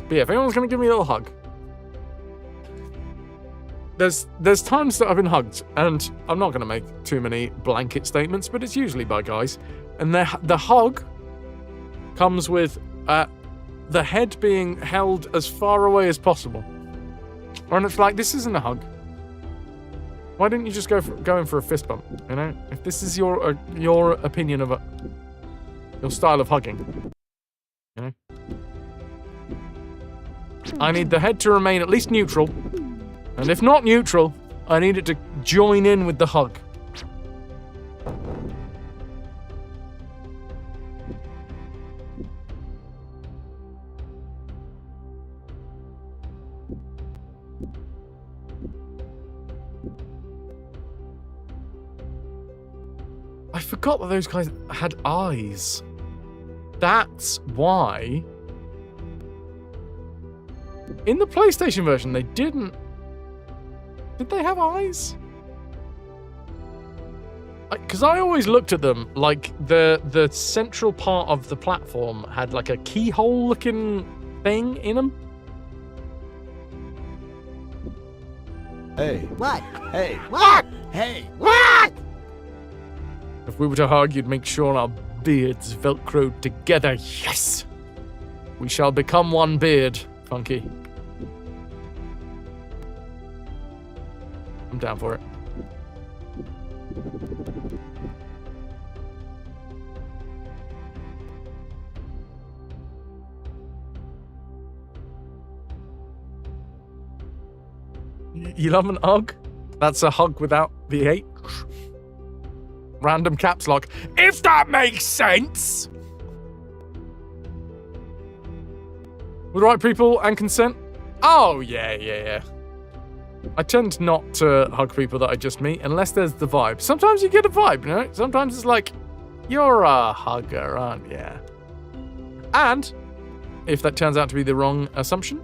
But yeah, if anyone's gonna give me a little hug. There's times that I've been hugged, and I'm not gonna make too many blanket statements, but it's usually by guys. And the hug comes with the head being held as far away as possible. And it's like, this isn't a hug. Why didn't you just go in for a fist bump? You know, if this is your opinion of your style of hugging, you know, I need the head to remain at least neutral, and if not neutral, I need it to join in with the hug. I forgot that those guys had eyes. That's why... In the PlayStation version, they didn't... Did they have eyes? Because I always looked at them like the central part of the platform had like a keyhole-looking thing in them. Hey. What? Hey. What? Hey. What? If we were to hug, you'd make sure our beards velcroed together. Yes! We shall become one beard, Funky. I'm down for it. You love an hug? That's a hug without the H. Random caps lock. If that makes sense! With the right people and consent? Oh, yeah. I tend not to hug people that I just meet unless there's the vibe. Sometimes you get a vibe, you know? Sometimes it's like, you're a hugger, aren't you? And if that turns out to be the wrong assumption,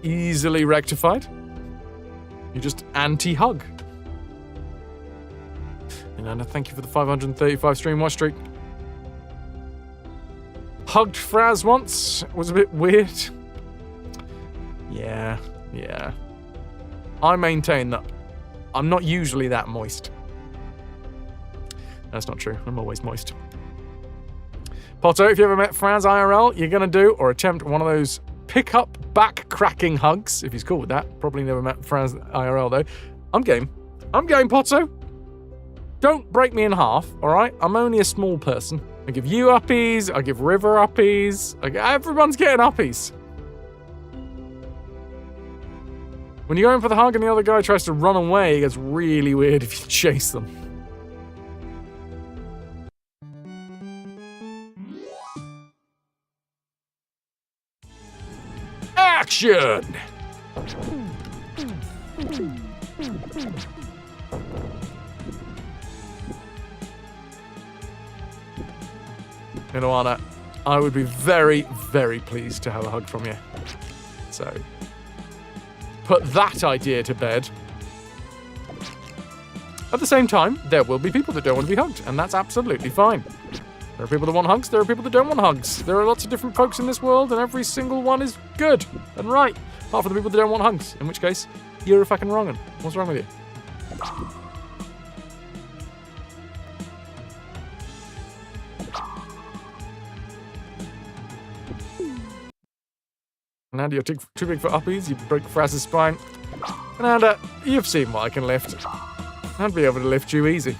easily rectified. You're just anti-hug. And thank you for the 535 stream watch streak. Hugged Fraz once. It was a bit weird. Yeah. I maintain that I'm not usually that moist. That's not true. I'm always moist. Potto, if you ever met Fraz IRL, you're going to do or attempt one of those pick-up back-cracking hugs, if he's cool with that. Probably never met Fraz IRL, though. I'm game, Potto. Don't break me in half, all right? I'm only a small person. I give you uppies. I give River uppies. Everyone's getting uppies. When you're going for the hug and the other guy tries to run away, it gets really weird if you chase them. Action! You know, Anna, I would be very, very pleased to have a hug from you. So, put that idea to bed. At the same time, there will be people that don't want to be hugged, and that's absolutely fine. There are people that want hugs, there are people that don't want hugs. There are lots of different folks in this world, and every single one is good and right, apart from the people that don't want hugs, in which case, you're a fucking wrong'un. What's wrong with you? And you're too big for uppies, you break Fraz's spine. And you've seen what I can lift. I'd be able to lift you easy.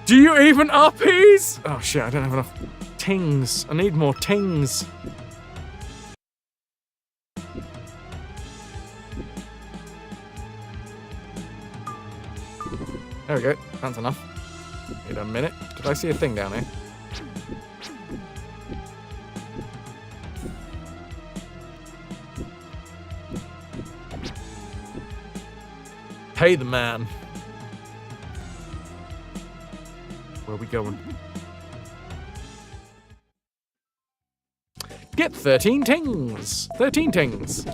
Do you even uppies? Oh shit, I don't have enough tings. I need more tings. There we go. That's enough. Wait a minute. Did I see a thing down here? Pay the man. Where are we going? Get 13 tings. 13 tings.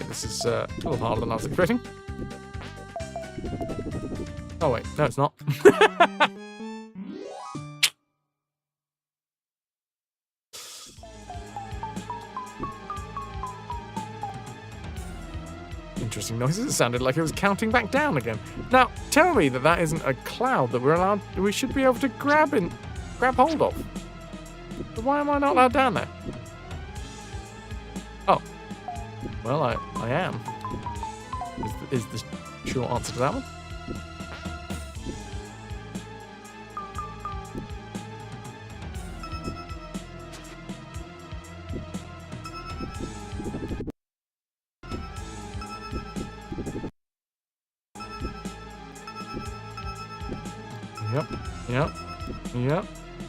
This is a little harder than I was expecting. Oh wait, no it's not. Interesting noises. It sounded like it was counting back down again. Now, tell me that isn't a cloud that we should be able to grab hold of. But why am I not allowed down there? Oh. Well, I am. Is the short answer to that one?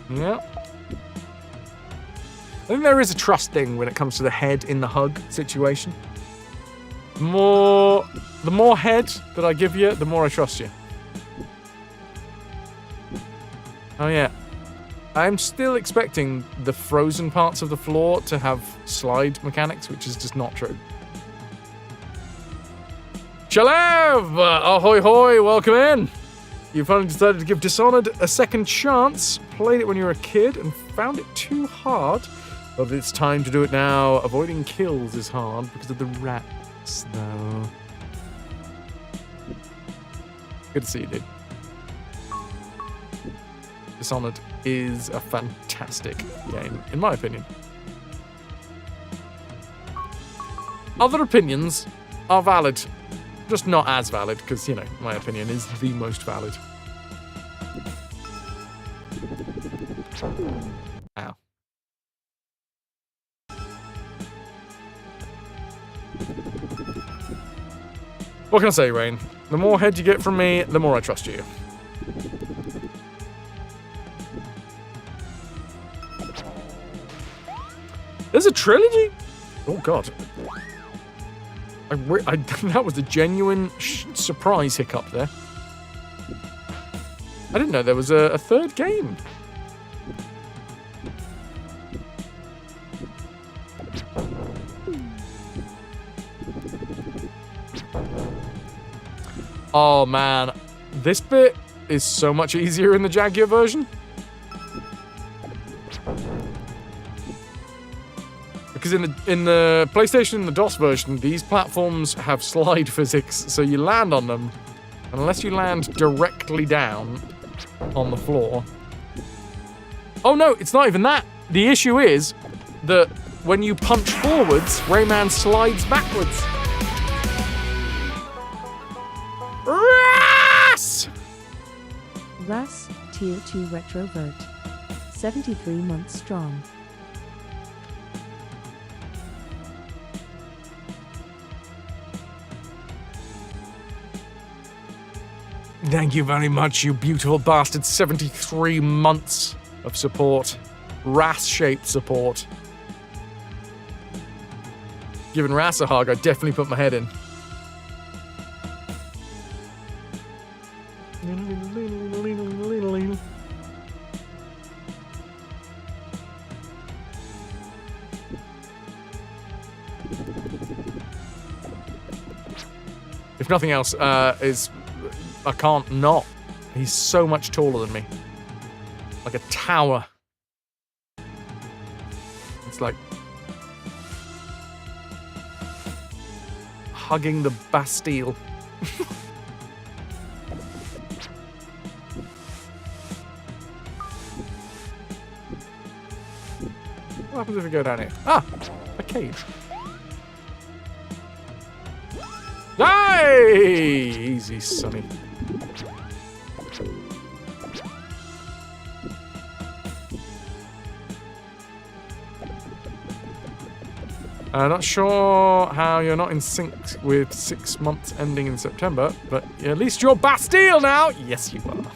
Yep. I think there is a trust thing when it comes to the head in the hug situation. The more head that I give you, the more I trust you. Oh yeah. I'm still expecting the frozen parts of the floor to have slide mechanics, which is just not true. Shalev! Ahoy hoy, welcome in! You finally decided to give Dishonored a second chance, played it when you were a kid, and found it too hard. But it's time to do it now. Avoiding kills is hard because of the rats, though. Good to see you, dude. Dishonored is a fantastic game, in my opinion. Other opinions are valid. Just not as valid, because, you know, my opinion is the most valid. Ow. What can I say, Rain? The more head you get from me, the more I trust you. There's a trilogy? Oh, God. That was a genuine surprise hiccup there. I didn't know there was a third game. Oh, man. This bit is so much easier in the Jaguar version. Because in the PlayStation and the DOS version, these platforms have slide physics, so you land on them, and unless you land directly down on the floor... Oh no, it's not even that. The issue is that when you punch forwards, Rayman slides backwards. RAS, Tier 2 RetroVert. 73 months strong. Thank you very much, you beautiful bastard. 73 months of support. RAS-shaped support. Giving RAS a hug, I'd definitely put my head in. If nothing else, I can't not. He's so much taller than me. Like a tower. It's like hugging the Bastille. What happens if we go down here? Ah! A cage. Hey! Easy, Sonny. I'm not sure how you're not in sync with 6 months ending in September, but at least you're Bastille now! Yes, you are.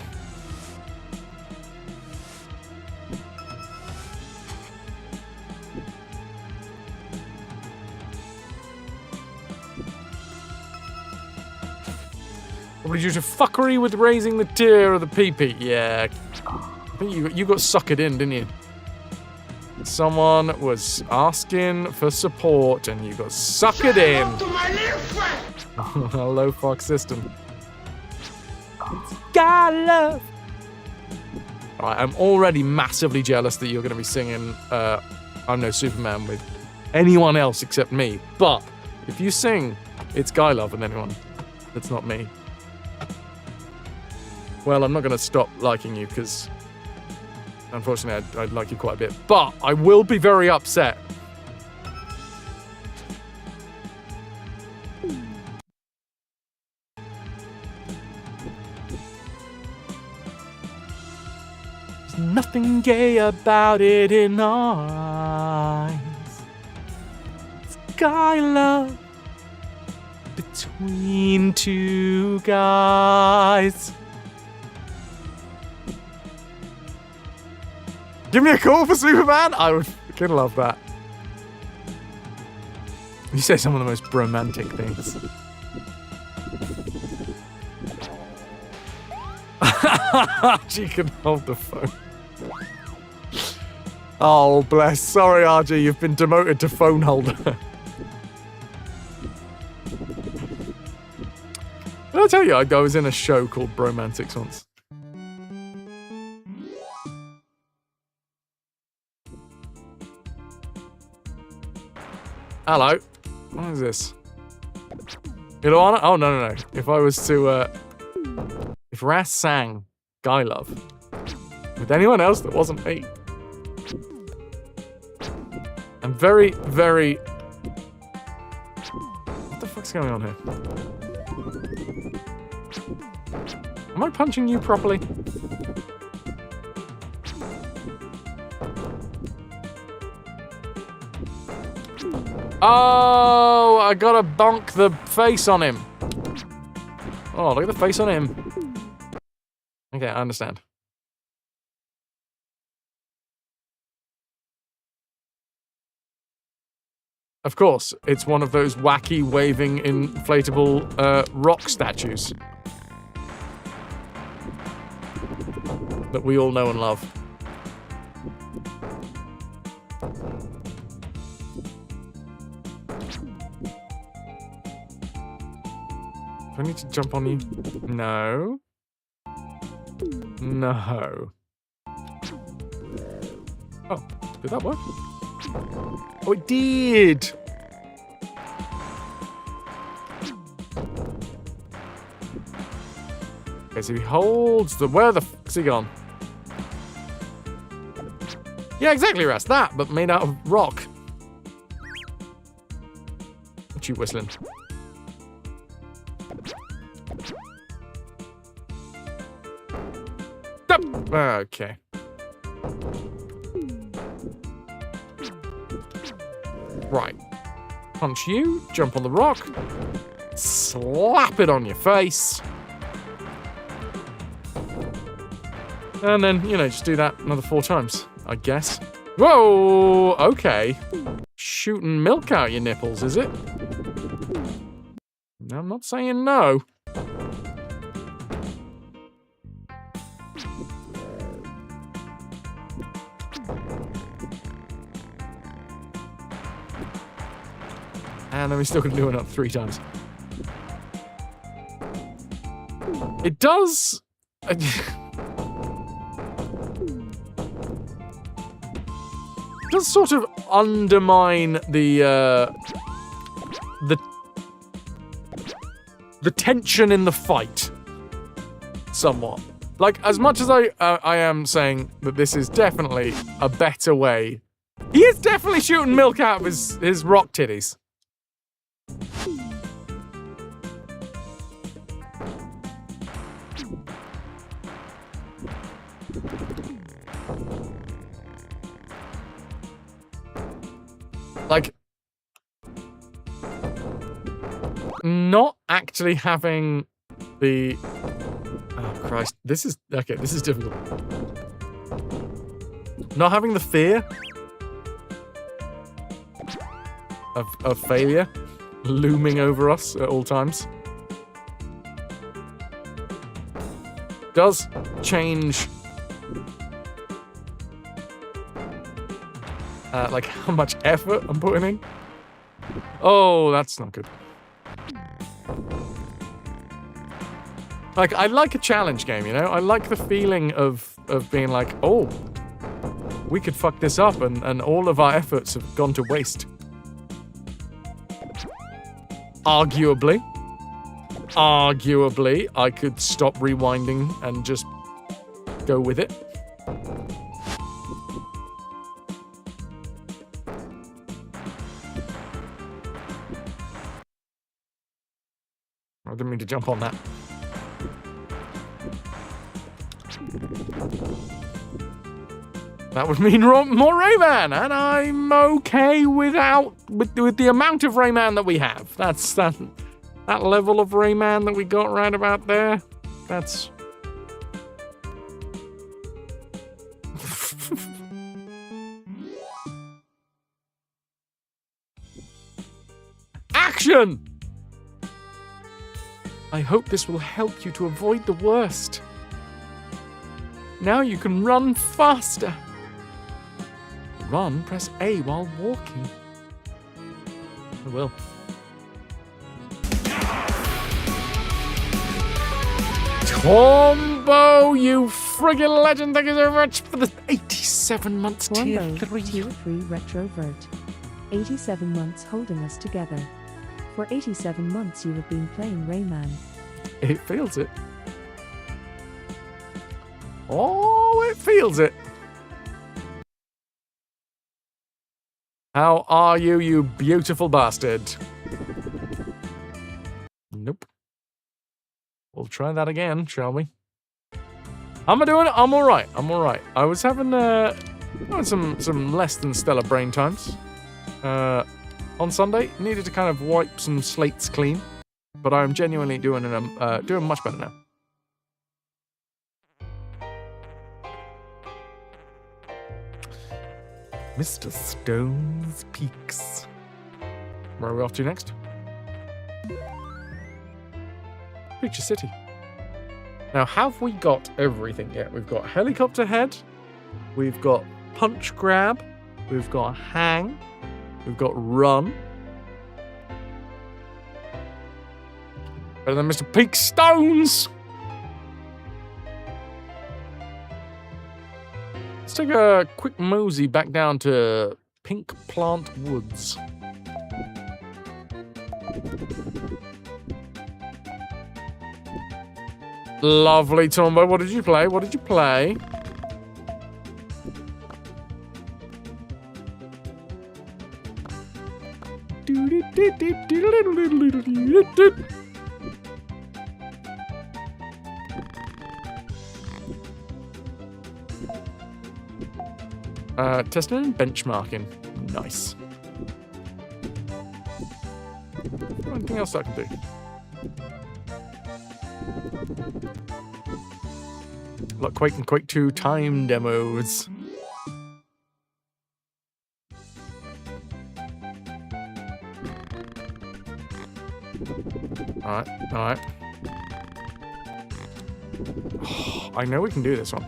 Probably due to fuckery with raising the tier of the PP. Yeah. I think you got suckered in, didn't you? Someone was asking for support and you got suckered in. Hello, Fox System. It's God love. Alright, I'm already massively jealous that you're going to be singing I'm No Superman with anyone else except me. But if you sing It's Guy Love with anyone that's not me, well, I'm not going to stop liking you because, unfortunately, I'd like you quite a bit. But I will be very upset. There's nothing gay about it in our eyes. It's guy love between two guys. Give me a call for Superman? I would fucking love that. You say some of the most bromantic things. She can hold the phone. Oh, bless. Sorry, RG, you've been demoted to phone holder. Did I tell you I was in a show called Bromantics once? Hello. What is this? You don't want it? Oh, no. If I was to, if Ras sang Guy Love with anyone else that wasn't me, I'm very, very going on here? Am I punching you properly? Oh, I gotta bonk the face on him. Oh, look at the face on him. Okay, I understand. Of course, it's one of those wacky, waving, inflatable rock statues that we all know and love. Do I need to jump on you? No. No. Oh, did that work? Oh, it did! Okay, so he holds the... Where the f***'s he gone? Yeah, exactly, Ras. That, but made out of rock. What you whistling? Okay. Right. Punch you, jump on the rock, slap it on your face. And then, you know, just do that another 4 times, I guess. Whoa! Okay. Shooting milk out your nipples, is it? No, I'm not saying no. And then we're still going to do it up 3 times. It does... It does sort of undermine the tension in the fight somewhat. Like, as much as I am saying that this is definitely a better way, he is definitely shooting milk out of his rock titties. Like, not actually having the... Oh, Christ. This is... Okay, this is difficult. Not having the fear of failure looming over us at all times does change... like how much effort I'm putting in. Oh, that's not good. Like, I like a challenge game, you know? I like the feeling of being like, oh, we could fuck this up and all of our efforts have gone to waste. Arguably, I could stop rewinding and just go with it. I didn't mean to jump on that. That would mean more Rayman, and I'm okay with the amount of Rayman that we have. That's that level of Rayman that we got right about there. That's action. I hope this will help you to avoid the worst. Now you can run faster. Run, press A while walking. I will. Tombo, you friggin' legend. Thank you so much for the 87 months tier 3. Tier 3 RetroVert. 87 months holding us together. For 87 months you have been playing Rayman. It feels it. Oh, it feels it. How are you, you beautiful bastard? We'll try that again, shall we? How am I doing? I'm alright. I'm alright. I was having some less than stellar brain times. On Sunday, needed to kind of wipe some slates clean, but I'm genuinely doing much better now. Mr. Stone's Peaks. Where are we off to next? Picture City. Now, have we got everything yet? We've got Helicopter Head, we've got Punch Grab, we've got Hang, we've got Run. Better than Mr. Peak Stones! Let's take a quick mosey back down to Pink Plant Woods. Lovely, Tombo. What did you play? What did you play? Testing and benchmarking. Nice. Anything else I can do? Like Quake and Quake 2 time demos. Alright, alright. Oh, I know we can do this one.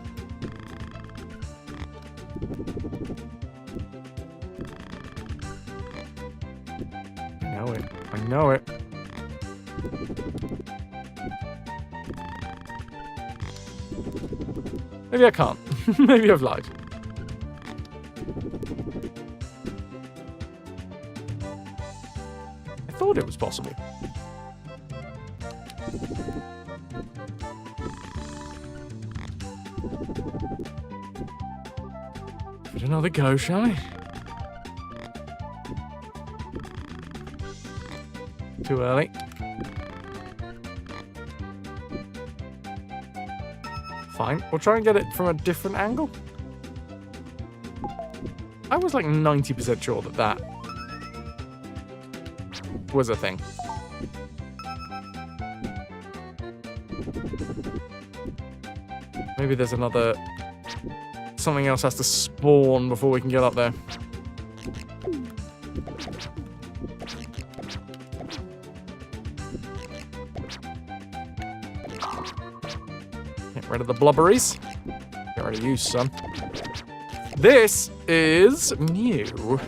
I know it. Maybe I can't. Maybe I've lied. I thought it was possible. Give it another go, shall we? Too early. Fine. We'll try and get it from a different angle. I was like 90% sure that that was a thing. Maybe there's another... Something else has to spawn before we can get up there. Get rid of the blubberies. Get rid of you, son. This is new.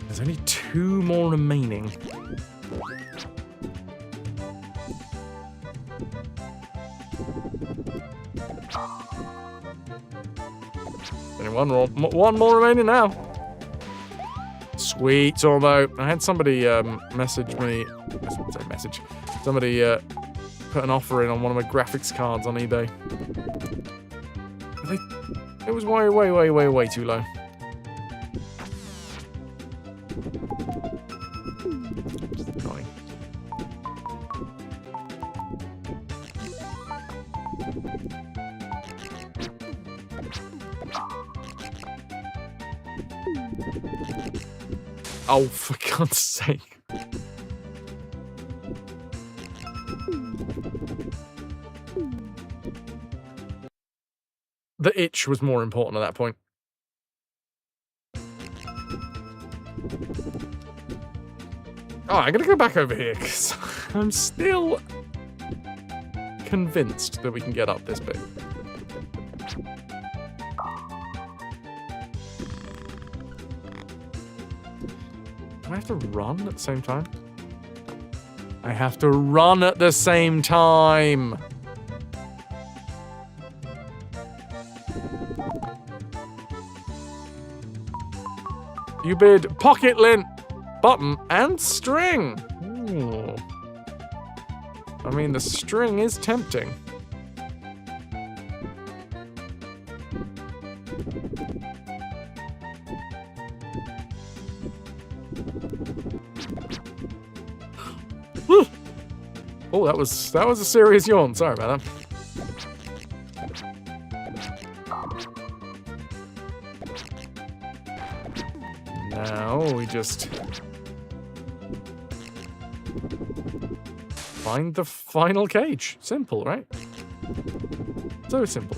There's only 2 more remaining. Only one more remaining now. Sweet, Tormo. I had somebody message me. Somebody put an offer in on one of my graphics cards on eBay. It was way too low. Annoying. Oh, for God's sake. The itch was more important at that point. Oh, I'm gonna go back over here, because I'm still convinced that we can get up this bit. Do I have to run at the same time? I have to run at the same time! You bid pocket lint, button, and string. Ooh. I mean, the string is tempting. Oh, Oh, that was a serious yawn. Sorry about that. Now we just find the final cage. Simple, right? So simple.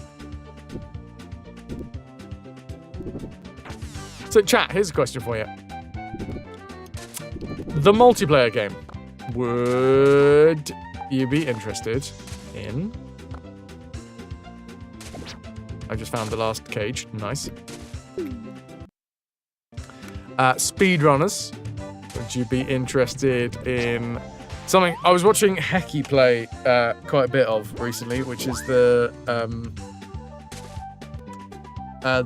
So, chat, here's a question for you. The multiplayer game. Would you be interested in... I just found the last cage. Nice. Speedrunners. Would you be interested in something I was watching Hecky play quite a bit of recently, which is the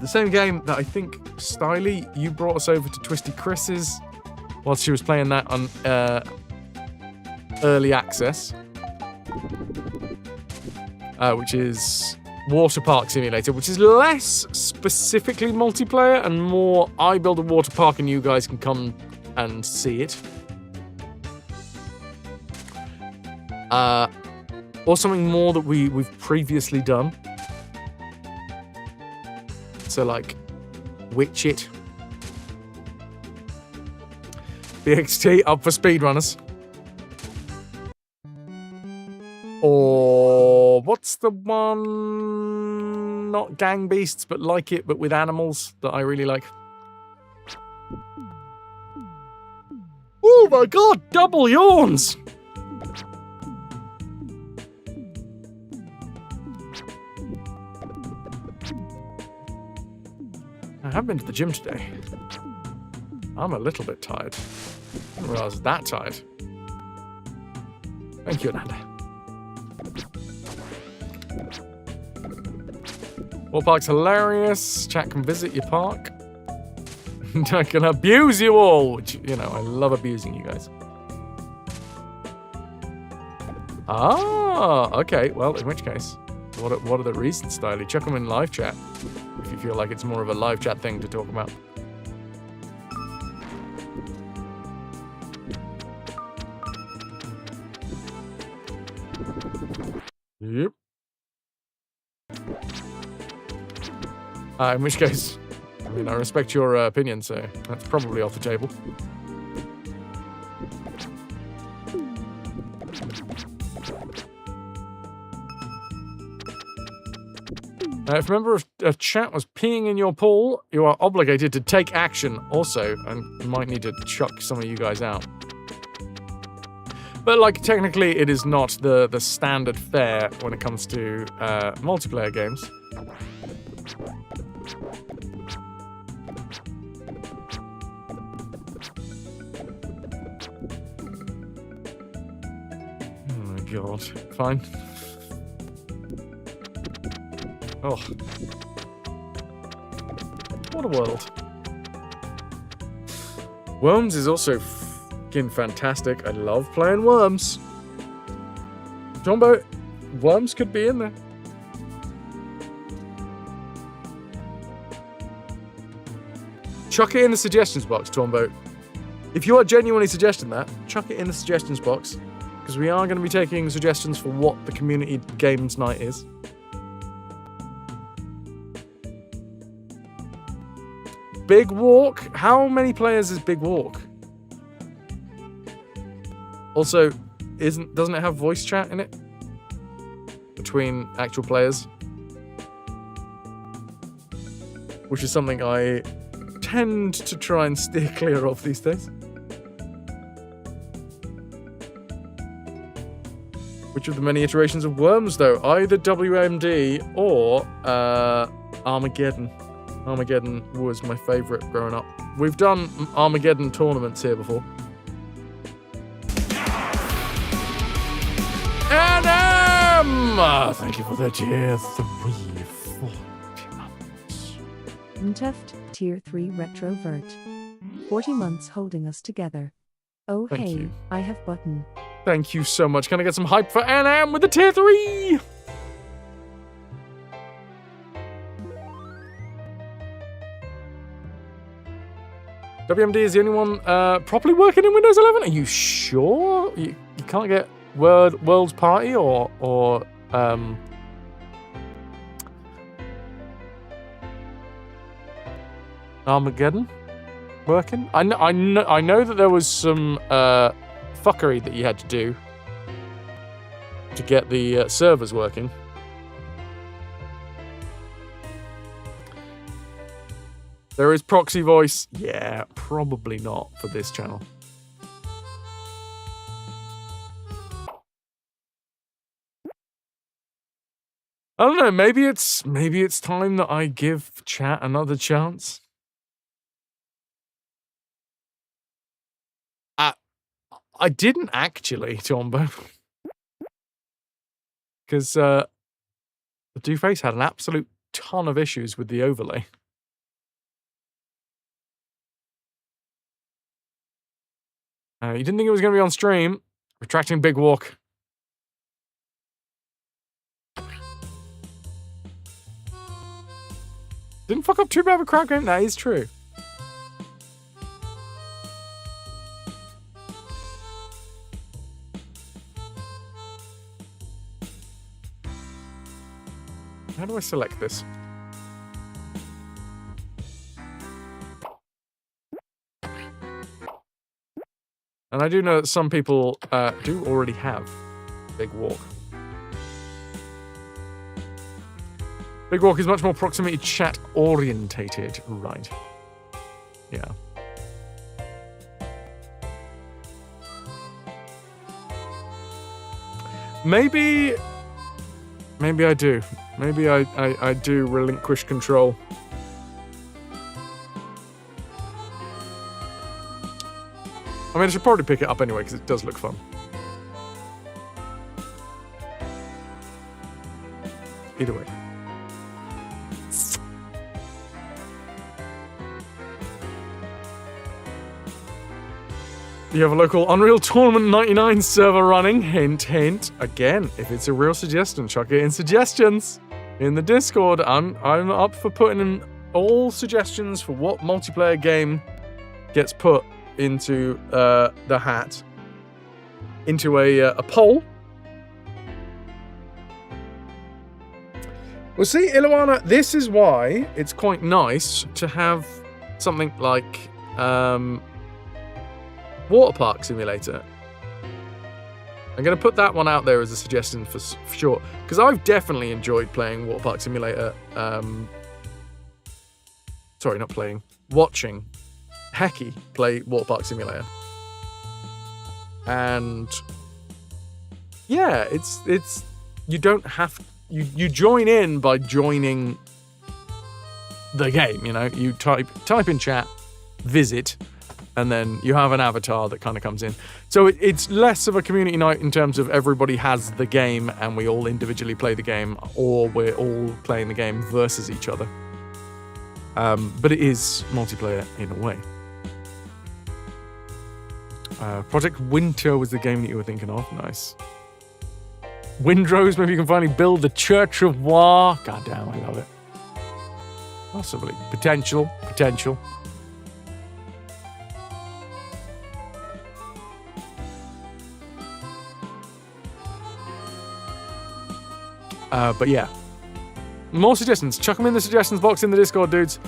same game that I think Styly, you brought us over to Twisty Chris's whilst she was playing that on early access, which is Water Park Simulator, which is less specifically multiplayer and more I build a water park and you guys can come and see it. Or something more that we've previously done. So like Witch It. BXT up for speedrunners. Or what's the one? Not Gang Beasts, but like it, but with animals that I really like. Oh my god, double yawns! I have been to the gym today. I'm a little bit tired. I didn't realize I was that tired. Thank you, Ananda. Water Park's hilarious. Chat can visit your park. I can abuse you all, which, you know, I love abusing you guys. Ah, okay. Well, in which case, what are the reasons, Styly? Chuck them in live chat if you feel like it's more of a live chat thing to talk about. Yep. In which case, I mean, I respect your opinion, so that's probably off the table. If a member of chat was peeing in your pool, you are obligated to take action also, and you might need to chuck some of you guys out. But, like, technically it is not the standard fare when it comes to multiplayer games. Oh my god. Fine. Oh. What a world. Worms is also fucking fantastic. I love playing Worms. Jumbo, Worms could be in there. Chuck it in the suggestions box, Tombo. If you are genuinely suggesting that, chuck it in the suggestions box. Because we are going to be taking suggestions for what the community games night is. Big Walk? How many players is Big Walk? Also, doesn't it have voice chat in it? Between actual players? Which is something I tend to try and steer clear of these days. Which of the many iterations of Worms, though? Either WMD or Armageddon. Armageddon was my favourite growing up. We've done Armageddon tournaments here before. And thank you for the tier 3 40 months. Mtuft, tier 3 retrovert. 40 months holding us together. Oh Thank hey, you. I have button. Thank you so much. Can I get some hype for NM with the tier 3? WMD is the only one properly working in Windows 11? Are you sure? You can't get World's Party or Armageddon working? I know that there was some fuckery that you had to do to get the servers working. There is proxy voice. Yeah, probably not for this channel. I don't know, maybe it's time that I give chat another chance. I didn't actually, Tombo. Because the Dooface had an absolute ton of issues with the overlay. You didn't think it was going to be on stream. Retracting Big Walk. Didn't fuck up too bad of a crowd game. That is true. How do I select this? And I do know that some people do already have Big Walk. Big Walk is much more proximity chat orientated, right? Yeah. Maybe I do. Maybe I do relinquish control. I mean, I should probably pick it up anyway, because it does look fun. Either way. You have a local Unreal Tournament 99 server running. Hint, hint. Again, if it's a real suggestion, chuck it in suggestions. In the Discord, I'm up for putting in all suggestions for what multiplayer game gets put into the hat, into a poll. Well, see, Iluana, this is why it's quite nice to have something like Water Park Simulator. I'm going to put that one out there as a suggestion for sure, because I've definitely enjoyed playing Water Park Simulator. Sorry, not playing. Watching Hecky play Water Park Simulator. And yeah, it's you don't have you join in by joining the game, you know. You type in chat, visit, and then you have an avatar that kind of comes in. So it's less of a community night in terms of everybody has the game and we all individually play the game, or we're all playing the game versus each other. But it is multiplayer in a way. Project Winter was the game that you were thinking of. Nice. Windrose, maybe you can finally build the Church of War. God damn, I love it. Possibly. Potential. But yeah. More suggestions. Chuck them in the suggestions box in the Discord, dudes.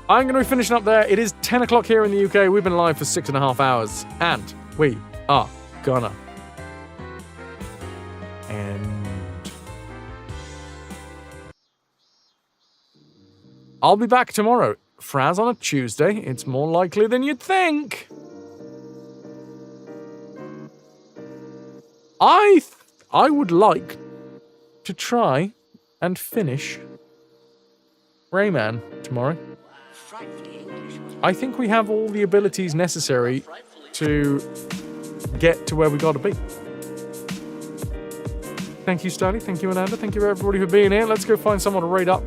I'm going to be finishing up there. It is 10 o'clock here in the UK. We've been live for 6.5 hours. And we are gonna end. I'll be back tomorrow. Fraz on a Tuesday. It's more likely than you'd think. I would like to try and finish Rayman tomorrow. I think we have all the abilities necessary to get to where we gotta be. Thank you, Stanley. Thank you, Ananda. Thank you, everybody, for being here. Let's go find someone to raid up.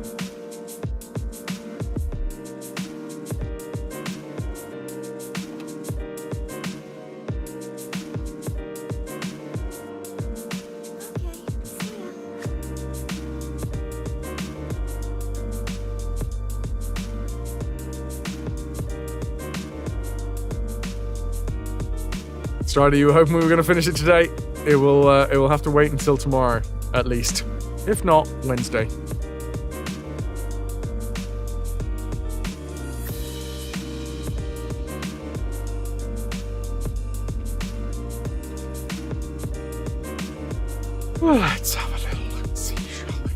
Strider, you were hoping we were going to finish it today. it will have to wait until tomorrow, at least. If not, Wednesday. Let's have a little look-see, shall we?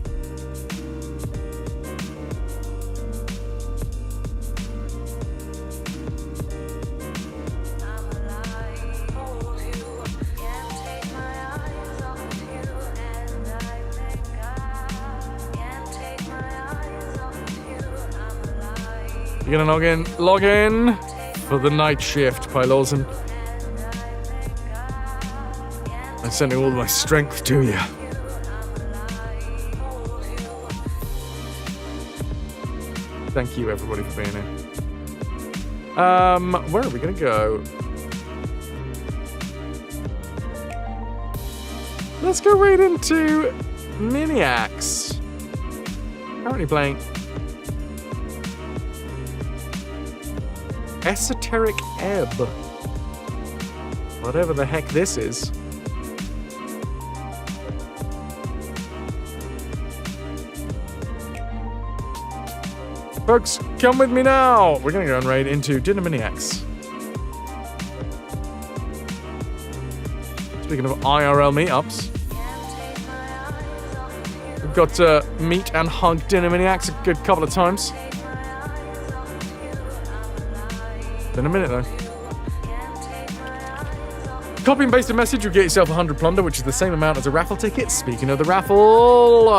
You're gonna log in for the night shift, Pylorzen. I'm sending all my strength to you. Thank you, everybody, for being here. Where are we gonna go? Let's go right into Miniacs. Currently playing Esoteric Ebb. Whatever the heck this is. Folks, come with me now. We're going to go and raid into Dinner Miniacs. Speaking of IRL meetups, we've got to meet and hug Dinner Miniacs a good couple of times. In a minute, though. Copy and paste a message, you'll get yourself 100 plunder, which is the same amount as a raffle ticket. Speaking of the raffle,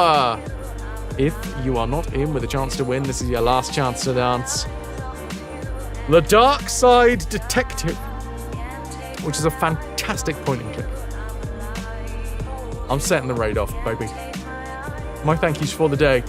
if you are not in with a chance to win, this is your last chance to dance. The Dark Side Detective, which is a fantastic point and click. I'm setting the raid off, baby. My thank yous for the day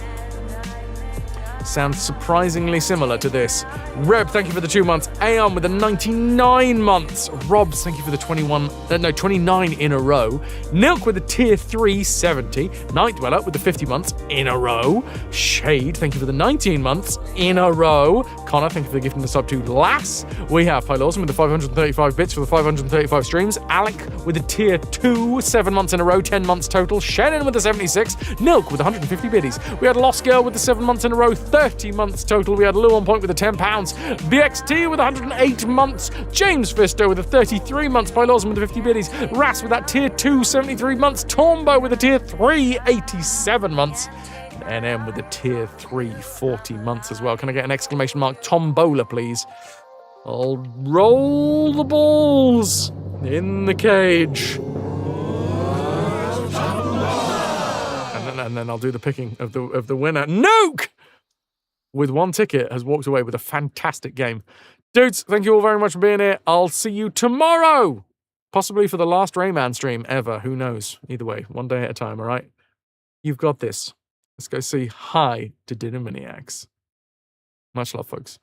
sounds surprisingly similar to this. Reb, thank you for the 2 months. Aeon with the 99 months. Robs, thank you for the 29 in a row. Nilk with the tier 3, 70. Night Dweller with the 50 months in a row. Shade, thank you for the 19 months in a row. Connor, thank you for the gift from the sub to Lass. We have Pylorson with the 535 bits for the 535 streams. Alec with the tier 2, 7 months in a row, 10 months total. Shannon with the 76. Nilk with the 150 biddies. We had Lost Girl with the 7 months in a row, 30 months total. We had Lou on point with the £10. BXT with 108 months. James Fisto with the 33 months. Pylorzen with the 50 biddies. Ras with that tier 2, 73 months. Tombo with the tier 3, 87 months. And NM with the tier 3, 40 months as well. Can I get an exclamation mark Tombola, please? I'll roll the balls in the cage. And then I'll do the picking of the winner. Nuke! With 1 ticket, has walked away with a fantastic game. Dudes, thank you all very much for being here. I'll see you tomorrow. Possibly for the last Rayman stream ever. Who knows? Either way, one day at a time, all right? You've got this. Let's go say hi to Dinner Miniacs. Much love, folks.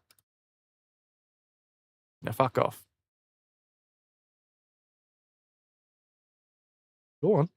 Now, fuck off. Go on.